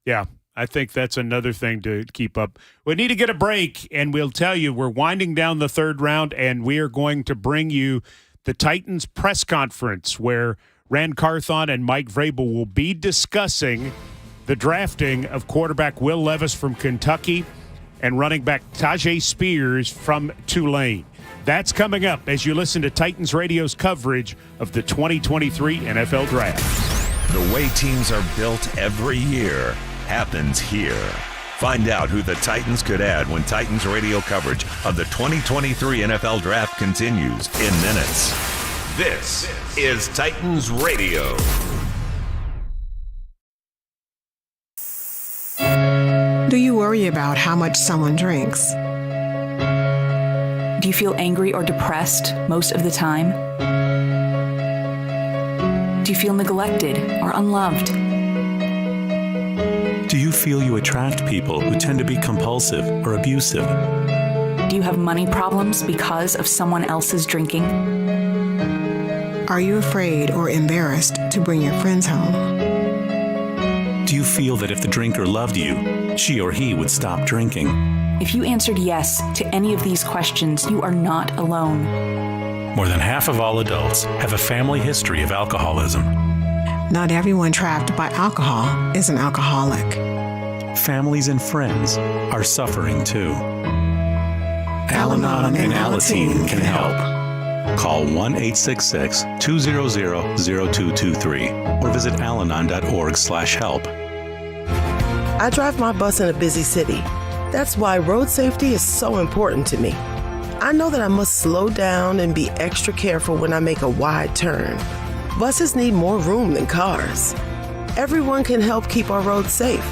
Yeah, I think that's another thing to keep up. We need to get a break, and we'll tell you we're winding down the third round, and we are going to bring you the Titans press conference where Rand Carthon and Mike Vrabel will be discussing the drafting of quarterback Will Levis from Kentucky and running back Tajay Spears from Tulane. That's coming up as you listen to Titans Radio's coverage of the 2023 NFL Draft. The way teams are built every year happens here. Find out who the Titans could add when Titans Radio coverage of the 2023 NFL Draft continues in minutes. This is Titans Radio. Do you worry about how much someone drinks? Do you feel angry or depressed most of the time? Do you feel neglected or unloved? Do you feel you attract people who tend to be compulsive or abusive? Do you have money problems because of someone else's drinking? Are you afraid or embarrassed to bring your friends home? Do you feel that if the drinker loved you, she or he would stop drinking? If you answered yes to any of these questions, you are not alone. More than half of all adults have a family history of alcoholism. Not everyone trapped by alcohol is an alcoholic. Families and friends are suffering too. Al-Anon and Alateen can help. Call 1-866-200-0223 or visit alanon.org/help. I drive my bus in a busy city. That's why road safety is so important to me. I know that I must slow down and be extra careful when I make a wide turn. Buses need more room than cars. Everyone can help keep our roads safe.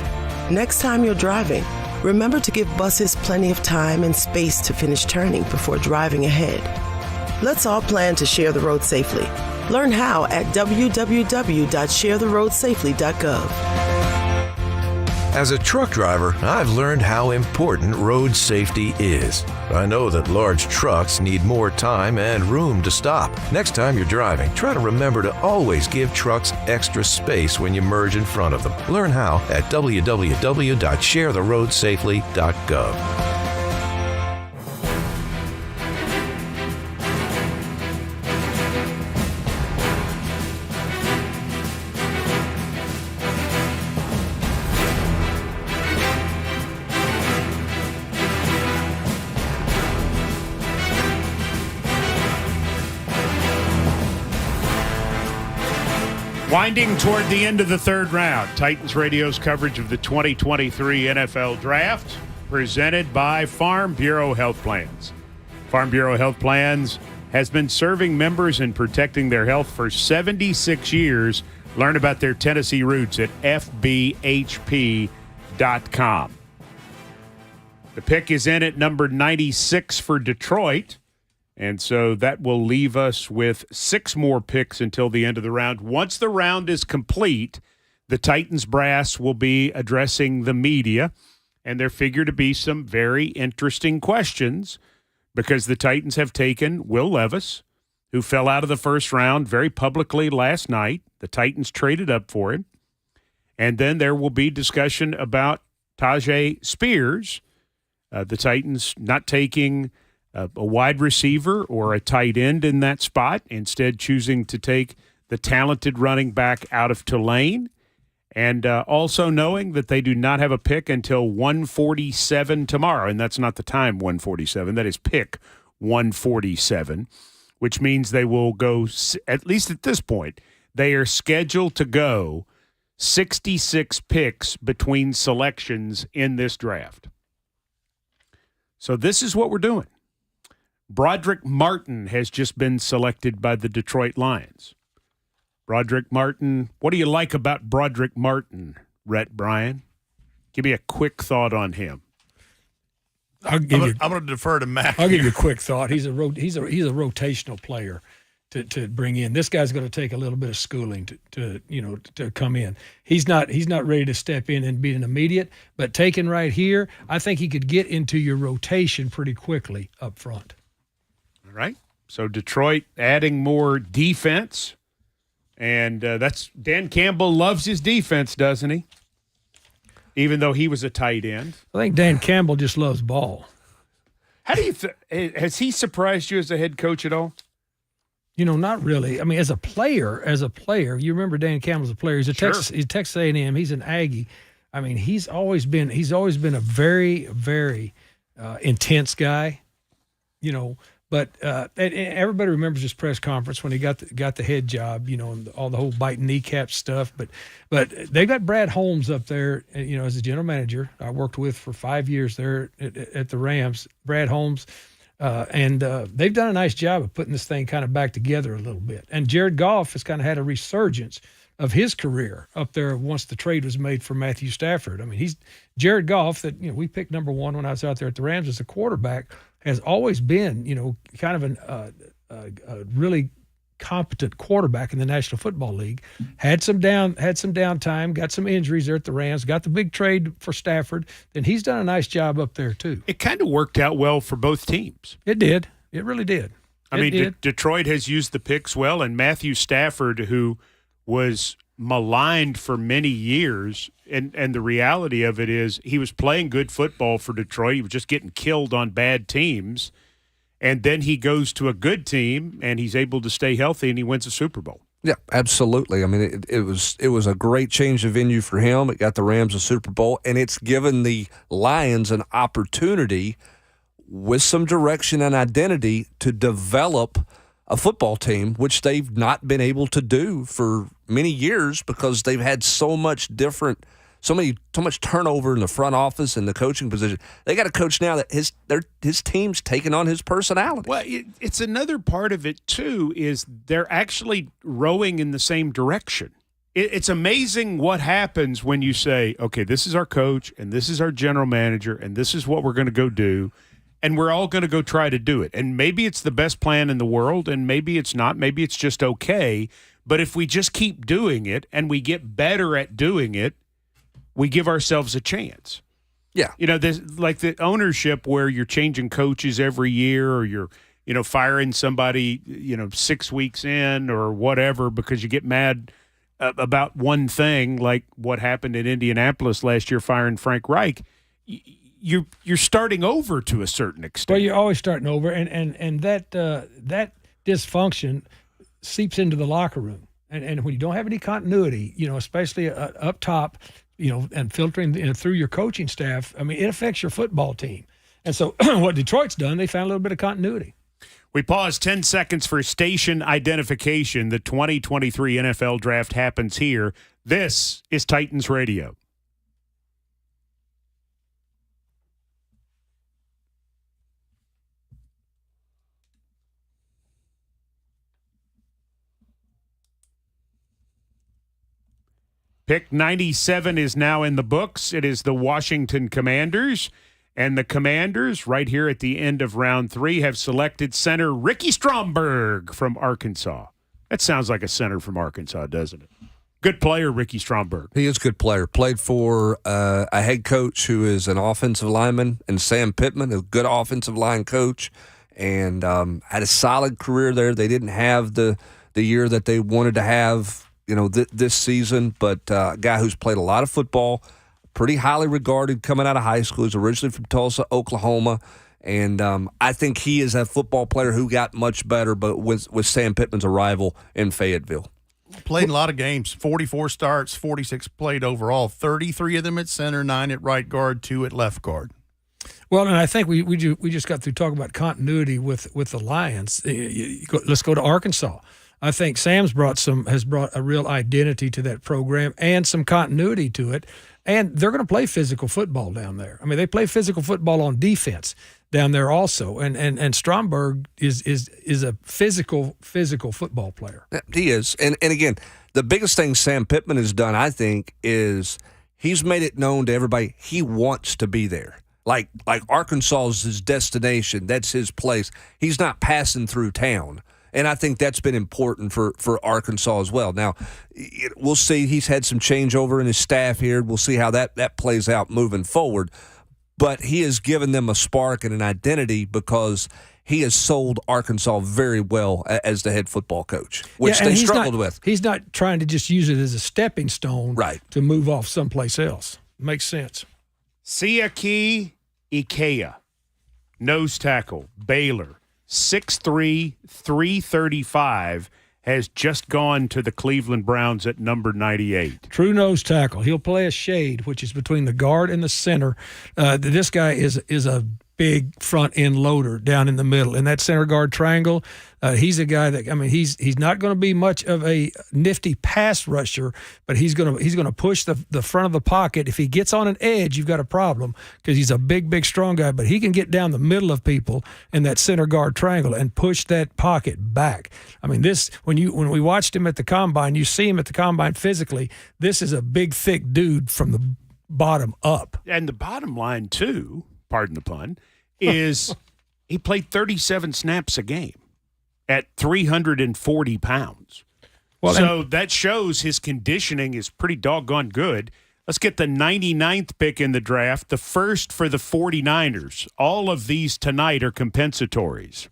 Next time you're driving, remember to give buses plenty of time and space to finish turning before driving ahead. Let's all plan to share the road safely. Learn how at www.sharetheroadsafely.gov. As a truck driver, I've learned how important road safety is. I know that large trucks need more time and room to stop. Next time you're driving, try to remember to always give trucks extra space when you merge in front of them. Learn how at www.sharetheroadsafely.gov. Winding toward the end of the third round, Titans Radio's coverage of the 2023 NFL Draft, presented by Farm Bureau Health Plans. Farm Bureau Health Plans has been serving members and protecting their health for 76 years. Learn about their Tennessee roots at fbhp.com. The pick is in at number 96 for Detroit. And so that will leave us with 6 more picks until the end of the round. Once the round is complete, the Titans brass will be addressing the media, and there figure to be some very interesting questions because the Titans have taken Will Levis, who fell out of the first round very publicly last night. The Titans traded up for him. And then there will be discussion about Tajay Spears, the Titans not taking a wide receiver or a tight end in that spot, instead choosing to take the talented running back out of Tulane, and also knowing that they do not have a pick until 147 tomorrow, and that's not the time 147, that is pick 147, which means they will go, at least at this point, they are scheduled to go 66 picks between selections in this draft. So this is what we're doing. Broderick Martin has just been selected by the Detroit Lions. Broderick Martin, what do you like about Broderick Martin, Rhett Bryan? Give me a quick thought on him. I'm going to defer to Matt. I'll give you a quick thought. He's a rotational player to bring in. This guy's going to take a little bit of schooling to come in. He's not ready to step in and be an immediate, but taken right here, I think he could get into your rotation pretty quickly up front. Right. So Detroit adding more defense, and that's Dan Campbell loves his defense, doesn't he? Even though he was a tight end. I think Dan Campbell just loves ball. How do you has he surprised you as a head coach at all? Not really. I mean, as a player, you remember Dan Campbell's a player. He's a Texas A&M. He's an Aggie. I mean, he's always been a very, very intense guy. But and everybody remembers his press conference when he got the head job, and all the whole biting kneecap stuff. But they got Brad Holmes up there, as a general manager. I worked with for 5 years there at the Rams. Brad Holmes, and they've done a nice job of putting this thing kind of back together a little bit. And Jared Goff has kind of had a resurgence of his career up there once the trade was made for Matthew Stafford. I mean, he's Jared Goff that we picked number 1 when I was out there at the Rams as a quarterback. Has always been, kind of a really competent quarterback in the National Football League. Had some downtime, got some injuries there at the Rams, got the big trade for Stafford. Then he's done a nice job up there too. It kind of worked out well for both teams. It did. It really did. Detroit has used the picks well, and Matthew Stafford, who was maligned for many years, and the reality of it is he was playing good football for Detroit. He was just getting killed on bad teams, and then he goes to a good team, and he's able to stay healthy, and he wins a Super Bowl. Yeah, absolutely. I mean, it was a great change of venue for him. It got the Rams a Super Bowl, and it's given the Lions an opportunity with some direction and identity to develop a football team, which they've not been able to do for many years because they've had so much turnover in the front office and the coaching position. They got a coach now that his team's taking on his personality. Well, it's another part of it too is they're actually rowing in the same direction. It's amazing what happens when you say, okay, this is our coach and this is our general manager and this is what we're going to go do. And we're all going to go try to do it. And maybe it's the best plan in the world, and maybe it's not. Maybe it's just okay. But if we just keep doing it and we get better at doing it, we give ourselves a chance. Yeah. There's like the ownership where you're changing coaches every year or you're, firing somebody, 6 weeks in or whatever because you get mad about one thing like what happened in Indianapolis last year firing Frank Reich. You're starting over to a certain extent. Well, you're always starting over, and that dysfunction seeps into the locker room. And when you don't have any continuity, especially up top, and filtering through your coaching staff, I mean, it affects your football team. And so what Detroit's done, they found a little bit of continuity. We pause 10 seconds for station identification. The 2023 NFL Draft happens here. This is Titans Radio. Pick 97 is now in the books. It is the Washington Commanders. And the Commanders, right here at the end of round 3, have selected center Ricky Stromberg from Arkansas. That sounds like a center from Arkansas, doesn't it? Good player, Ricky Stromberg. He is a good player. Played for a head coach who is an offensive lineman, and Sam Pittman, a good offensive line coach, and had a solid career there. They didn't have the year that they wanted to have, this season, but a guy who's played a lot of football, pretty highly regarded coming out of high school. He's originally from Tulsa, Oklahoma, and I think he is a football player who got much better, but with Sam Pittman's arrival in Fayetteville. Played in a lot of games, 44 starts, 46 played overall, 33 of them at center, 9 at right guard, 2 at left guard. Well, and I think we just got through talking about continuity with the Lions. Let's go to Arkansas. I think Sam's has brought a real identity to that program and some continuity to it. And they're going to play physical football down there. I mean, they play physical football on defense down there also. And Stromberg is a physical football player. He is. And again, the biggest thing Sam Pittman has done, I think, is he's made it known to everybody he wants to be there. Like Arkansas is his destination. That's his place. He's not passing through town. And I think that's been important for Arkansas as well. Now, we'll see. He's had some changeover in his staff here. We'll see how that plays out moving forward. But he has given them a spark and an identity because he has sold Arkansas very well as the head football coach, which they struggled with. He's not trying to just use it as a stepping stone to move off someplace else. Makes sense. Siaki Ikea, nose tackle, Baylor. 6'3", 335, has just gone to the Cleveland Browns at number 98. True nose tackle. He'll play a shade, which is between the guard and the center. This guy is a big front end loader down in the middle. In that center guard triangle, he's a guy that, he's not going to be much of a nifty pass rusher, but he's going to push the front of the pocket. If he gets on an edge, you've got a problem because he's a big, strong guy, but he can get down the middle of people in that center guard triangle and push that pocket back. When we watched him at the combine, you see him at the combine physically, this is a big, thick dude from the bottom up. And the bottom line, too, pardon the pun, is he played 37 snaps a game at 340 pounds. So that shows his conditioning is pretty doggone good. Let's get the 99th pick in the draft, the first for the 49ers. All of these tonight are compensatories.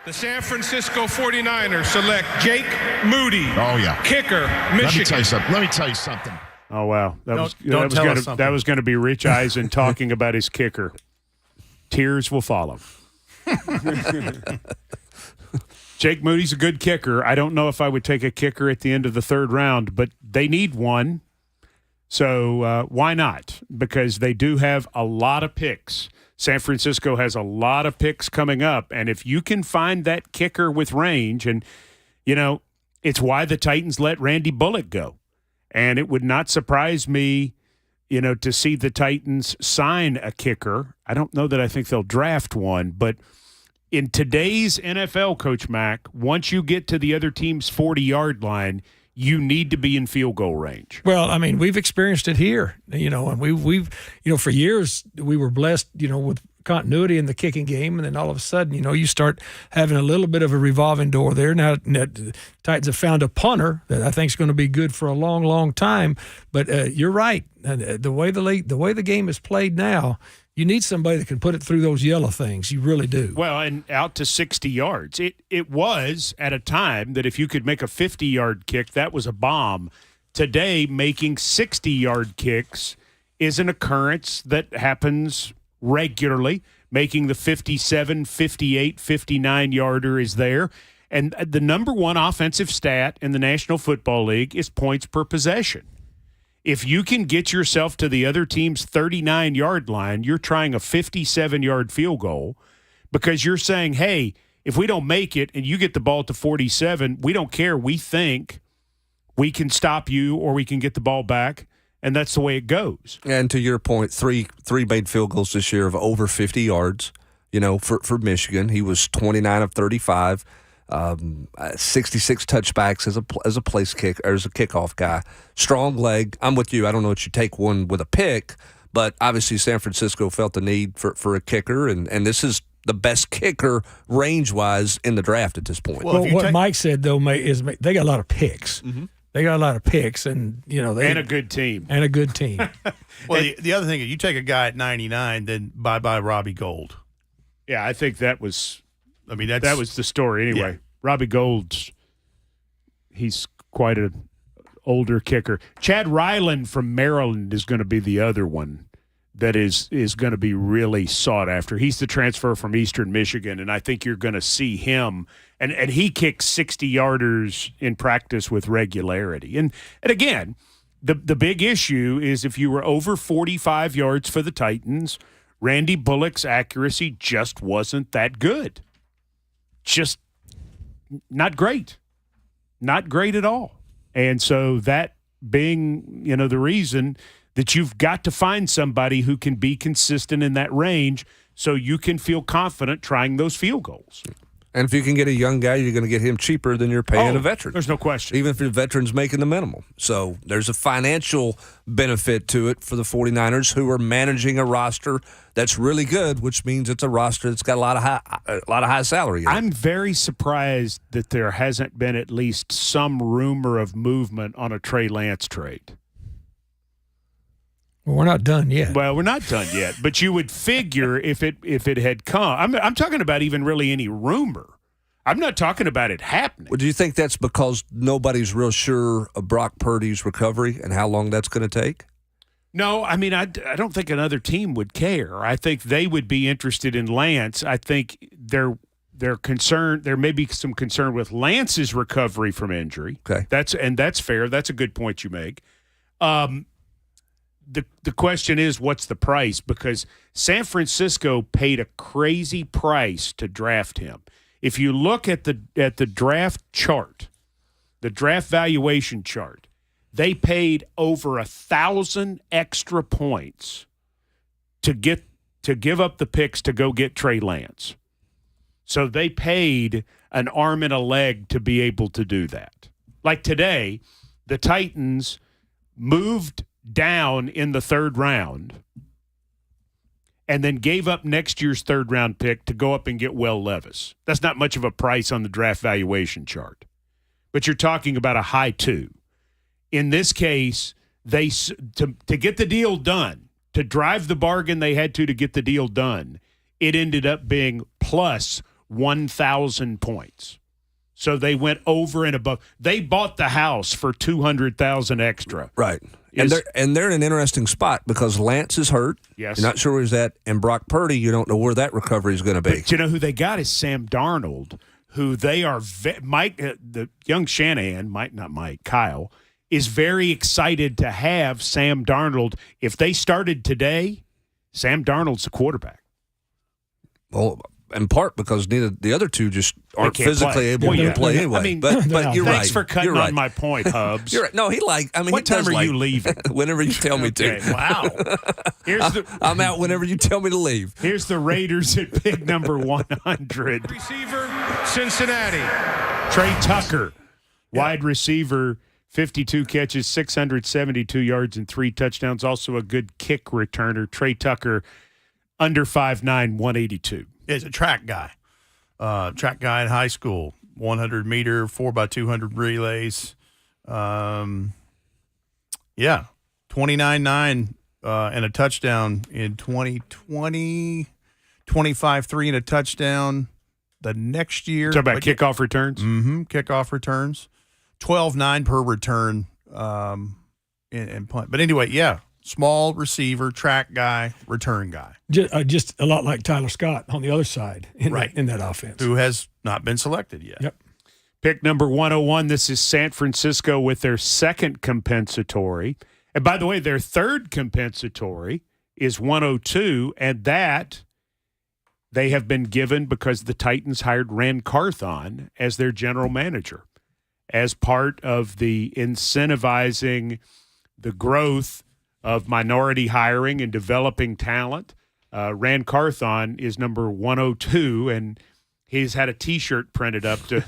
The San Francisco 49ers select Jake Moody. Oh, yeah. Kicker, Michigan. Let me tell you something. Oh, wow. That was going to be Rich Eisen talking about his kicker. Tears will follow. Jake Moody's a good kicker. I don't know if I would take a kicker at the end of the third round, but they need one. So why not? Because they do have a lot of picks. San Francisco has a lot of picks coming up. And if you can find that kicker with range, and, it's why the Titans let Randy Bullock go. And it would not surprise me, to see the Titans sign a kicker. I don't know that I think they'll draft one, but in today's NFL, Coach Mack, once you get to the other team's 40-yard line, you need to be in field goal range. Well, we've experienced it here, and we've for years we were blessed, with continuity in the kicking game, and then all of a sudden, you start having a little bit of a revolving door there. Now, the Titans have found a punter that I think is going to be good for a long, long time. But you're right. The way the game is played now, you need somebody that can put it through those yellow things. You really do. Well, and out to 60 yards. It was at a time that if you could make a 50-yard kick, that was a bomb. Today, making 60-yard kicks is an occurrence that happens regularly. Making the 57, 58, 59-yarder is there. And the number one offensive stat in the National Football League is points per possession. If you can get yourself to the other team's 39-yard line, you're trying a 57-yard field goal because you're saying, hey, if we don't make it and you get the ball to 47, we don't care. We think we can stop you or we can get the ball back, and that's the way it goes. And to your point, three made field goals this year of over 50 yards, for Michigan. He was 29 of 35. 66 touchbacks as a place kick or as a kickoff guy. Strong leg. I'm with you. I don't know if you take one with a pick, but obviously San Francisco felt the need for a kicker, and this is the best kicker range-wise in the draft at this point. Well, what Mike said, though, is they got a lot of picks. Mm-hmm. They got a lot of picks, and and a good team. And a good team. Well, the other thing is you take a guy at 99, then bye-bye Robbie Gould. Yeah, I think that was the story anyway. Yeah. Robbie Gould, he's quite an older kicker. Chad Ryland from Maryland is going to be the other one that is going to be really sought after. He's the transfer from Eastern Michigan, and I think you're going to see him. And he kicks 60-yarders in practice with regularity. And again, the big issue is if you were over 45 yards for the Titans, Randy Bullock's accuracy just wasn't that good. Just not great. Not great at all. And so that being, the reason that you've got to find somebody who can be consistent in that range so you can feel confident trying those field goals. And if you can get a young guy, you're going to get him cheaper than you're paying a veteran. There's no question. Even if the veteran's making the minimum. So there's a financial benefit to it for the 49ers who are managing a roster that's really good, which means it's a roster that's got a lot of high salary. I'm very surprised that there hasn't been at least some rumor of movement on a Trey Lance trade. Well, we're not done yet. Well, we're not done yet, but you would figure if it had come. I'm talking about even really any rumor. I'm not talking about it happening. Well, do you think that's because nobody's real sure of Brock Purdy's recovery and how long that's going to take? No, I mean, I don't think another team would care. I think they would be interested in Lance. I think they're concerned. There may be some concern with Lance's recovery from injury. Okay, that's fair. That's a good point you make. The question is, what's the price? Because San Francisco paid a crazy price to draft him. If you look at the draft chart, the draft valuation chart, they paid over 1,000 extra points to give up the picks to go get Trey Lance. So they paid an arm and a leg to be able to do that. Like today, the Titans moved down in the third round and then gave up next year's third-round pick to go up and get Will Levis. That's not much of a price on the draft valuation chart. But you're talking about a high two. In this case, to get the deal done, to drive the bargain they had to get the deal done, it ended up being plus 1,000 points. So they went over and above. They bought the house for $200,000 extra. Right. And they're in an interesting spot because Lance is hurt. Yes. You're not sure where he's at. And Brock Purdy, you don't know where that recovery is going to be. But you know who they got is Sam Darnold, who they are the young Shanahan, Kyle, is very excited to have Sam Darnold. If they started today, Sam Darnold's the quarterback. Well, in part because neither the other two just aren't physically able to play anyway. I mean, but you're right. Thanks for cutting on my point, Hubs. You're right. No, what time are you leaving? Whenever you tell me to. Wow. I'm out whenever you tell me to leave. Here's the Raiders at pick number 100. Receiver, Cincinnati. Trey Tucker, wide receiver, 52 catches, 672 yards, and 3 touchdowns. Also a good kick returner. Trey Tucker, under 5'9", 182. He's a track guy. Track guy in high school. 100-meter, 4x200 relays. 29.9 and a touchdown in 2020. 25.3 and a touchdown the next year. Talk about kickoff returns? Mm-hmm, kickoff returns. 12.9 per return in punt. But anyway, yeah. Small receiver, track guy, return guy. Just a lot like Tyler Scott on the other side in that offense. Who has not been selected yet. Yep. Pick number 101. This is San Francisco with their second compensatory And by the way, their third compensatory is 102, and that they have been given because the Titans hired Rand Carthon as their general manager as part of the incentivizing the growth of minority hiring and developing talent. Rand Carthon is number 102, and he's had a T-shirt printed up to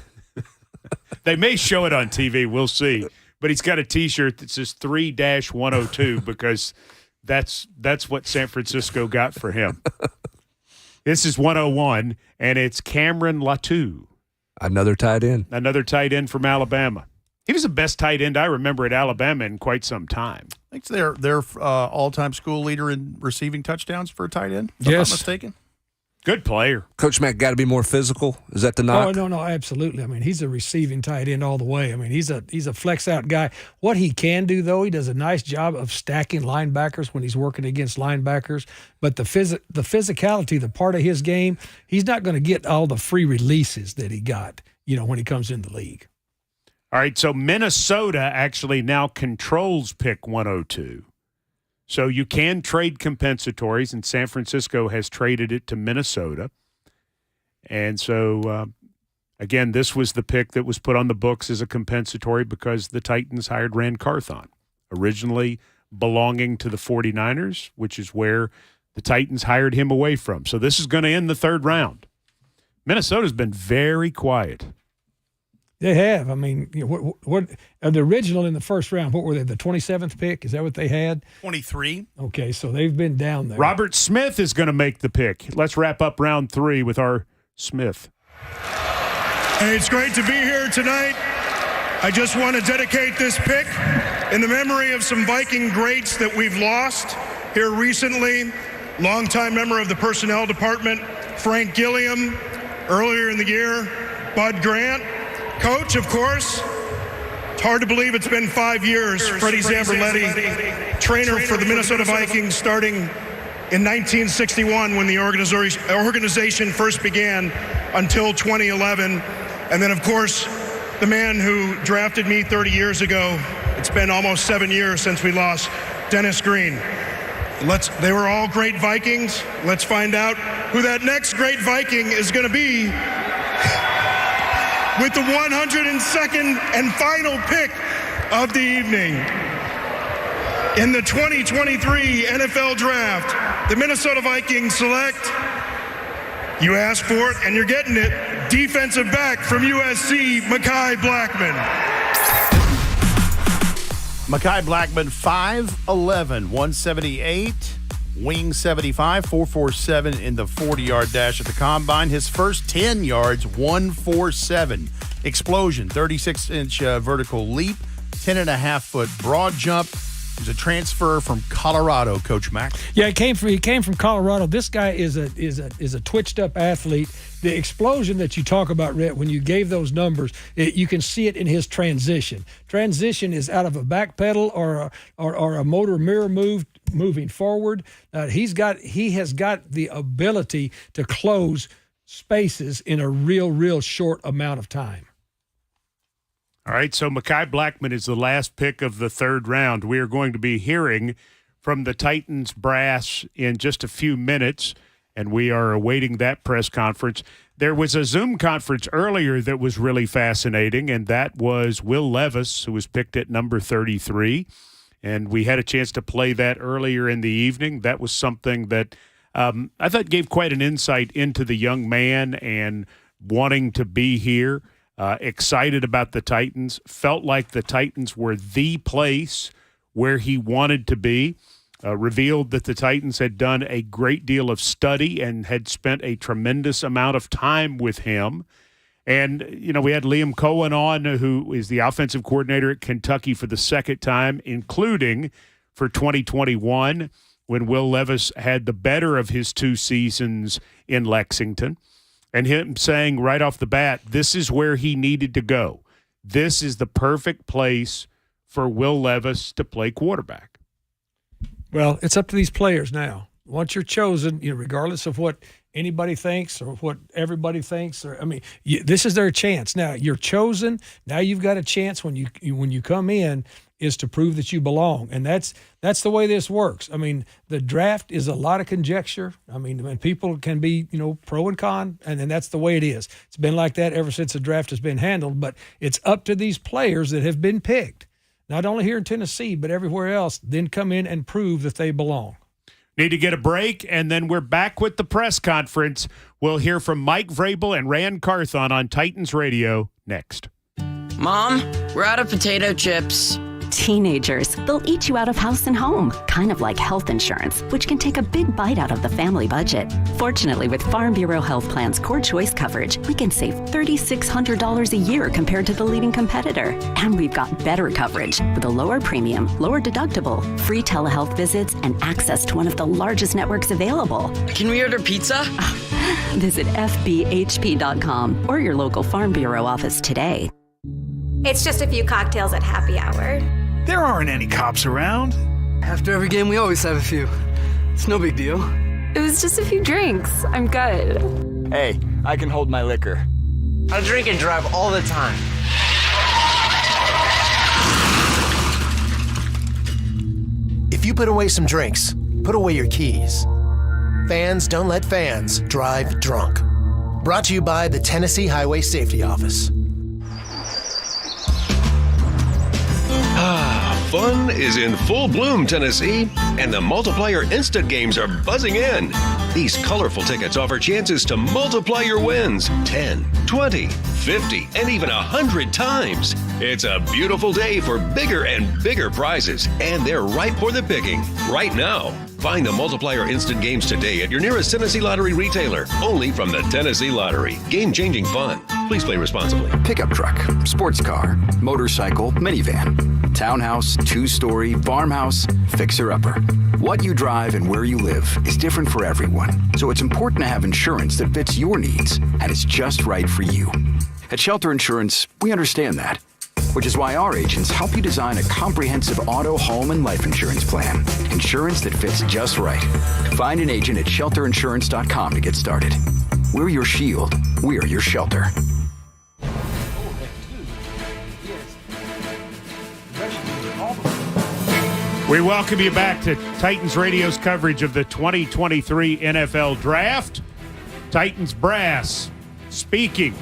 – they may show it on TV. We'll see. But he's got a T-shirt that says 3-102 because that's what San Francisco got for him. This is 101, and it's Cameron Latu. Another tight end. Another tight end from Alabama. He was the best tight end I remember at Alabama in quite some time. I think they're all-time school leader in receiving touchdowns for a tight end, if I'm not mistaken. Good player. Coach Mack got to be more physical. Is that the knock? Oh, no, absolutely. I mean, he's a receiving tight end all the way. I mean, he's a flex-out guy. What he can do, though, he does a nice job of stacking linebackers when he's working against linebackers. But the physicality, the part of his game, he's not going to get all the free releases that he got, when he comes in the league. All right, so Minnesota actually now controls pick 102. So you can trade compensatories, and San Francisco has traded it to Minnesota. And so, again, this was the pick that was put on the books as a compensatory because the Titans hired Rand Carthon, originally belonging to the 49ers, which is where the Titans hired him away from. So this is going to end the third round. Minnesota's been very quiet. They have. I mean, what the original in the first round, what were they, the 27th pick? Is that what they had? 23. Okay, so they've been down there. Robert Smith is going to make the pick. Let's wrap up round 3 with our Smith. Hey, it's great to be here tonight. I just want to dedicate this pick in the memory of some Viking greats that we've lost here recently. Longtime member of the personnel department, Frank Gilliam. Earlier in the year, Bud Grant. Coach, of course. It's hard to believe it's been 5 years. Freddie Zamberletti, trainer for the Minnesota Vikings, starting in 1961 when the organization first began until 2011. And then, of course, the man who drafted me 30 years ago. It's been almost 7 years since we lost Dennis Green. They were all great Vikings. Let's find out who that next great Viking is going to be. With the 102nd and final pick of the evening. In the 2023 NFL Draft, the Minnesota Vikings select, you asked for it and you're getting it, defensive back from USC, Mekhi Blackmon. Mekhi Blackmon, 5'11", 178, wing 75, 4.47 in the 40-yard dash at the combine. His first 10 yards, 1.47. Explosion, 36-inch vertical leap, 10.5-foot broad jump. He's a transfer from Colorado, Coach Mack. Yeah, he came from Colorado. This guy is a twitched-up athlete. The explosion that you talk about, Rhett, when you gave those numbers, you can see it in his transition. Transition is out of a back pedal or a motor mirror moving forward. He has got the ability to close spaces in a real short amount of time. All right, so Mekhi Blackmon is the last pick of the third round. We are going to be hearing from the Titans brass in just a few minutes, and we are awaiting that press conference. There was a Zoom conference earlier that was really fascinating, and that was Will Levis, who was picked at number 33. And we had a chance to play that earlier in the evening. That was something that I thought gave quite an insight into the young man and wanting to be here. Excited about the Titans, felt like the Titans were the place where he wanted to be, revealed that the Titans had done a great deal of study and had spent a tremendous amount of time with him. And, we had Liam Cohen on, who is the offensive coordinator at Kentucky for the second time, including for 2021 when Will Levis had the better of his 2 seasons in Lexington. And him saying right off the bat, this is where he needed to go. This is the perfect place for Will Levis to play quarterback. Well, it's up to these players now. once you're chosen, regardless of what anybody thinks or what everybody thinks, this is their chance. Now you're chosen. Now you've got a chance when you come in is to prove that you belong, and that's the way this works. The draft is a lot of conjecture. And people can be pro and con, and that's the way it is. It's been like that ever since the draft has been handled. But it's up to these players that have been picked, not only here in Tennessee but everywhere else, then come in and prove that they belong. Need to get a break, and then we're back with the press conference. We'll hear from Mike Vrabel and Rand Carthon on Titans Radio next. Mom, we're out of potato chips. Teenagers, they'll eat you out of house and home, kind of like health insurance, which can take a big bite out of the family budget. Fortunately, with Farm Bureau Health Plan's Core Choice coverage, we can save $3,600 a year compared to the leading competitor. And we've got better coverage with a lower premium, lower deductible, free telehealth visits, and access to one of the largest networks available. Can we order pizza? Visit FBHP.com or your local Farm Bureau office today. It's just a few cocktails at happy hour. There aren't any cops around. After every game, we always have a few. It's no big deal. It was just a few drinks. I'm good. Hey, I can hold my liquor. I drink and drive all the time. If you put away some drinks, put away your keys. Fans don't let fans drive drunk. Brought to you by the Tennessee Highway Safety Office. Fun is in full bloom, Tennessee, and the multiplier instant games are buzzing in. These colorful tickets offer chances to multiply your wins 10, 20, 50, and even 100 times. It's a beautiful day for bigger and bigger prizes, and they're ripe for the picking right now. Find the multiplier instant games today at your nearest Tennessee Lottery retailer, only from the Tennessee Lottery. Game-changing fun. Please play responsibly. Pickup truck, sports car, motorcycle, minivan, townhouse, two-story, farmhouse, fixer-upper. What you drive and where you live is different for everyone, so it's important to have insurance that fits your needs and is just right for you. At Shelter Insurance, we understand that, which is why our agents help you design a comprehensive auto, home, and life insurance plan. Insurance that fits just right. Find an agent at shelterinsurance.com to get started. We're your shield. We're your shelter. We welcome you back to Titans Radio's coverage of the 2023 NFL Draft. Titans brass speaking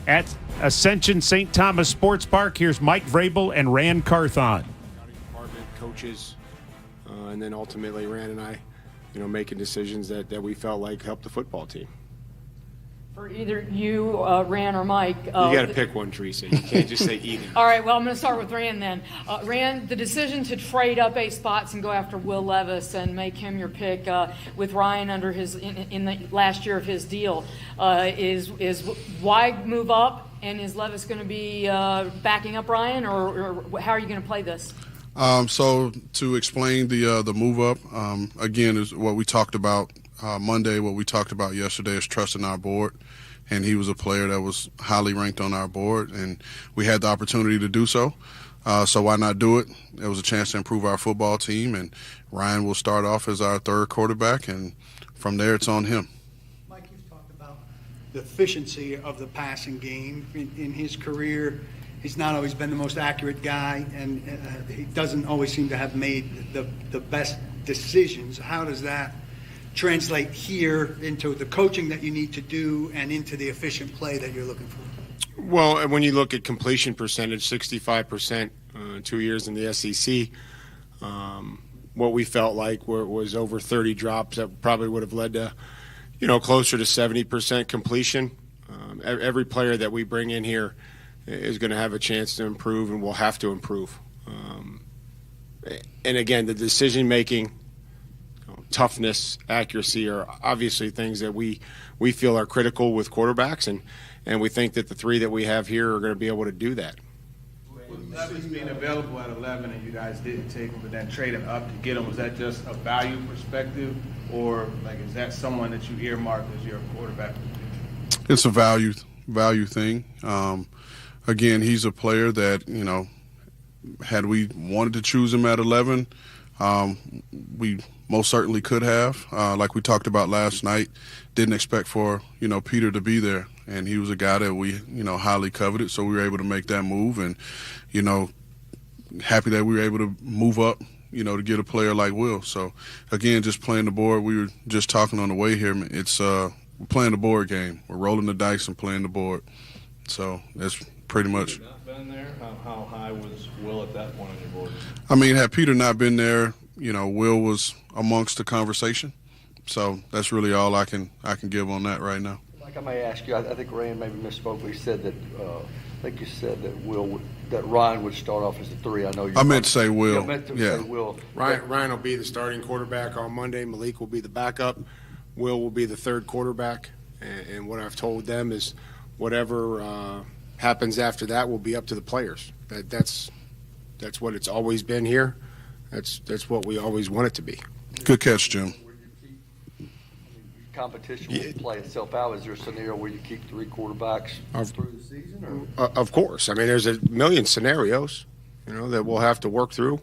at Ascension St. Thomas Sports Park. Here's Mike Vrabel and Rand Carthon. Department, coaches, and then ultimately Rand and I, making decisions that we felt like helped the football team. For either you, Rand, or Mike. You got to pick one, Teresa. You can't just say either. All right, well, I'm going to start with Rand then. Rand, the decision to trade up 8 spots and go after Will Levis and make him your pick with Ryan under his in the last year of his deal is why move up? And is Levis going to be backing up Ryan, or how are you going to play this? So to explain the move up, again, is what we talked about Monday. What we talked about yesterday is trusting our board, and he was a player that was highly ranked on our board, and we had the opportunity to do so. So why not do it? It was a chance to improve our football team, and Ryan will start off as our third quarterback, and from there it's on him. Mike, you've talked about the efficiency of the passing game in his career. He's not always been the most accurate guy, and he doesn't always seem to have made the best decisions. How does that translate here into the coaching that you need to do and into the efficient play that you're looking for? Well, when you look at completion percentage, 65%, 2 years in the SEC, what we felt like was over 30 drops that probably would have led to, closer to 70% completion. Every player that we bring in here is going to have a chance to improve and will have to improve. And again, the decision-making, toughness, accuracy are obviously things that we feel are critical with quarterbacks, and we think that the 3 that we have here are going to be able to do that. With Levis being available at 11 and you guys didn't take him, but then trading up to get him, was that just a value perspective, or is that someone that you earmarked as your quarterback? It's a value thing. Again, he's a player that, had we wanted to choose him at 11, We most certainly could have. Like we talked about last night, didn't expect for, Peter to be there. And he was a guy that we, highly coveted. So we were able to make that move and, happy that we were able to move up, to get a player like Will. So, again, just playing the board. We were just talking on the way here. It's we're playing the board game. We're rolling the dice and playing the board. So that's pretty much. Not been there? How high was Will at that point on your board? I mean, had Peter not been there, Will was amongst the conversation. So that's really all I can give on that right now. Mike, I may ask you. I think Ryan maybe misspoke. But he said that. I think you said that that Ryan would start off as a 3. I know you. I meant to say Will. Say Will. Ryan will be the starting quarterback on Monday. Malik will be the backup. Will be the third quarterback. And what I've told them is whatever happens after that will be up to the players. That's what it's always been here. That's what we always want it to be. Good catch, Jim. Competition will play itself out. Is there a scenario where you keep 3 quarterbacks through the season? Or? Of course. I mean, there's a million scenarios, that we'll have to work through.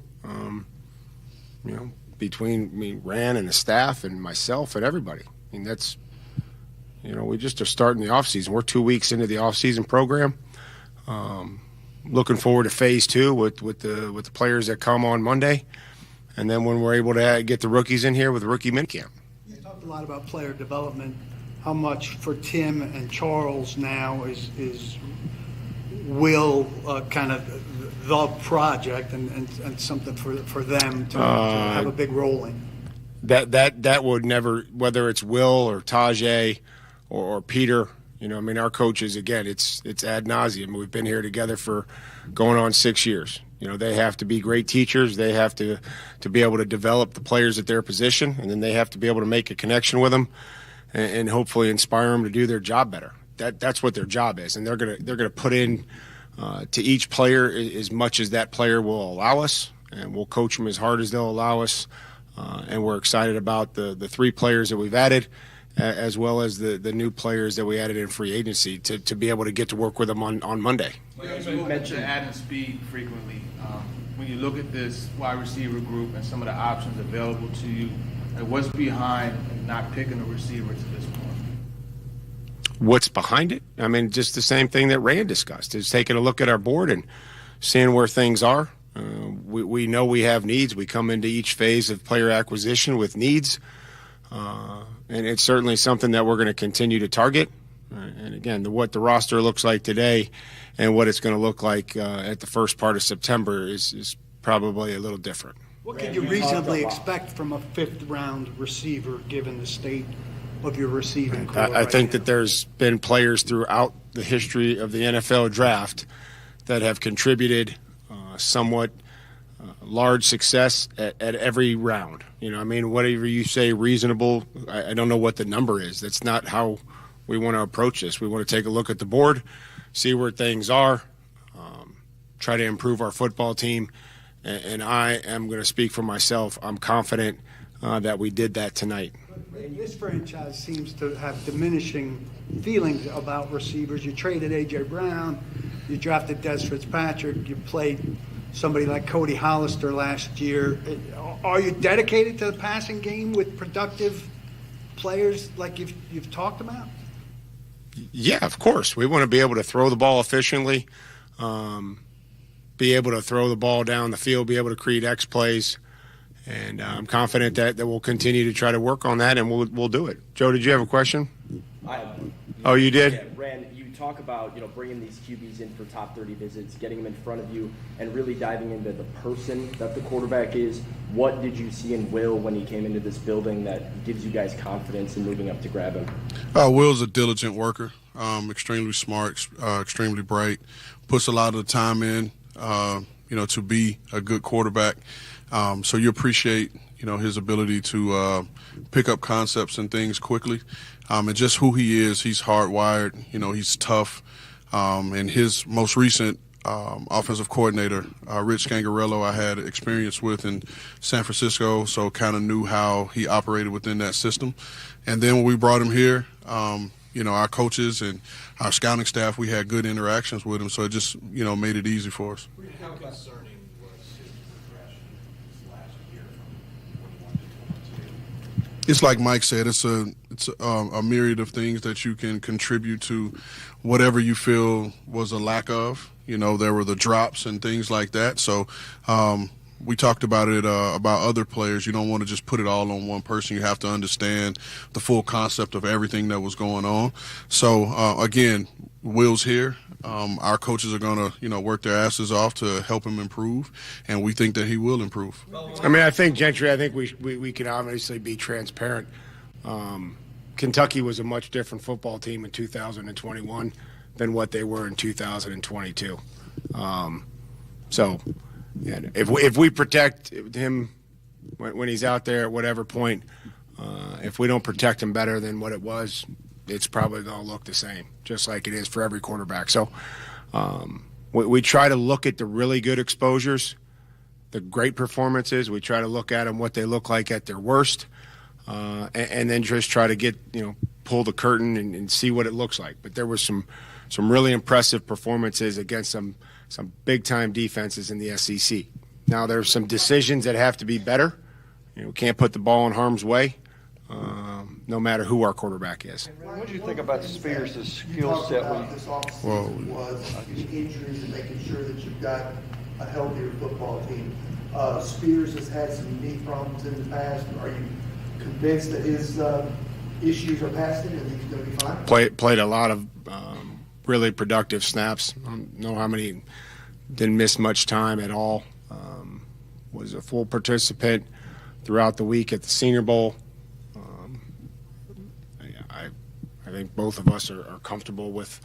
Between Rand and the staff and myself and everybody. I mean, that's, we just are starting the offseason. We're 2 weeks into the offseason program. Looking forward to phase 2 with the players that come on Monday, and then when we're able to get the rookies in here with rookie minicamp. You talked a lot about player development. How much for Tim and Charles now is Will kind of the project and something for them to have a big role in? That would never, whether it's Will or Tajay or Peter. Our coaches, again, it's ad nauseum. We've been here together for going on 6 years. They have to be great teachers. They have to be able to develop the players at their position, and then they have to be able to make a connection with them and hopefully inspire them to do their job better. That's what their job is, and they're gonna put in to each player as much as that player will allow us, and we'll coach them as hard as they'll allow us. And we're excited about the 3 players that we've added, as well as the new players that we added in free agency to be able to get to work with them on Monday. You mentioned adding speed frequently. When you look at this wide receiver group and some of the options available to you, what's behind not picking a receiver to this point? What's behind it? I mean, just the same thing that Rand discussed, is taking a look at our board and seeing where things are. We know we have needs. We come into each phase of player acquisition with needs. And it's certainly something that we're going to continue to target. And again, what the roster looks like today and what it's going to look like at the first part of September is probably a little different. What could you reasonably expect from a 5th-round receiver given the state of your receiving core? I think that there's been players throughout the history of the NFL draft that have contributed somewhat large success at every round. Whatever you say reasonable, I don't know what the number is. That's not how we want to approach this. We want to take a look at the board, see where things are, try to improve our football team, and I am going to speak for myself. I'm confident that we did that tonight. This franchise seems to have diminishing feelings about receivers. You traded A.J. Brown, you drafted Des Fitzpatrick, you played somebody like Cody Hollister last year. Are you dedicated to the passing game with productive players like you've talked about? Yeah, of course. We want to be able to throw the ball efficiently, be able to throw the ball down the field, be able to create X plays. And I'm confident that we'll continue to try to work on that, and we'll do it. Joe, did you have a question? Oh, you did? Yeah, Rand, you talk about bringing these QBs in for top 30 visits, getting them in front of you, and really diving into the person that the quarterback is. What did you see in Will when he came into this building that gives you guys confidence in moving up to grab him? Will's a diligent worker, extremely smart, extremely bright, puts a lot of the time in, to be a good quarterback. So you appreciate, his ability to pick up concepts and things quickly. And just who he is, he's hardwired, he's tough. And his most recent offensive coordinator, Rich Scangarello, I had experience with in San Francisco, so kind of knew how he operated within that system. And then when we brought him here, our coaches and our scouting staff, we had good interactions with him, so it just, made it easy for us. How concerning was his progression last year from It's like Mike said, it's a myriad of things that you can contribute to whatever you feel was a lack of. You know, there were the drops and things like that. So we talked about it about other players. You don't want to just put it all on one person. You have to understand the full concept of everything that was going on. So, again, Will's here. Our coaches are going to, work their asses off to help him improve, and we think that he will improve. I mean, I think, Gentry, we can obviously be transparent. Kentucky was a much different football team in 2021 than what they were in 2022. So if we protect him when he's out there at whatever point, if we don't protect him better than what it was, it's probably going to look the same, just like it is for every quarterback. So we try to look at the really good exposures, the great performances. We try to look at them, what they look like at their worst, and then just try to get, pull the curtain and see what it looks like. But there was some really impressive performances against some big-time defenses in the SEC. Now, there's some decisions that have to be better. We can't put the ball in harm's way, no matter who our quarterback is. What do you think about Spears' skill set? Was injuries and making sure that you've got a healthier football team. Spears has had some knee problems in the past. Are you convinced that his issues are past it and he's going to be fine? Played a lot of really productive snaps. I don't know how many, didn't miss much time at all. Was a full participant throughout the week at the Senior Bowl. I think both of us are comfortable with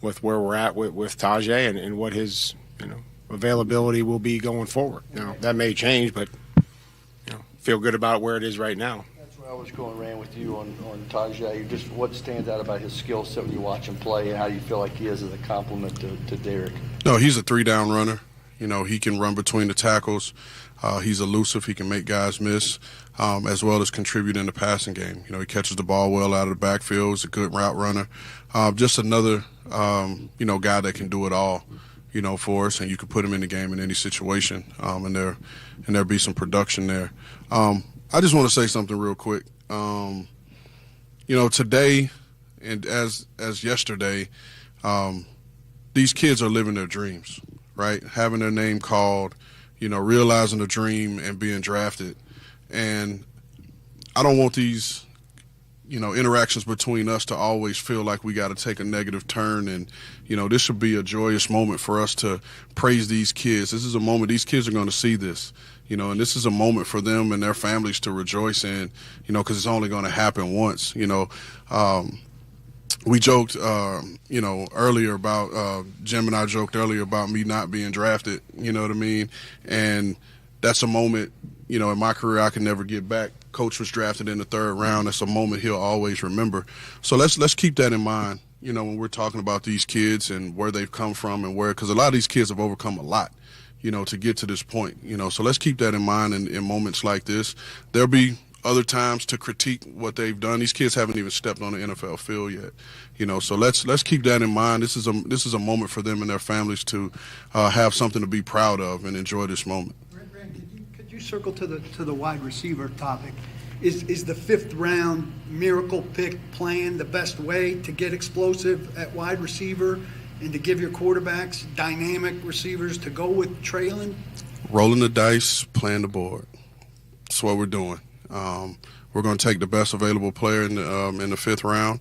where we're at with Tajay and what his availability will be going forward. Now that may change, but feel good about where it is right now. That's where I was going, Rand, with you on Tajay. Just what stands out about his skill set when you watch him play, and how you feel like he is as a compliment to Derek? No, he's a 3-down runner. He can run between the tackles. He's elusive. He can make guys miss, as well as contribute in the passing game. He catches the ball well out of the backfield. He's a good route runner. Just another, guy that can do it all, for us, and you can put him in the game in any situation, and there'll be some production there. I just want to say something real quick. Today and as yesterday, these kids are living their dreams, right? Having their name called, realizing the dream and being drafted. And I don't want these, interactions between us to always feel like we got to take a negative turn. And, this should be a joyous moment for us to praise these kids. This is a moment these kids are going to see this, and this is a moment for them and their families to rejoice in, because it's only going to happen once. We joked, earlier about Jim and I joked earlier about me not being drafted. You know what I mean? And that's a moment, in my career I can never get back. Coach was drafted in the 3rd round. That's a moment he'll always remember. So let's keep that in mind, when we're talking about these kids and where they've come from and because a lot of these kids have overcome a lot, to get to this point. So let's keep that in mind in moments like this. There'll be other times to critique what they've done. These kids haven't even stepped on the NFL field yet, so let's keep that in mind. This is a moment for them and their families to have something to be proud of and enjoy this moment. Rand, could you circle to the wide receiver topic? Is the 5th round miracle pick plan the best way to get explosive at wide receiver and to give your quarterbacks dynamic receivers to go with trailing? Rolling the dice, playing the board. That's what we're doing. We're going to take the best available player in the 5th round.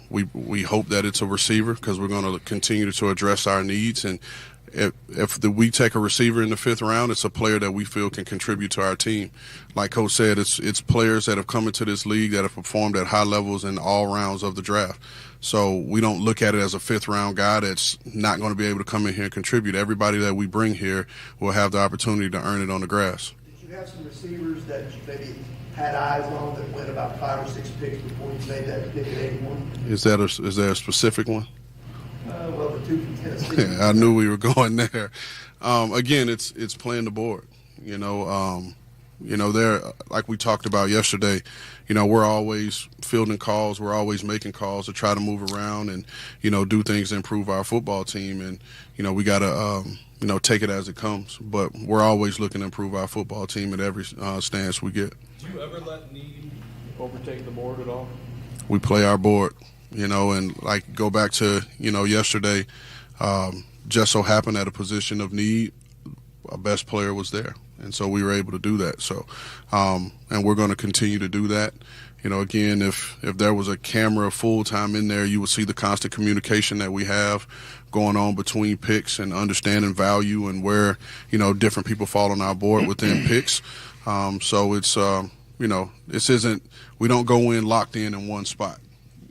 We hope that it's a receiver because we're going to continue to address our needs. And if we take a receiver in the 5th round, it's a player that we feel can contribute to our team. Like Coach said, it's players that have come into this league that have performed at high levels in all rounds of the draft. So we don't look at it as a 5th round guy that's not going to be able to come in here and contribute. Everybody that we bring here will have the opportunity to earn it on the grass. You have some receivers that you maybe had eyes on that went about 5 or 6 picks before you made that pick at 81? Is there a specific one? Well, the 2 from Tennessee. Yeah, I knew we were going there. Again, it's playing the board. They're, like we talked about yesterday, we're always fielding calls. We're always making calls to try to move around and, do things to improve our football team. And, we got to, take it as it comes. But we're always looking to improve our football team at every stance we get. Do you ever let need overtake the board at all? We play our board, and like go back to, yesterday, just so happened at a position of need, our best player was there. And so we were able to do that. So, and we're going to continue to do that. Again, if there was a camera full time in there, you would see the constant communication that we have going on between picks and understanding value and where, different people fall on our board within picks. So it's, this isn't, we don't go in locked in one spot,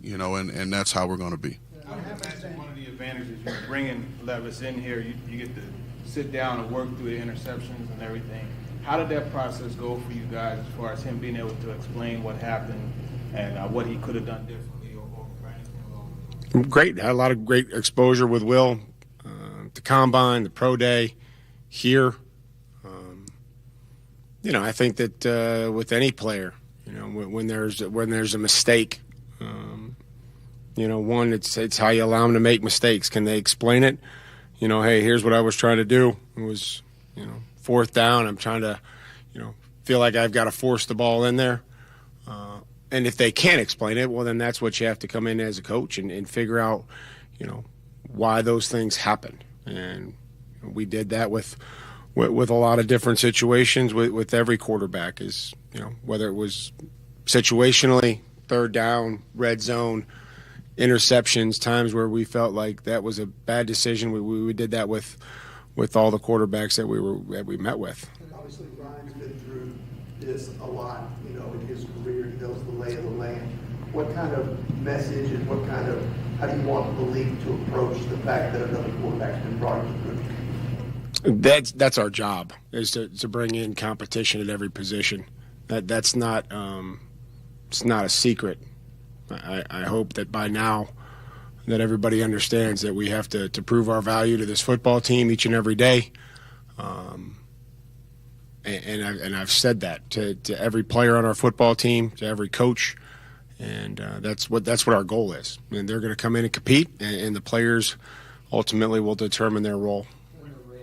and that's how we're going to be. I imagine one of the advantages you're bringing Levis in here, you get to sit down and work through the interceptions and everything. How did that process go for you guys as far as him being able to explain what happened and what he could have done differently or anything along? Great. Had a lot of great exposure with Will, the combine, the pro day, here. I think that with any player, when there's a mistake, one, it's how you allow them to make mistakes. Can they explain it? Hey, here's what I was trying to do. It was, fourth down. I'm trying to, feel like I've got to force the ball in there. And if they can't explain it, well, then that's what you have to come in as a coach and figure out, why those things happen. And we did that with a lot of different situations with every quarterback is, whether it was situationally, third down, red zone, interceptions, times where we felt like that was a bad decision. We did that with all the quarterbacks that we met with. Obviously, Ryan's been through this a lot, in his career. He knows the lay of the land. What kind of message and how do you want the league to approach the fact that another quarterback's been brought into the group? That's our job, is to bring in competition at every position. That's not it's not a secret. I hope that by now that everybody understands that we have to prove our value to this football team each and every day. And I've said that to every player on our football team, to every coach, and that's what our goal is. And they're going to come in and compete, and the players ultimately will determine their role.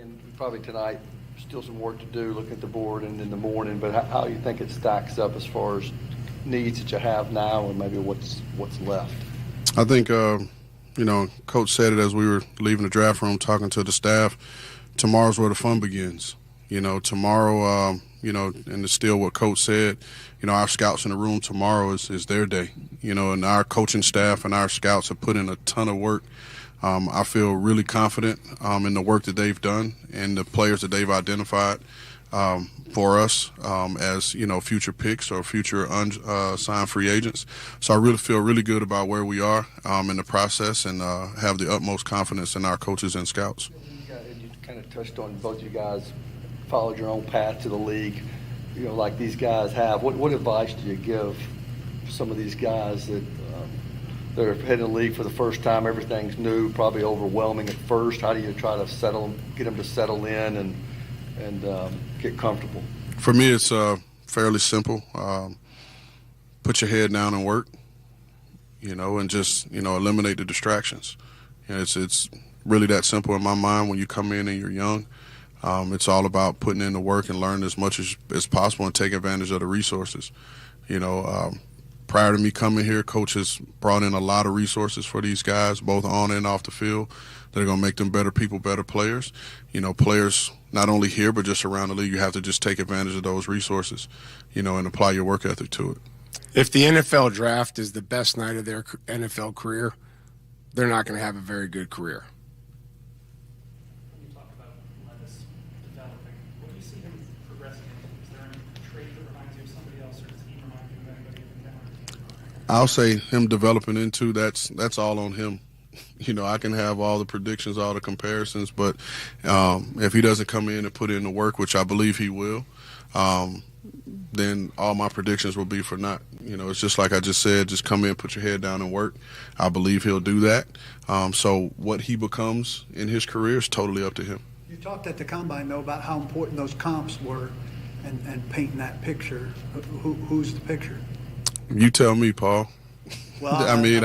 And probably tonight, still some work to do, looking at the board and in the morning, but how you think it stacks up as far as needs that you have now and maybe what's left? I think, Coach said it as we were leaving the draft room talking to the staff. Tomorrow's where the fun begins. Tomorrow, and to steal what Coach said, our scouts in the room tomorrow is their day. And our coaching staff and our scouts have put in a ton of work. I feel really confident in the work that they've done and the players that they've identified for us as, future picks or future unsigned free agents. So I really feel really good about where we are in the process and have the utmost confidence in our coaches and scouts. You kind of touched on both you guys followed your own path to the league, like these guys have. What advice do you give some of these guys that they're heading the league for the first time? Everything's new, probably overwhelming at first. How do you try to get them to settle in and get comfortable? For me, it's fairly simple. Put your head down and work, and just, eliminate the distractions. It's really that simple in my mind when you come in and you're young. It's all about putting in the work and learning as much as possible and take advantage of the resources. Prior to me coming here, Coach has brought in a lot of resources for these guys, both on and off the field, that are going to make them better people, better players. Players not only here but just around the league, you have to just take advantage of those resources, and apply your work ethic to it. If the NFL draft is the best night of their NFL career, they're not going to have a very good career. When you talk about Levis developing, what do you see him progressing into? Is there any trait that reminds you of somebody else, or does he remind you of anybody you've encountered? I'll say him developing into that's all on him. I can have all the predictions, all the comparisons, but if he doesn't come in and put in the work, which I believe he will, then all my predictions will be for naught. It's just like I just said, just come in, put your head down and work. I believe he'll do that. So what he becomes in his career is totally up to him. You talked at the Combine, though, about how important those comps were. and painting that picture. Who's the picture? You tell me, Paul. Well, I mean,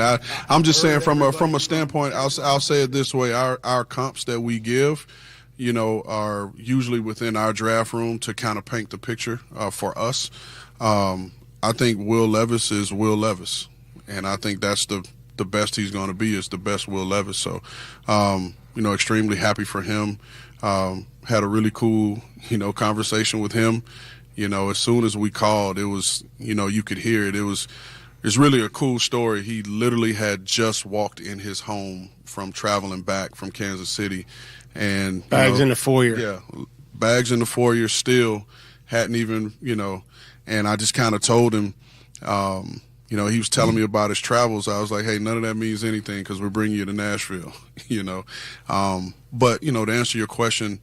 I'm just saying from a standpoint, I'll say it this way: our comps that we give, are usually within our draft room to kind of paint the picture for us. I think Will Levis is Will Levis, and I think that's the best he's going to be is the best Will Levis. So, extremely happy for him. Had a really cool, conversation with him. As soon as we called, it was, you could hear it. It's really a cool story. He literally had just walked in his home from traveling back from Kansas City, and bags in the foyer. Yeah, bags in the foyer. Still hadn't even, And I just kind of told him, he was telling me about his travels. I was like, hey, none of that means anything because we're bringing you to Nashville, But, to answer your question,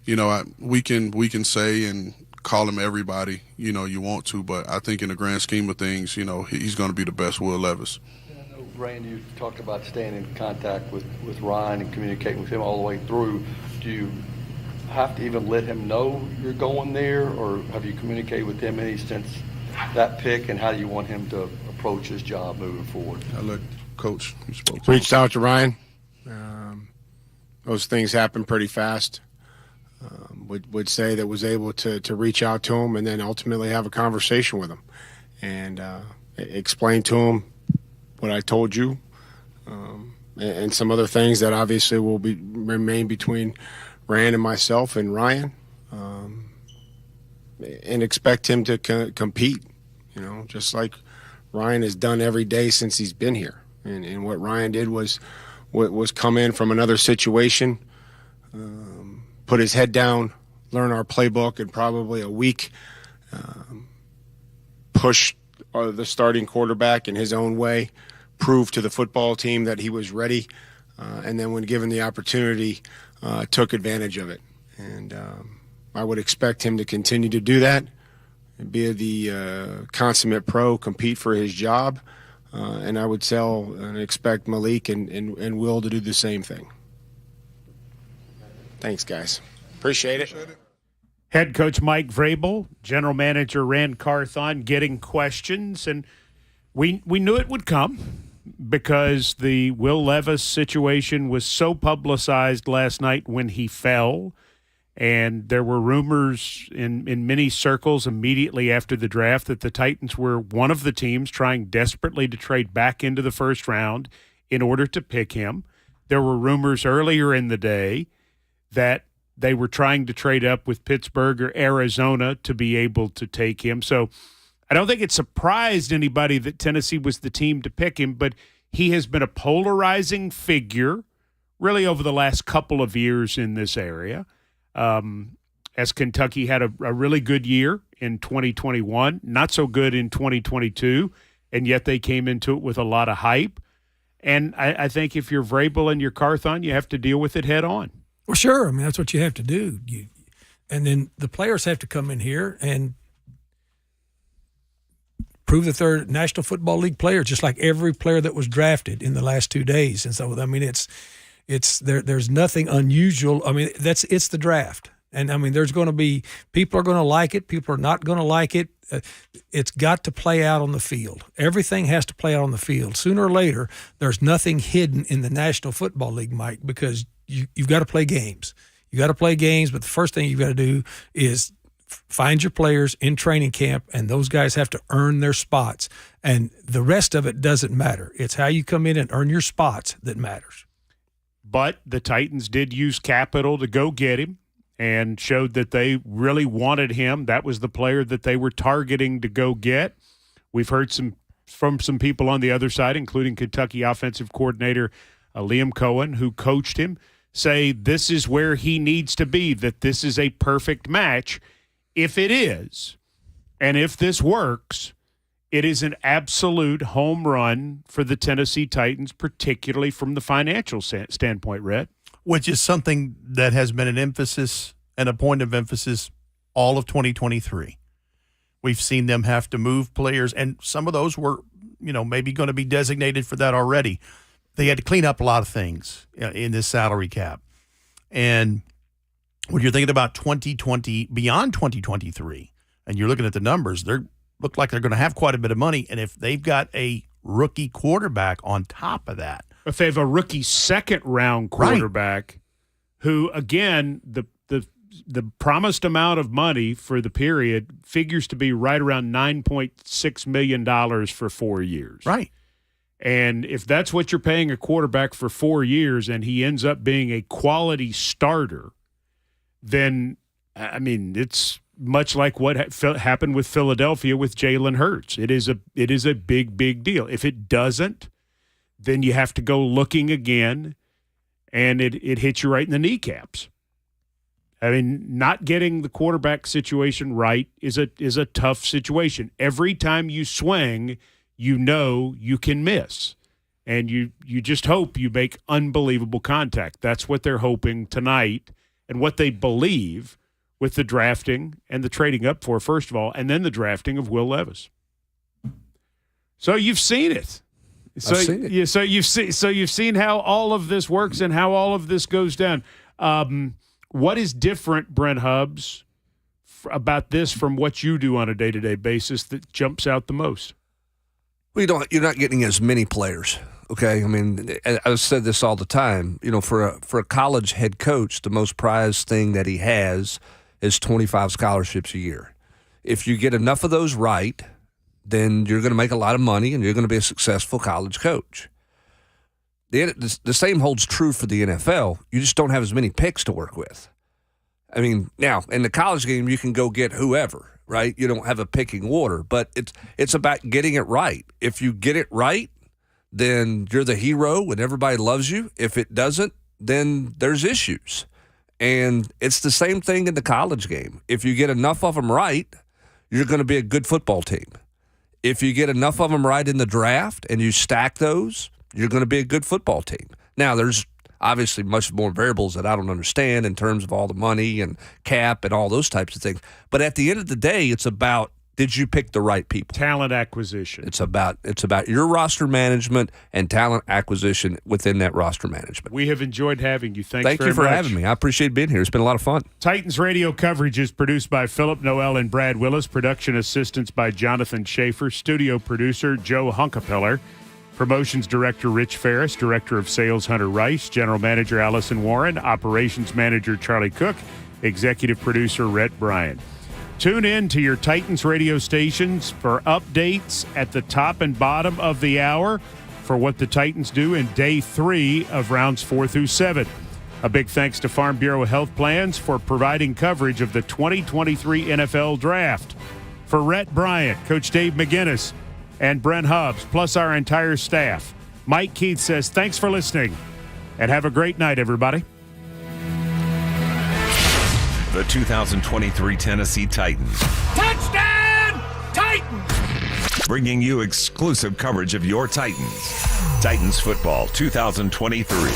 we can say and call him everybody, you want to. But I think in the grand scheme of things, he's going to be the best Will Levis. I know, Rand, you talked about staying in contact with Ryan and communicating with him all the way through. Do you have to even let him know you're going there, or have you communicated with him any since that pick, and how do you want him to approach his job moving forward? I let Coach, you spoke. Reached out to Ryan. Those things happen pretty fast. Would say that was able to reach out to him and then ultimately have a conversation with him and explain to him what I told you and some other things that obviously will remain between Rand and myself and Ryan, and expect him to compete, just like Ryan has done every day since he's been here. And what Ryan did was come in from another situation, put his head down, learn our playbook in probably a week, push the starting quarterback in his own way, prove to the football team that he was ready, and then when given the opportunity, took advantage of it. And I would expect him to continue to do that, be the consummate pro, compete for his job, and I would tell and expect Malik and Will to do the same thing. Thanks, guys. Appreciate it. Head coach Mike Vrabel, general manager Rand Carthon getting questions, and we knew it would come because the Will Levis situation was so publicized last night when he fell, and there were rumors in many circles immediately after the draft that the Titans were one of the teams trying desperately to trade back into the first round in order to pick him. There were rumors earlier in the day that they were trying to trade up with Pittsburgh or Arizona to be able to take him. So I don't think it surprised anybody that Tennessee was the team to pick him, but he has been a polarizing figure really over the last couple of years in this area. As Kentucky had a really good year in 2021, not so good in 2022, and yet they came into it with a lot of hype. And I think if you're Vrabel and you're Carthon, you have to deal with it head on. Well, sure. I mean, that's what you have to do. And then the players have to come in here and prove that they're National Football League players, just like every player that was drafted in the last 2 days. And so, I mean, there's nothing unusual. I mean, it's the draft. And I mean, there's going to be people are going to like it, people are not going to like it. It's got to play out on the field. Everything has to play out on the field. Sooner or later, there's nothing hidden in the National Football League, Mike, because you've got to play games. You got to play games, but the first thing you've got to do is find your players in training camp, and those guys have to earn their spots. And the rest of it doesn't matter. It's how you come in and earn your spots that matters. But the Titans did use capital to go get him and showed that they really wanted him. That was the player that they were targeting to go get. We've heard from some people on the other side, including Kentucky offensive coordinator Liam Cohen, who coached him, say this is where he needs to be, that this is a perfect match. If it is, and if this works, it is an absolute home run for the Tennessee Titans, particularly from the financial standpoint, Rhett. Which is something that has been an emphasis and a point of emphasis all of 2023. We've seen them have to move players, and some of those were, maybe going to be designated for that already. They had to clean up a lot of things in this salary cap. And when you're thinking about 2020, beyond 2023, and you're looking at the numbers, they look like they're going to have quite a bit of money. And if they've got a rookie quarterback on top of that. If they have a rookie second-round quarterback who, again, the promised amount of money for the period figures to be right around $9.6 million for 4 years. Right. And if that's what you're paying a quarterback for 4 years and he ends up being a quality starter, then, I mean, it's much like what happened with Philadelphia with Jalen Hurts. It is a big, big deal. If it doesn't, then you have to go looking again, and it hits you right in the kneecaps. I mean, not getting the quarterback situation right is a tough situation. Every time you swing, you know you can miss, and you just hope you make unbelievable contact. That's what they're hoping tonight, and what they believe with the drafting and the trading up for, first of all, and then the drafting of Will Levis. So you've seen it. So, I've seen it. Yeah, so you've seen how all of this works and how all of this goes down. What is different, Brent Hubbs, about this from what you do on a day-to-day basis that jumps out the most? Well, you're not getting as many players. Okay, I mean, I've said this all the time. You know, for a college head coach, the most prized thing that he has is 25 scholarships a year. If you get enough of those right, then you're going to make a lot of money and you're going to be a successful college coach. The same holds true for the NFL. You just don't have as many picks to work with. I mean, now, in the college game, you can go get whoever, right? You don't have a picking order, but it's about getting it right. If you get it right, then you're the hero and everybody loves you. If it doesn't, then there's issues. And it's the same thing in the college game. If you get enough of them right, you're going to be a good football team. If you get enough of them right in the draft and you stack those, you're going to be a good football team. Now, there's obviously much more variables that I don't understand in terms of all the money and cap and all those types of things. But at the end of the day, it's about, did you pick the right people? Talent acquisition. It's about your roster management and talent acquisition within that roster management. We have enjoyed having you. Thank you for having me. I appreciate being here. It's been a lot of fun. Titans radio coverage is produced by Philip Noel and Brad Willis. Production assistance by Jonathan Schaefer. Studio producer Joe Hunkapiller. Promotions Director Rich Ferris, Director of Sales Hunter Rice, General Manager Allison Warren, Operations Manager Charlie Cook, Executive Producer Rhett Bryan. Tune in to your Titans radio stations for updates at the top and bottom of the hour for what the Titans do in Day 3 of rounds 4 through 7. A big thanks to Farm Bureau Health Plans for providing coverage of the 2023 NFL Draft. For Rhett Bryant, Coach Dave McGinnis, and Brent Hubbs, plus our entire staff, Mike Keith says thanks for listening, and have a great night, everybody. The 2023 Tennessee Titans. Touchdown, Titans! Bringing you exclusive coverage of your Titans. Titans football 2023.